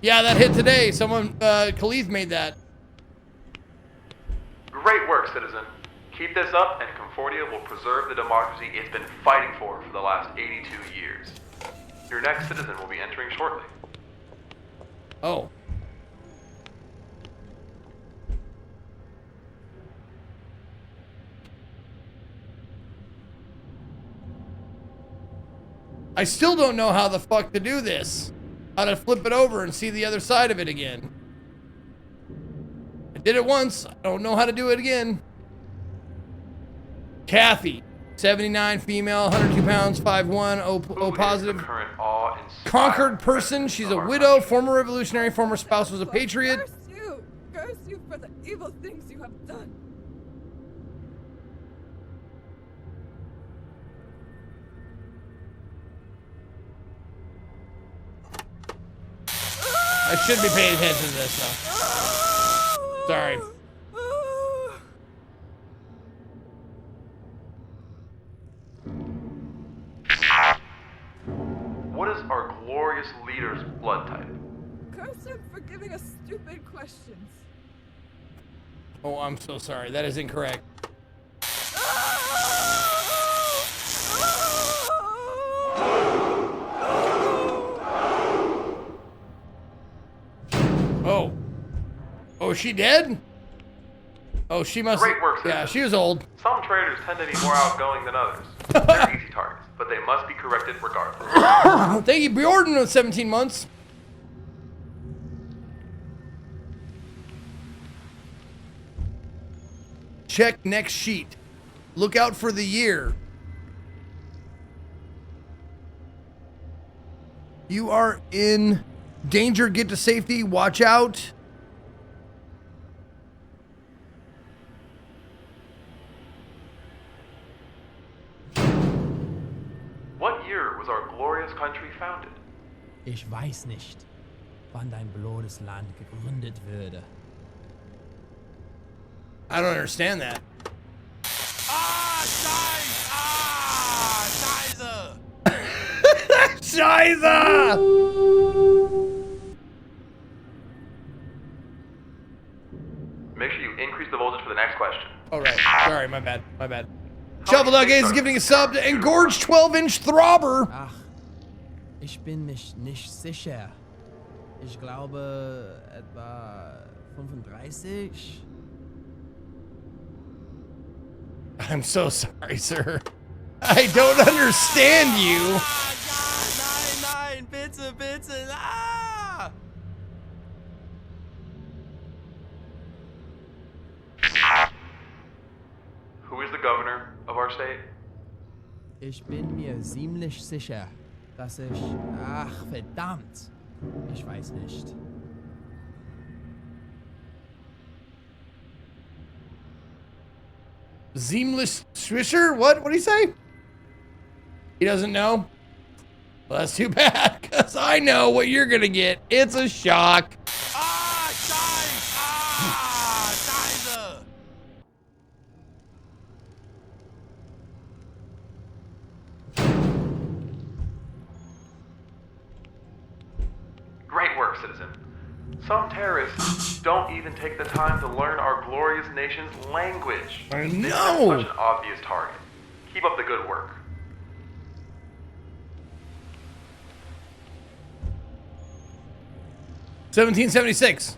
Speaker 3: Yeah, that hit today. Someone, Khalif made that.
Speaker 8: Great work, citizen. Keep this up, and Confordia will preserve the democracy it's been fighting for the last 82 years. Your next citizen will be entering shortly.
Speaker 3: Oh. I still don't know how the fuck to do this. How to flip it over and see the other side of it again. I did it once. I don't know how to do it again. Kathy, 79, female, 102 pounds, 5'1", O positive. Conquered person. She's a widow, former revolutionary, former spouse was a patriot.
Speaker 16: Curse you for the evil things you have done.
Speaker 3: I should be paying attention to this though. Sorry.
Speaker 8: What is our glorious leader's blood type?
Speaker 16: Curse him for giving us stupid questions.
Speaker 3: Oh, I'm so sorry. That is incorrect. Oh. Oh, is she dead? Oh, she must.
Speaker 8: Great work,
Speaker 3: yeah, she was old.
Speaker 8: Some traders tend to be more outgoing than others. They're easy targets, but they must be corrected regardless.
Speaker 3: Thank you, Bjorn, with 17 months. Check next sheet. Look out for the year. You are in danger. Get to safety. Watch out.
Speaker 8: What year was our glorious country founded?
Speaker 17: Ich weiß nicht, wann dein blödes Land gegründet wurde.
Speaker 3: I don't understand that. Scheiße!
Speaker 8: Make sure you increase the voltage for the next question.
Speaker 3: All right. Sorry, my bad. My bad. Shuffle Dog is giving a sub to Engorged 12-inch Throbber.
Speaker 17: Ach, ich bin mich nicht sicher. Ich glaube etwa 35.
Speaker 3: I'm so sorry, sir. I don't understand you.
Speaker 17: Nein, bitte, bitte, ah!
Speaker 8: Who is the governor of our state?
Speaker 17: Ich bin mir ziemlich sicher. dass ich... Ach, verdammt. Ich weiß nicht.
Speaker 3: Seamless Swisher? What? What did he say? He doesn't know? Well, that's too bad, because I know what you're going to get. It's a shock.
Speaker 8: Great work, citizen. Some terrorists don't even take the time to learn our glorious nation's language.
Speaker 3: I
Speaker 8: This is
Speaker 3: know.
Speaker 8: such an obvious target. Keep up the good work.
Speaker 3: $17.76.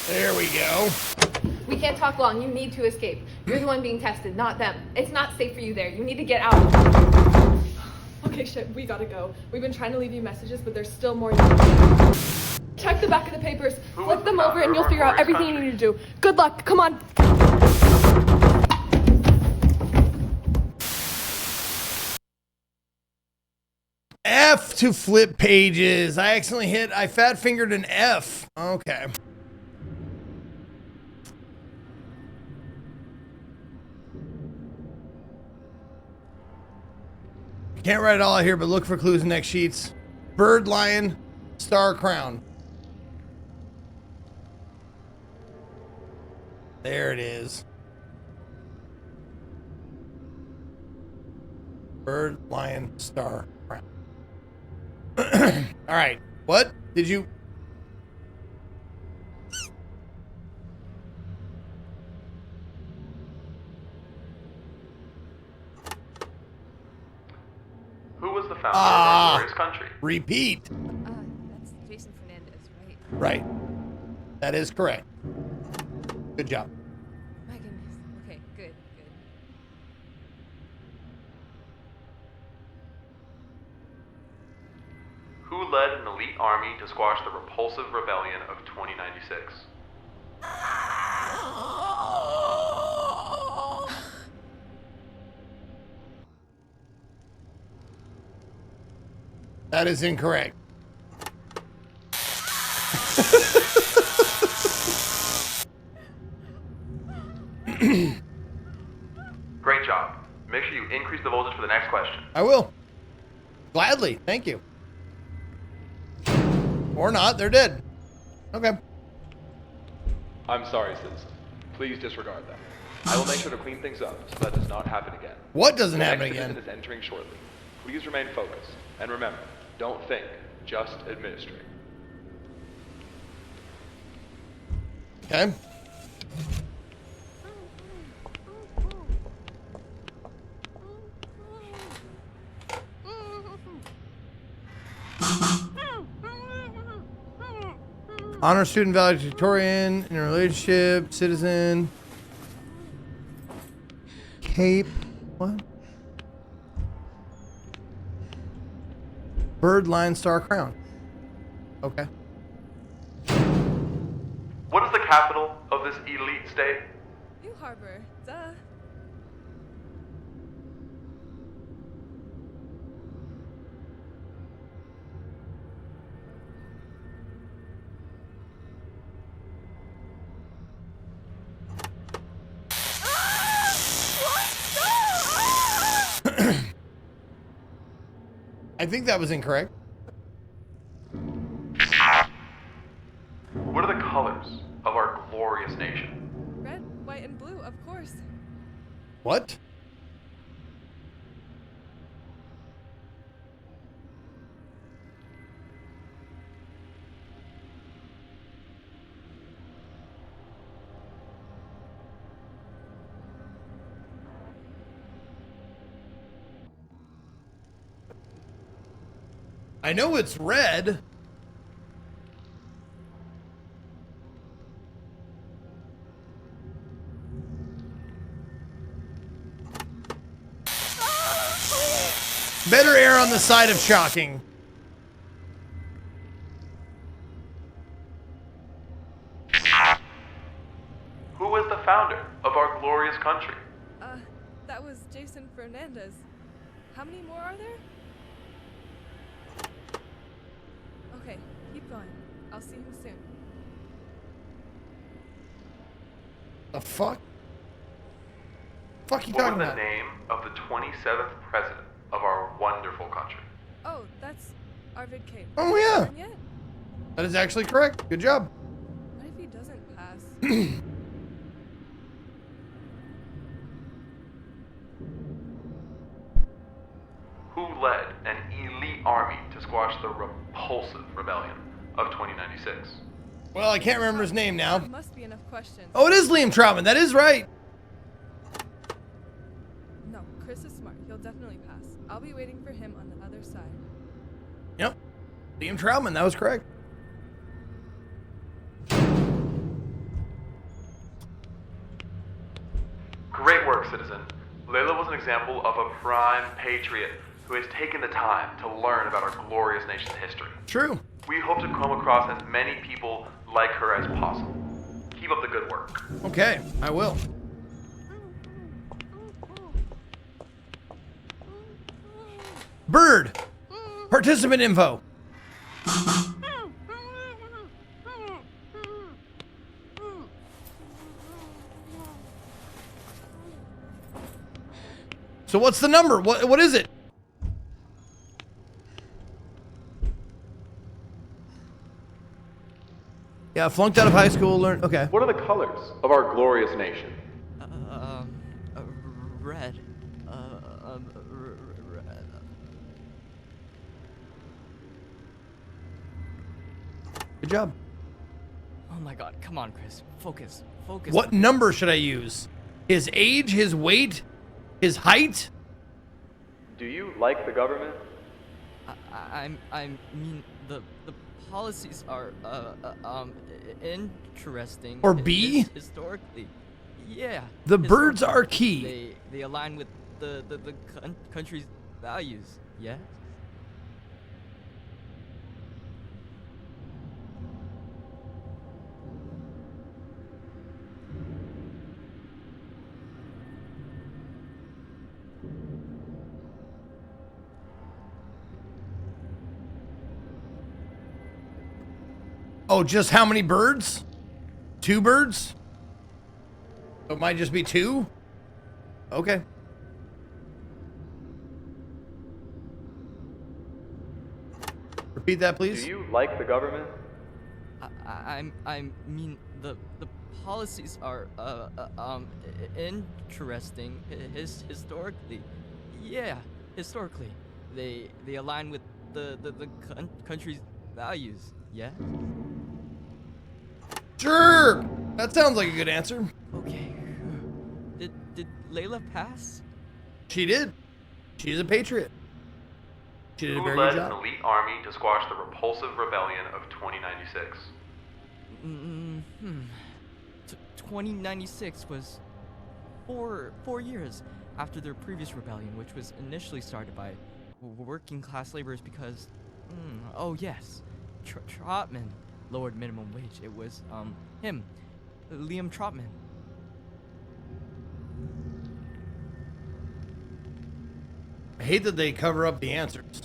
Speaker 3: There we go.
Speaker 16: We can't talk long. You need to escape. You're the one being tested, not them. It's not safe for you there. You need to get out. Okay, shit, we gotta go. We've been trying to leave you messages, but there's still more. Check the back of the papers. Flip them over and you'll figure out everything you need to do. Good luck. Come on.
Speaker 3: F to flip pages. I fat fingered an F. Okay. Can't write it all out here, but look for clues in next sheets. Bird, lion, star, crown. There it is. Bird, lion, star, crown. All right. What did you?
Speaker 8: Who was the founder of our glorious country?
Speaker 3: Repeat.
Speaker 16: That's Jason Fernandez, right?
Speaker 3: Right. That is correct. Good job.
Speaker 16: My goodness. Okay, good.
Speaker 8: Who led an elite army to squash the repulsive rebellion of 2096?
Speaker 3: That is incorrect.
Speaker 8: Great job. Make sure you increase the voltage for the next question.
Speaker 3: I will. Gladly. Thank you. Or not. They're dead. Okay.
Speaker 8: I'm sorry, citizen. Please disregard that. I will make sure to clean things up so that does not happen again.
Speaker 3: What doesn't
Speaker 8: The
Speaker 3: happen
Speaker 8: next
Speaker 3: again?
Speaker 8: citizen is entering shortly. Please remain focused. And remember, don't think, just administrate.
Speaker 3: Okay. Honor student, valedictorian, in a relationship, citizen. Cape. What? Bird, lion, star, crown. Okay.
Speaker 8: What is the capital of this elite state?
Speaker 16: New Harbor. Duh.
Speaker 3: I think that was incorrect.
Speaker 8: What are the colors of our glorious nation?
Speaker 16: Red, white, and blue, of course.
Speaker 3: What? I know it's red. Better err on the side of shocking.
Speaker 16: That was Jason Fernandez. How many more are there? Okay, keep going. I'll see him soon.
Speaker 3: The fuck? Fuck you
Speaker 8: What
Speaker 3: talking
Speaker 8: was the
Speaker 3: about?
Speaker 8: name of the 27th president of our wonderful country?
Speaker 16: Oh, that's Arvid Cade.
Speaker 3: Oh, yeah.
Speaker 16: Yet?
Speaker 3: That is actually correct. Good job.
Speaker 16: What if he doesn't pass?
Speaker 8: Who led an elite army to squash the repulsive rebellion of 2096?
Speaker 3: Well, I can't remember his name now.
Speaker 16: There must be enough questions.
Speaker 3: Oh, it is Liam Troutman. That is right.
Speaker 16: No, Chris is smart. He'll definitely pass. I'll be waiting for him on the other side.
Speaker 3: Yep. Liam Troutman. That was correct.
Speaker 8: Great work, citizen. Layla was an example of a prime patriot who has taken the time to learn about our glorious nation's history.
Speaker 3: True.
Speaker 8: We hope to come across as many people like her as possible. Keep up the good work.
Speaker 3: Okay, I will. Bird. Participant info. So what's the number? What is it? Yeah, flunked out of high school, learned. Okay.
Speaker 8: What are the colors of our glorious nation?
Speaker 4: Red.
Speaker 3: Good job.
Speaker 4: Oh my god, come on, Chris. Focus. Focus.
Speaker 3: What number should I use? His age, his weight, his height?
Speaker 8: Do you like the government?
Speaker 4: I mean, the policies are interesting.
Speaker 3: Or B?
Speaker 4: Historically, yeah.
Speaker 3: The birds are key.
Speaker 4: They align with the country's values. Yeah.
Speaker 3: Oh, just how many birds? 2 birds? So it might just be 2? Okay. Repeat that, please.
Speaker 8: Do you like the government?
Speaker 4: I mean, the policies are interesting. Historically, yeah. Historically, they align with the country's values. Yeah.
Speaker 3: Sure. That sounds like a good answer.
Speaker 4: Okay. Did Layla pass?
Speaker 3: She did. She's a patriot. She did a
Speaker 8: Who
Speaker 3: very
Speaker 8: led
Speaker 3: good
Speaker 8: an
Speaker 3: job.
Speaker 8: elite army to squash the repulsive rebellion of 2096?
Speaker 4: 2096 was four years after their previous rebellion, which was initially started by working class laborers because, oh yes, Trotman lowered minimum wage. It was him, Liam Trotman.
Speaker 3: I hate that they cover up the answers.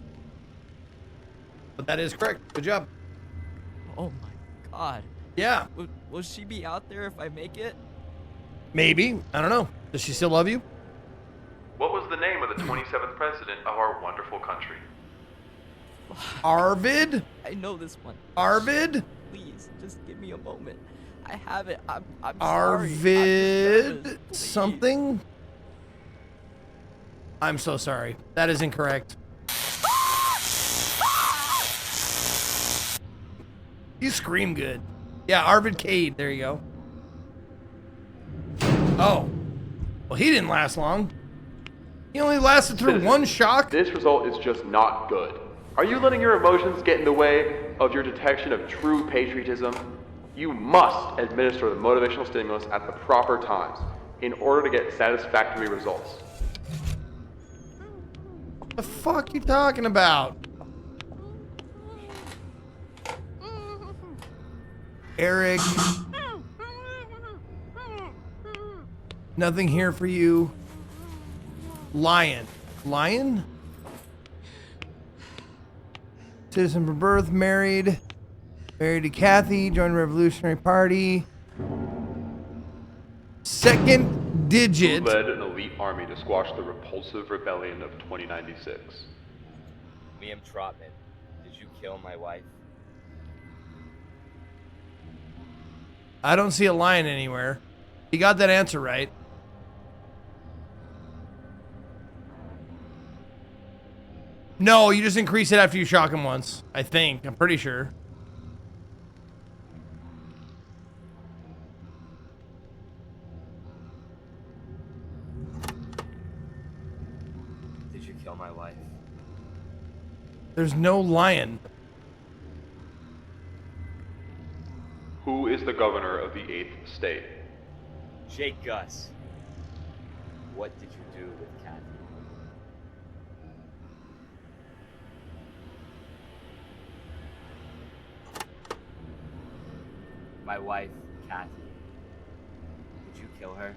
Speaker 3: But that is correct. Good job.
Speaker 4: Oh my god.
Speaker 3: Yeah.
Speaker 4: Will she be out there if I make it?
Speaker 3: Maybe. I don't know. Does she still love you?
Speaker 8: What was the name of the 27th president of our wonderful country?
Speaker 3: Arvid?
Speaker 4: I know this one.
Speaker 3: Arvid?
Speaker 4: Please, just give me a moment. I have it. I'm sorry.
Speaker 3: Arvid something? I'm so sorry. That is incorrect. You scream good. Yeah, Arvid Cade. There you go. Oh. Well, he didn't last long. He only lasted through one shock.
Speaker 8: This result is just not good. Are you letting your emotions get in the way of your detection of true patriotism? You must administer the motivational stimulus at the proper times in order to get satisfactory results.
Speaker 3: What the fuck you talking about? Eric. Nothing here for you. Lion. Lion? Citizen from birth, married. Married to Kathy, joined Revolutionary Party. Second digit.
Speaker 11: Who led an elite army to squash the repulsive rebellion of 2096?
Speaker 21: Liam Trotman, did you kill my wife?
Speaker 3: I don't see a lion anywhere. He got that answer right. No, you just increase it after you shock him once. I think. I'm pretty sure.
Speaker 21: Did you kill my wife?
Speaker 3: There's no lion.
Speaker 11: Who is the governor of the 8th state?
Speaker 21: Jake Gus. What did you do with Kathy? My wife, Kathy. Did you kill her?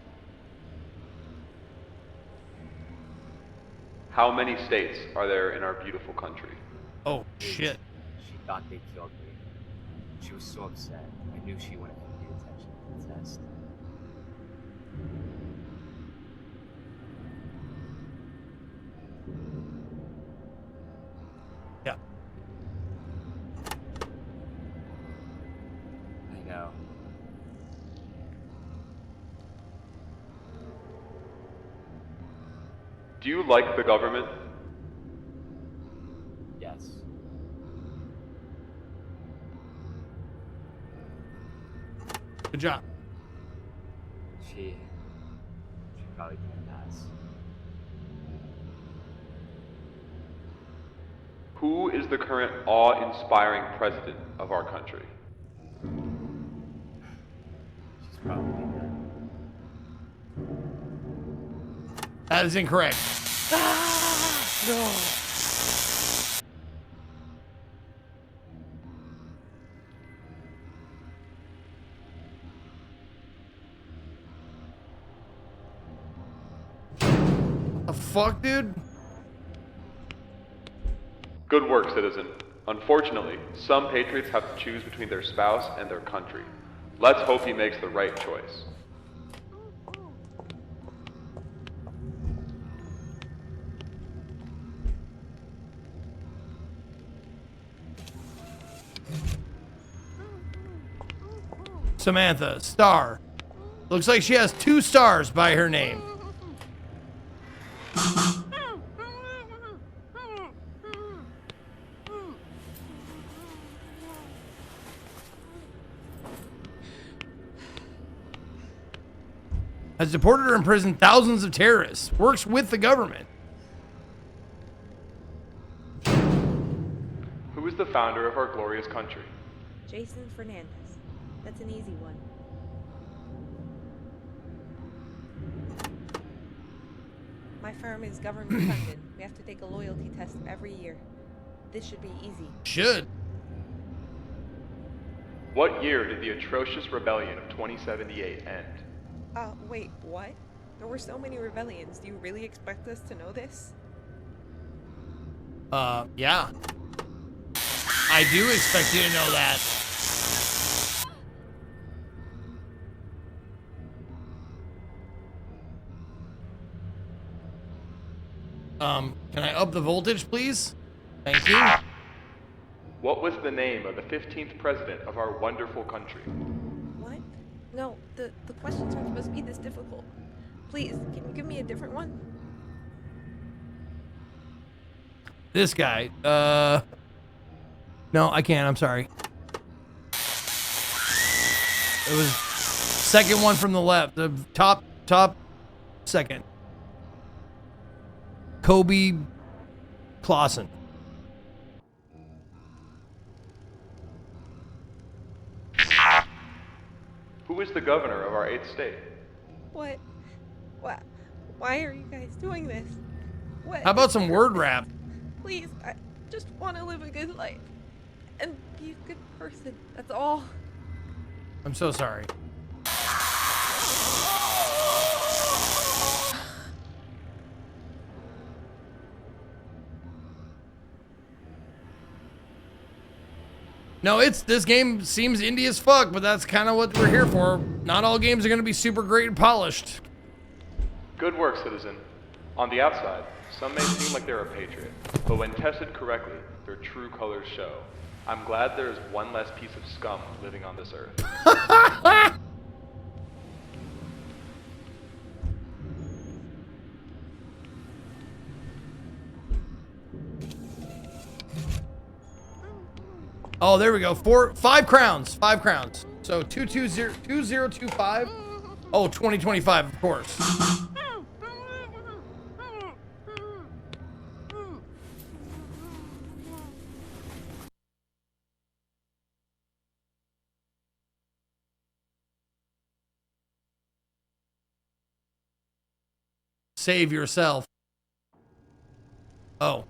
Speaker 11: How many states are there in our beautiful country?
Speaker 3: Oh, shit.
Speaker 21: She thought they killed me. She was so upset. I knew she wouldn't have paid attention to the test.
Speaker 3: Yeah.
Speaker 21: I know.
Speaker 11: Do you like the government?
Speaker 21: Yes.
Speaker 3: Good job.
Speaker 21: She probably didn't pass.
Speaker 11: Who is the current awe-inspiring president of our country?
Speaker 21: She's probably dead.
Speaker 3: That is incorrect. No. The fuck, dude?
Speaker 11: Good work, citizen. Unfortunately, some patriots have to choose between their spouse and their country. Let's hope he makes the right choice.
Speaker 3: Samantha, star. Looks like she has 2 stars by her name. Has deported or imprisoned thousands of terrorists. Works with the government.
Speaker 11: Who is the founder of our glorious country?
Speaker 22: Jason Fernandez. That's an easy one. My firm is government funded. We have to take a loyalty test every year. This should be easy.
Speaker 3: Should.
Speaker 11: What year did the atrocious rebellion of 2078 end?
Speaker 22: Wait, what? There were so many rebellions. Do you really expect us to know this?
Speaker 3: Yeah. I do expect you to know that. Can I up the voltage, please? Thank you.
Speaker 11: What was the name of the 15th president of our wonderful country?
Speaker 22: What? No, the questions aren't supposed to be this difficult. Please, can you give me a different one?
Speaker 3: This guy. No, I can't. I'm sorry. It was second one from the left. The top second. Kobe Clausen.
Speaker 11: Who is the governor of our 8th state?
Speaker 22: What? Why are you guys doing this? What?
Speaker 3: How about some word rap?
Speaker 22: Please, I just want to live a good life. And be a good person. That's all.
Speaker 3: I'm so sorry. No, this game seems indie as fuck, but that's kind of what we're here for. Not all games are going to be super great and polished.
Speaker 11: Good work, citizen. On the outside, some may seem like they're a patriot, but when tested correctly, their true colors show. I'm glad there is one less piece of scum living on this earth.
Speaker 3: Oh, there we go. 5 crowns. 5 crowns. So 2025. Oh, 2025, of course. Save yourself. Oh.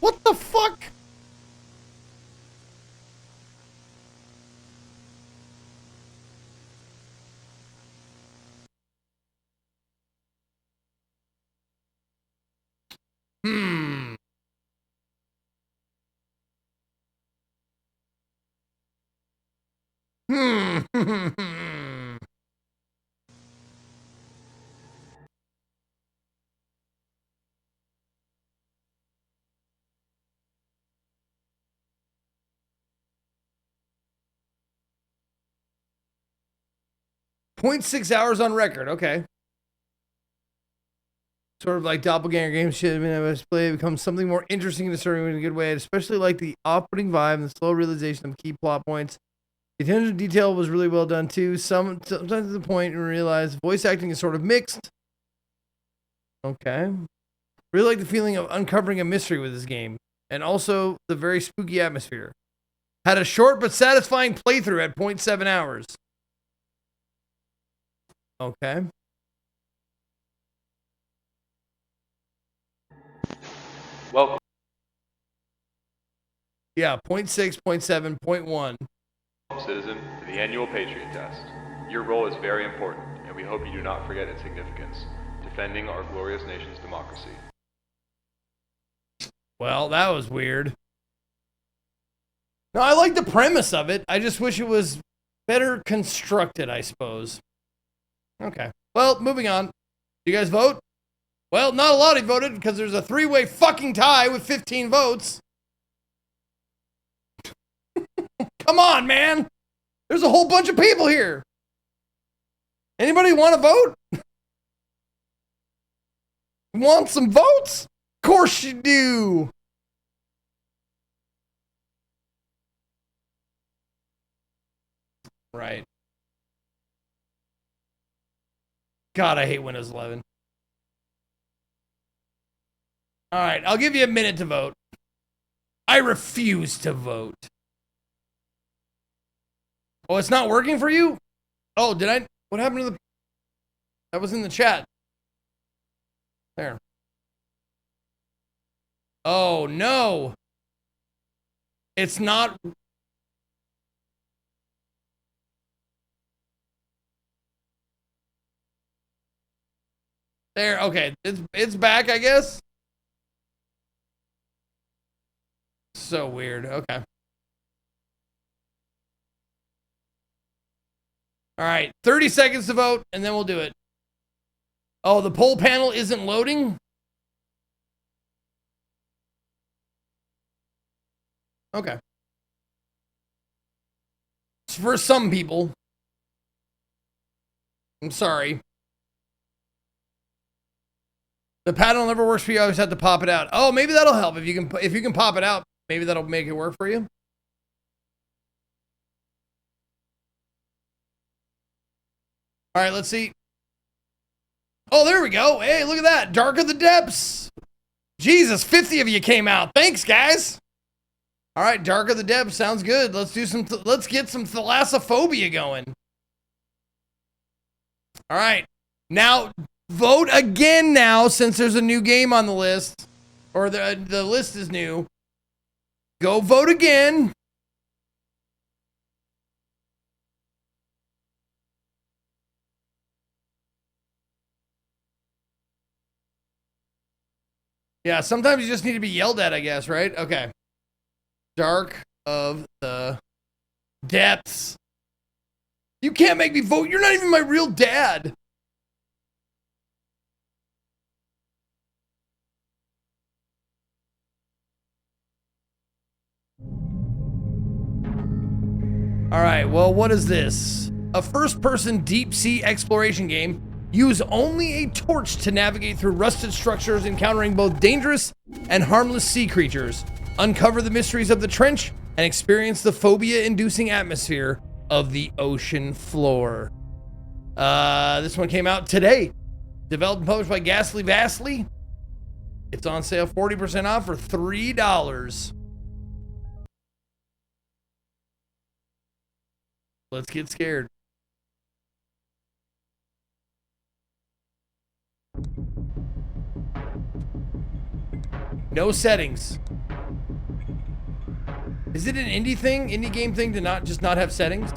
Speaker 3: What the fuck? Hmm. Hmm. 0.6 hours on record. Okay. Sort of like doppelganger games should have been able to play. It becomes something more interesting and disturbing in a good way. I especially like the off-putting vibe and the slow realization of key plot points. The attention to detail was really well done too. Sometimes to the point you realize voice acting is sort of mixed. Okay. Really like the feeling of uncovering a mystery with this game. And also the very spooky atmosphere. Had a short but satisfying playthrough at 0.7 hours. Okay.
Speaker 11: Welcome.
Speaker 3: Yeah, 0.6, 0.7, 0.1.
Speaker 11: Citizen, to the annual Patriot Test. Your role is very important, and we hope you do not forget its significance, defending our glorious nation's democracy.
Speaker 3: Well, that was weird. No, I like the premise of it. I just wish it was better constructed, I suppose. Okay. Well, moving on. You guys vote? Well, not a lot of you voted because there's a 3-way fucking tie with 15 votes. Come on, man. There's a whole bunch of people here. Anybody want to vote? Want some votes? Of course you do. Right. God, I hate Windows 11. All right, I'll give you a minute to vote. I refuse to vote. Oh, it's not working for you? Oh, did I? What happened to the... That was in the chat. There. Oh, no. It's not... There, okay. It's back, I guess. So weird. Okay. All right. 30 seconds to vote, and then we'll do it. Oh, the poll panel isn't loading? Okay. For some people. I'm sorry. The panel never works for you. I always have to pop it out. Oh, maybe that'll help. If you can pop it out, maybe that'll make it work for you. All right, let's see. Oh, there we go. Hey, look at that. Dark of the Depths. Jesus, 50 of you came out. Thanks, guys. All right, Dark of the Depths sounds good. Let's do some. Let's get some thalassophobia going. All right, now vote again. Now, since there's a new game on the list, or the list is new, go vote again. Yeah, sometimes you just need to be yelled at, I guess, right? Okay. Dark of the Depths. You can't make me vote. You're not even my real dad. All right, well, what is this? A first-person deep-sea exploration game. Use only a torch to navigate through rusted structures, encountering both dangerous and harmless sea creatures. Uncover the mysteries of the trench and experience the phobia-inducing atmosphere of the ocean floor. This one came out today. Developed and published by Ghastly Vastly. It's on sale 40% off for $3. Let's get scared. No settings. Is it an indie thing, indie game thing to not have settings?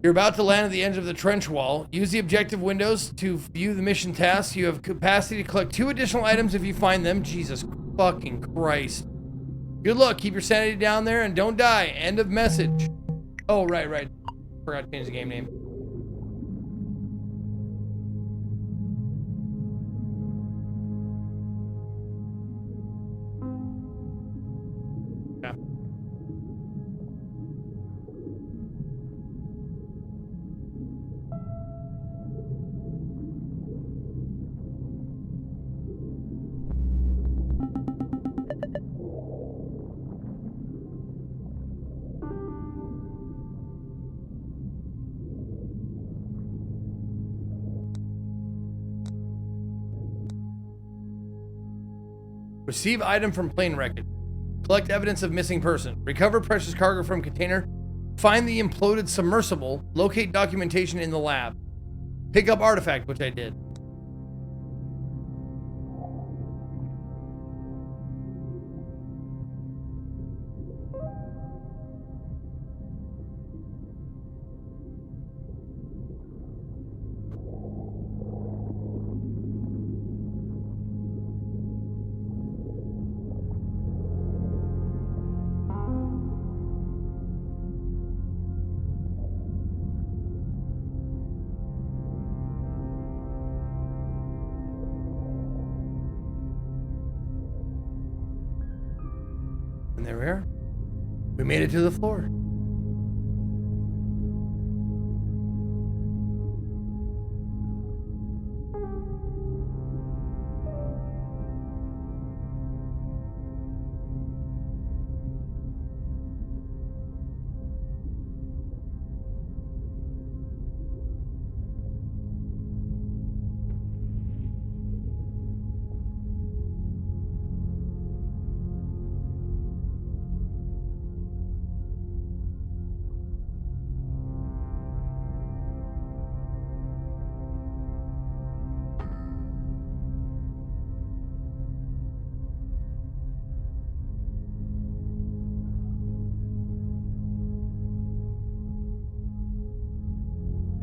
Speaker 3: You're about to land at the edge of the trench wall. Use the objective windows to view the mission tasks. You have capacity to collect 2 additional items if you find them. Jesus fucking Christ. Good luck. Keep your sanity down there and don't die. End of message. Oh, right. Forgot to change the game name. Receive item from plane wreckage. Collect evidence of missing person. Recover precious cargo from container. Find the imploded submersible. Locate documentation in the lab. Pick up artifact, which I did. And there we are. We made it to the floor.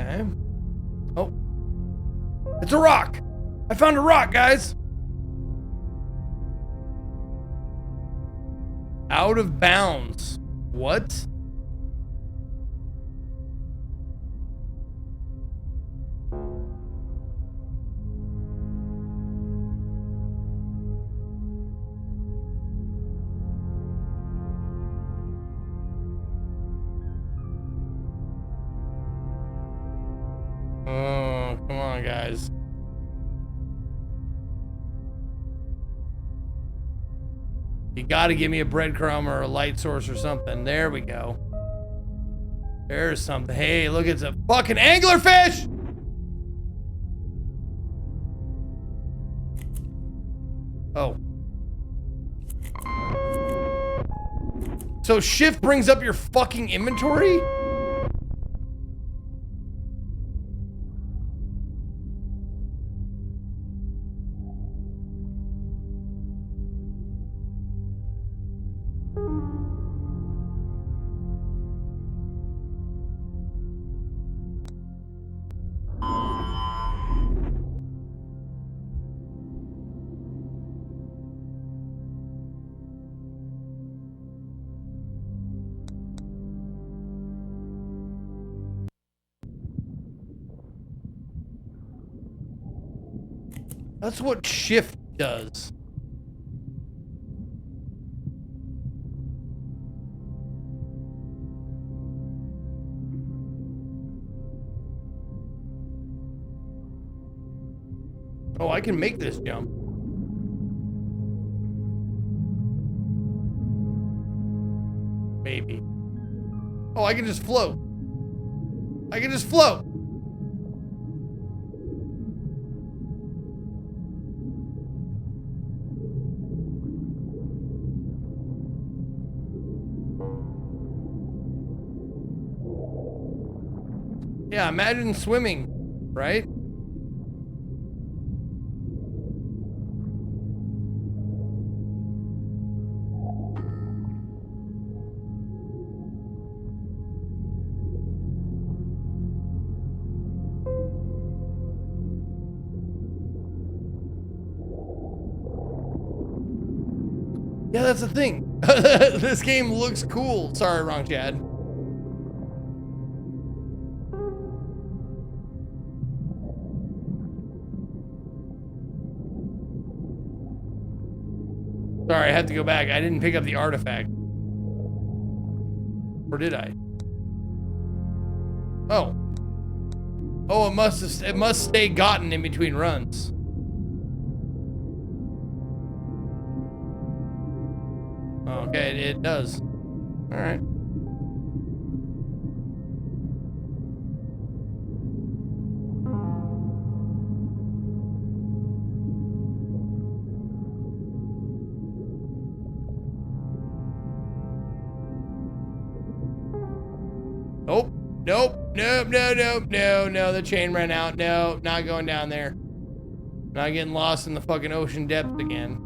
Speaker 3: Okay. Oh. It's a rock! I found a rock, guys. Out of bounds. What? Oh, come on, guys. You gotta give me a breadcrumb or a light source or something. There we go. There's something. Hey, look, it's a fucking anglerfish! Oh. So shift brings up your fucking inventory? That's what shift does. Oh, I can make this jump. Maybe. Oh, I can just float. I can just float. Yeah, imagine swimming, right? Yeah, that's the thing. This game looks cool. Sorry, wrong Chad. Sorry, I had to go back. I didn't pick up the artifact. Or did I? Oh. Oh, it must stay gotten in between runs. Okay, it does. All right. Nope. Nope. Nope. No, no, no, no. The chain ran out. No, not going down there. Not getting lost in the fucking ocean depths again.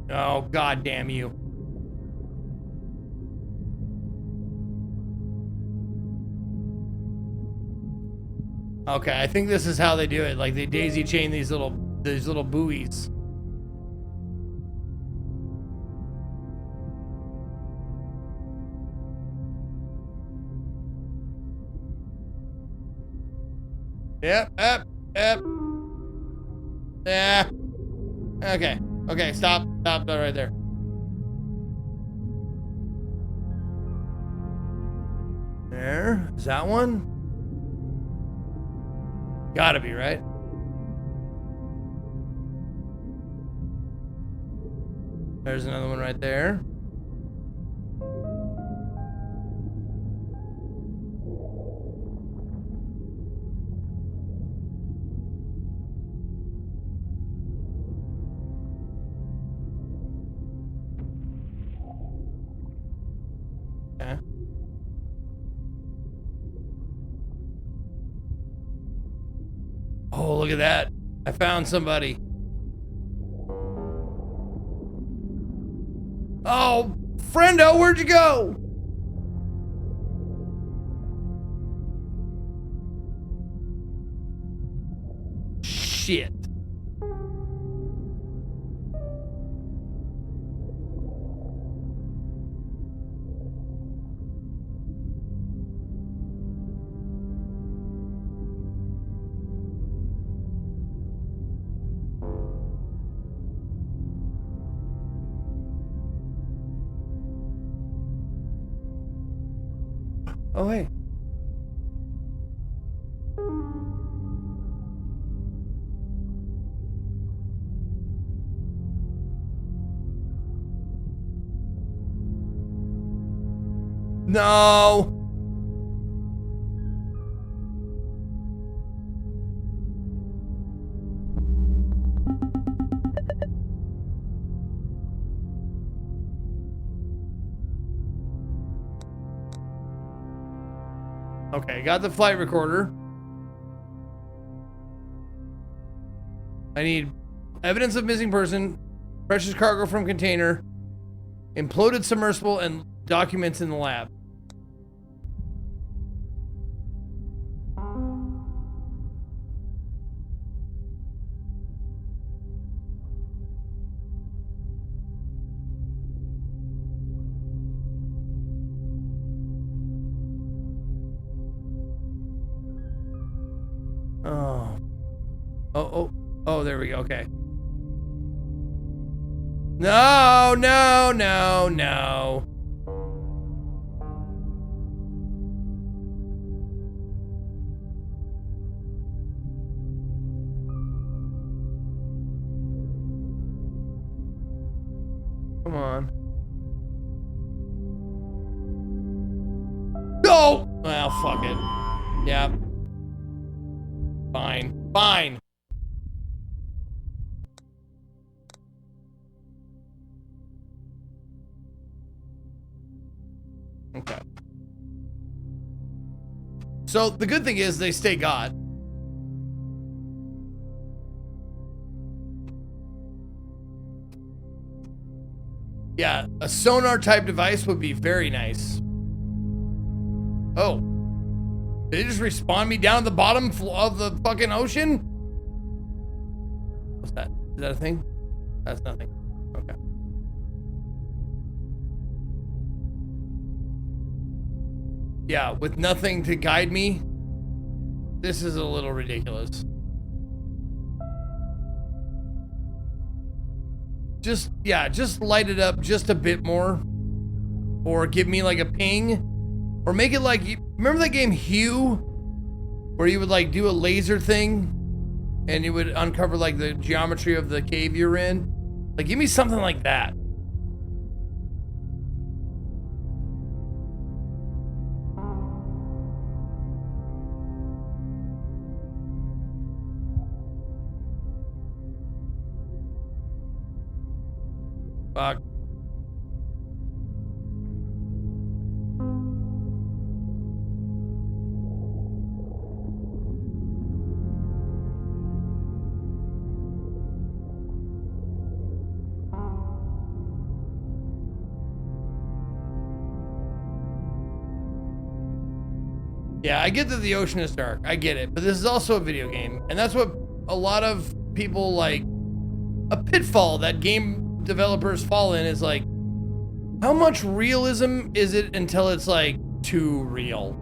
Speaker 3: Oh, god damn you. Okay, I think this is how they do it. Like they daisy chain these little buoys. Yep, yep, yep. Yeah. Okay. Okay, stop right there. There, is that one? Gotta be, right? There's another one right there. Oh, look at that. I found somebody. Oh, friendo, where'd you go? Shit. Oh, hey. No. Okay, got the flight recorder. I need evidence of missing person, precious cargo from container, imploded submersible, and documents in the lab. Oh, there we go. Okay. No, no, no, no. Come on. No! Well, fuck it. Yeah. Fine. Fine. Okay. So the good thing is they stay God. Yeah, a sonar type device would be very nice. Oh. Did it just respawn me down at the bottom of the fucking ocean? What's that? Is that a thing? That's nothing. Okay. Yeah, with nothing to guide me, this is a little ridiculous. Just, yeah, just light it up just a bit more. Or give me like a ping. Or make it like, remember that game Hue? Where you would like do a laser thing and you would uncover like the geometry of the cave you're in? Like, give me something like that. Fuck. Yeah, I get that the ocean is dark. I get it. But this is also a video game. And that's what a lot of people like. A pitfall that game developers fall in is like, how much realism is it until it's like too real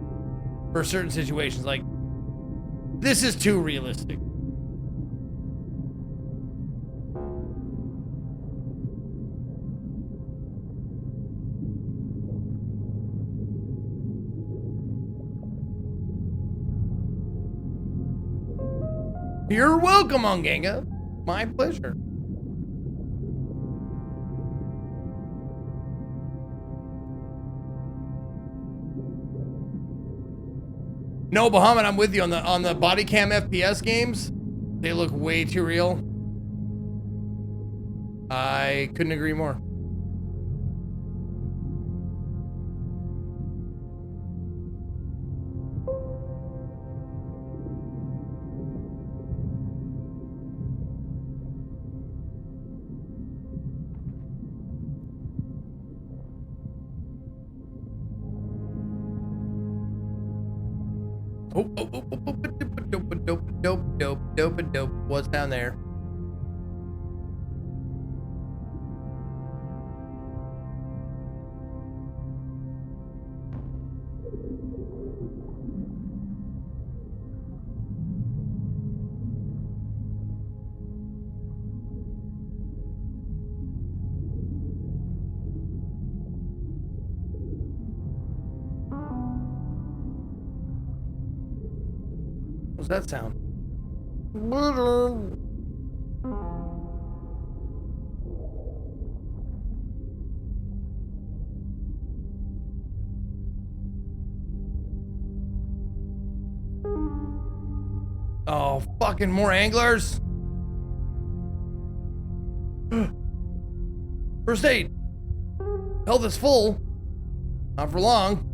Speaker 3: for certain situations? Like, this is too realistic. You're welcome, Onganga. My pleasure. No, Bahamut, I'm with you on the body cam FPS games. They look way too real. I couldn't agree more. Dope. What's down there? What's that sound? Oh, fucking more anglers. First aid. Health is full. Not for long.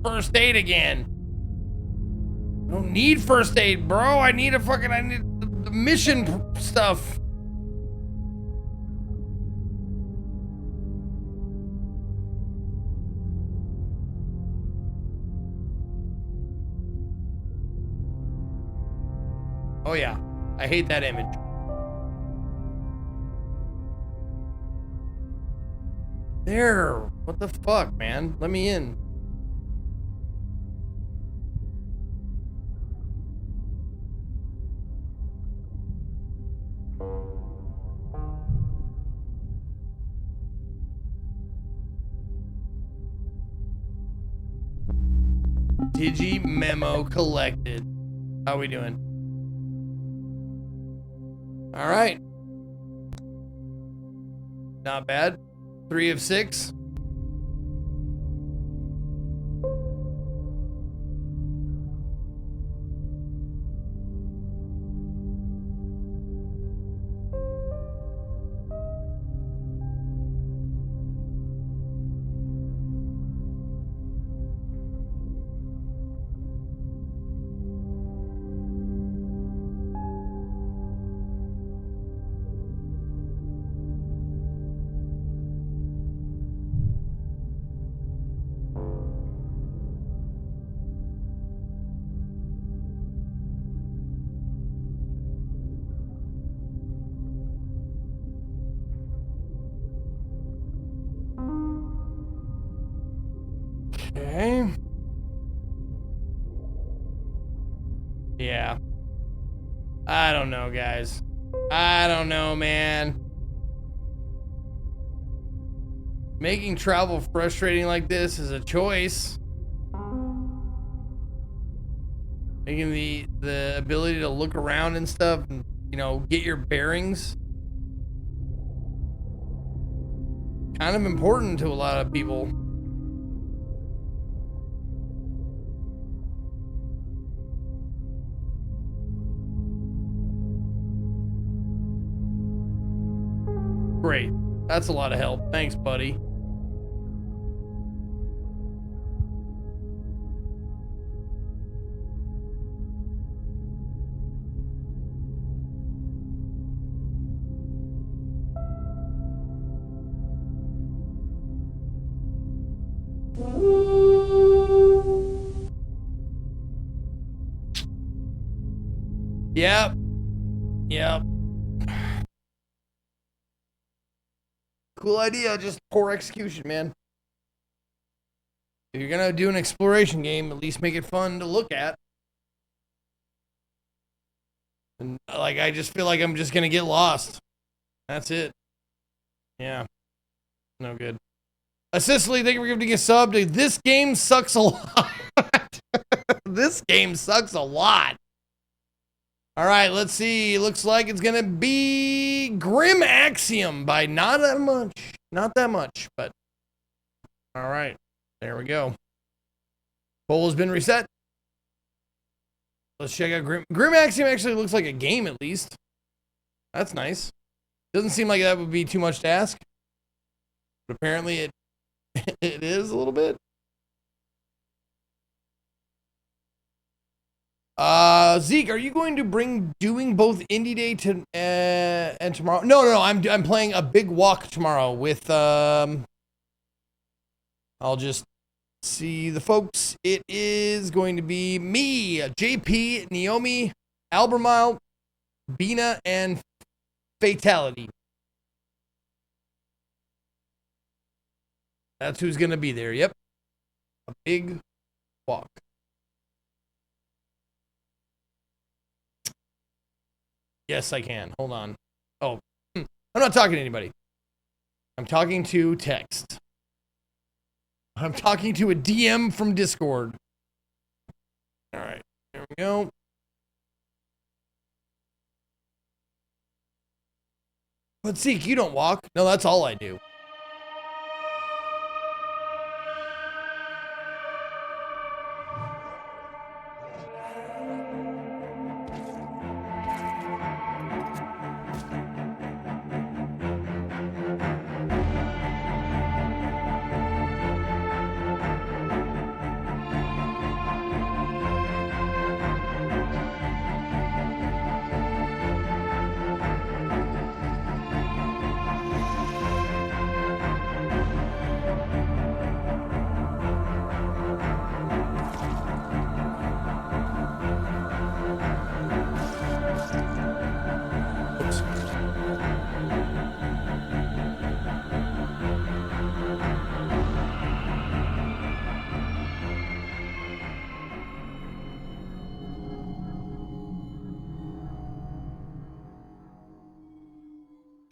Speaker 3: First aid again. I don't need first aid, bro. I need the mission stuff. Oh yeah, I hate that image. There, what the fuck, man? Let me in. Digi memo collected. How we doing? All right. Not bad. 3 of 6. Okay. Yeah. I don't know, guys. I don't know, man. Making travel frustrating like this is a choice. Making the ability to look around and stuff and, you know, get your bearings. Kind of important to a lot of people. Great. That's a lot of help. Thanks, buddy. Yep. Cool idea, just poor execution, man. If you're gonna do an exploration game, at least make it fun to look at. And like, I just feel like I'm just gonna get lost. That's it. Yeah. No good. Cicely, thank you for giving a sub. Dude, this game sucks a lot. This game sucks a lot. All right, let's see. Looks like it's gonna be Grim Axiom by not that much, but all right, there we go. Poll has been reset. Let's check out Grim Axiom. Actually looks like a game at least. That's nice. Doesn't seem like that would be too much to ask. But apparently it it is a little bit. Zeke, are you going to doing both Indie Day and tomorrow? No. I'm playing a big walk tomorrow with I'll just see the folks. It is going to be me, JP, Naomi, Albermile, Bina, and Fatality. That's who's going to be there. Yep. A big walk. Yes, I can. Hold on. Oh, I'm not talking to anybody. I'm talking to text. I'm talking to a DM from Discord. All right. There we go. But Zeke, you don't walk. No, that's all I do.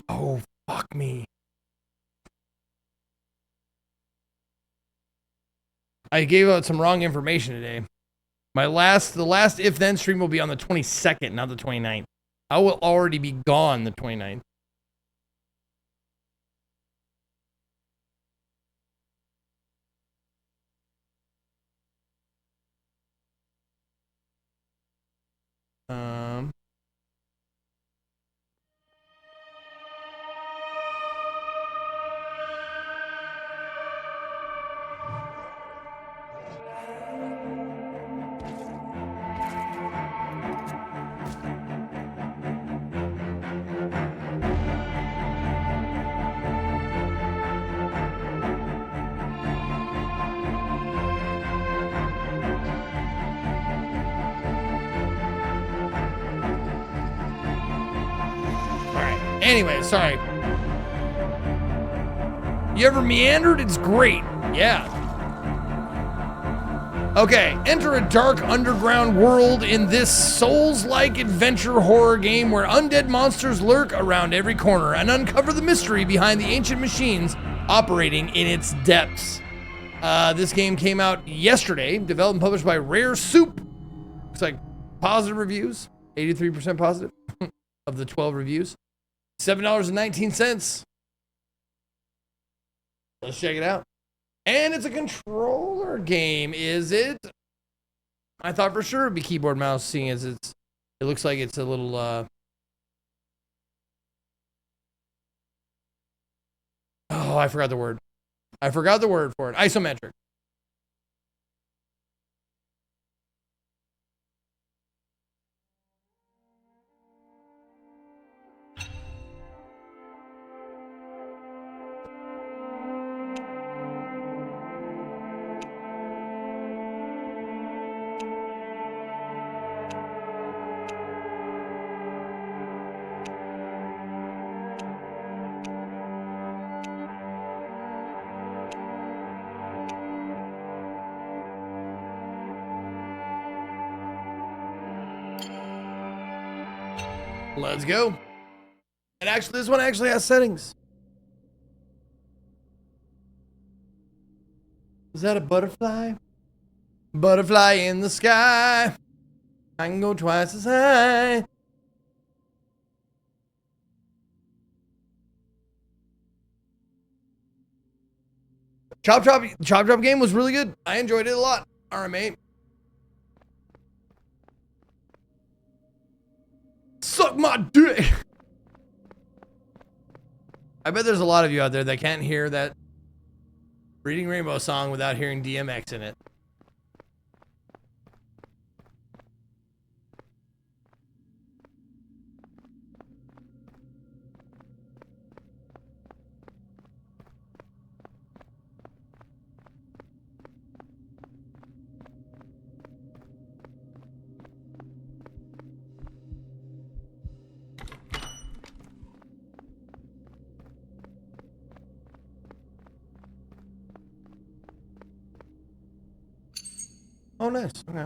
Speaker 3: Oh, fuck me. I gave out some wrong information today. The last If Then stream will be on the 22nd, not the 29th. I will already be gone the 29th. Anyway, sorry. You ever meandered? It's great. Yeah. Okay, enter a dark underground world in this Souls-like adventure horror game where undead monsters lurk around every corner and uncover the mystery behind the ancient machines operating in its depths. This game came out yesterday, developed and published by Rare Soup. Looks like positive reviews, 83% positive of the 12 reviews. $7.19. Let's check it out. And it's a controller game, is it? I thought for sure it'd be keyboard mouse, seeing as it looks like it's a little oh, I forgot the word. I forgot the word for it. Isometric. Let's go. And actually, this one actually has settings. Is that a butterfly? Butterfly in the sky. I can go twice as high. Chop Chop game was really good. I enjoyed it a lot. RMA. Suck my dick. I bet there's a lot of you out there that can't hear that Reading Rainbow song without hearing DMX in it. Oh, nice. Okay.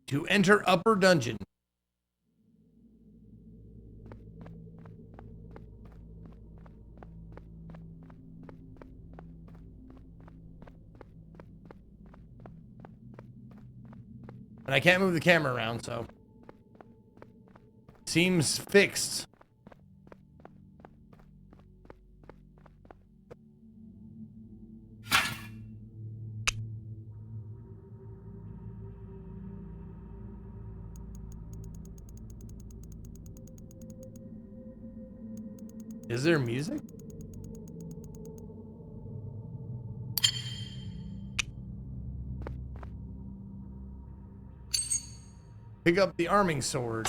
Speaker 3: To enter upper dungeon. And I can't move the camera around, so. Seems fixed. Is there music? Pick up the arming sword.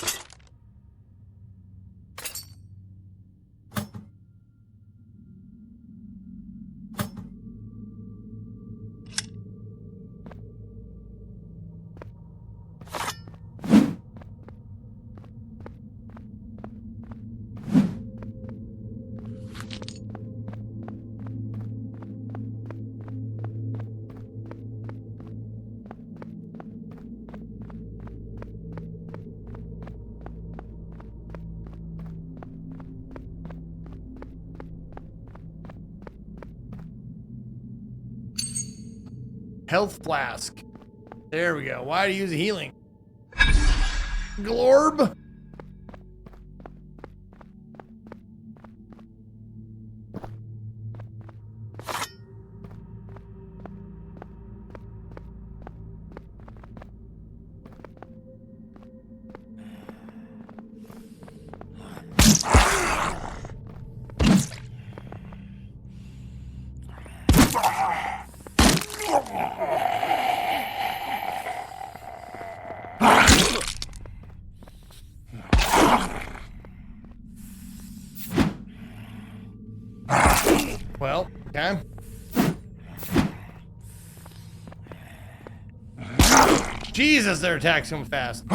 Speaker 3: Health flask. There we go. Why do you use a healing? Glorb. Well, okay. Jesus, their attacks come fast.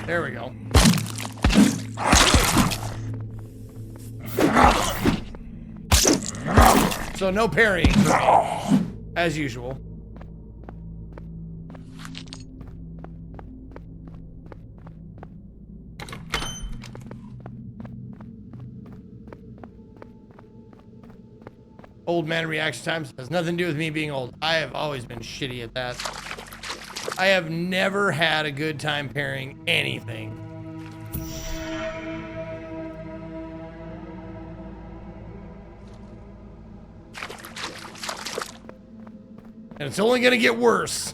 Speaker 3: There we go. So no parrying for me, as usual. Old man reaction times has nothing to do with me being old. I have always been shitty at that. I have never had a good time parrying anything. And it's only gonna get worse.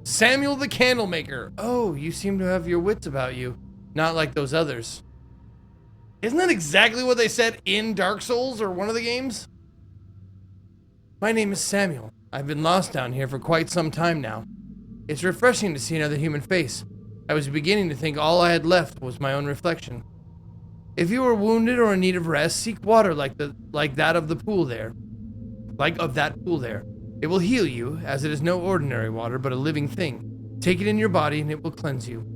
Speaker 3: Samuel the Candlemaker. Oh, you seem to have your wits about you. Not like those others. Isn't that exactly what they said in Dark Souls or one of the games? My name is Samuel. I've been lost down here for quite some time now. It's refreshing to see another human face. I was beginning to think all I had left was my own reflection. If you are wounded or in need of rest, seek water like that of the pool there. Like of that pool there. It will heal you, as it is no ordinary water, but a living thing. Take it in your body and it will cleanse you.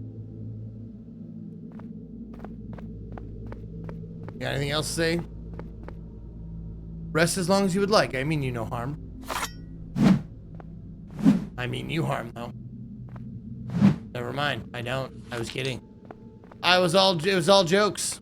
Speaker 3: Got anything else to say? Rest as long as you would like. I mean you no harm. I mean you harm, though. Never mind. I don't. I was kidding. It was all jokes.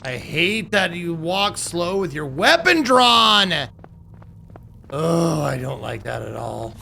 Speaker 3: I hate that you walk slow with your weapon drawn. Oh, I don't like that at all.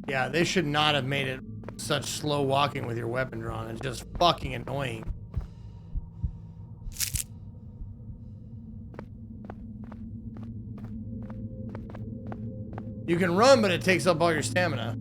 Speaker 3: Yeah, they should not have made it such slow walking with your weapon drawn. It's just fucking annoying. You can run, but it takes up all your stamina.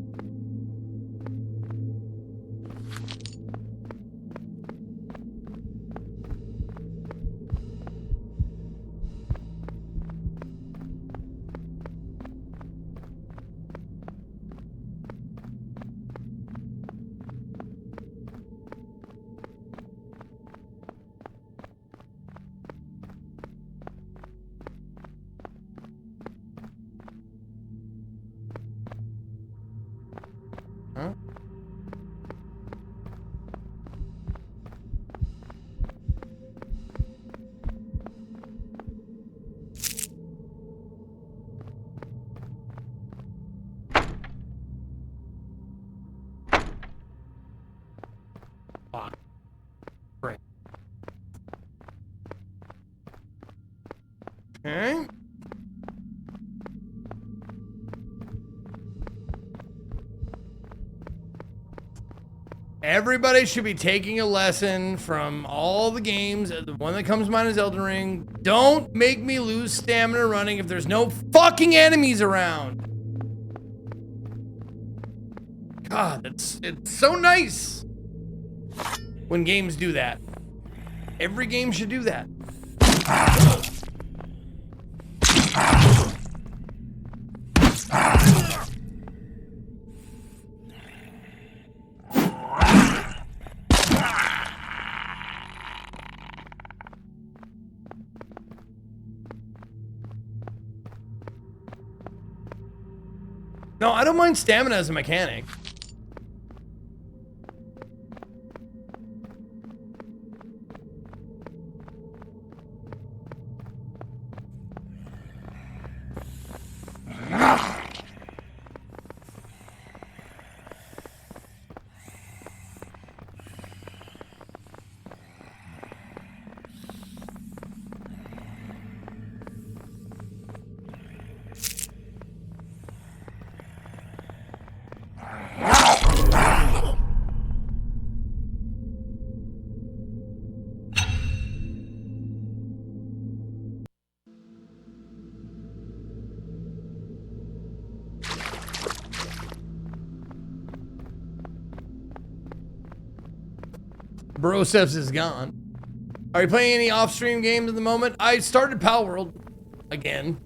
Speaker 3: Okay. Everybody should be taking a lesson from all the games. The one that comes to mind is Elden Ring. Don't make me lose stamina running if there's no fucking enemies around. God, it's so nice when games do that. Every game should do that. No, I don't mind stamina as a mechanic. Broseps is gone. Are you playing any off-stream games at the moment? I started Pal World again.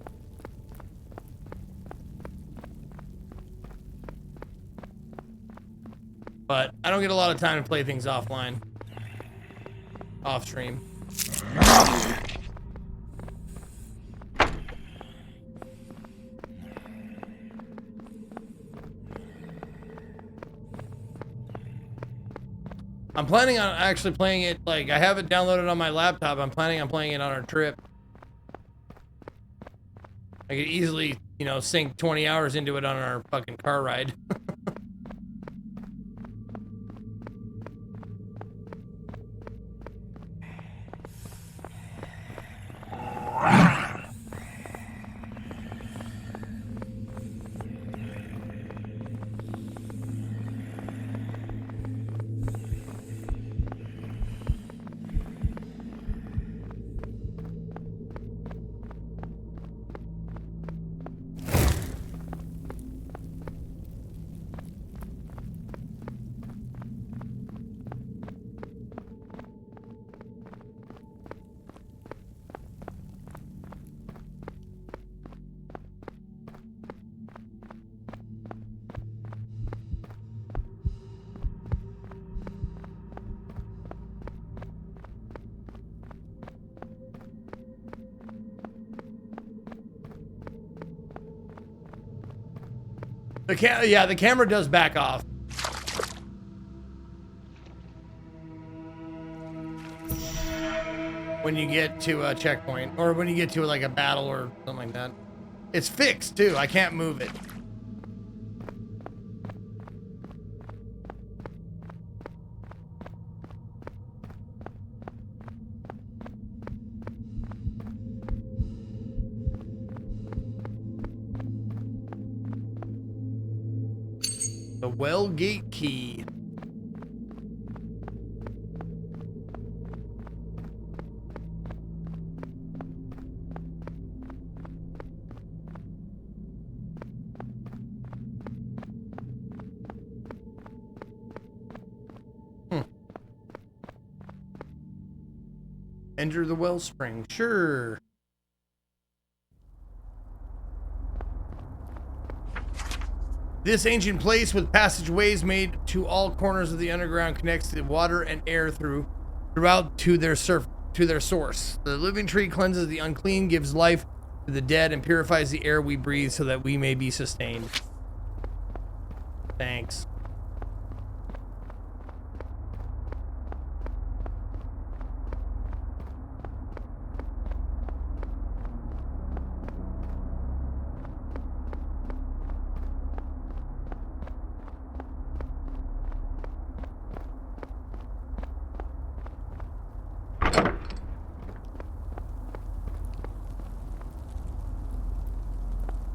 Speaker 3: But I don't get a lot of time to play things offline. Off-stream. I'm planning on actually playing it, like, I have it downloaded on my laptop. I'm planning on playing it on our trip. I could easily, you know, sink 20 hours into it on our fucking car ride. The camera does back off. When you get to a checkpoint, or when you get to like a battle or something like that. It's fixed too. I can't move it. The well gate key. Enter the wellspring. Sure. This ancient place with passageways made to all corners of the underground connects the water and air throughout to their source. The living tree cleanses the unclean, gives life to the dead, and purifies the air we breathe so that we may be sustained. Thanks.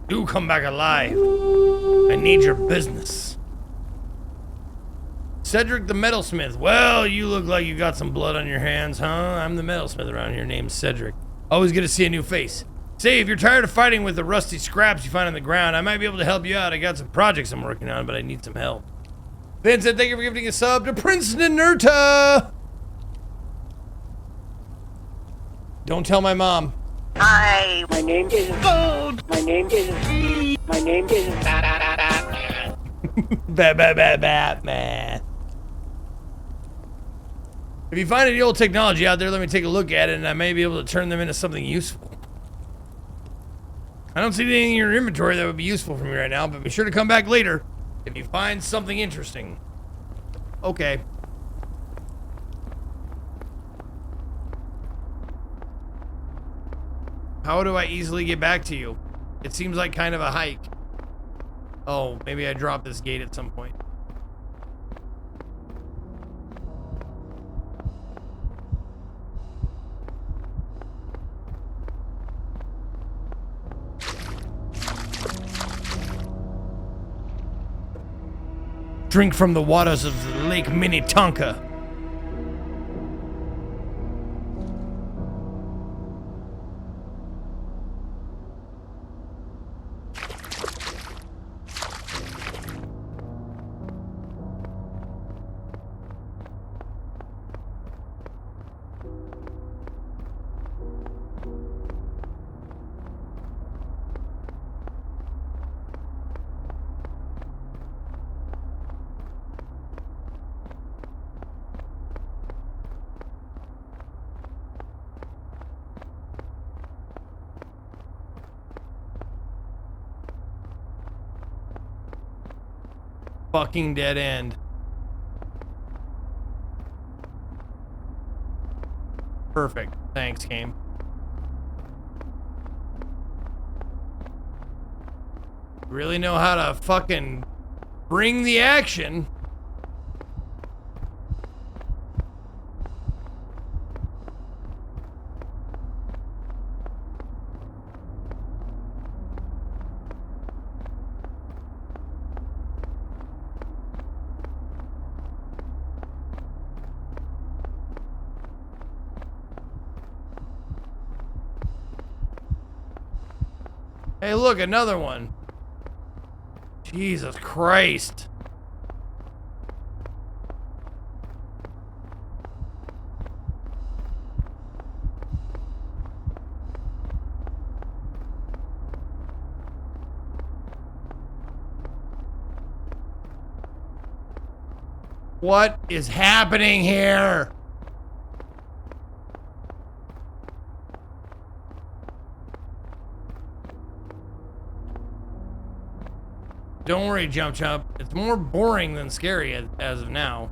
Speaker 3: Do come back alive. I need your business. Cedric the Metalsmith. Well, you look like you got some blood on your hands, huh? I'm the metalsmith around here named Cedric. Always good to see a new face. Say, if you're tired of fighting with the rusty scraps you find on the ground, I might be able to help you out. I got some projects I'm working on, but I need some help. Vincent, thank you for giving a sub to Princeton Nerta. Don't tell my mom.
Speaker 2: Hi, my name is Gold. My name is
Speaker 3: Batman. If you find any old technology out there, let me take a look at it, and I may be able to turn them into something useful. I don't see anything in your inventory that would be useful for me right now, but be sure to come back later if you find something interesting. Okay. How do I easily get back to you? It seems like kind of a hike. Oh, maybe I dropped this gate at some point. Drink from the waters of Lake Minnetonka. Fucking dead end. Perfect. Thanks, game. Really know how to fucking bring the action. Hey, look, another one. Jesus Christ. What is happening here? Don't worry, Jump Chump. It's more boring than scary as of now.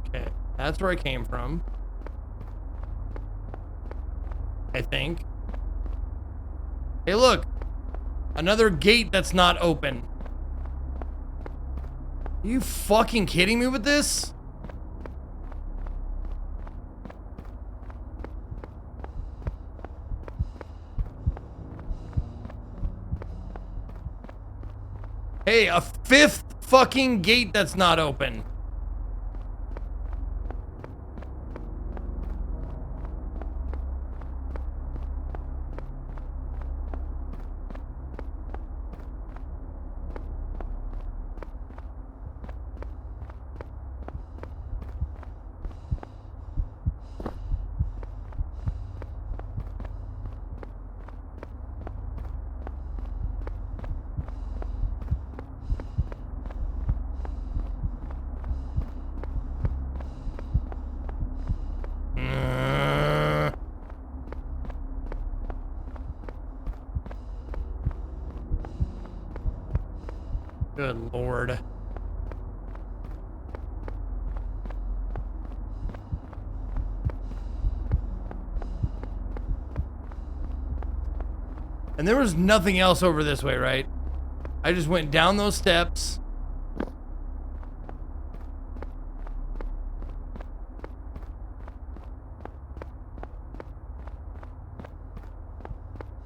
Speaker 3: Okay, that's where I came from. I think. Hey, look. Another gate that's not open. Are you fucking kidding me with this? Hey, a fifth fucking gate that's not open. Good Lord. And there was nothing else over this way, right? I just went down those steps.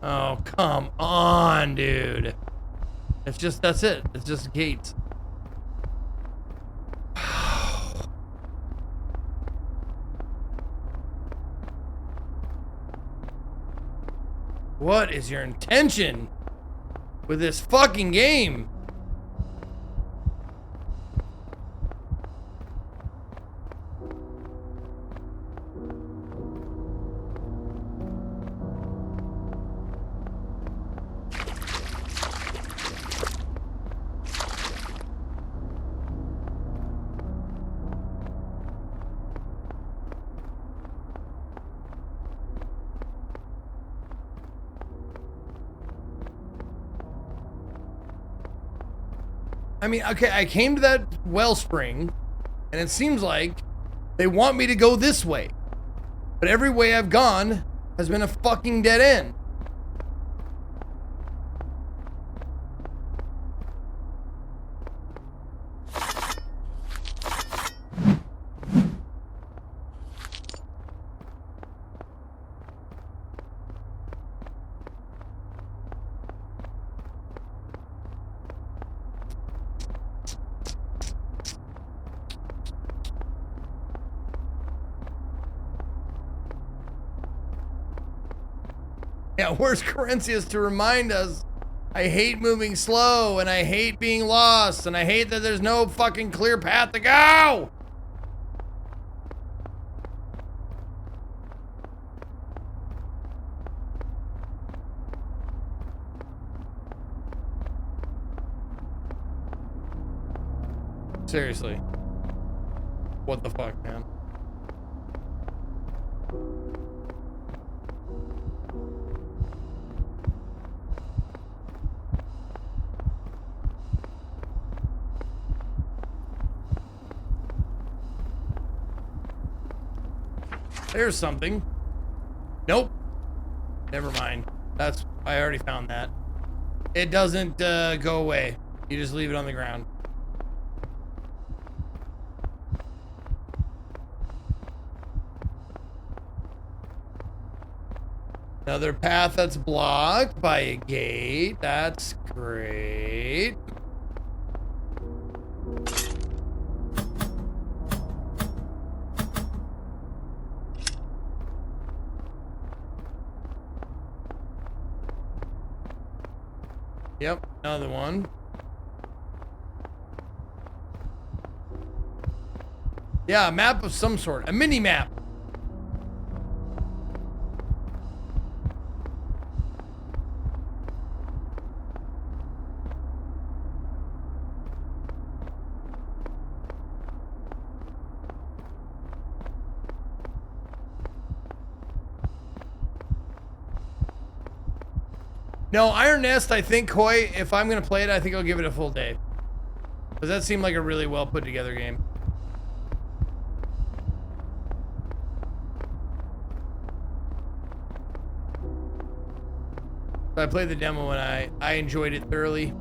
Speaker 3: Oh, come on, dude. It's just, that's it. It's just gates. What is your intention with this fucking game? I mean, okay, I came to that wellspring, and it seems like they want me to go this way. But every way I've gone has been a fucking dead end. Yeah, where's Corintius to remind us? I hate moving slow, and I hate being lost, and I hate that there's no fucking clear path to go! Seriously. What the fuck, man? There's something. Nope. Never mind. That's, I already found that. It doesn't go away. You just leave it on the ground. Another path that's blocked by a gate. That's great. Yep, another one. Yeah, a map of some sort. A mini map. No, Iron Nest, I think, Koi, if I'm going to play it, I think I'll give it a full day. Because that seemed like a really well put together game. I played the demo and I enjoyed it thoroughly.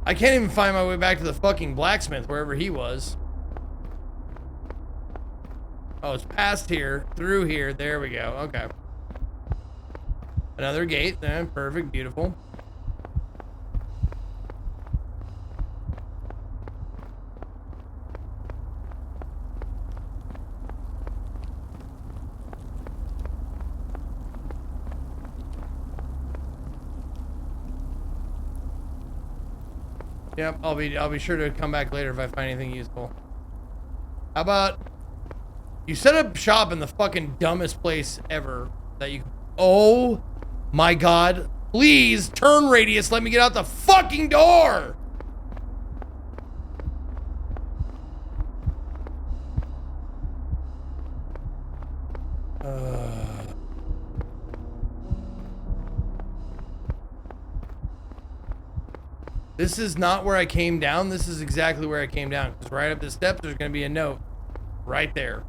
Speaker 3: I can't even find my way back to the fucking blacksmith, wherever he was. Oh, it's past here, through here. There we go. Okay. Another gate. Perfect. Beautiful. Yep, I'll be sure to come back later if I find anything useful. How about you set up shop in the fucking dumbest place ever that you... Oh my god. Please, turn radius, let me get out the fucking door! This is not where I came down. This is exactly where I came down. Because right up the steps, there's going to be a note. Right there.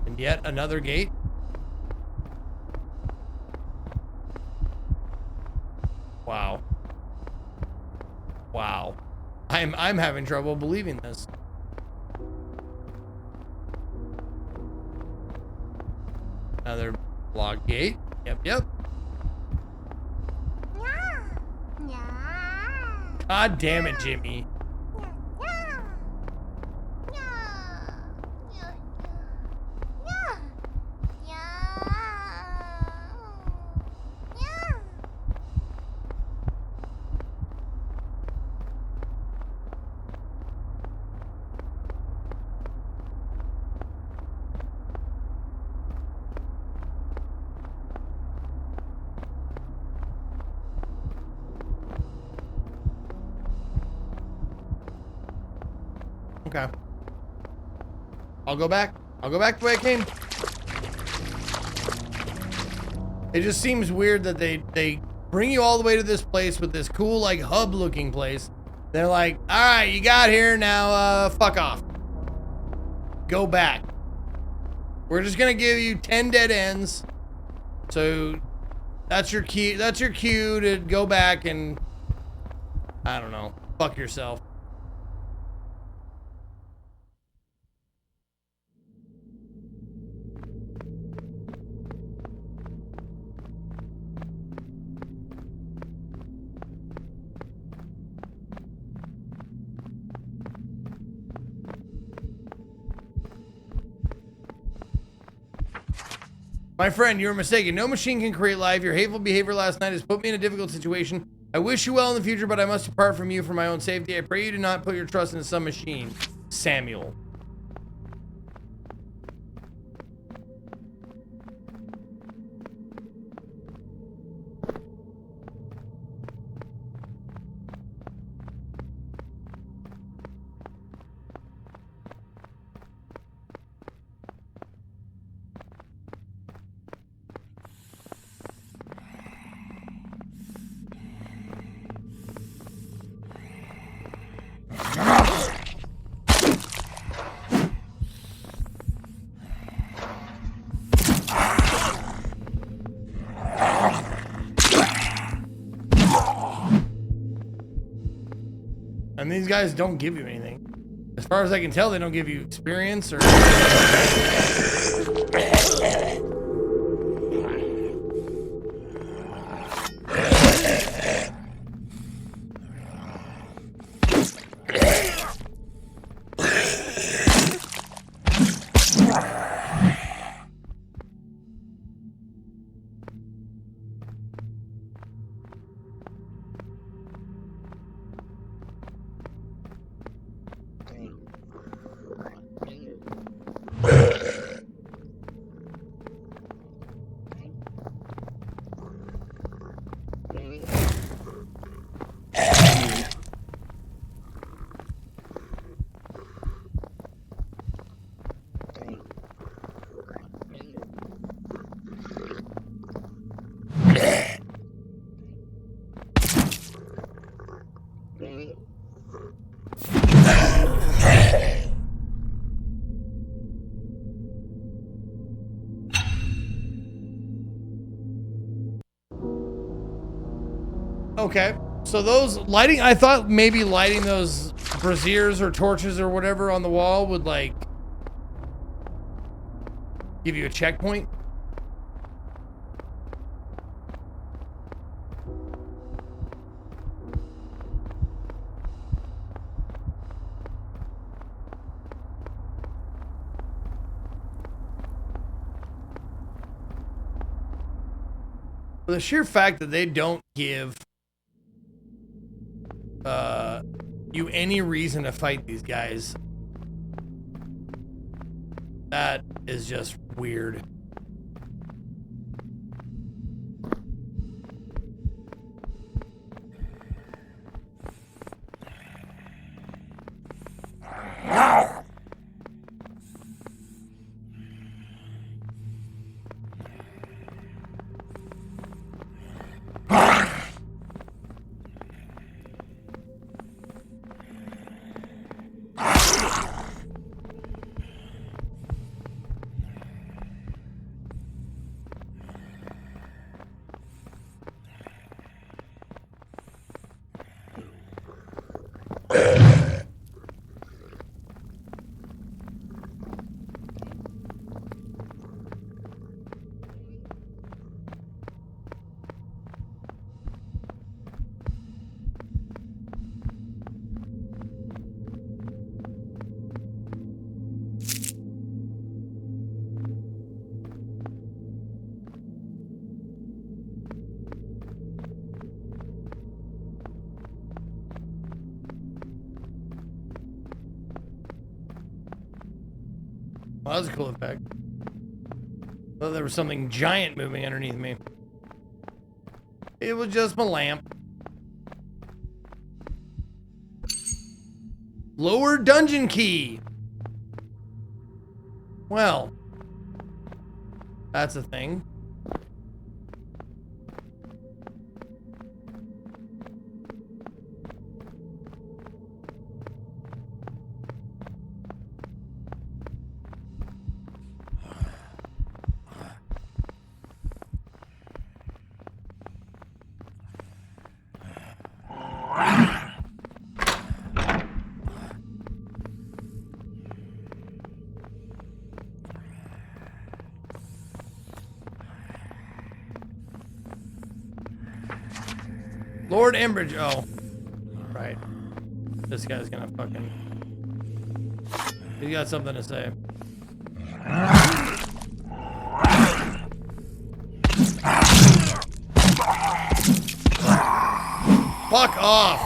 Speaker 3: And yet another gate. Wow. Wow. I'm having trouble believing this. Another block gate. Yep. God damn it, Jimmy. Okay. I'll go back. I'll go back the way I came. It just seems weird that they bring you all the way to this place with this cool, like, hub-looking place. They're like, all right, you got here, now, fuck off. Go back. We're just gonna give you 10 dead ends. So, that's your key. That's your cue to go back and, I don't know, fuck yourself. My friend, you're mistaken. No machine can create life. Your hateful behavior last night has put me in a difficult situation. I wish you well in the future, but I must depart from you for my own safety. I pray you do not put your trust in some machine. Samuel. And these guys don't give you anything. As far as I can tell, they don't give you experience or... Okay. So those lighting, I thought maybe lighting those braziers or torches or whatever on the wall would like give you a checkpoint. For the sheer fact that they don't give you any reason to fight these guys, that is just weird. Well, that was a cool effect. Well, there was something giant moving underneath me. It was just my lamp. Lower dungeon key. Well, that's a thing. Lord Embridge. Oh, right. This guy's gonna fucking. He got something to say. Fuck off.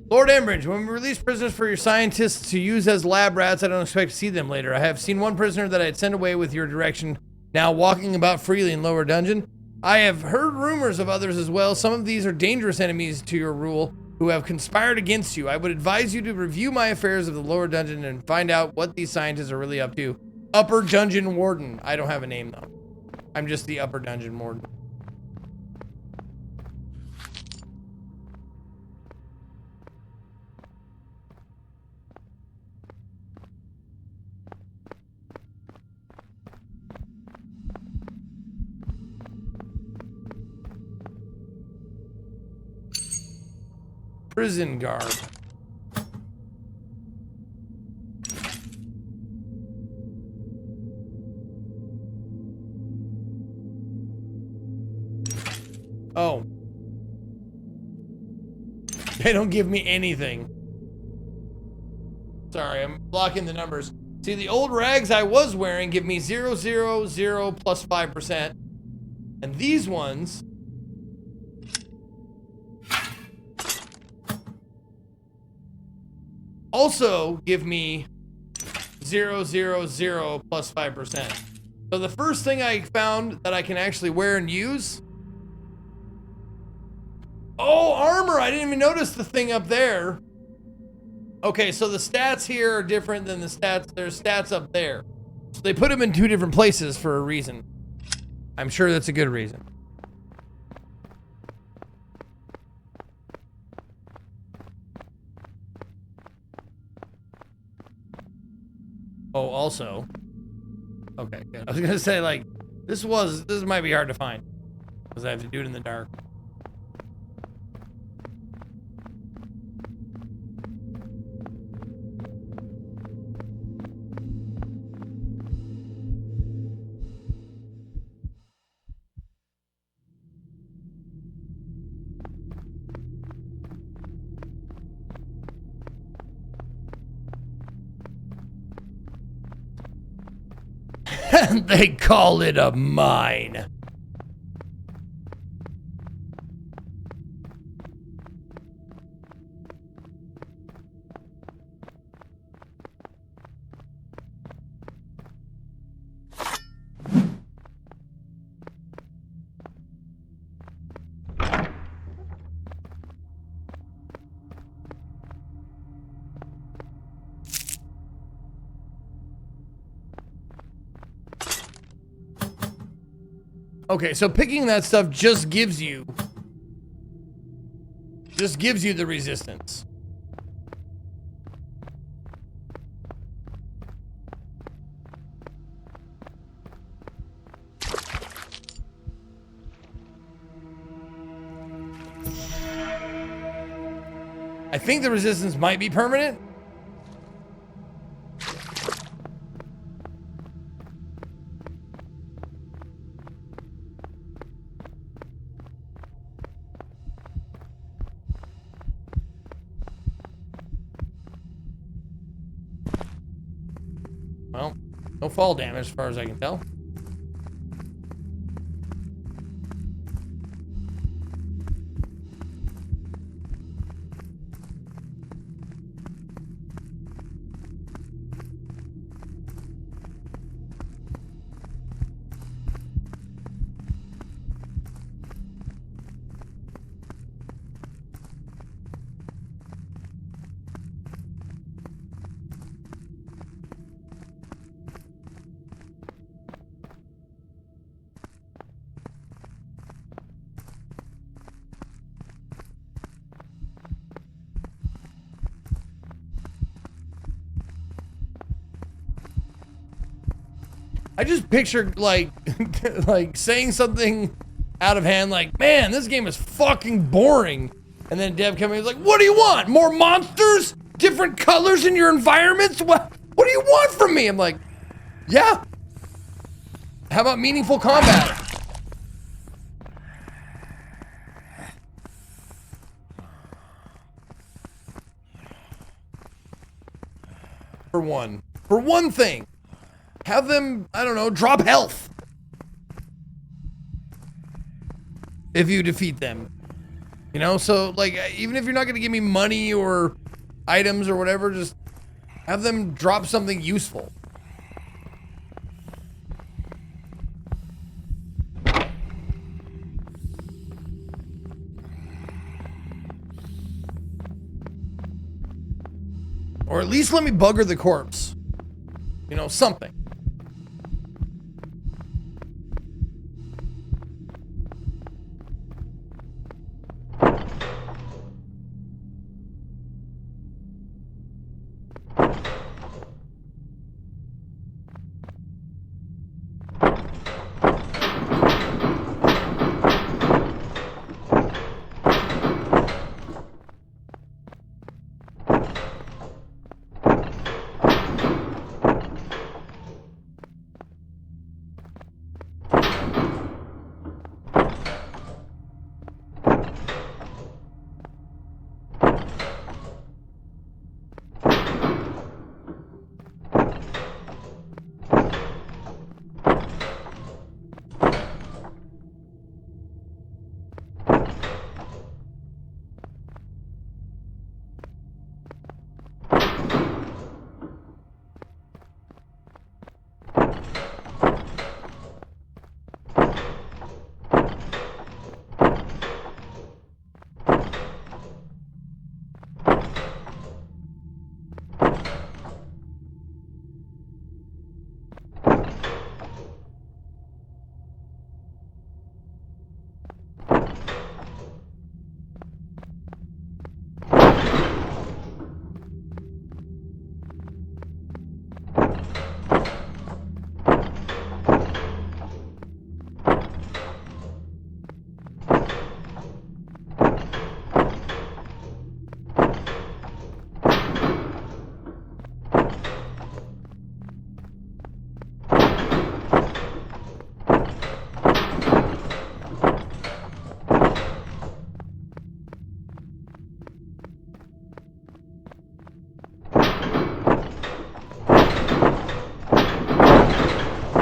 Speaker 3: Lord Embridge, when we release prisoners for your scientists to use as lab rats, I don't expect to see them later. I have seen one prisoner that I had sent away with your direction, now walking about freely in lower dungeon. I have heard rumors of others as well. Some of these are dangerous enemies to your rule who have conspired against you. I would advise you to review my affairs of the lower dungeon and find out what these scientists are really up to. Upper Dungeon Warden. I don't have a name though. I'm just the Upper Dungeon Warden. Prison guard. Oh. They don't give me anything. Sorry, I'm blocking the numbers. See, the old rags I was wearing give me 0, 0, 0 plus 5%. And these ones also give me 0, 0, 0 plus 5%. So the first thing I found that I can actually wear and use. Oh, armor! I didn't even notice the thing up there. Okay, so the stats here are different than the stats. There's stats up there. So they put them in two different places for a reason. I'm sure that's a good reason. Oh, also. Okay, good. I was gonna say, like, This might be hard to find because I have to do it in the dark. They call it a mine. Okay, so picking that stuff just gives you the resistance. I think the resistance might be permanent. Well, no fall damage as far as I can tell. I just pictured like saying something out of hand like, man, this game is fucking boring. And then Dev coming in like, what do you want? More monsters? Different colors in your environments? What do you want from me? I'm like, yeah. How about meaningful combat? For one thing. Have them, I don't know, drop health. If you defeat them. You know, so like, even if you're not gonna give me money or items or whatever, just have them drop something useful. Or at least let me bugger the corpse. You know, something.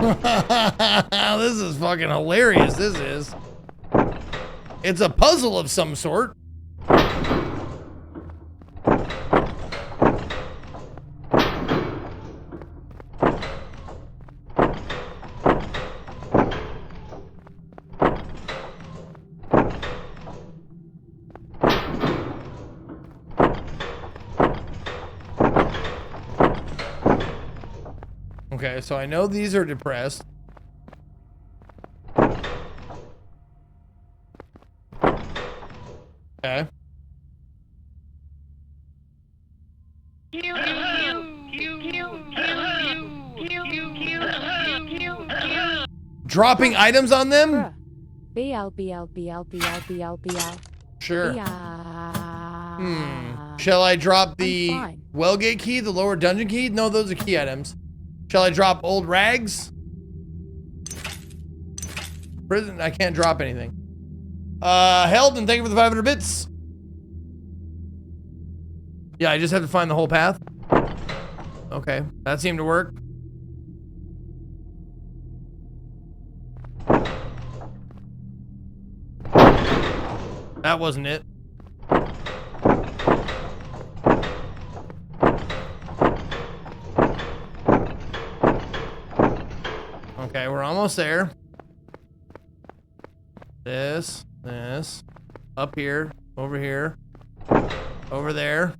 Speaker 3: This is fucking hilarious. This is. It's a puzzle of some sort. Okay, so I know these are depressed. Okay. Dropping items on them?
Speaker 1: BL.
Speaker 3: Sure. Shall I drop the Wellgate key, the lower dungeon key? No, those are key items. Shall I drop old rags? Prison, I can't drop anything. Heldon, thank you for the 500 bits. Yeah, I just have to find the whole path. Okay, that seemed to work. That wasn't it. Okay, we're almost there. This, up here, over here, over there.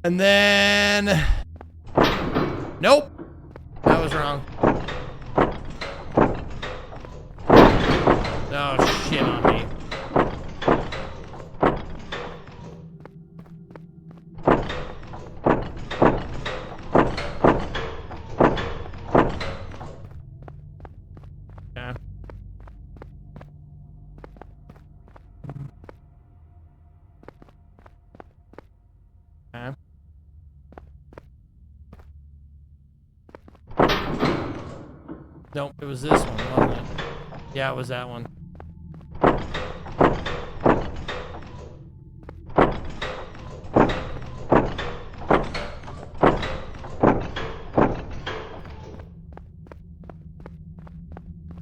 Speaker 3: And then, nope, that was wrong. Oh, shit on me. Nope, it was this one, wasn't it? Yeah, it was that one.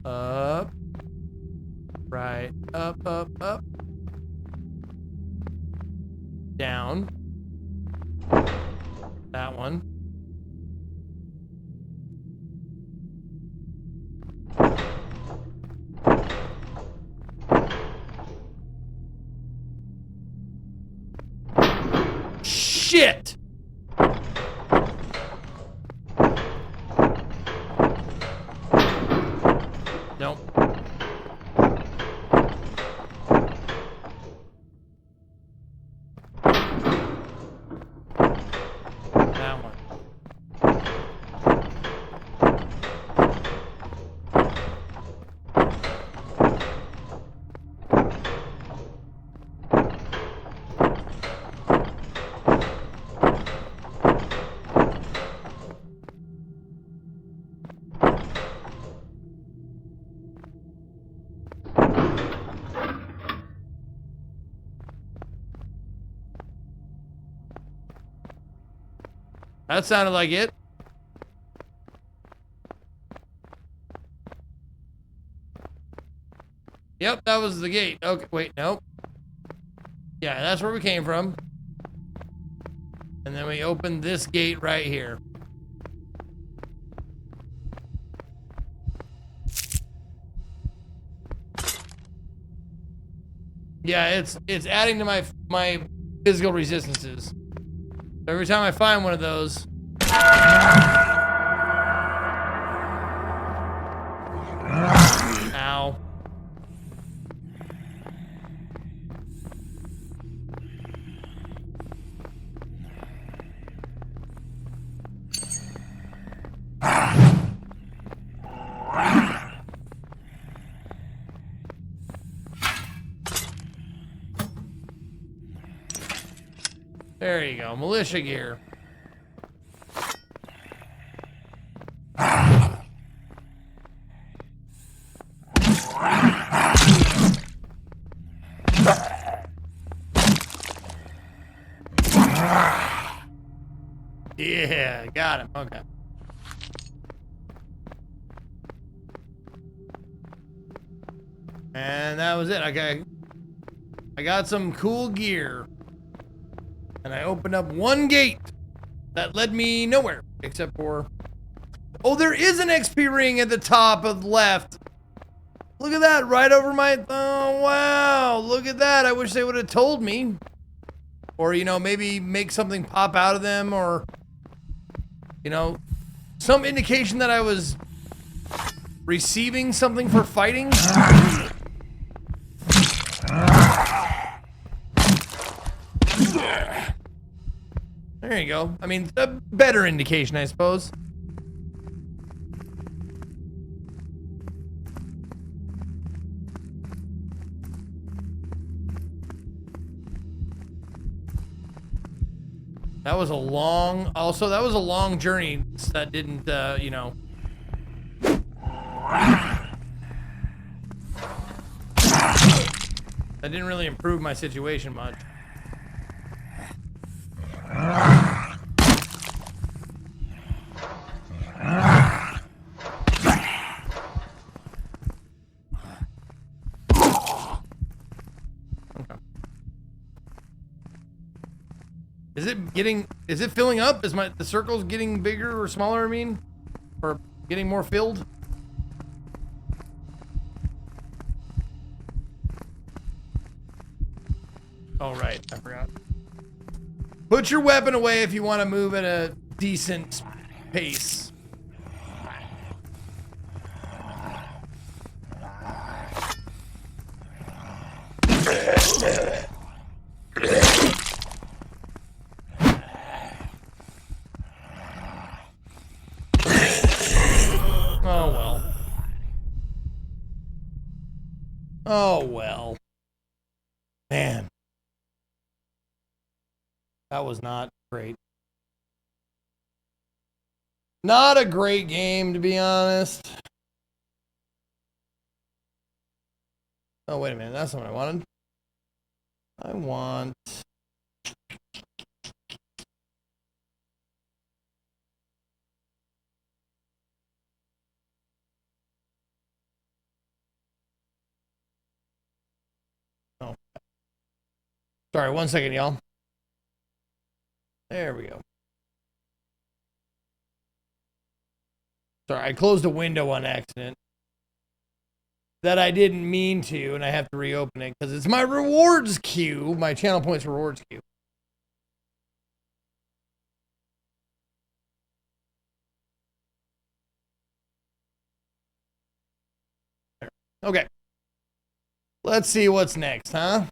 Speaker 3: Up. Right. Up, up, up. Down. That one. Shit! Nope. That one. That sounded like it. Yep, that was the gate. Okay, wait, nope. Yeah, that's where we came from. And then we opened this gate right here. Yeah, it's adding to my physical resistances. Every time I find one of those. Ow. There you go, militia gear. Yeah, got him. Okay. And that was it. I got some cool gear. And I opened up one gate that led me nowhere except for... Oh, there is an XP ring at the top of left. Look at that, right over my... Oh, wow. Look at that. I wish they would have told me. Or, you know, maybe make something pop out of them, or... You know, some indication that I was receiving something for fighting. There you go. I mean, a better indication, I suppose. That was a long, also, that was a long journey that didn't, you know. That didn't really improve my situation much. Is it filling up? Is the circles getting bigger or smaller, I mean? Or getting more filled? Oh, right, I forgot. Put your weapon away if you want to move at a decent pace. Oh, well. Oh, well. Man. That was not great. Not a great game, to be honest. Oh, wait a minute. That's not what I wanted. I want... Oh. Sorry, 1 second, y'all. There we go. Sorry, I closed a window on accident. That I didn't mean to, and I have to reopen it because it's my rewards queue, my channel points rewards queue. Okay. Let's see what's next, huh?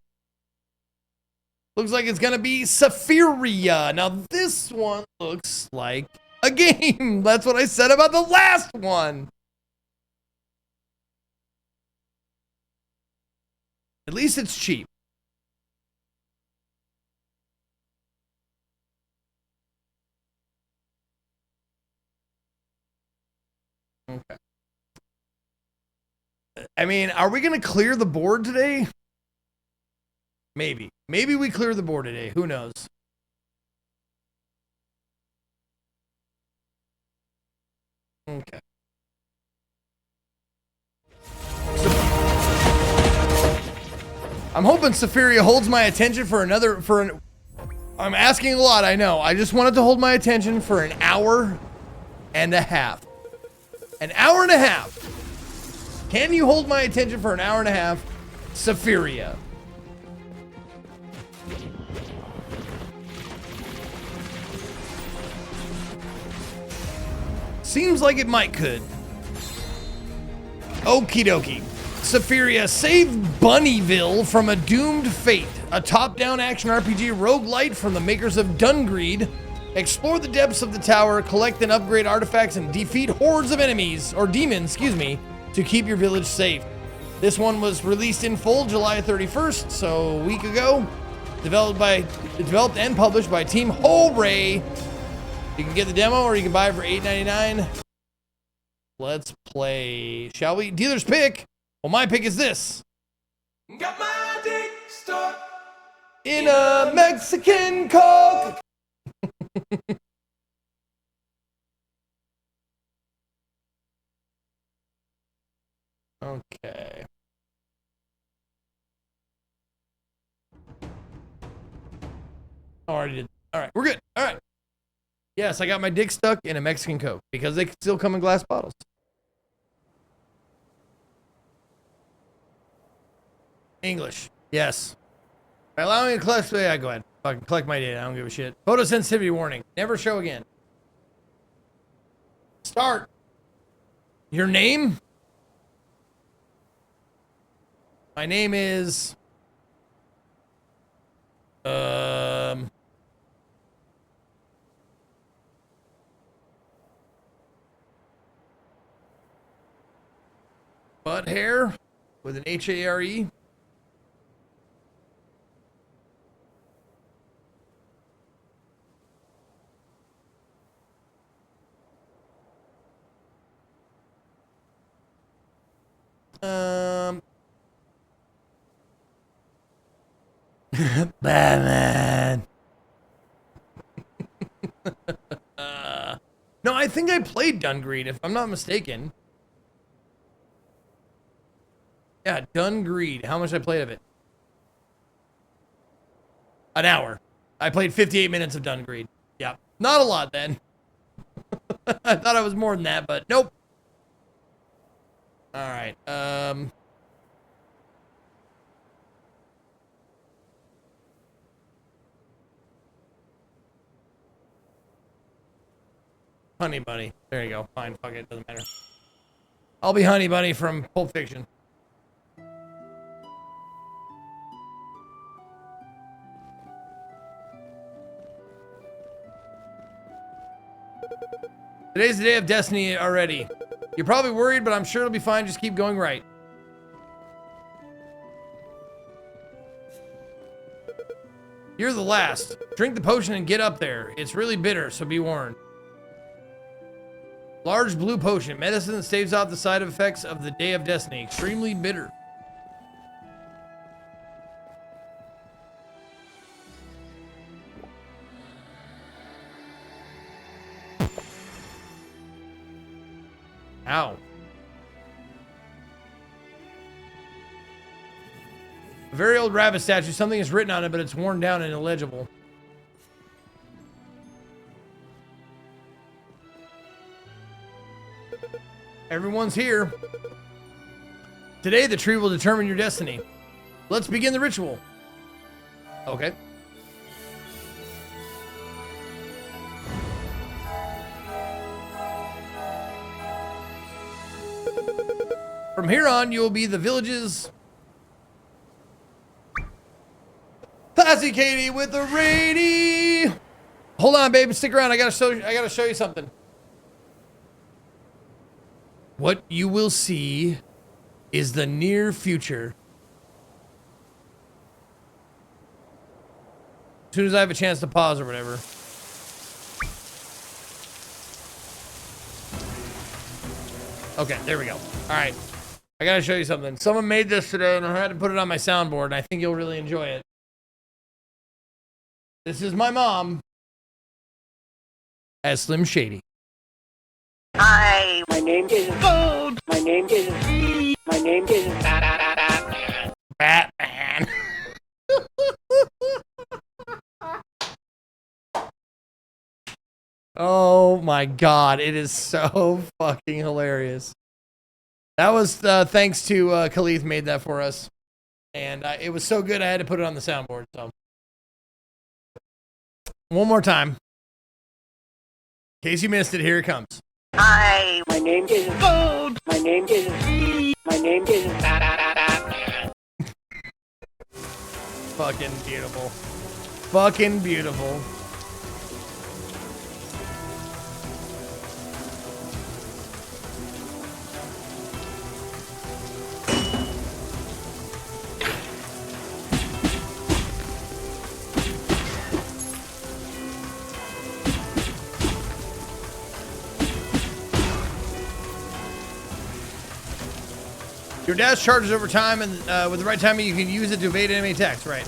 Speaker 3: Looks like it's gonna be Saphiria. Now this one looks like a game. That's what I said about the last one. At least it's cheap. Okay. I mean, are we gonna clear the board today? Maybe. Maybe we clear the board today. Who knows? Okay. I'm hoping Saphiria holds my attention for I'm asking a lot, I know. I just wanted to hold my attention for an hour and a half. An hour and a half. Can you hold my attention for an hour and a half? Saphiria. Seems like it might could. Okie dokie. Saphiria, save Bunnyville from a doomed fate. A top-down action RPG roguelite from the makers of Dungreed. Explore the depths of the tower, collect and upgrade artifacts, and defeat hordes of enemies, or demons, excuse me, to keep your village safe. This one was released in full July 31st, so a week ago. Developed and published by Team Hooray. You can get the demo or you can buy it for $8.99. Let's play. Shall we? Dealer's pick. Well, my pick is this. Got my dick stuck in a Mexican Coke. Okay. we're good. All right. Yes, I got my dick stuck in a Mexican Coke because they still come in glass bottles. English. Yes. By allowing me to collect, yeah, go ahead. Fucking collect my data. I don't give a shit. Photosensitivity warning. Never show again. Start. Your name? My name is... Butt hair with an H-A-R-E. Batman. No, I think I played Dungreed, if I'm not mistaken. Yeah, Dungreed. How much I played of it? An hour. I played 58 minutes of Dungreed. Yeah, not a lot then. I thought I was more than that, but nope. All right. Honey Bunny. There you go. Fine. Fuck it. Doesn't matter. I'll be Honey Bunny from Pulp Fiction. Today's the day of destiny already. You're probably worried, but I'm sure it'll be fine. Just keep going right. You're the last. Drink the potion and get up there. It's really bitter, so be warned. Large blue potion. Medicine that staves off the side effects of the day of destiny. Extremely bitter. Ow. A very old rabbit statue. Something is written on it, but it's worn down and illegible. Everyone's here. Today, the tree will determine your destiny. Let's begin the ritual. Okay. From here on, you will be the village's Classy Katie with the rainy. Hold on, baby. Stick around. I gotta show you something. What you will see is the near future. As soon as I have a chance to pause or whatever. Okay, there we go. All right. I gotta show you something. Someone made this today and I had to put it on my soundboard and I think you'll really enjoy it. This is my mom as Slim Shady.
Speaker 2: Hi, my name is Food. My name is
Speaker 3: Batman. Oh my god, it is so fucking hilarious. That was thanks to Khalith made that for us. And it was so good I had to put it on the soundboard. So one more time. In case you missed it, here it comes.
Speaker 2: Hi, my name is Food. My name is
Speaker 3: Fucking beautiful. Fucking beautiful. Your dash charges over time, and with the right timing, you can use it to evade enemy attacks. Right.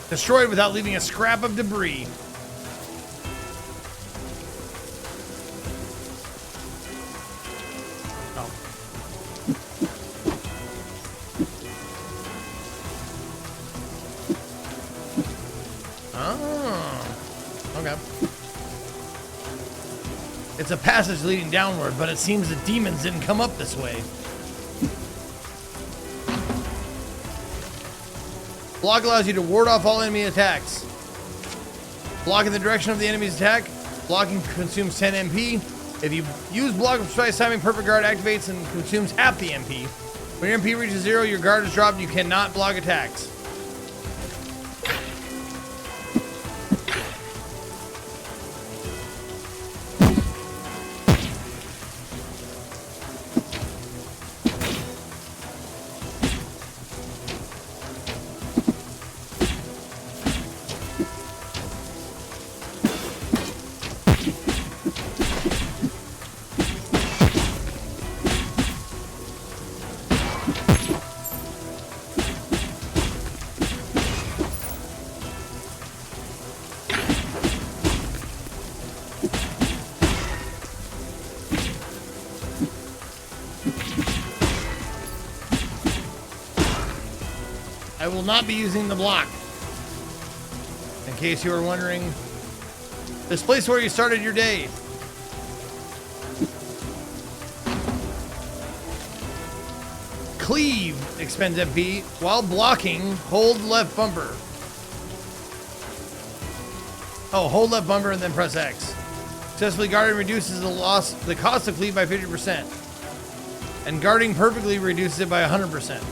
Speaker 3: Destroyed without leaving a scrap of debris. Oh. Oh. Okay. It's a passage leading downward, but it seems the demons didn't come up this way. Block allows you to ward off all enemy attacks. Block in the direction of the enemy's attack. Blocking consumes 10 MP. If you use block with precise timing, perfect guard activates and consumes half the MP. When your MP reaches 0, your guard is dropped and you cannot block attacks. I will not be using the block. In case you were wondering, this place where you started your day. Cleave expends FP. While blocking, hold left bumper. Oh, hold left bumper and then press X. Successfully guarding reduces the cost of cleave by 50%. And guarding perfectly reduces it by 100%.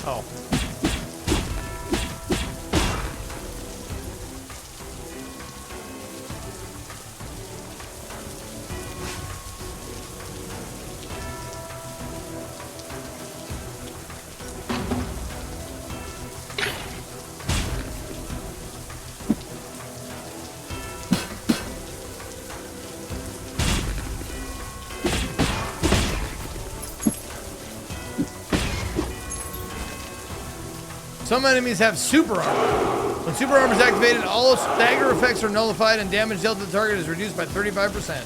Speaker 3: Oh. Some enemies have super armor. When super armor is activated, all stagger effects are nullified and damage dealt to the target is reduced by 35%.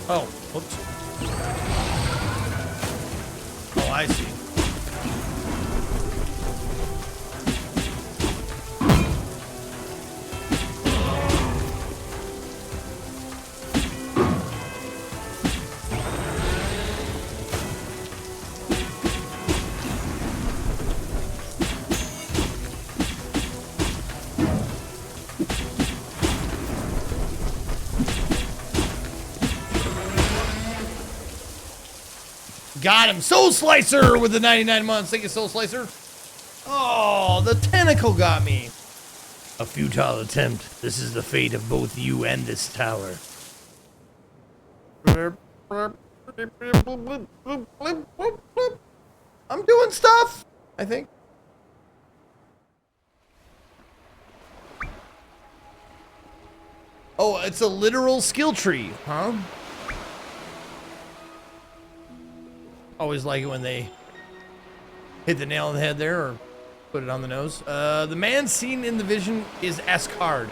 Speaker 3: Oh, whoops. Oh, I see. Got him. Soul Slicer with the 99 months. Thank you, Soul Slicer. Oh, the tentacle got me. A futile attempt. This is the fate of both you and this tower. I'm doing stuff, I think. Oh, it's a literal skill tree, huh? Always like it when they hit the nail on the head there or put it on the nose. The man seen in the vision is Asgard,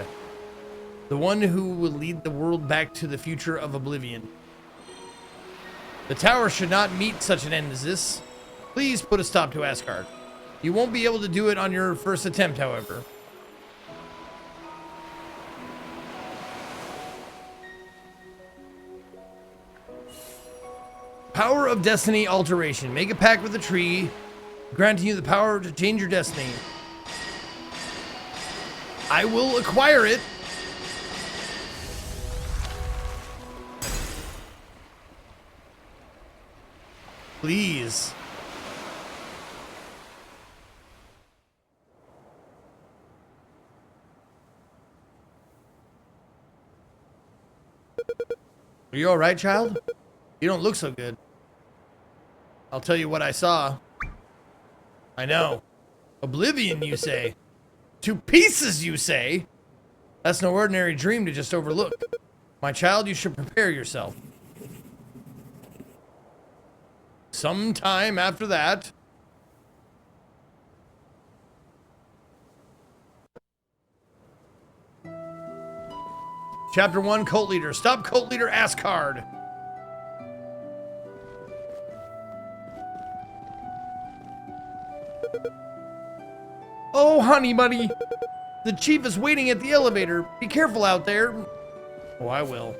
Speaker 3: the one who will lead the world back to the future of oblivion. The tower should not meet such an end as this. Please put a stop to Asgard. You won't be able to do it on your first attempt, however. Power of Destiny Alteration. Make a pact with the tree, granting you the power to change your destiny. I will acquire it. Please. Are you alright, child? You don't look so good. I'll tell you what I saw. I know. Oblivion, you say? 2 pieces, you say? That's no ordinary dream to just overlook. My child, you should prepare yourself. Sometime after that... Chapter 1, Cult Leader. Stop Cult Leader Ascard. Oh, honey buddy. The chief is waiting at the elevator. Be careful out there. Oh, I will.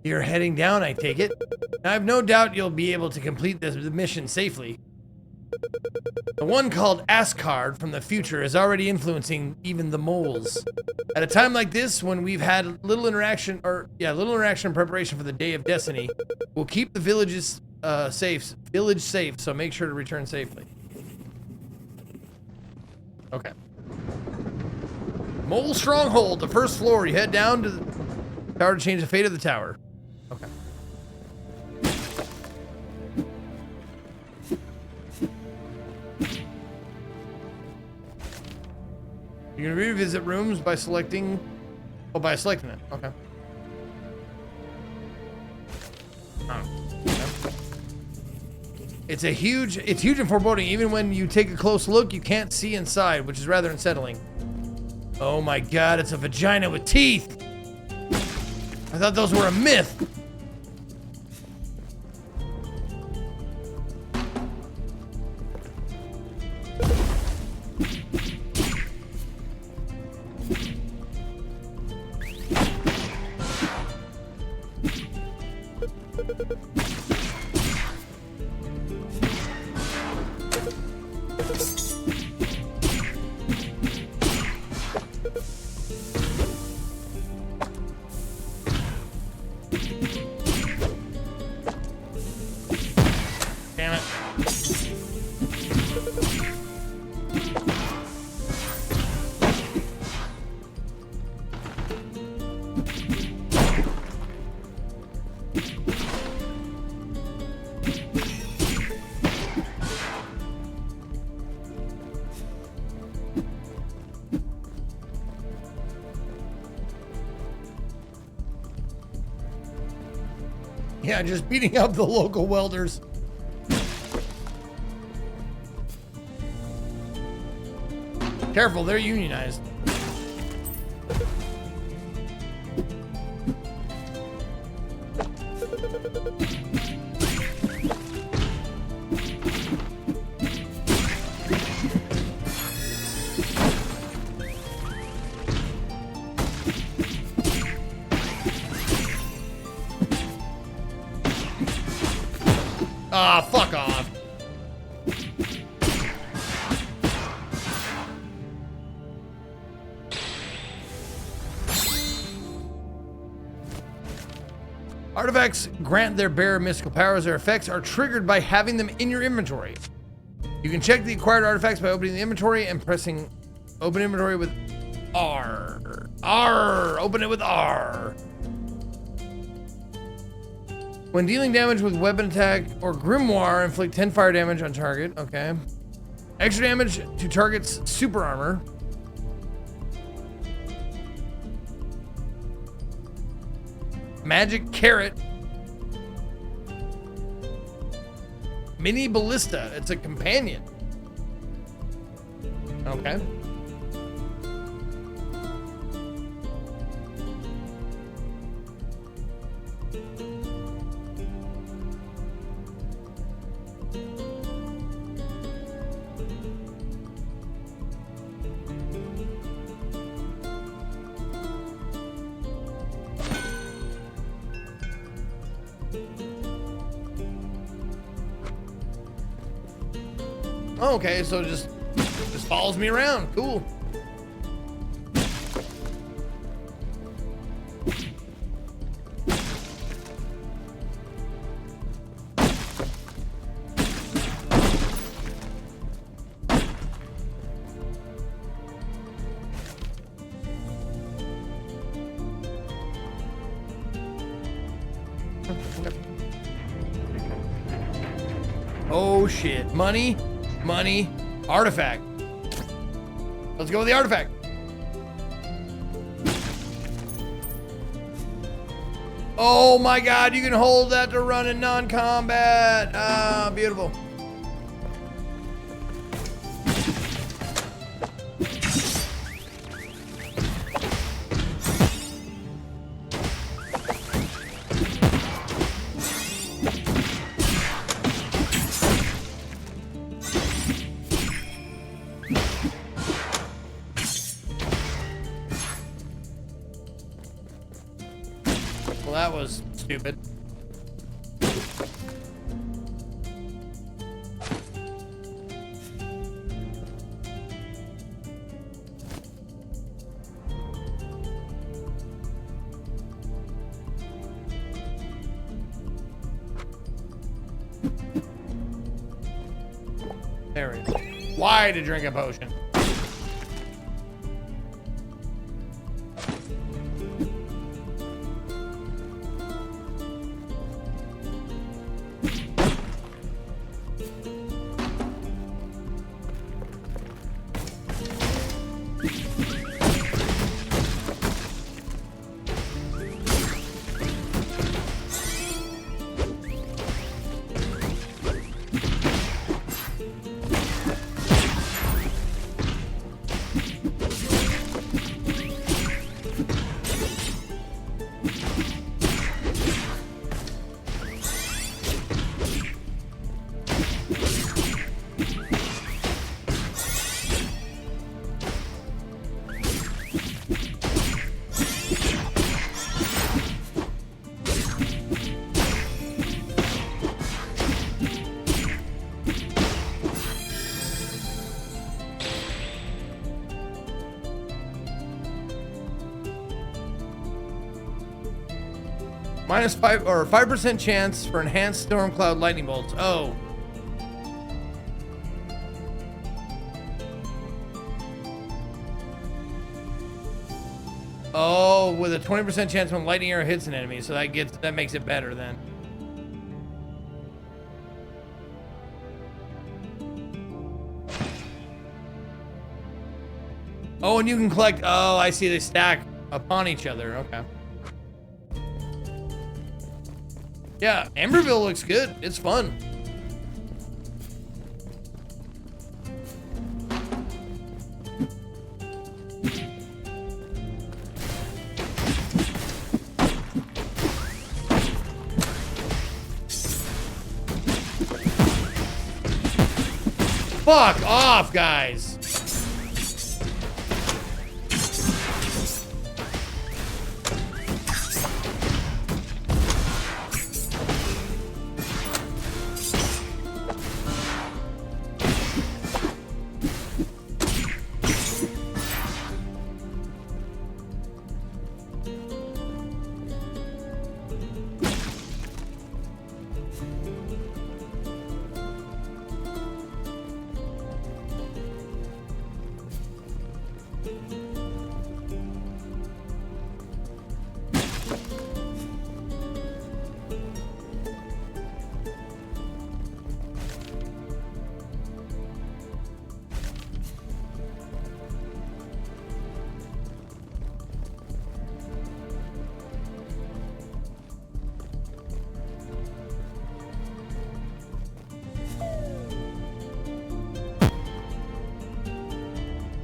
Speaker 3: You're heading down, I take it. I have no doubt you'll be able to complete this mission safely. The one called Ascard from the future is already influencing even the moles. At a time like this, when we've had little interaction in preparation for the Day of Destiny, we'll keep the village safe, so make sure to return safely. Okay. Mole Stronghold, the first floor. You head down to the tower to change the fate of the tower. Okay. You can revisit rooms by selecting... Oh, by selecting it. Okay. It's huge and foreboding. Even when you take a close look, you can't see inside, which is rather unsettling. Oh my god, it's a vagina with teeth! I thought those were a myth! Yeah, just beating up the local welders. Careful, they're unionized. Ah, fuck off. Artifacts grant their bearer mystical powers. Their effects are triggered by having them in your inventory. You can check the acquired artifacts by opening the inventory and pressing open inventory with R. R. Open it with R. When dealing damage with weapon attack or grimoire, inflict 10 fire damage on target. Okay. Extra damage to target's super armor. Magic carrot. Mini ballista. It's a companion. Okay. Oh, okay, so just follows me around. Cool. Oh shit. Money. Money. Artifact. Let's go with the artifact. Oh my god, you can hold that to run in non-combat. Ah, beautiful. Well, that was stupid. There we go. Why to drink a potion? Minus 5% chance for enhanced storm cloud lightning bolts. Oh. Oh, with a 20% chance when lightning arrow hits an enemy, so that makes it better then. Oh, and you can collect. Oh, I see. They stack upon each other. Okay. Yeah, Amberville looks good. It's fun. Fuck off, guys.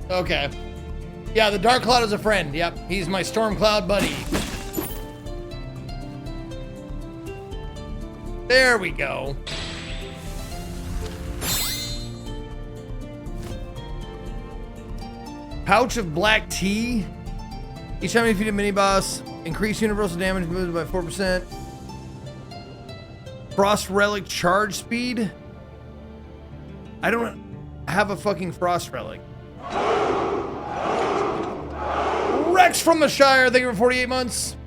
Speaker 3: Okay. Yeah, the Dark Cloud is a friend. Yep, he's my Storm Cloud buddy. There we go. Pouch of black tea. Each time you defeat a mini boss, increase universal damage moved by 4%. Frost relic charge speed. I don't have a fucking frost relic. Rex from the Shire, thank you for 48 months.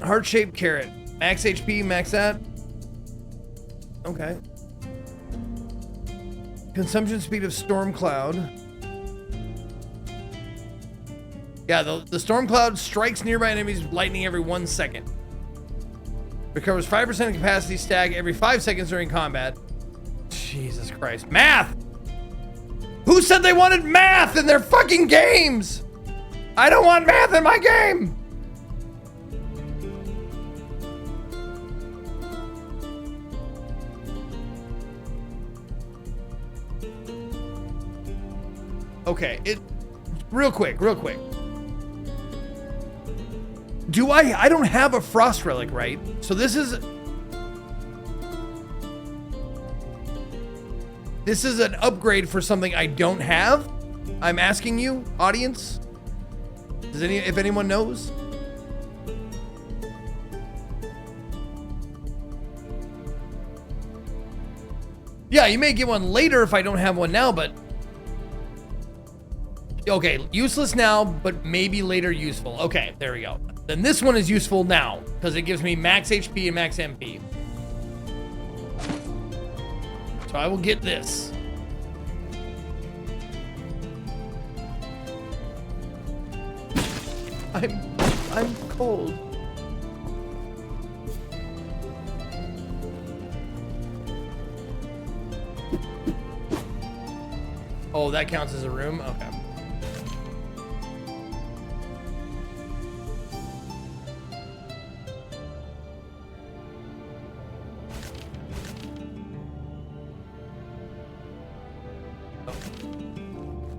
Speaker 3: Heart-shaped carrot. Max HP, max that. Okay. Consumption speed of Storm Cloud. Yeah, the storm cloud strikes nearby enemies with lightning every 1 second. Recovers 5% of capacity stack every 5 seconds during combat. Jesus Christ. Math! Who said they wanted math in their fucking games? I don't want math in my game! Okay, real quick. I don't have a frost relic, right? So this is an upgrade for something I don't have. I'm asking you, audience. If anyone knows? Yeah, you may get one later if I don't have one now, but okay, useless now, but maybe later useful. Okay, there we go. Then this one is useful now because it gives me max HP and max MP. So I will get this. I'm cold. Oh, that counts as a room? Okay.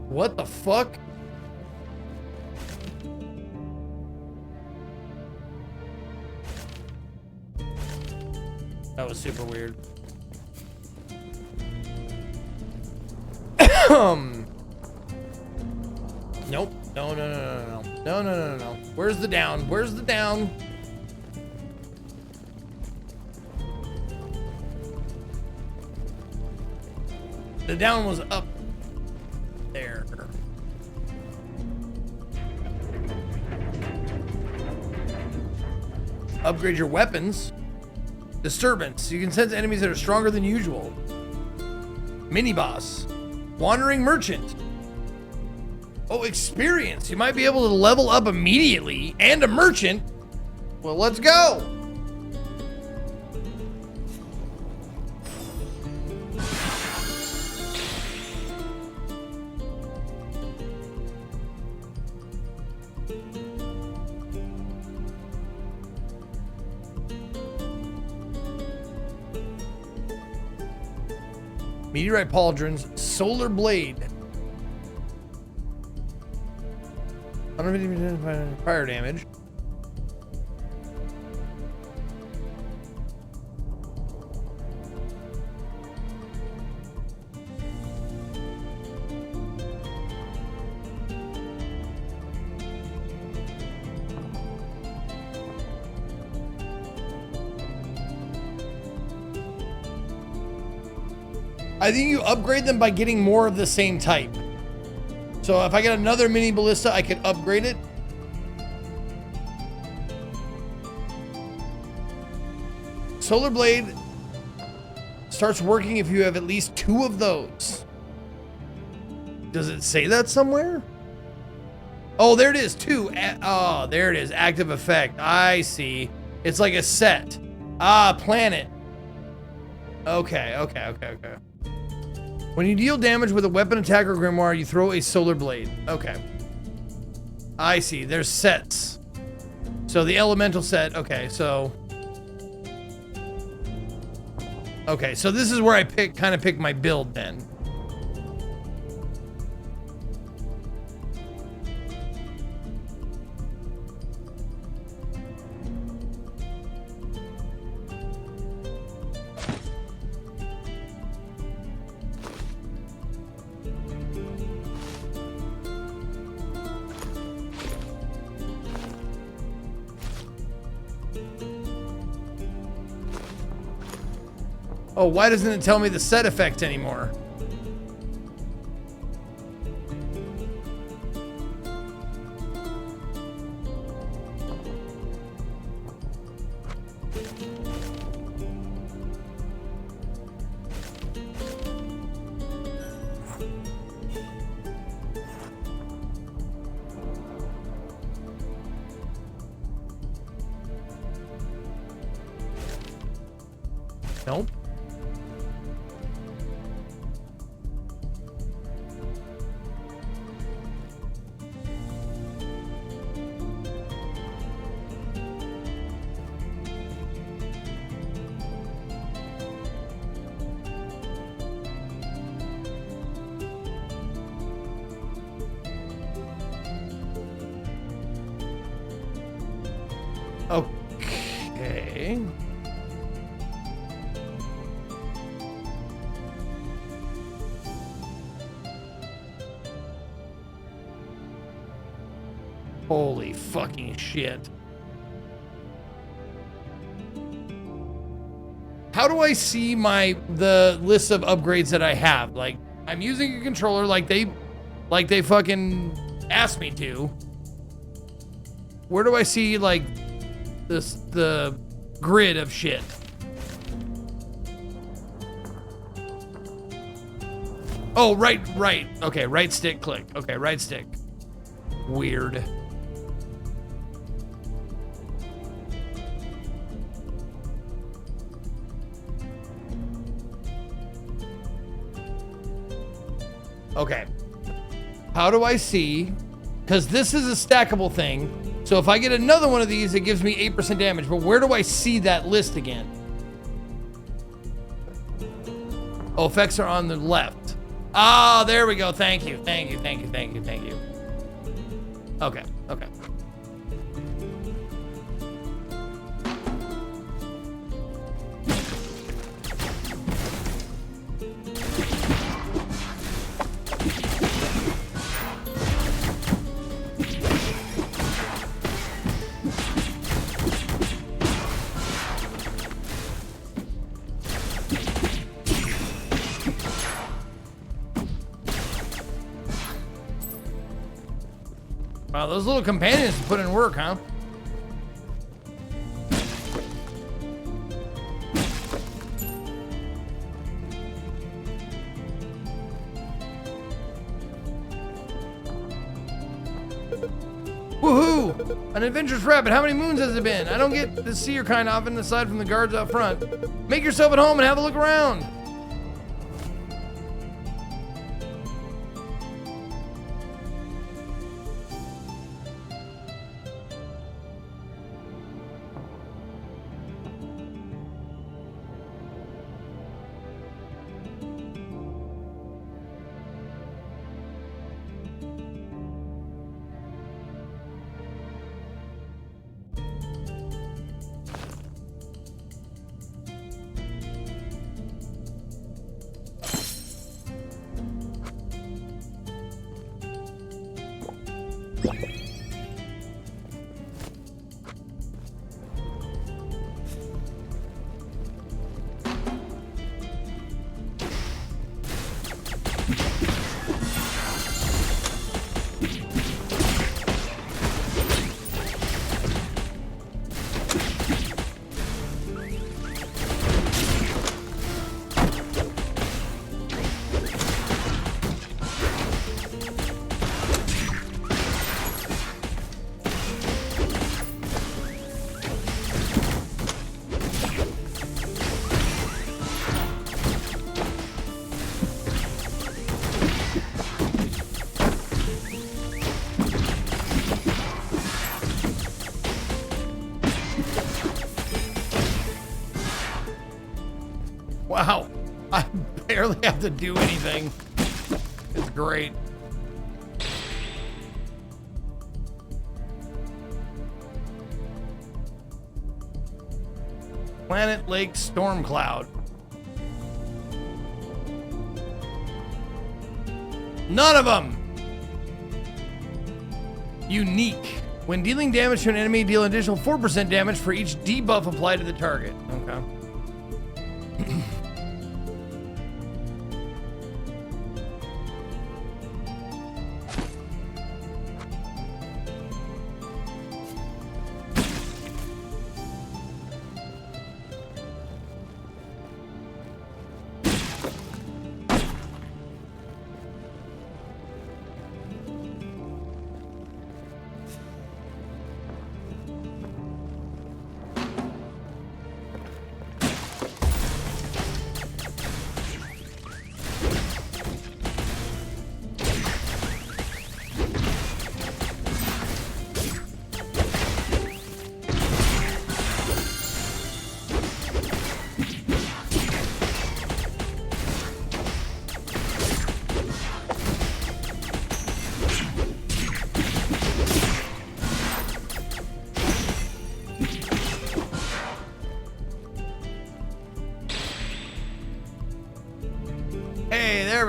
Speaker 3: What the fuck? That was super weird. Nope. No. Where's the down? Where's the down? The down was up there. Upgrade your weapons. Disturbance. You can sense enemies that are stronger than usual. Mini boss. Wandering merchant. Oh, experience. You might be able to level up immediately. And a merchant. Well, let's go. Meteorite pauldrons, solar blade. 150% fire damage. I think you upgrade them by getting more of the same type. So if I get another mini ballista, I could upgrade it. Solar blade starts working if you have at least 2 of those. Does it say that somewhere? Oh, there it is, 2. Oh, there it is, active effect. I see. It's like a set. Ah, planet. Okay. When you deal damage with a weapon attack or grimoire, you throw a solar blade. Okay. I see. There's sets. So the elemental set. Okay, so this is where I kind of pick my build then. Oh, why doesn't it tell me the set effect anymore? Nope. Okay. Holy fucking shit. How do I see the list of upgrades that I have? Like, I'm using a controller like they fucking asked me to. Where do I see like the grid of shit? Oh, right. Okay, right stick click. Okay, right stick. Weird. Okay. How do I see? Because this is a stackable thing. So if I get another one of these, it gives me 8% damage. But where do I see that list again? Oh, effects are on the left. Ah, there we go. Thank you. Okay. Wow, those little companions put in work, huh? Woohoo! An adventurous rabbit. How many moons has it been? I don't get to see your kind often aside from the guards out front. Make yourself at home and have a look around. Wow, I barely have to do anything. It's great. Planet Lake Storm Cloud. None of them. Unique. When dealing damage to an enemy, deal an additional 4% damage for each debuff applied to the target. Okay.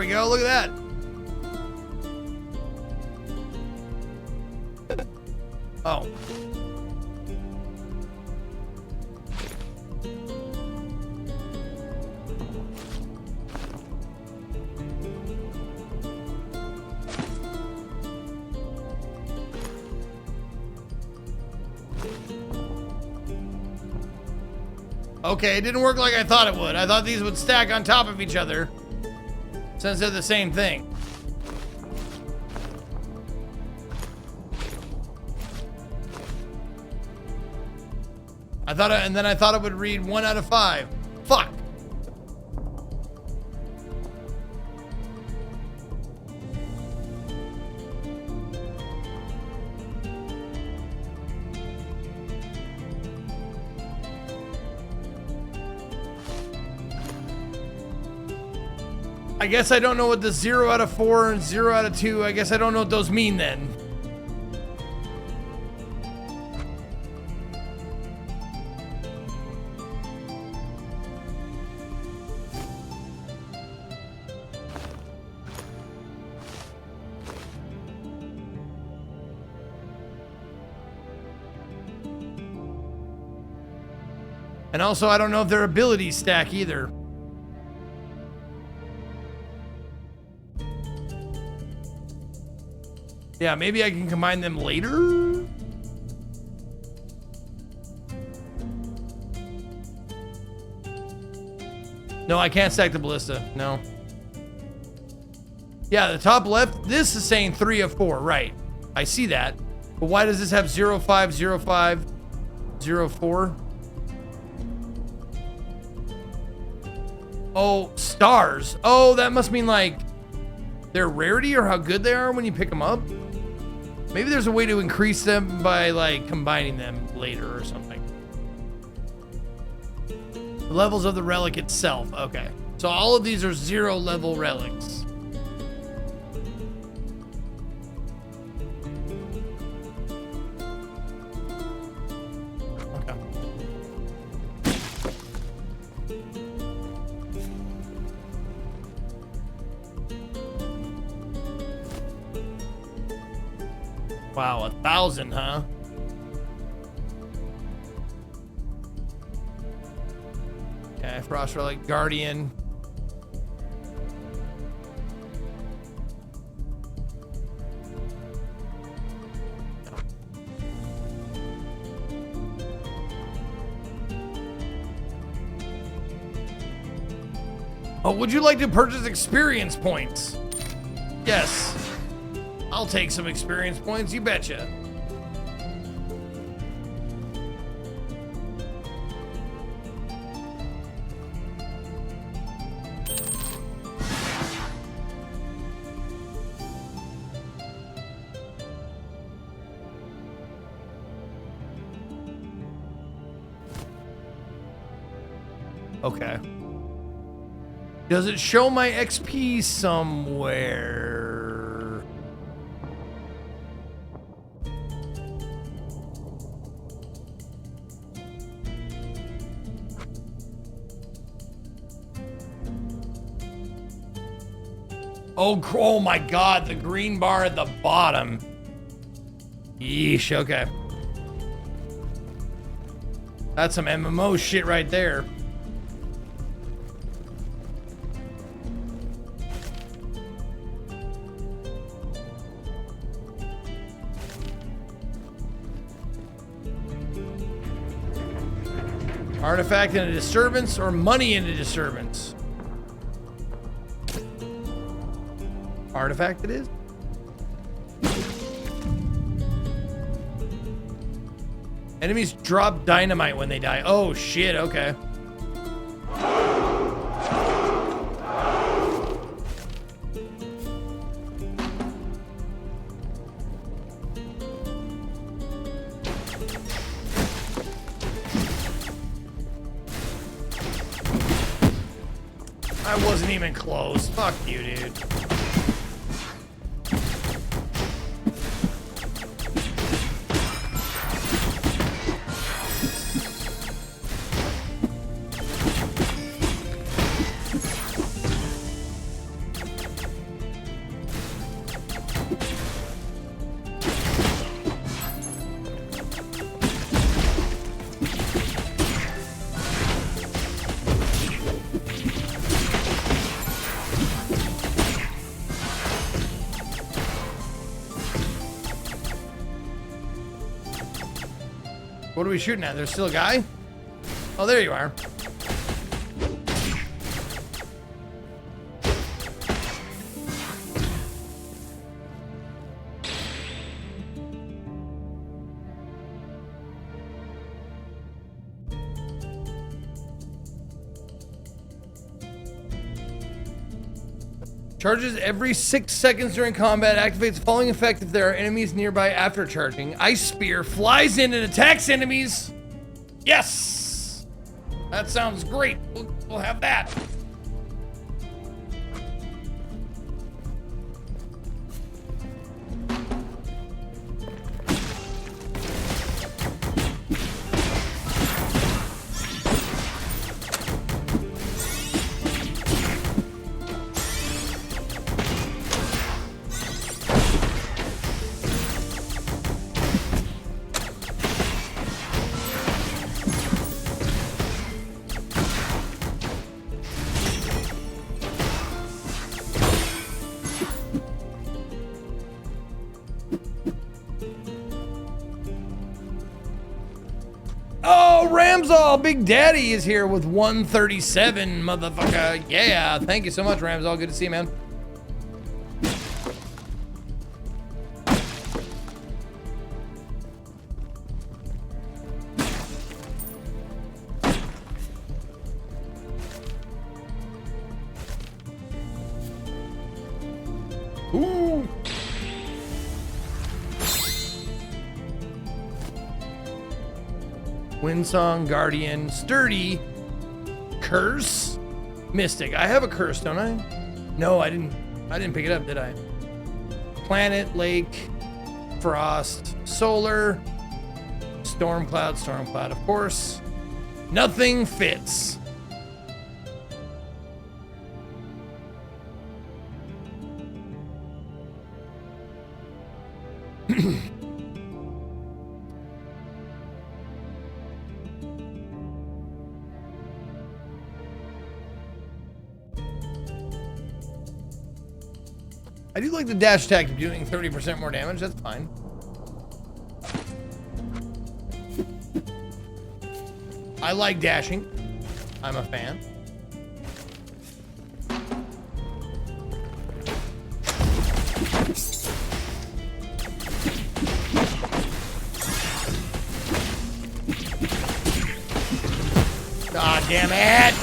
Speaker 3: we go. Look at that. Oh. Okay, it didn't work like I thought it would. I thought these would stack on top of each other since they're the same thing. And then I thought it would read 1 out of 5. Fuck. I guess I don't know what the 0 out of 4 and 0 out of 2, I guess I don't know what those mean then. And also, I don't know if their abilities stack either. Yeah, maybe I can combine them later? No, I can't stack the ballista. No. Yeah, the top left, this is saying 3 of 4, right. I see that. But why does this have 0, 5, 0, 5, 0, 4? Oh, stars. Oh, that must mean like their rarity or how good they are when you pick them up. Maybe there's a way to increase them by like combining them later or something. The levels of the relic itself. Okay. So all of these are 0 level relics. Okay. Wow, 1,000, huh? Okay, Frost Relic, Guardian. Oh, would you like to purchase experience points? Yes. I'll take some experience points, you betcha. Okay. Does it show my XP somewhere? Oh my God, the green bar at the bottom. Yeesh, okay. That's some MMO shit right there. Artifact in a disturbance or money in a disturbance? Artifact it is? Enemies drop dynamite when they die. Oh shit, okay. I wasn't even close. Fuck you, dude. What are we shooting at? There's still a guy? Oh, there you are. Charges every 6 seconds during combat. Activates following effect if there are enemies nearby after charging. Ice Spear flies in and attacks enemies. Yes! That sounds great. We'll have that. Oh, Ramsall, Big Daddy is here with 137, motherfucker. Yeah, thank you so much, Ramsall. Good to see you, man. Ooh. Windsong, Guardian, Sturdy, Curse, Mystic. I have a curse, don't I? No, I didn't pick it up, did I? Planet, Lake, Frost, Solar, Stormcloud, of course. Nothing fits. I do like the dash attack doing 30% more damage. That's fine. I like dashing. I'm a fan. God damn it!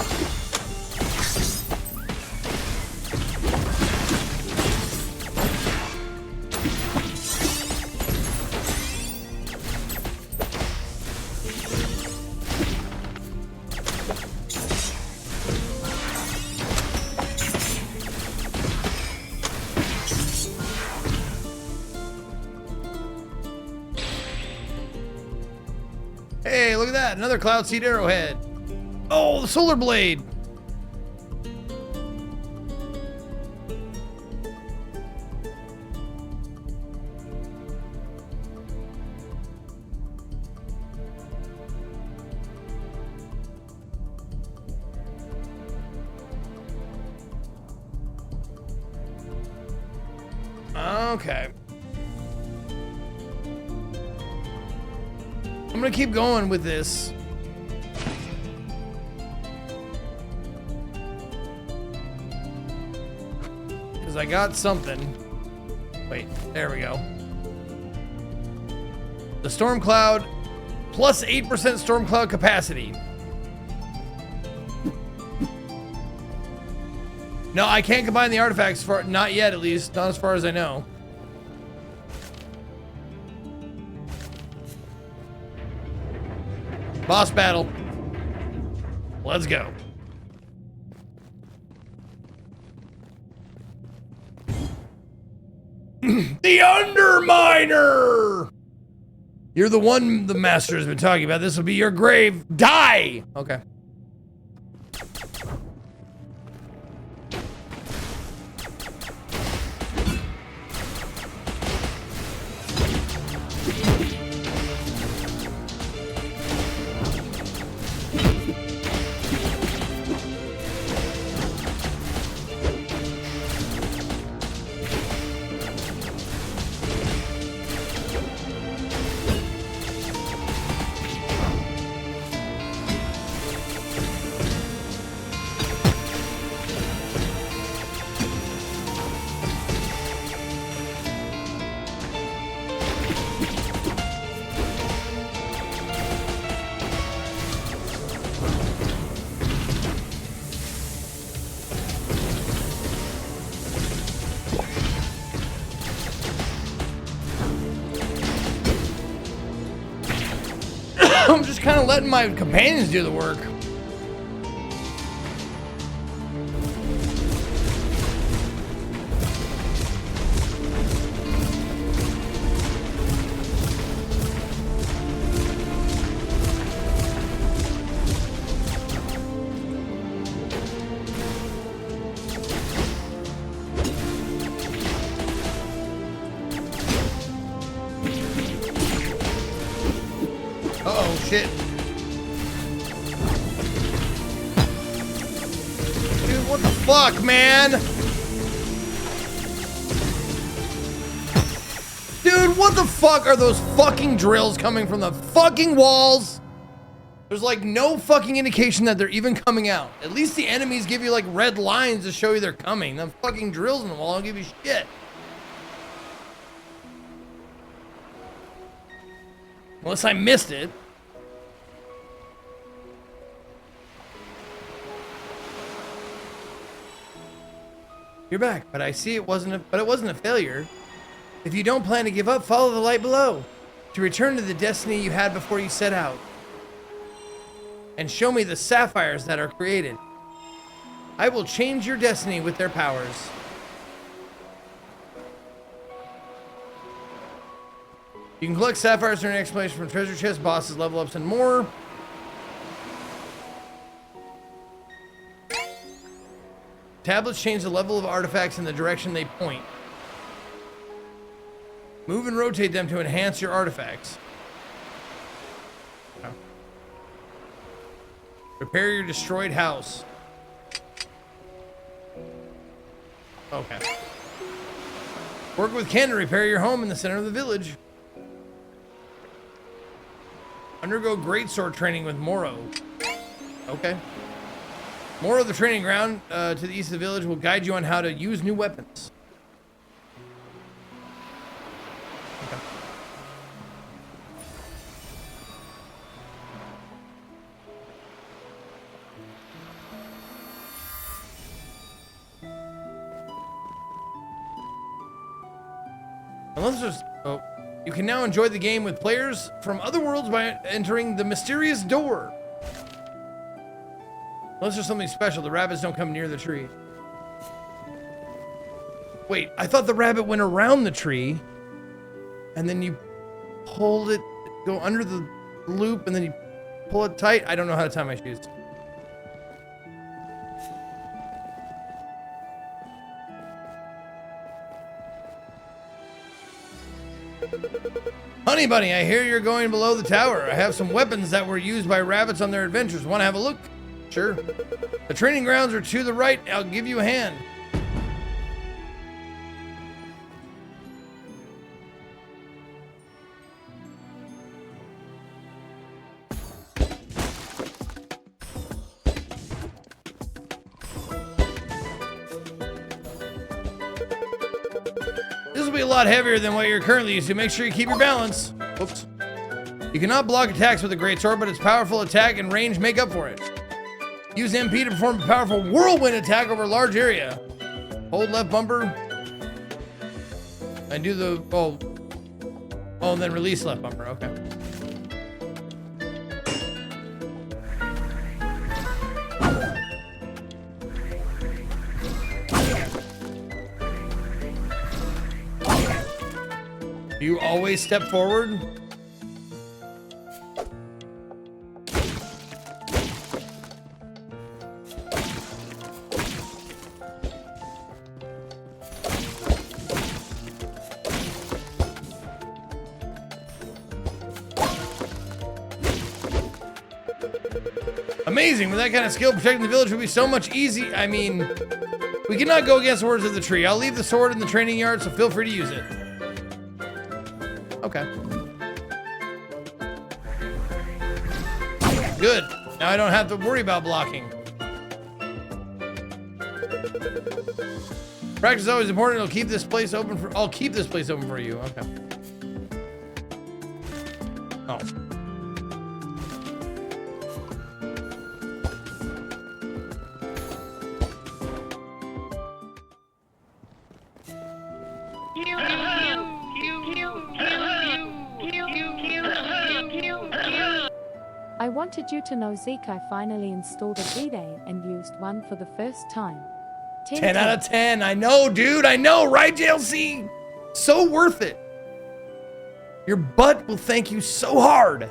Speaker 3: Hey, look at that. Another Cloud Seed Arrowhead. Oh, the Solar Blade. Okay. I'm gonna keep going with this. Because I got something. Wait, there we go. The Storm Cloud, plus 8% Storm Cloud capacity. No, I can't combine the artifacts for not yet, at least, not as far as I know. Boss battle. Let's go. The Underminer! You're the one the master has been talking about. This will be your grave. Die! Okay. I'm just kind of letting my companions do the work. Uh-oh, shit. Dude, what the fuck, man? Dude, what the fuck are those fucking drills coming from the fucking walls? There's like no fucking indication that they're even coming out. At least the enemies give you like red lines to show you they're coming. The fucking drills in the wall don't give you shit. Unless I missed it. You're back, but I see it wasn't a failure. If you don't plan to give up, follow the light below to return to the destiny you had before you set out. And show me the sapphires that are created. I will change your destiny with their powers. You can collect sapphires during exploration from treasure chests, bosses, level ups, and more. Tablets change the level of artifacts in the direction they point. Move and rotate them to enhance your artifacts. Repair your destroyed house. Okay. Work with Ken to repair your home in the center of the village. Undergo greatsword training with Moro. Okay. Moro, the training ground to the east of the village, will guide you on how to use new weapons. Okay. Unless there's... Oh. You can now enjoy the game with players from other worlds by entering the mysterious door. Unless there's something special, the rabbits don't come near the tree. Wait, I thought the rabbit went around the tree and then you hold it, go under the loop and then you pull it tight. I don't know how to tie my shoes. Honey Bunny, I hear you're going below the tower. I have some weapons that were used by rabbits on their adventures. Want to have a look? Sure. The training grounds are to the right. I'll give you a hand. This will be a lot heavier than what you're currently used to. Make sure you keep your balance. Whoops. You cannot block attacks with a greatsword, but its powerful attack and range make up for it. Use MP to perform a powerful whirlwind attack over a large area. Hold left bumper. And do the... Oh, and then release left bumper. Okay. Do you always step forward? Amazing, with that kind of skill, protecting the village would be so much easy. I mean, we cannot go against the words of the tree. I'll leave the sword in the training yard, so feel free to use it. Okay. Good. Now I don't have to worry about blocking. Practice is always important. I'll keep this place open for you. Okay. Oh.
Speaker 1: I wanted you to know, Zeke, I finally installed a bidet and used one for the first time.
Speaker 3: 10 out of 10. I know, dude. I know, right, JLC? So worth it. Your butt will thank you so hard.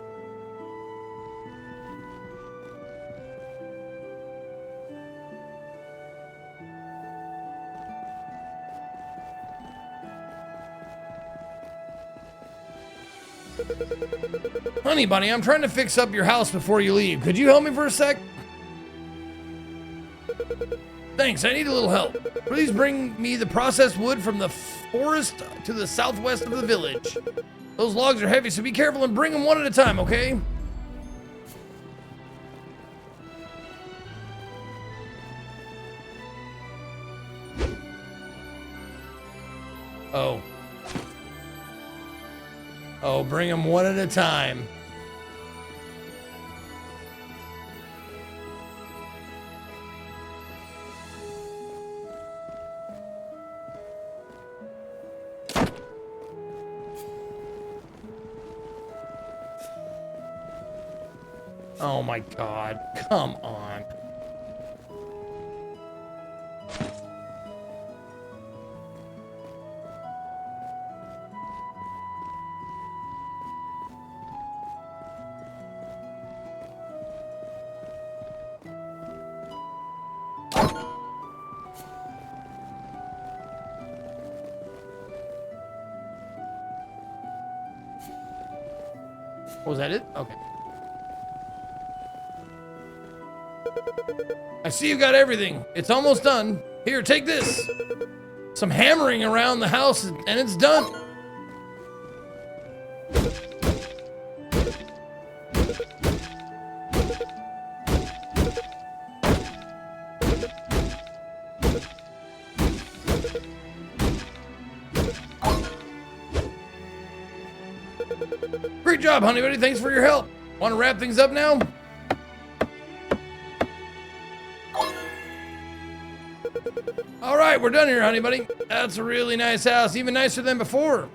Speaker 3: Honey bunny, I'm trying to fix up your house before you leave. Could you help me for a sec? Thanks, I need a little help. Please bring me the processed wood from the forest to the southwest of the village. Those logs are heavy, so be careful and bring them one at a time, okay? Oh. Oh, bring them one at a time. Oh my God, come on. Was that it? Okay. I see you got everything. It's almost done. Here, take this. Some hammering around the house and it's done. Great job, honey buddy. Thanks for your help. Want to wrap things up now? All right, we're done here, honey buddy. That's a really nice house, even nicer than before.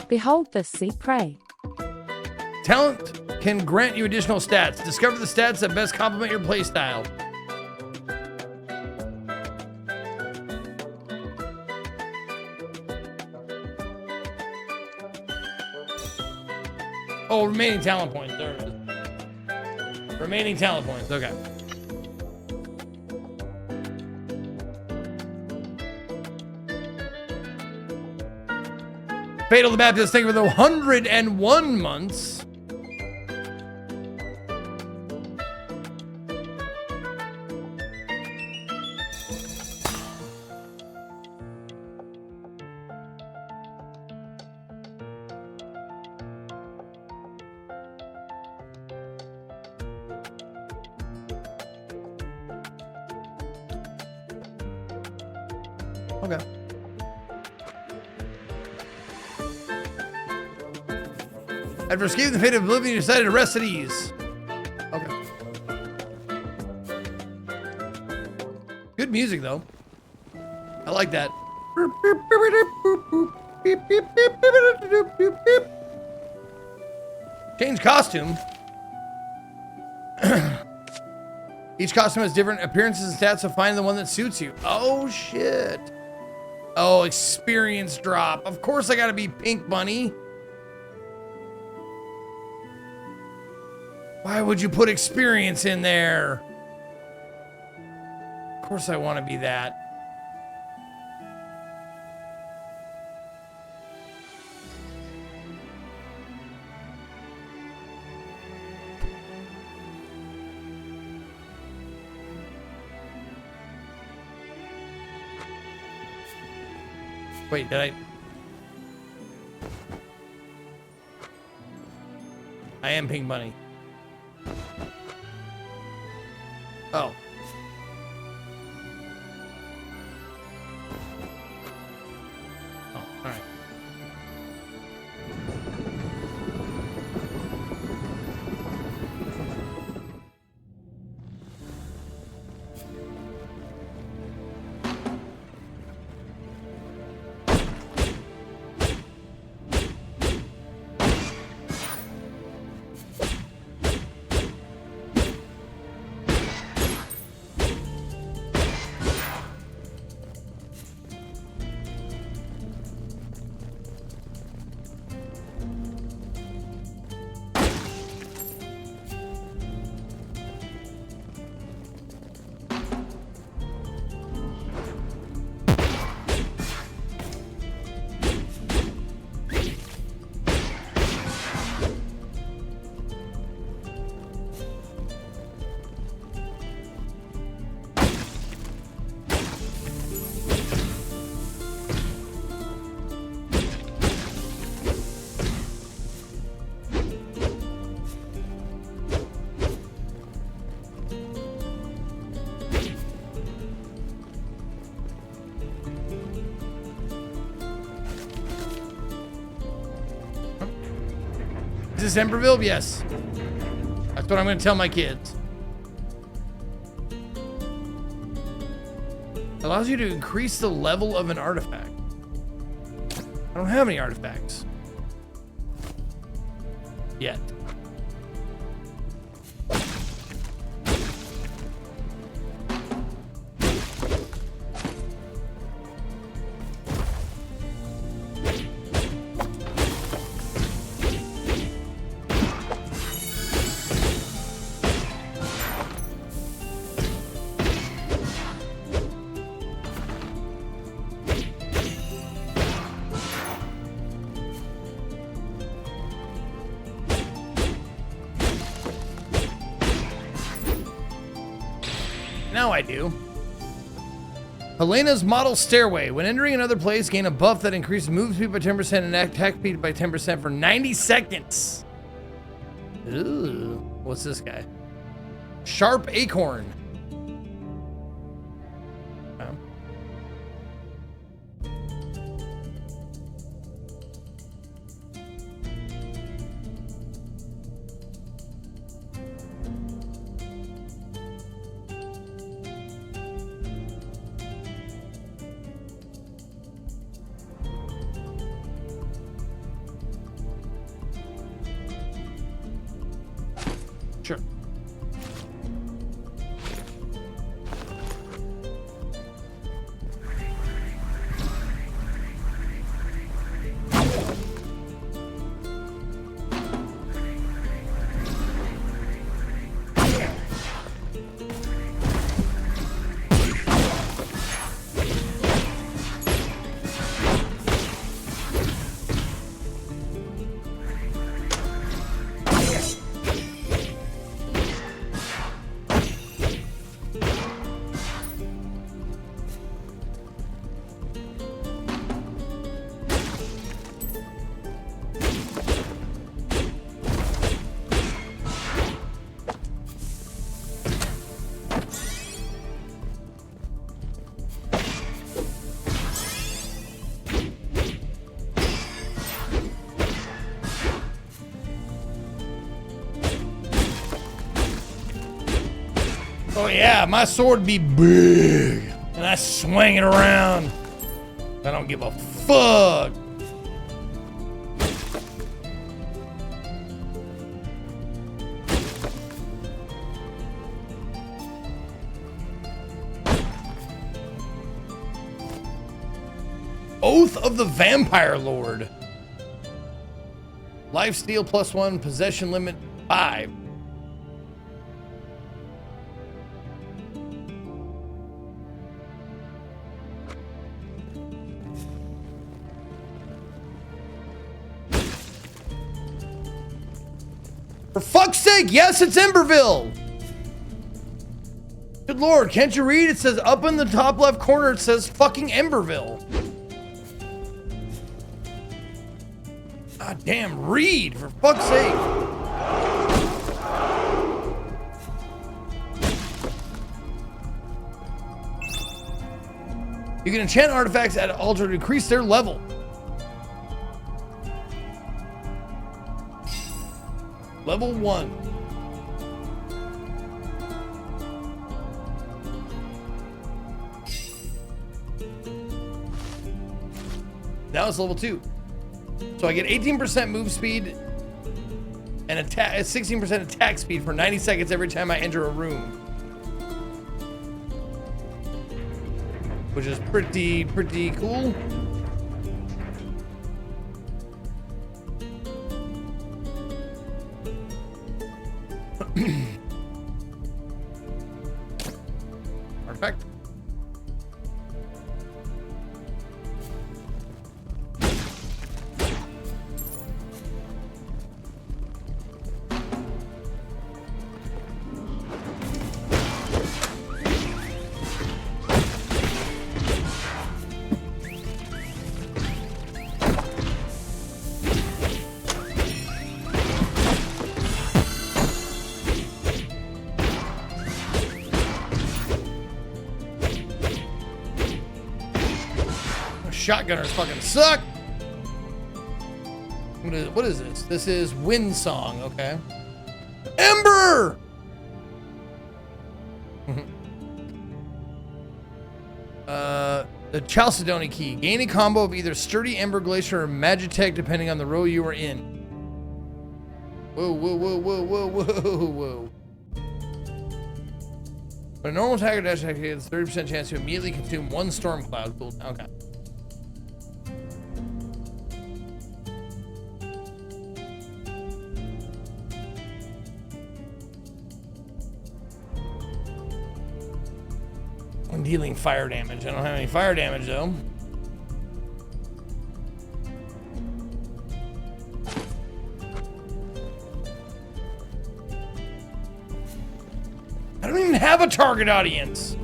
Speaker 1: Behold this, see, pray.
Speaker 3: Talent can grant you additional stats. Discover the stats that best complement your playstyle. Oh, remaining talent points. There it is. Remaining talent points. Okay. Fatal the Baptist, thank you for the 101 months. Okay. After escaping the fate of oblivion, you decided to rest at ease. Okay. Good music, though. I like that. Change costume. Each costume has different appearances and stats, so find the one that suits you. Oh, shit. Oh, experience drop. Of course I gotta be Pink Bunny. Why would you put experience in there? Of course I want to be that. Wait, did I am Pink Bunny. Oh. Oh, all right. this Emberville? Yes. That's what I'm going to tell my kids. Allows you to increase the level of an artifact. I don't have any artifacts. Yet. Now I do. Helena's Model Stairway. When entering another place, gain a buff that increases move speed by 10% and attack speed by 10% for 90 seconds. Ooh. What's this guy? Sharp Acorn. Oh. Sure. Oh yeah, my sword be big, and I swing it around. I don't give a fuck. Oath of the Vampire Lord. Lifesteal +1, possession limit 5. For fuck's sake, yes, it's Emberville. Good lord, can't you read? It says up in the top left corner, it says fucking Emberville. God damn, read, for fuck's sake. You can enchant artifacts at an altar to increase their level. Level 1. Now it's level 2. So I get 18% move speed and attack, 16% attack speed for 90 seconds every time I enter a room. Which is pretty cool. Artifact. Shotgunners fucking suck. What is this? This is Wind Song, okay. Ember! The Chalcedony key. Gain a combo of either Sturdy, Ember, Glacier, or Magitech depending on the row you are in. Whoa, whoa, whoa, whoa, whoa, whoa, whoa. But a normal attack or dash attack has a 30% chance to immediately consume one storm cloud. Cool. Okay. I'm dealing fire damage. I don't have any fire damage though. I don't even have a target audience.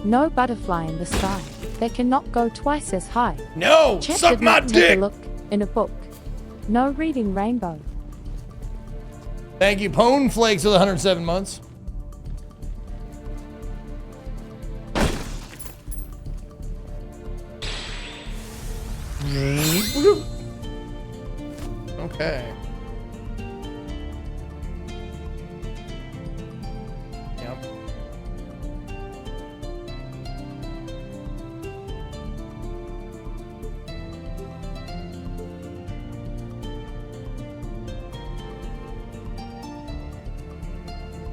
Speaker 1: No butterfly in the sky. They cannot go twice as high.
Speaker 3: No!
Speaker 1: Chet
Speaker 3: Suck
Speaker 1: did
Speaker 3: my
Speaker 1: not
Speaker 3: dick!
Speaker 1: Take a look in a book. No reading rainbow.
Speaker 3: Thank you, Pone Flakes, with 107 months. Okay. Yep.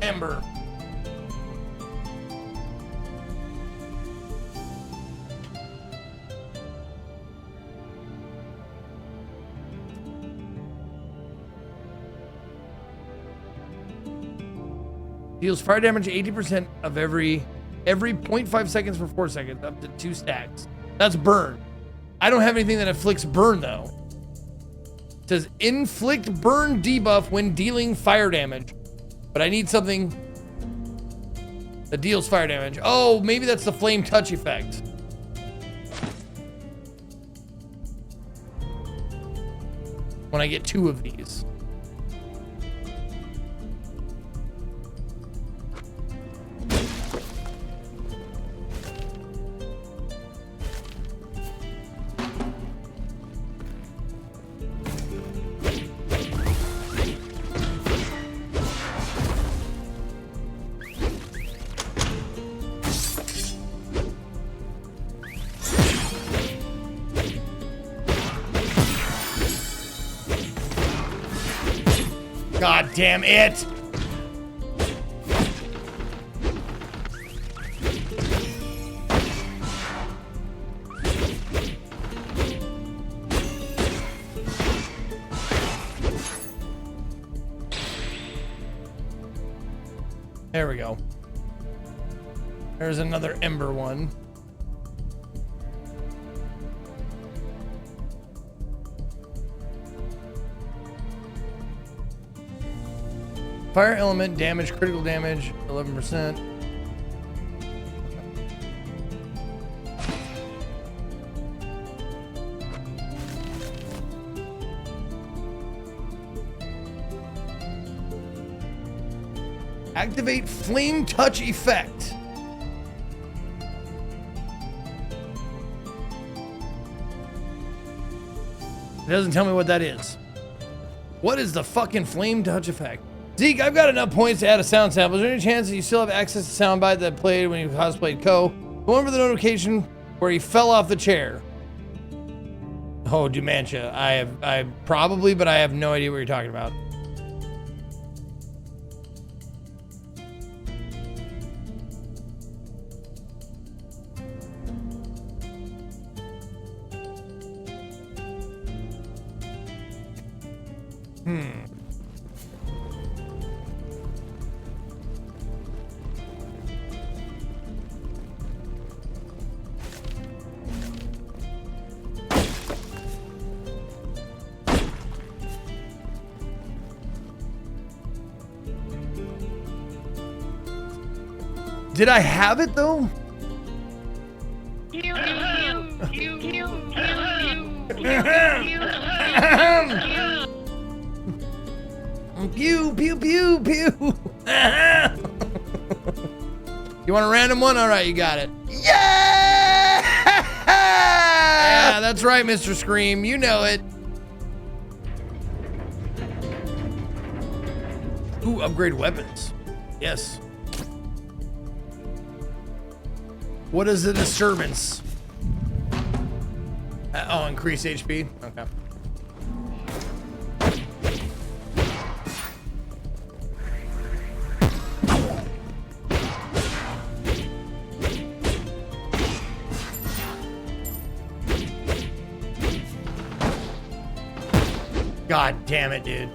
Speaker 3: Ember. Deals fire damage 80% of every 0.5 seconds for 4 seconds, up to 2 stacks. That's burn. I don't have anything that inflicts burn though. It says inflict burn debuff when dealing fire damage. But I need something that deals fire damage. Oh, maybe that's the flame touch effect. When I get 2 of these. God damn it! There we go. There's another Ember one. Fire element damage, critical damage, 11%. Activate flame touch effect. It doesn't tell me what that is. What is the fucking flame touch effect? Zeke, I've got enough points to add a sound sample. Is there any chance that you still have access to soundbite that played when you cosplayed Ko? The one for the notification where he fell off the chair. Oh, Dumantia. I probably, but I have no idea what you're talking about. Did I have it though? Pew, pew, pew, pew. You want a random one? All right, you got it. Yeah! Yeah, that's right, Mr. Scream. You know it. Ooh, upgrade weapons. Yes. What is the disturbance? Oh, increase HP? Okay. God damn it, dude.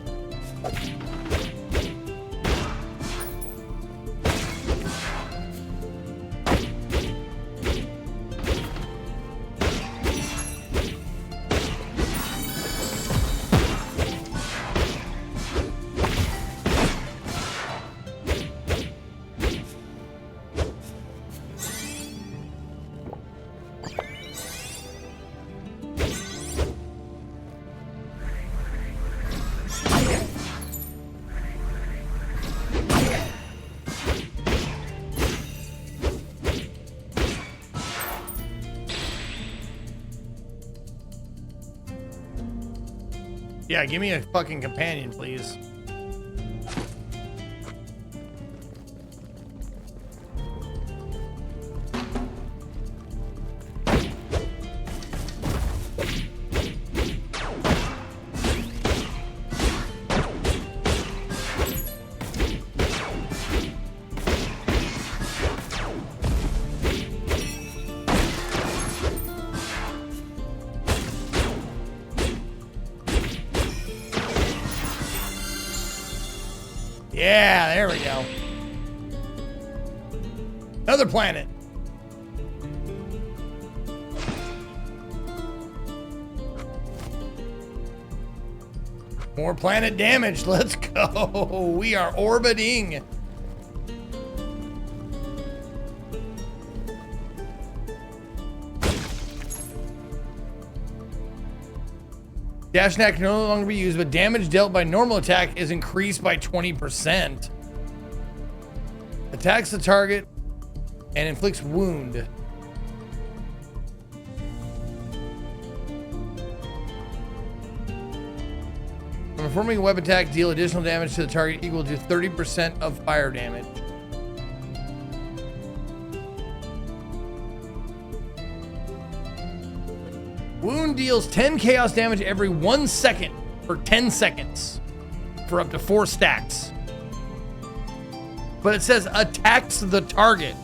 Speaker 3: Yeah, give me a fucking companion, please. Yeah, there we go. Another planet. More planet damage. Let's go. We are orbiting. Dash attack can no longer be used, but damage dealt by normal attack is increased by 20%. Attacks the target and inflicts wound. When performing a web attack, deal additional damage to the target equal to 30% of fire damage. Wound deals 10 chaos damage every 1 second for 10 seconds for up to 4 stacks. But it says attacks the target.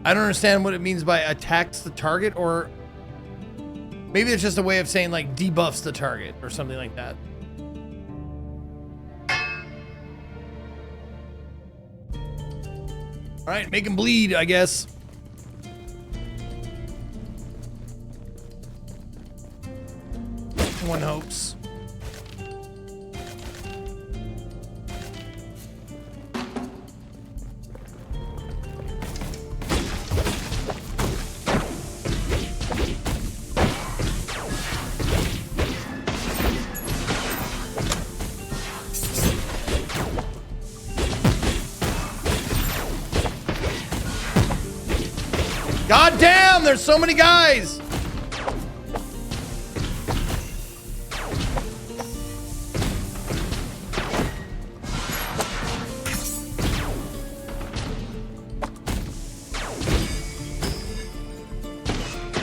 Speaker 3: I don't understand what it means by attacks the target, or maybe it's just a way of saying like debuffs the target or something like that. All right, make him bleed, I guess. One hopes. God damn, there's so many guys.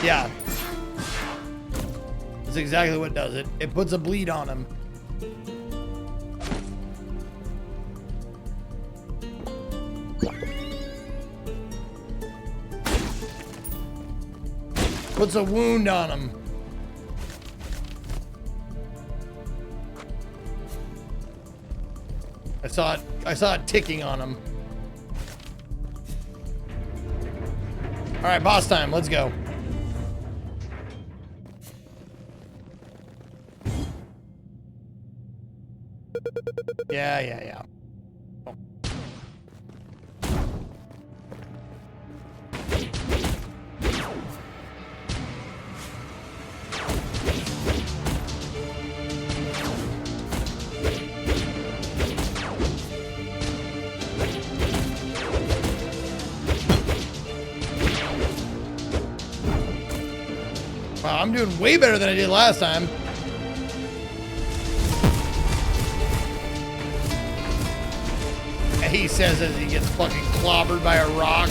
Speaker 3: Yeah. That's exactly what does it. It puts a bleed on him. Puts a wound on him. I saw it ticking on him. All right, boss time. Let's go. Yeah. Wow, I'm doing way better than I did last time. He says as he gets fucking clobbered by a rock.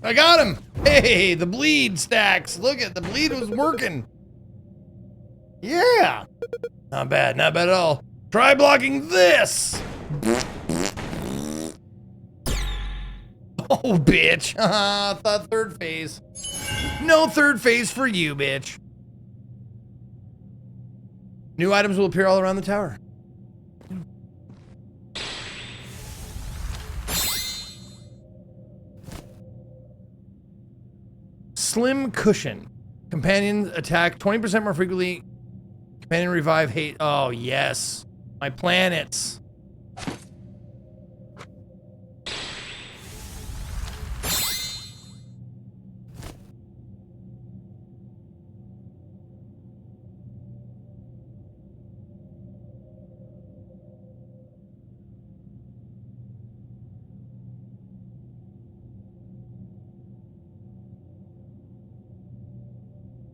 Speaker 3: I got him. Hey, the bleed stacks. Look at the bleed was working. Yeah. Not bad at all. Try blocking this. Oh, bitch. Thought third phase. No third phase for you, bitch. New items will appear all around the tower. Slim cushion. Companions attack 20% more frequently. Companion revive hate. Oh, yes. My planets.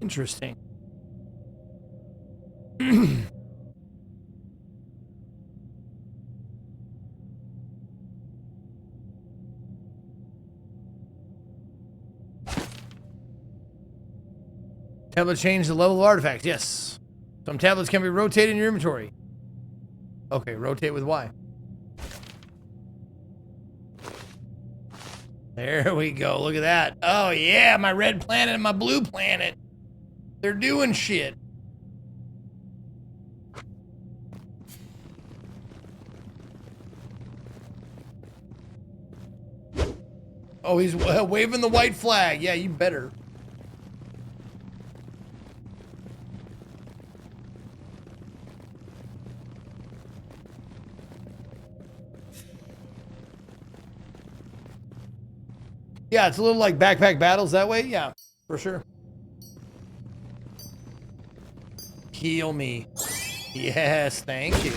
Speaker 3: Interesting. Tablet change the level of artifacts. Yes. Some tablets can be rotated in your inventory. Okay, rotate with Y. There we go. Look at that. Oh, yeah. My red planet and my blue planet. They're doing shit. Oh, he's waving the white flag. Yeah, you better. Yeah, it's a little like backpack battles that way. Yeah, for sure. Heal me. Yes, thank you.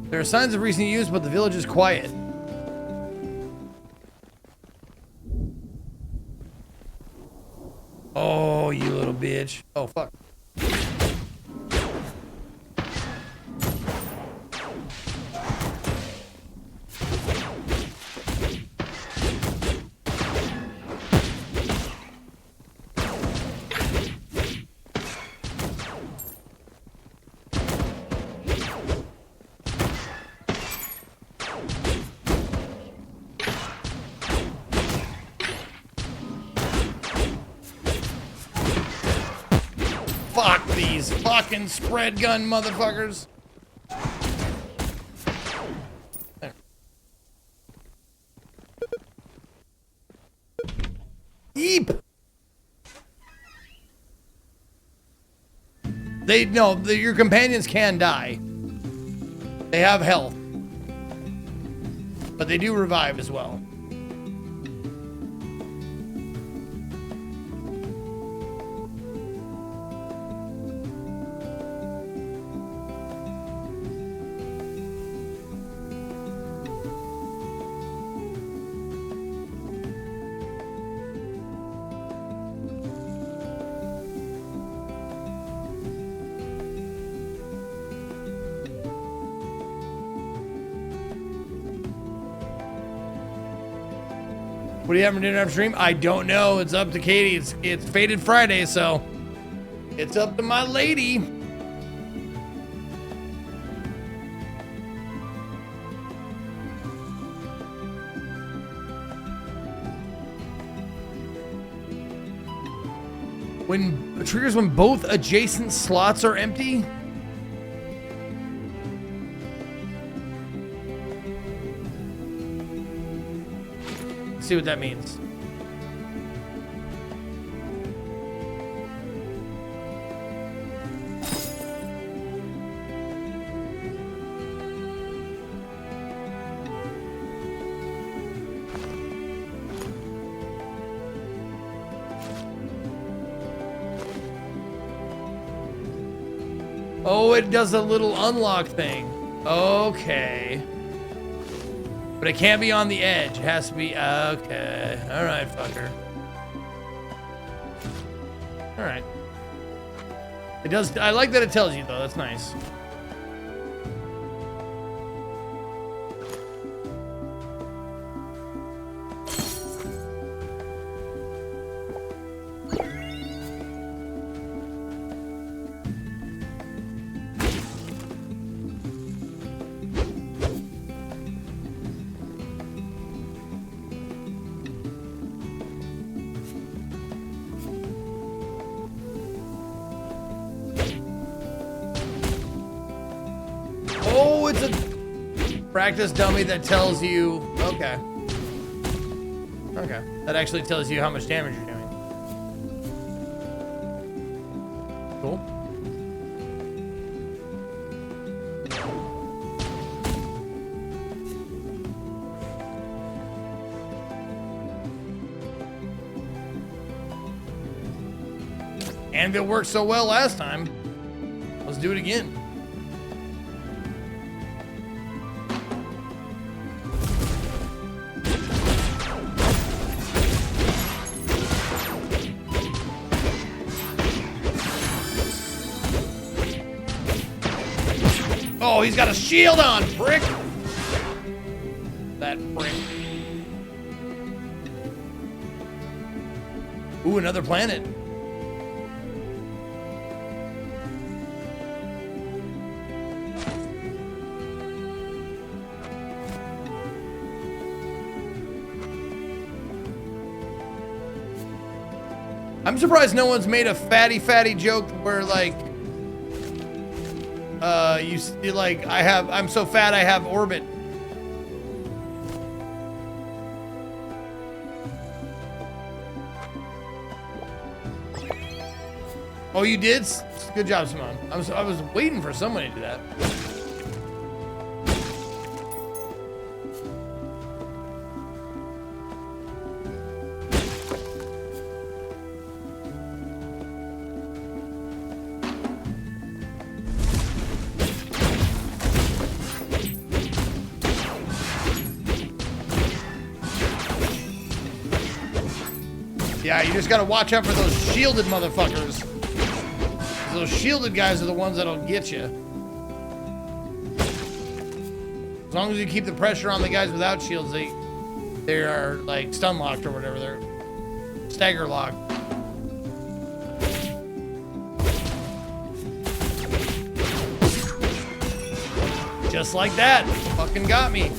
Speaker 3: There are signs of recent use, but the village is quiet. Oh, you little bitch. Oh, fuck. Fuck these fucking spread gun motherfuckers. There. Eep. Your companions can die. They have health. But they do revive as well. What do you have for dinner after stream? I don't know. It's up to Katie. It's Fated Friday, so it's up to my lady. When triggers when both adjacent slots are empty. Let's see what that means. Oh, it does a little unlock thing. Okay. But it can't be on the edge. It has to be, okay. All right, fucker. All right. It does, I like that it tells you though, that's nice. Oh, it's a practice dummy that tells you, okay. Okay, that actually tells you how much damage you're doing. Cool. And it worked so well last time. Let's do it again. Oh, he's got a shield on, prick! That prick. Ooh, another planet. I'm surprised no one's made a fatty joke where like you like I'm so fat I have orbit. Oh, you did? Good job, Simone. I was waiting for someone to do that. Yeah, you just gotta watch out for those shielded motherfuckers. Those shielded guys are the ones that'll get you. As long as you keep the pressure on the guys without shields, they are like stun locked or whatever. They're stagger locked. Just like that. Fucking got me.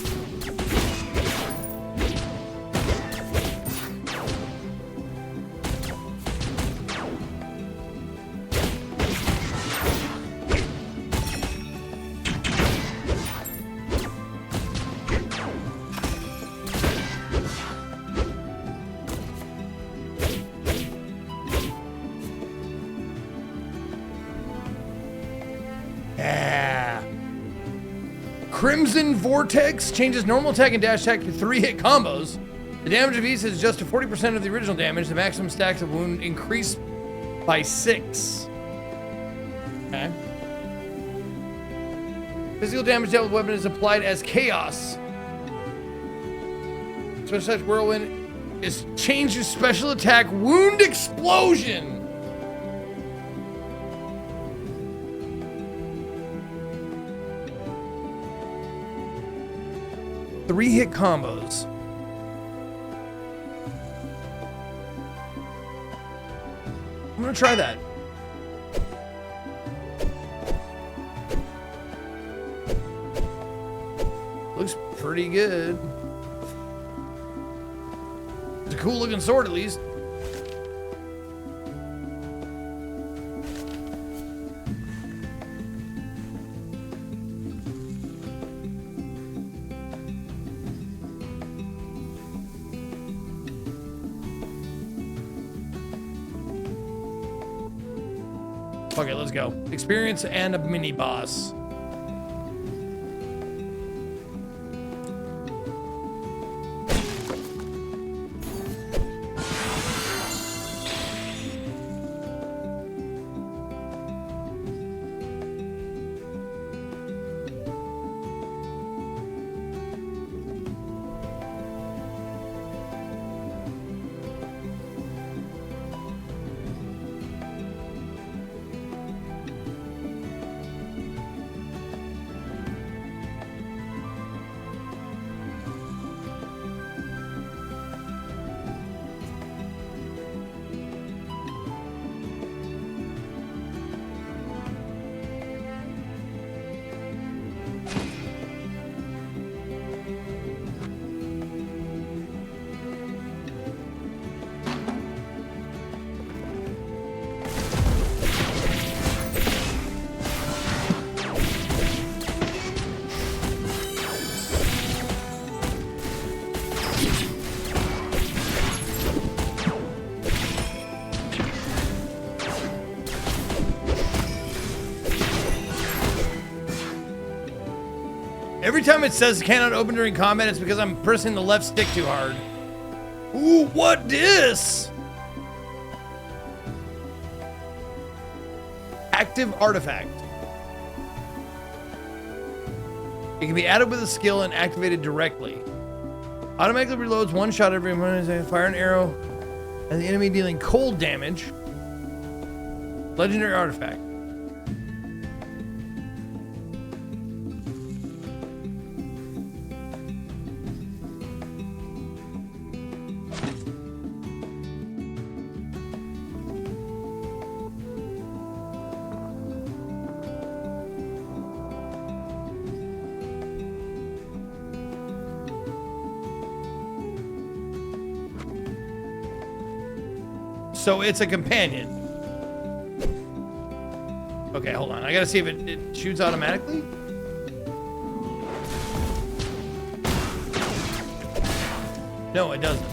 Speaker 3: Crimson Vortex changes normal attack and dash attack to 3-hit combos. The damage of each is just to 40% of the original damage. The maximum stacks of wound increase by 6. Okay. Physical damage dealt with weapon is applied as chaos. Special attack whirlwind is changed to special attack wound explosion. Three-hit combos. I'm gonna try that. Looks pretty good. It's a cool looking sword, at least. Okay, let's go. Experience and a mini boss. Every time it says cannot open during combat, it's because I'm pressing the left stick too hard. Ooh, what this? Active artifact. It can be added with a skill and activated directly. Automatically reloads one shot every moment. Fire an arrow and the enemy dealing cold damage. Legendary artifact. So it's a companion. Okay, hold on. I gotta see if it shoots automatically. No, it doesn't.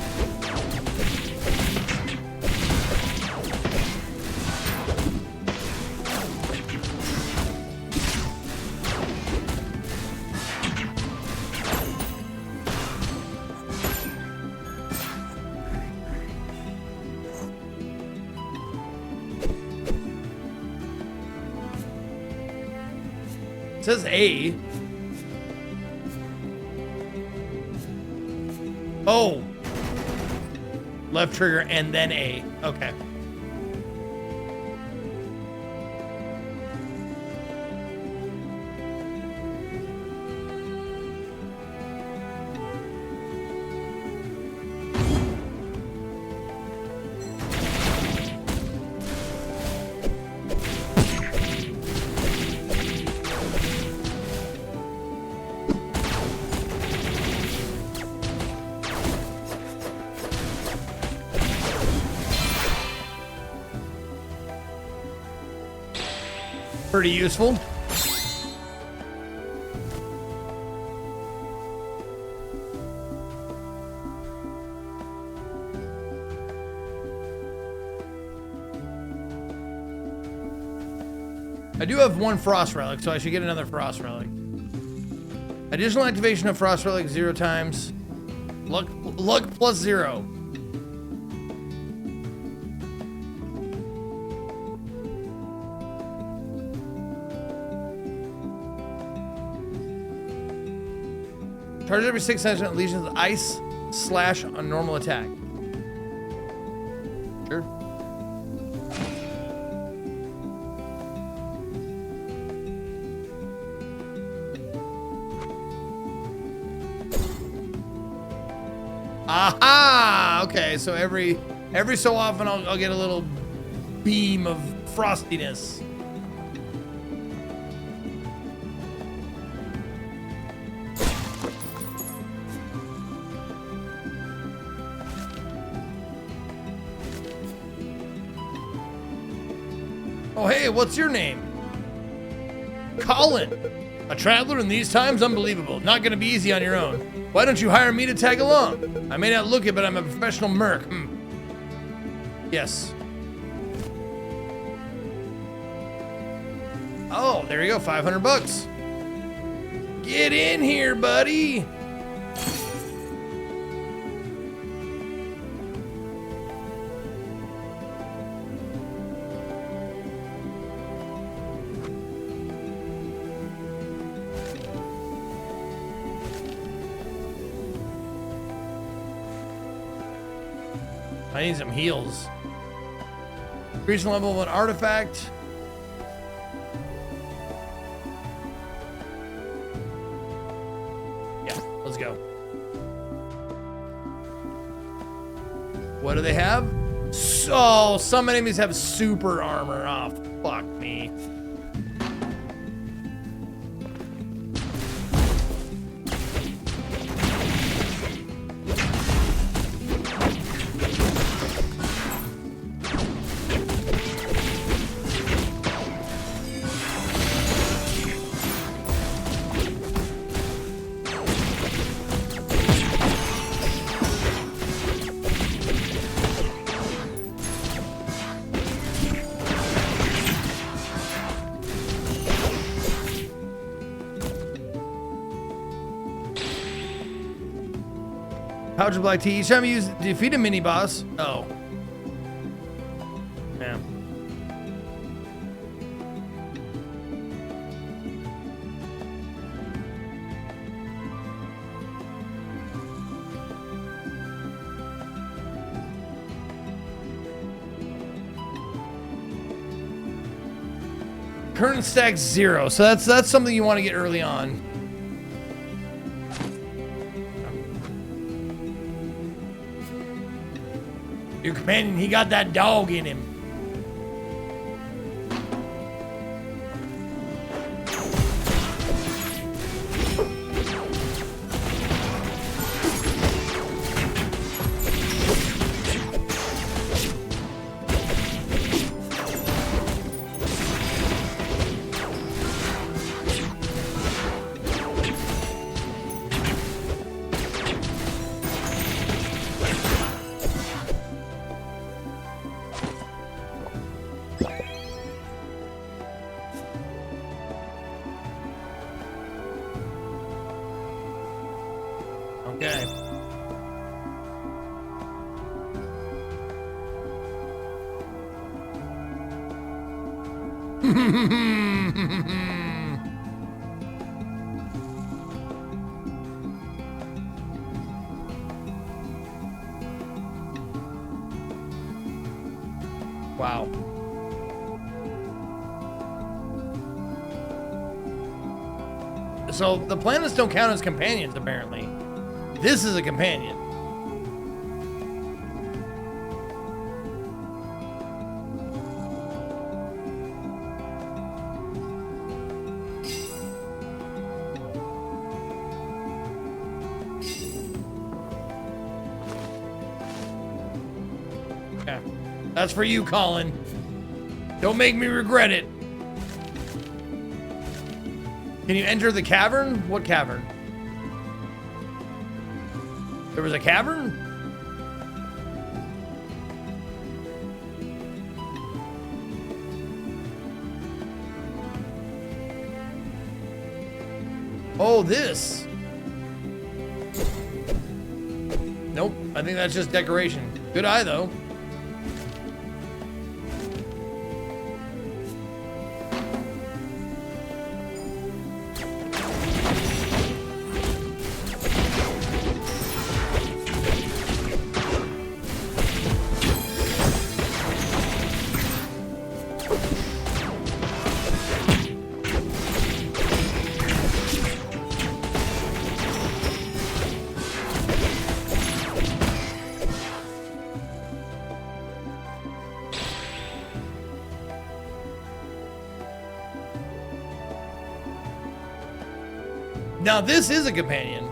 Speaker 3: It says A. Oh. Left trigger and then A. Okay. Pretty useful. I do have one Frost Relic, so I should get another Frost Relic. Additional activation of Frost Relic 0 times. Luck plus 0. Charge every 6 seconds, unleashes with ice slash on normal attack. Sure. Aha! Okay, so every so often I'll get a little beam of frostiness. Oh, hey, what's your name? Colin. A traveler in these times? Unbelievable. Not gonna be easy on your own. Why don't you hire me to tag along? I may not look it, but I'm a professional merc. Yes. Oh, there you go, 500 bucks. Get in here, buddy. I need some heals. Increase the level of an artifact. Yeah, let's go. What do they have? So, some enemies have super armor. Oh, fuck me. Pouch of black tea. Each time you defeat a mini boss. Oh. Yeah. Current stack 0. So that's something you want to get early on. Your companion, he got that dog in him. Okay. Wow. So the planets don't count as companions, apparently. This is a companion. Yeah. That's for you, Colin. Don't make me regret it. Can you enter the cavern? What cavern? There was a cavern? Oh, this. Nope, I think that's just decoration. Good eye, though. Now this is a companion.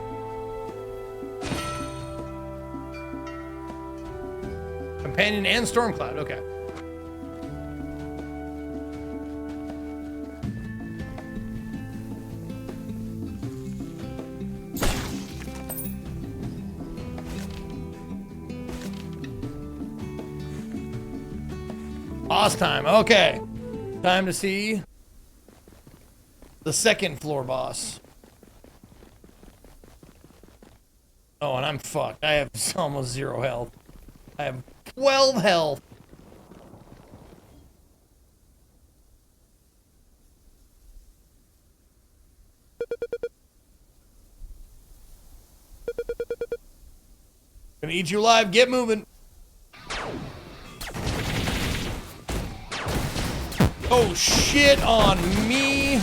Speaker 3: Companion and Stormcloud, okay. Boss time, okay. Time to see the second floor boss. Oh, and I'm fucked. I have almost 0 health. I have 12 health. Gonna eat you alive. Get moving. Oh, shit on me.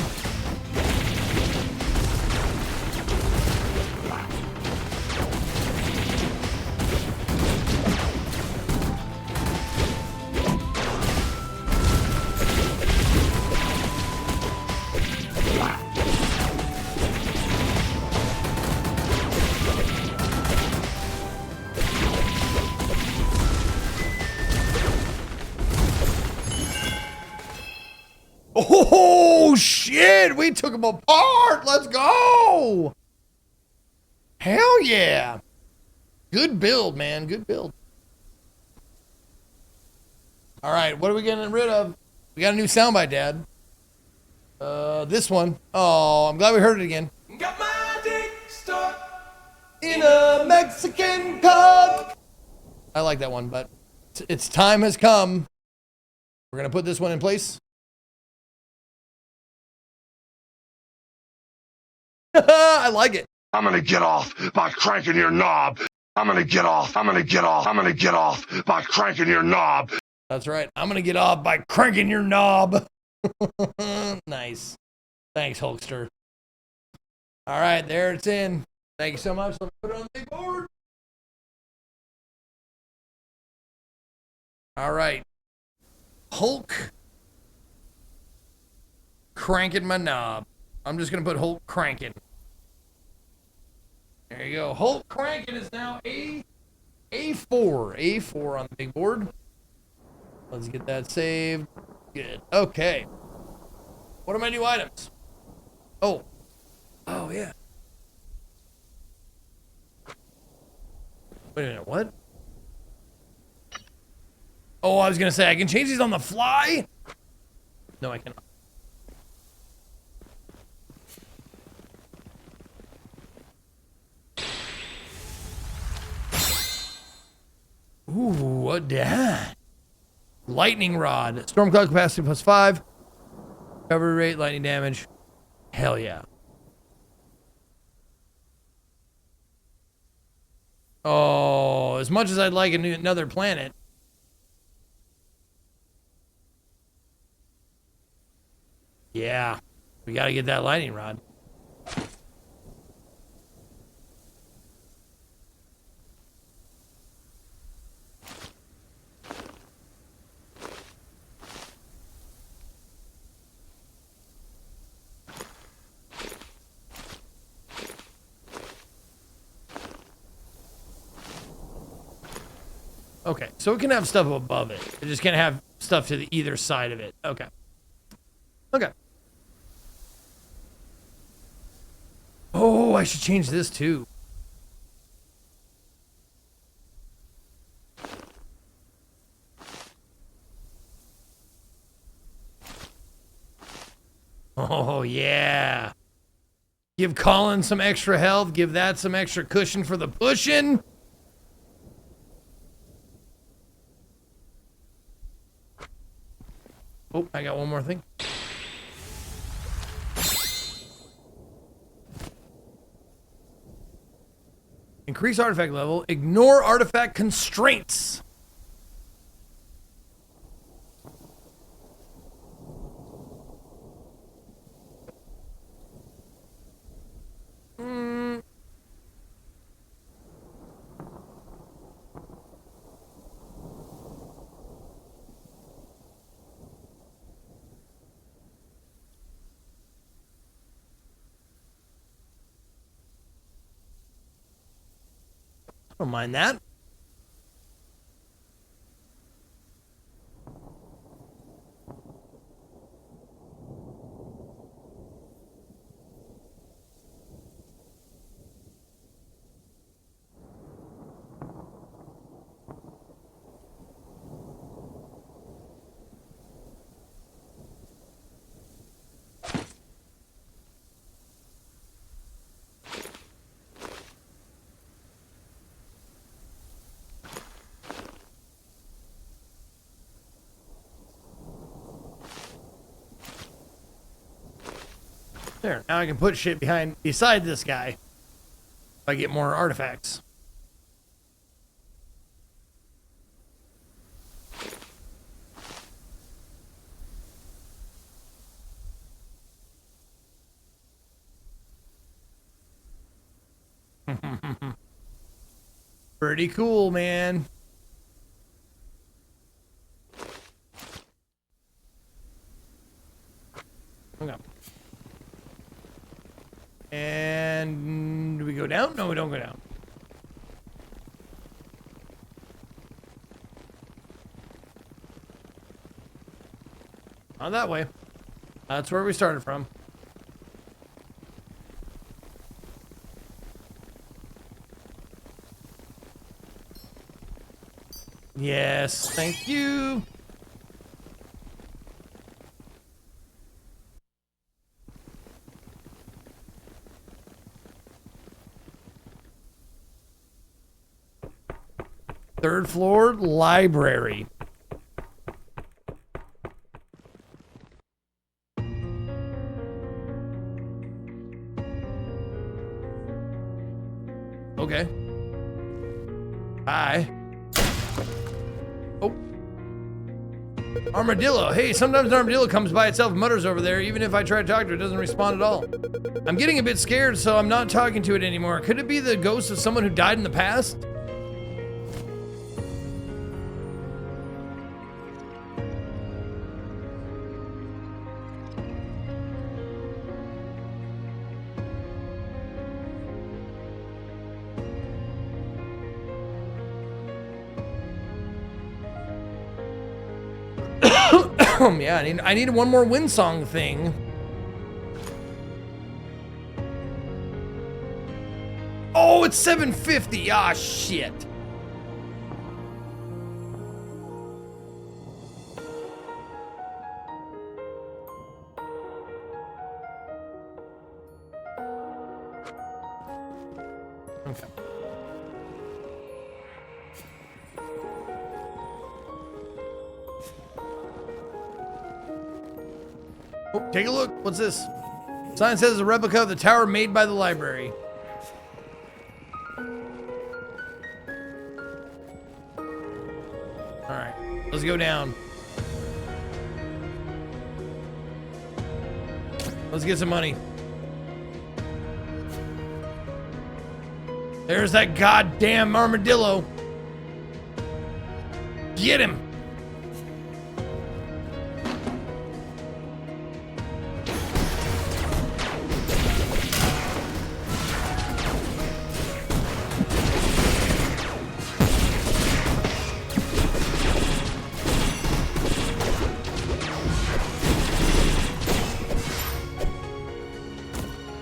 Speaker 3: Oh, shit. We took him apart. Let's go. Hell yeah. Good build, man. Good build. All right. What are we getting rid of? We got a new soundbite, Dad. This one. Oh, I'm glad we heard it again.
Speaker 20: Got my dick stuck
Speaker 3: in a Mexican cup. I like that one, but its time has come. We're going to put this one in place. I like it.
Speaker 5: I'm gonna get off by cranking your knob. I'm gonna get off. I'm gonna get off. I'm gonna get off by cranking your knob.
Speaker 3: That's right. I'm gonna get off by cranking your knob. Nice. Thanks, Hulkster. All right, there it's in. Thank you so much. Let me put it on the big board. All right. Hulk cranking my knob. I'm just going to put Hulk cranking. There you go. Hulk cranking is now A4. A4 on the big board. Let's get that saved. Good. Okay. What are my new items? Oh. Oh, yeah. Wait a minute. What? Oh, I was going to say, I can change these on the fly? No, I cannot. Ooh, what that? Lightning rod. Stormcloud capacity +5. Recovery rate, lightning damage. Hell yeah. Oh, as much as I'd like another planet. Yeah. We gotta get that lightning rod. Okay, so it can have stuff above it. It just can't have stuff to the either side of it. Okay. Okay. Oh, I should change this too. Oh, yeah. Give Colin some extra health. Give that some extra cushion for the pushing. Oh, I got one more thing. Increase artifact level. Ignore artifact constraints. Don't mind that. There, now I can put shit beside this guy. If I get more artifacts. Pretty cool, man. Okay. And do we go down? No, we don't go down. Not that way. That's where we started from. Yes, thank you. Third floor, library. Okay. Hi. Oh. Armadillo. Hey, sometimes an armadillo comes by itself and mutters over there. Even if I try to talk to it, it doesn't respond at all. I'm getting a bit scared, so I'm not talking to it anymore. Could it be the ghost of someone who died in the past? Yeah, I need one more Windsong thing. Oh, it's 750. Ah, shit. Okay. Oh, take a look. What's this? Sign says it's a replica of the tower made by the library. Alright, let's go down. Let's get some money. There's that goddamn armadillo. Get him.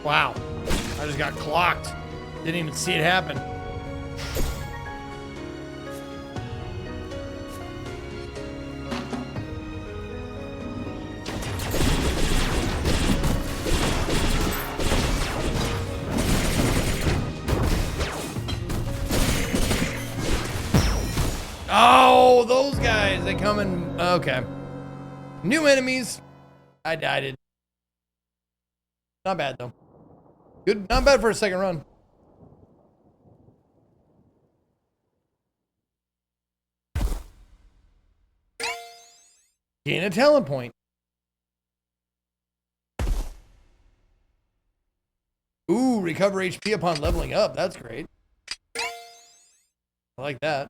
Speaker 3: Wow, I just got clocked. Didn't even see it happen. Oh, those guys, they come in. Okay. New enemies. I died it. Not bad though. Good, not bad for a second run. Gain a talent point. Ooh, recover HP upon leveling up. That's great. I like that.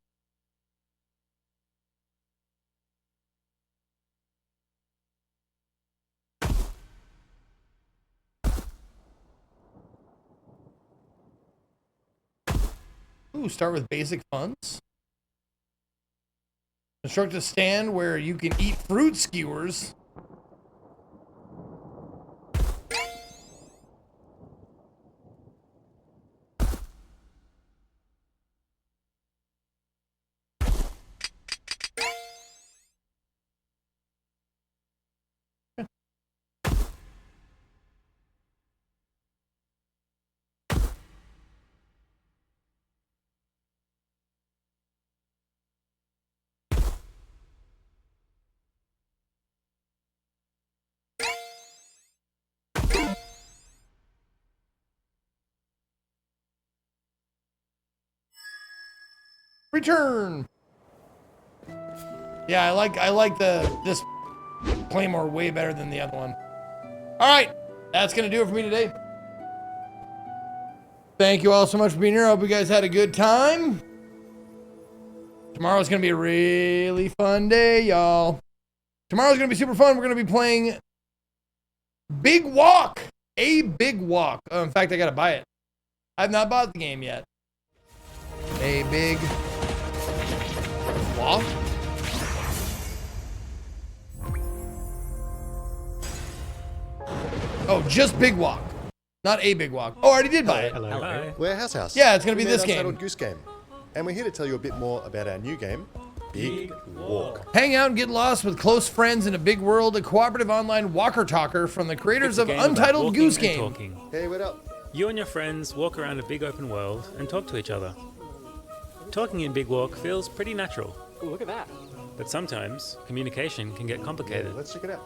Speaker 3: Ooh, Ooh, start with basic funds. Construct a stand where you can eat fruit skewers. Return. Yeah, I like this Claymore way better than the other one. All right, that's gonna do it for me today. Thank you all so much for being here. I hope you guys had a good time. Tomorrow's gonna be a really fun day, y'all. Tomorrow's gonna be super fun. We're gonna be playing Big Walk. A Big Walk. Oh, in fact, I gotta buy it. I've not bought the game yet. A Big Walk. Oh, just Big Walk, not A Big Walk. Oh, I already did buy it.
Speaker 7: Hello. We're House House.
Speaker 3: Yeah, it's gonna be
Speaker 7: We
Speaker 3: this
Speaker 7: made
Speaker 3: game.
Speaker 7: Untitled Goose Game, and we're here to tell you a bit more about our new game, Big Walk.
Speaker 3: Hang out and get lost with close friends in a big world, a cooperative online walker talker from the creators of
Speaker 9: It's a game about
Speaker 3: Untitled
Speaker 9: walking
Speaker 3: Goose
Speaker 9: and
Speaker 3: Game.
Speaker 9: talking.
Speaker 7: Hey, what up?
Speaker 9: You and your friends walk around a big open world and talk to each other. Talking in Big Walk feels pretty natural.
Speaker 21: Ooh, look at that.
Speaker 9: But sometimes communication can get complicated.
Speaker 7: Let's check it out.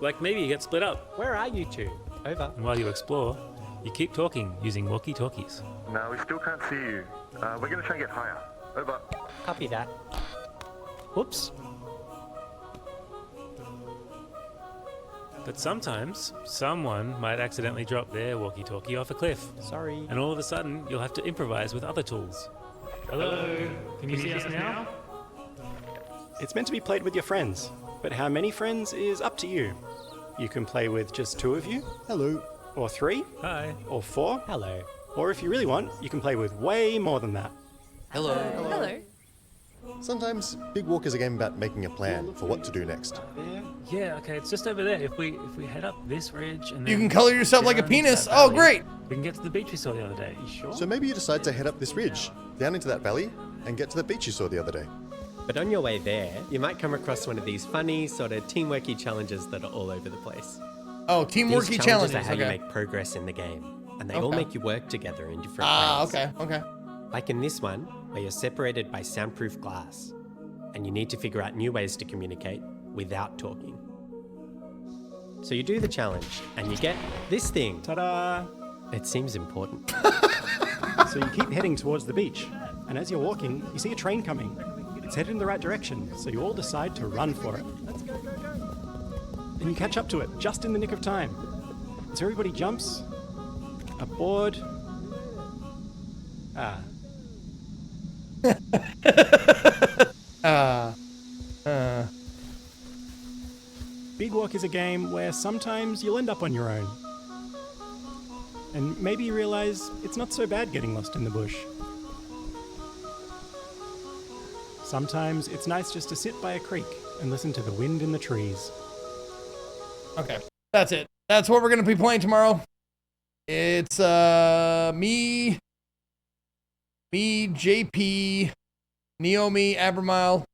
Speaker 9: Like maybe you get split up.
Speaker 21: Where are you two? Over.
Speaker 9: And while you explore, you keep talking using walkie-talkies.
Speaker 12: No, we still can't see you. We're gonna try and get higher. Over.
Speaker 21: Copy that. Whoops.
Speaker 9: But sometimes, someone might accidentally drop their walkie-talkie off a cliff.
Speaker 21: Sorry.
Speaker 9: And all of a sudden, you'll have to improvise with other tools. Hello? Can you see us now?
Speaker 23: It's meant to be played with your friends, but how many friends is up to you. You can play with just 2 of you.
Speaker 7: Hello.
Speaker 23: Or 3.
Speaker 9: Hi.
Speaker 23: Or 4.
Speaker 21: Hello.
Speaker 23: Or if you really want, you can play with way more than that.
Speaker 21: Hello.
Speaker 22: Hello.
Speaker 7: Sometimes Big Walk is a game about making a plan for what to do next.
Speaker 9: Yeah, okay, it's just over there. If we head up this ridge and then
Speaker 3: You can color yourself like a
Speaker 9: down
Speaker 3: penis.
Speaker 9: that
Speaker 3: Oh,
Speaker 9: valley,
Speaker 3: great.
Speaker 9: We can get to the beach we saw the other day. You sure?
Speaker 7: So maybe you decide to head up this ridge, down into that valley, and get to the beach you saw the other day.
Speaker 25: But on your way there, you might come across one of these funny, sort of teamworky challenges that are all over the place.
Speaker 3: Oh, teamworky
Speaker 25: These
Speaker 3: challenges.
Speaker 25: are how you
Speaker 3: Okay.
Speaker 25: make progress in the game, and they all
Speaker 3: Okay.
Speaker 25: make you work together in different
Speaker 3: Ah,
Speaker 25: ways.
Speaker 3: okay.
Speaker 25: Like in this one, where you're separated by soundproof glass, and you need to figure out new ways to communicate without talking. So you do the challenge, and you get this thing.
Speaker 23: Ta-da!
Speaker 25: It seems important.
Speaker 23: So you keep heading towards the beach, and as you're walking, you see a train coming. It's headed in the right direction, so you all decide to run for it. And you catch up to it just in the nick of time. So everybody jumps aboard. Big Walk is a game where sometimes you'll end up on your own. And maybe you realize it's not so bad getting lost in the bush. Sometimes it's nice just to sit by a creek and listen to the wind in the trees.
Speaker 3: Okay, that's it. That's what we're gonna be playing tomorrow. It's me, JP, Naomi, Albermile,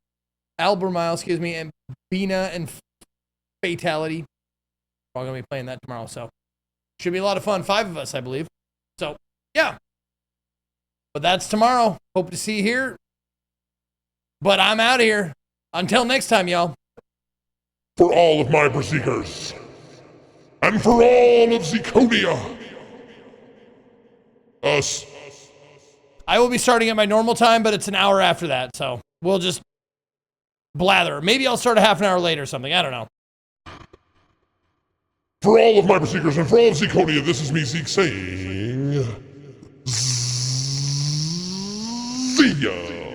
Speaker 3: excuse me, and Bina and Fatality. We're all gonna be playing that tomorrow, so should be a lot of fun. 5 of us, I believe. So yeah. But that's tomorrow. Hope to see you here. But I'm out of here. Until next time, y'all.
Speaker 5: For all of my Berserkers, and for all of Ziconia, us.
Speaker 3: I will be starting at my normal time, but it's an hour after that, so we'll just blather. Maybe I'll start a half an hour late or something. I don't know.
Speaker 5: For all of my Berserkers, and for all of Ziconia, this is me, Zeke, saying... See ya!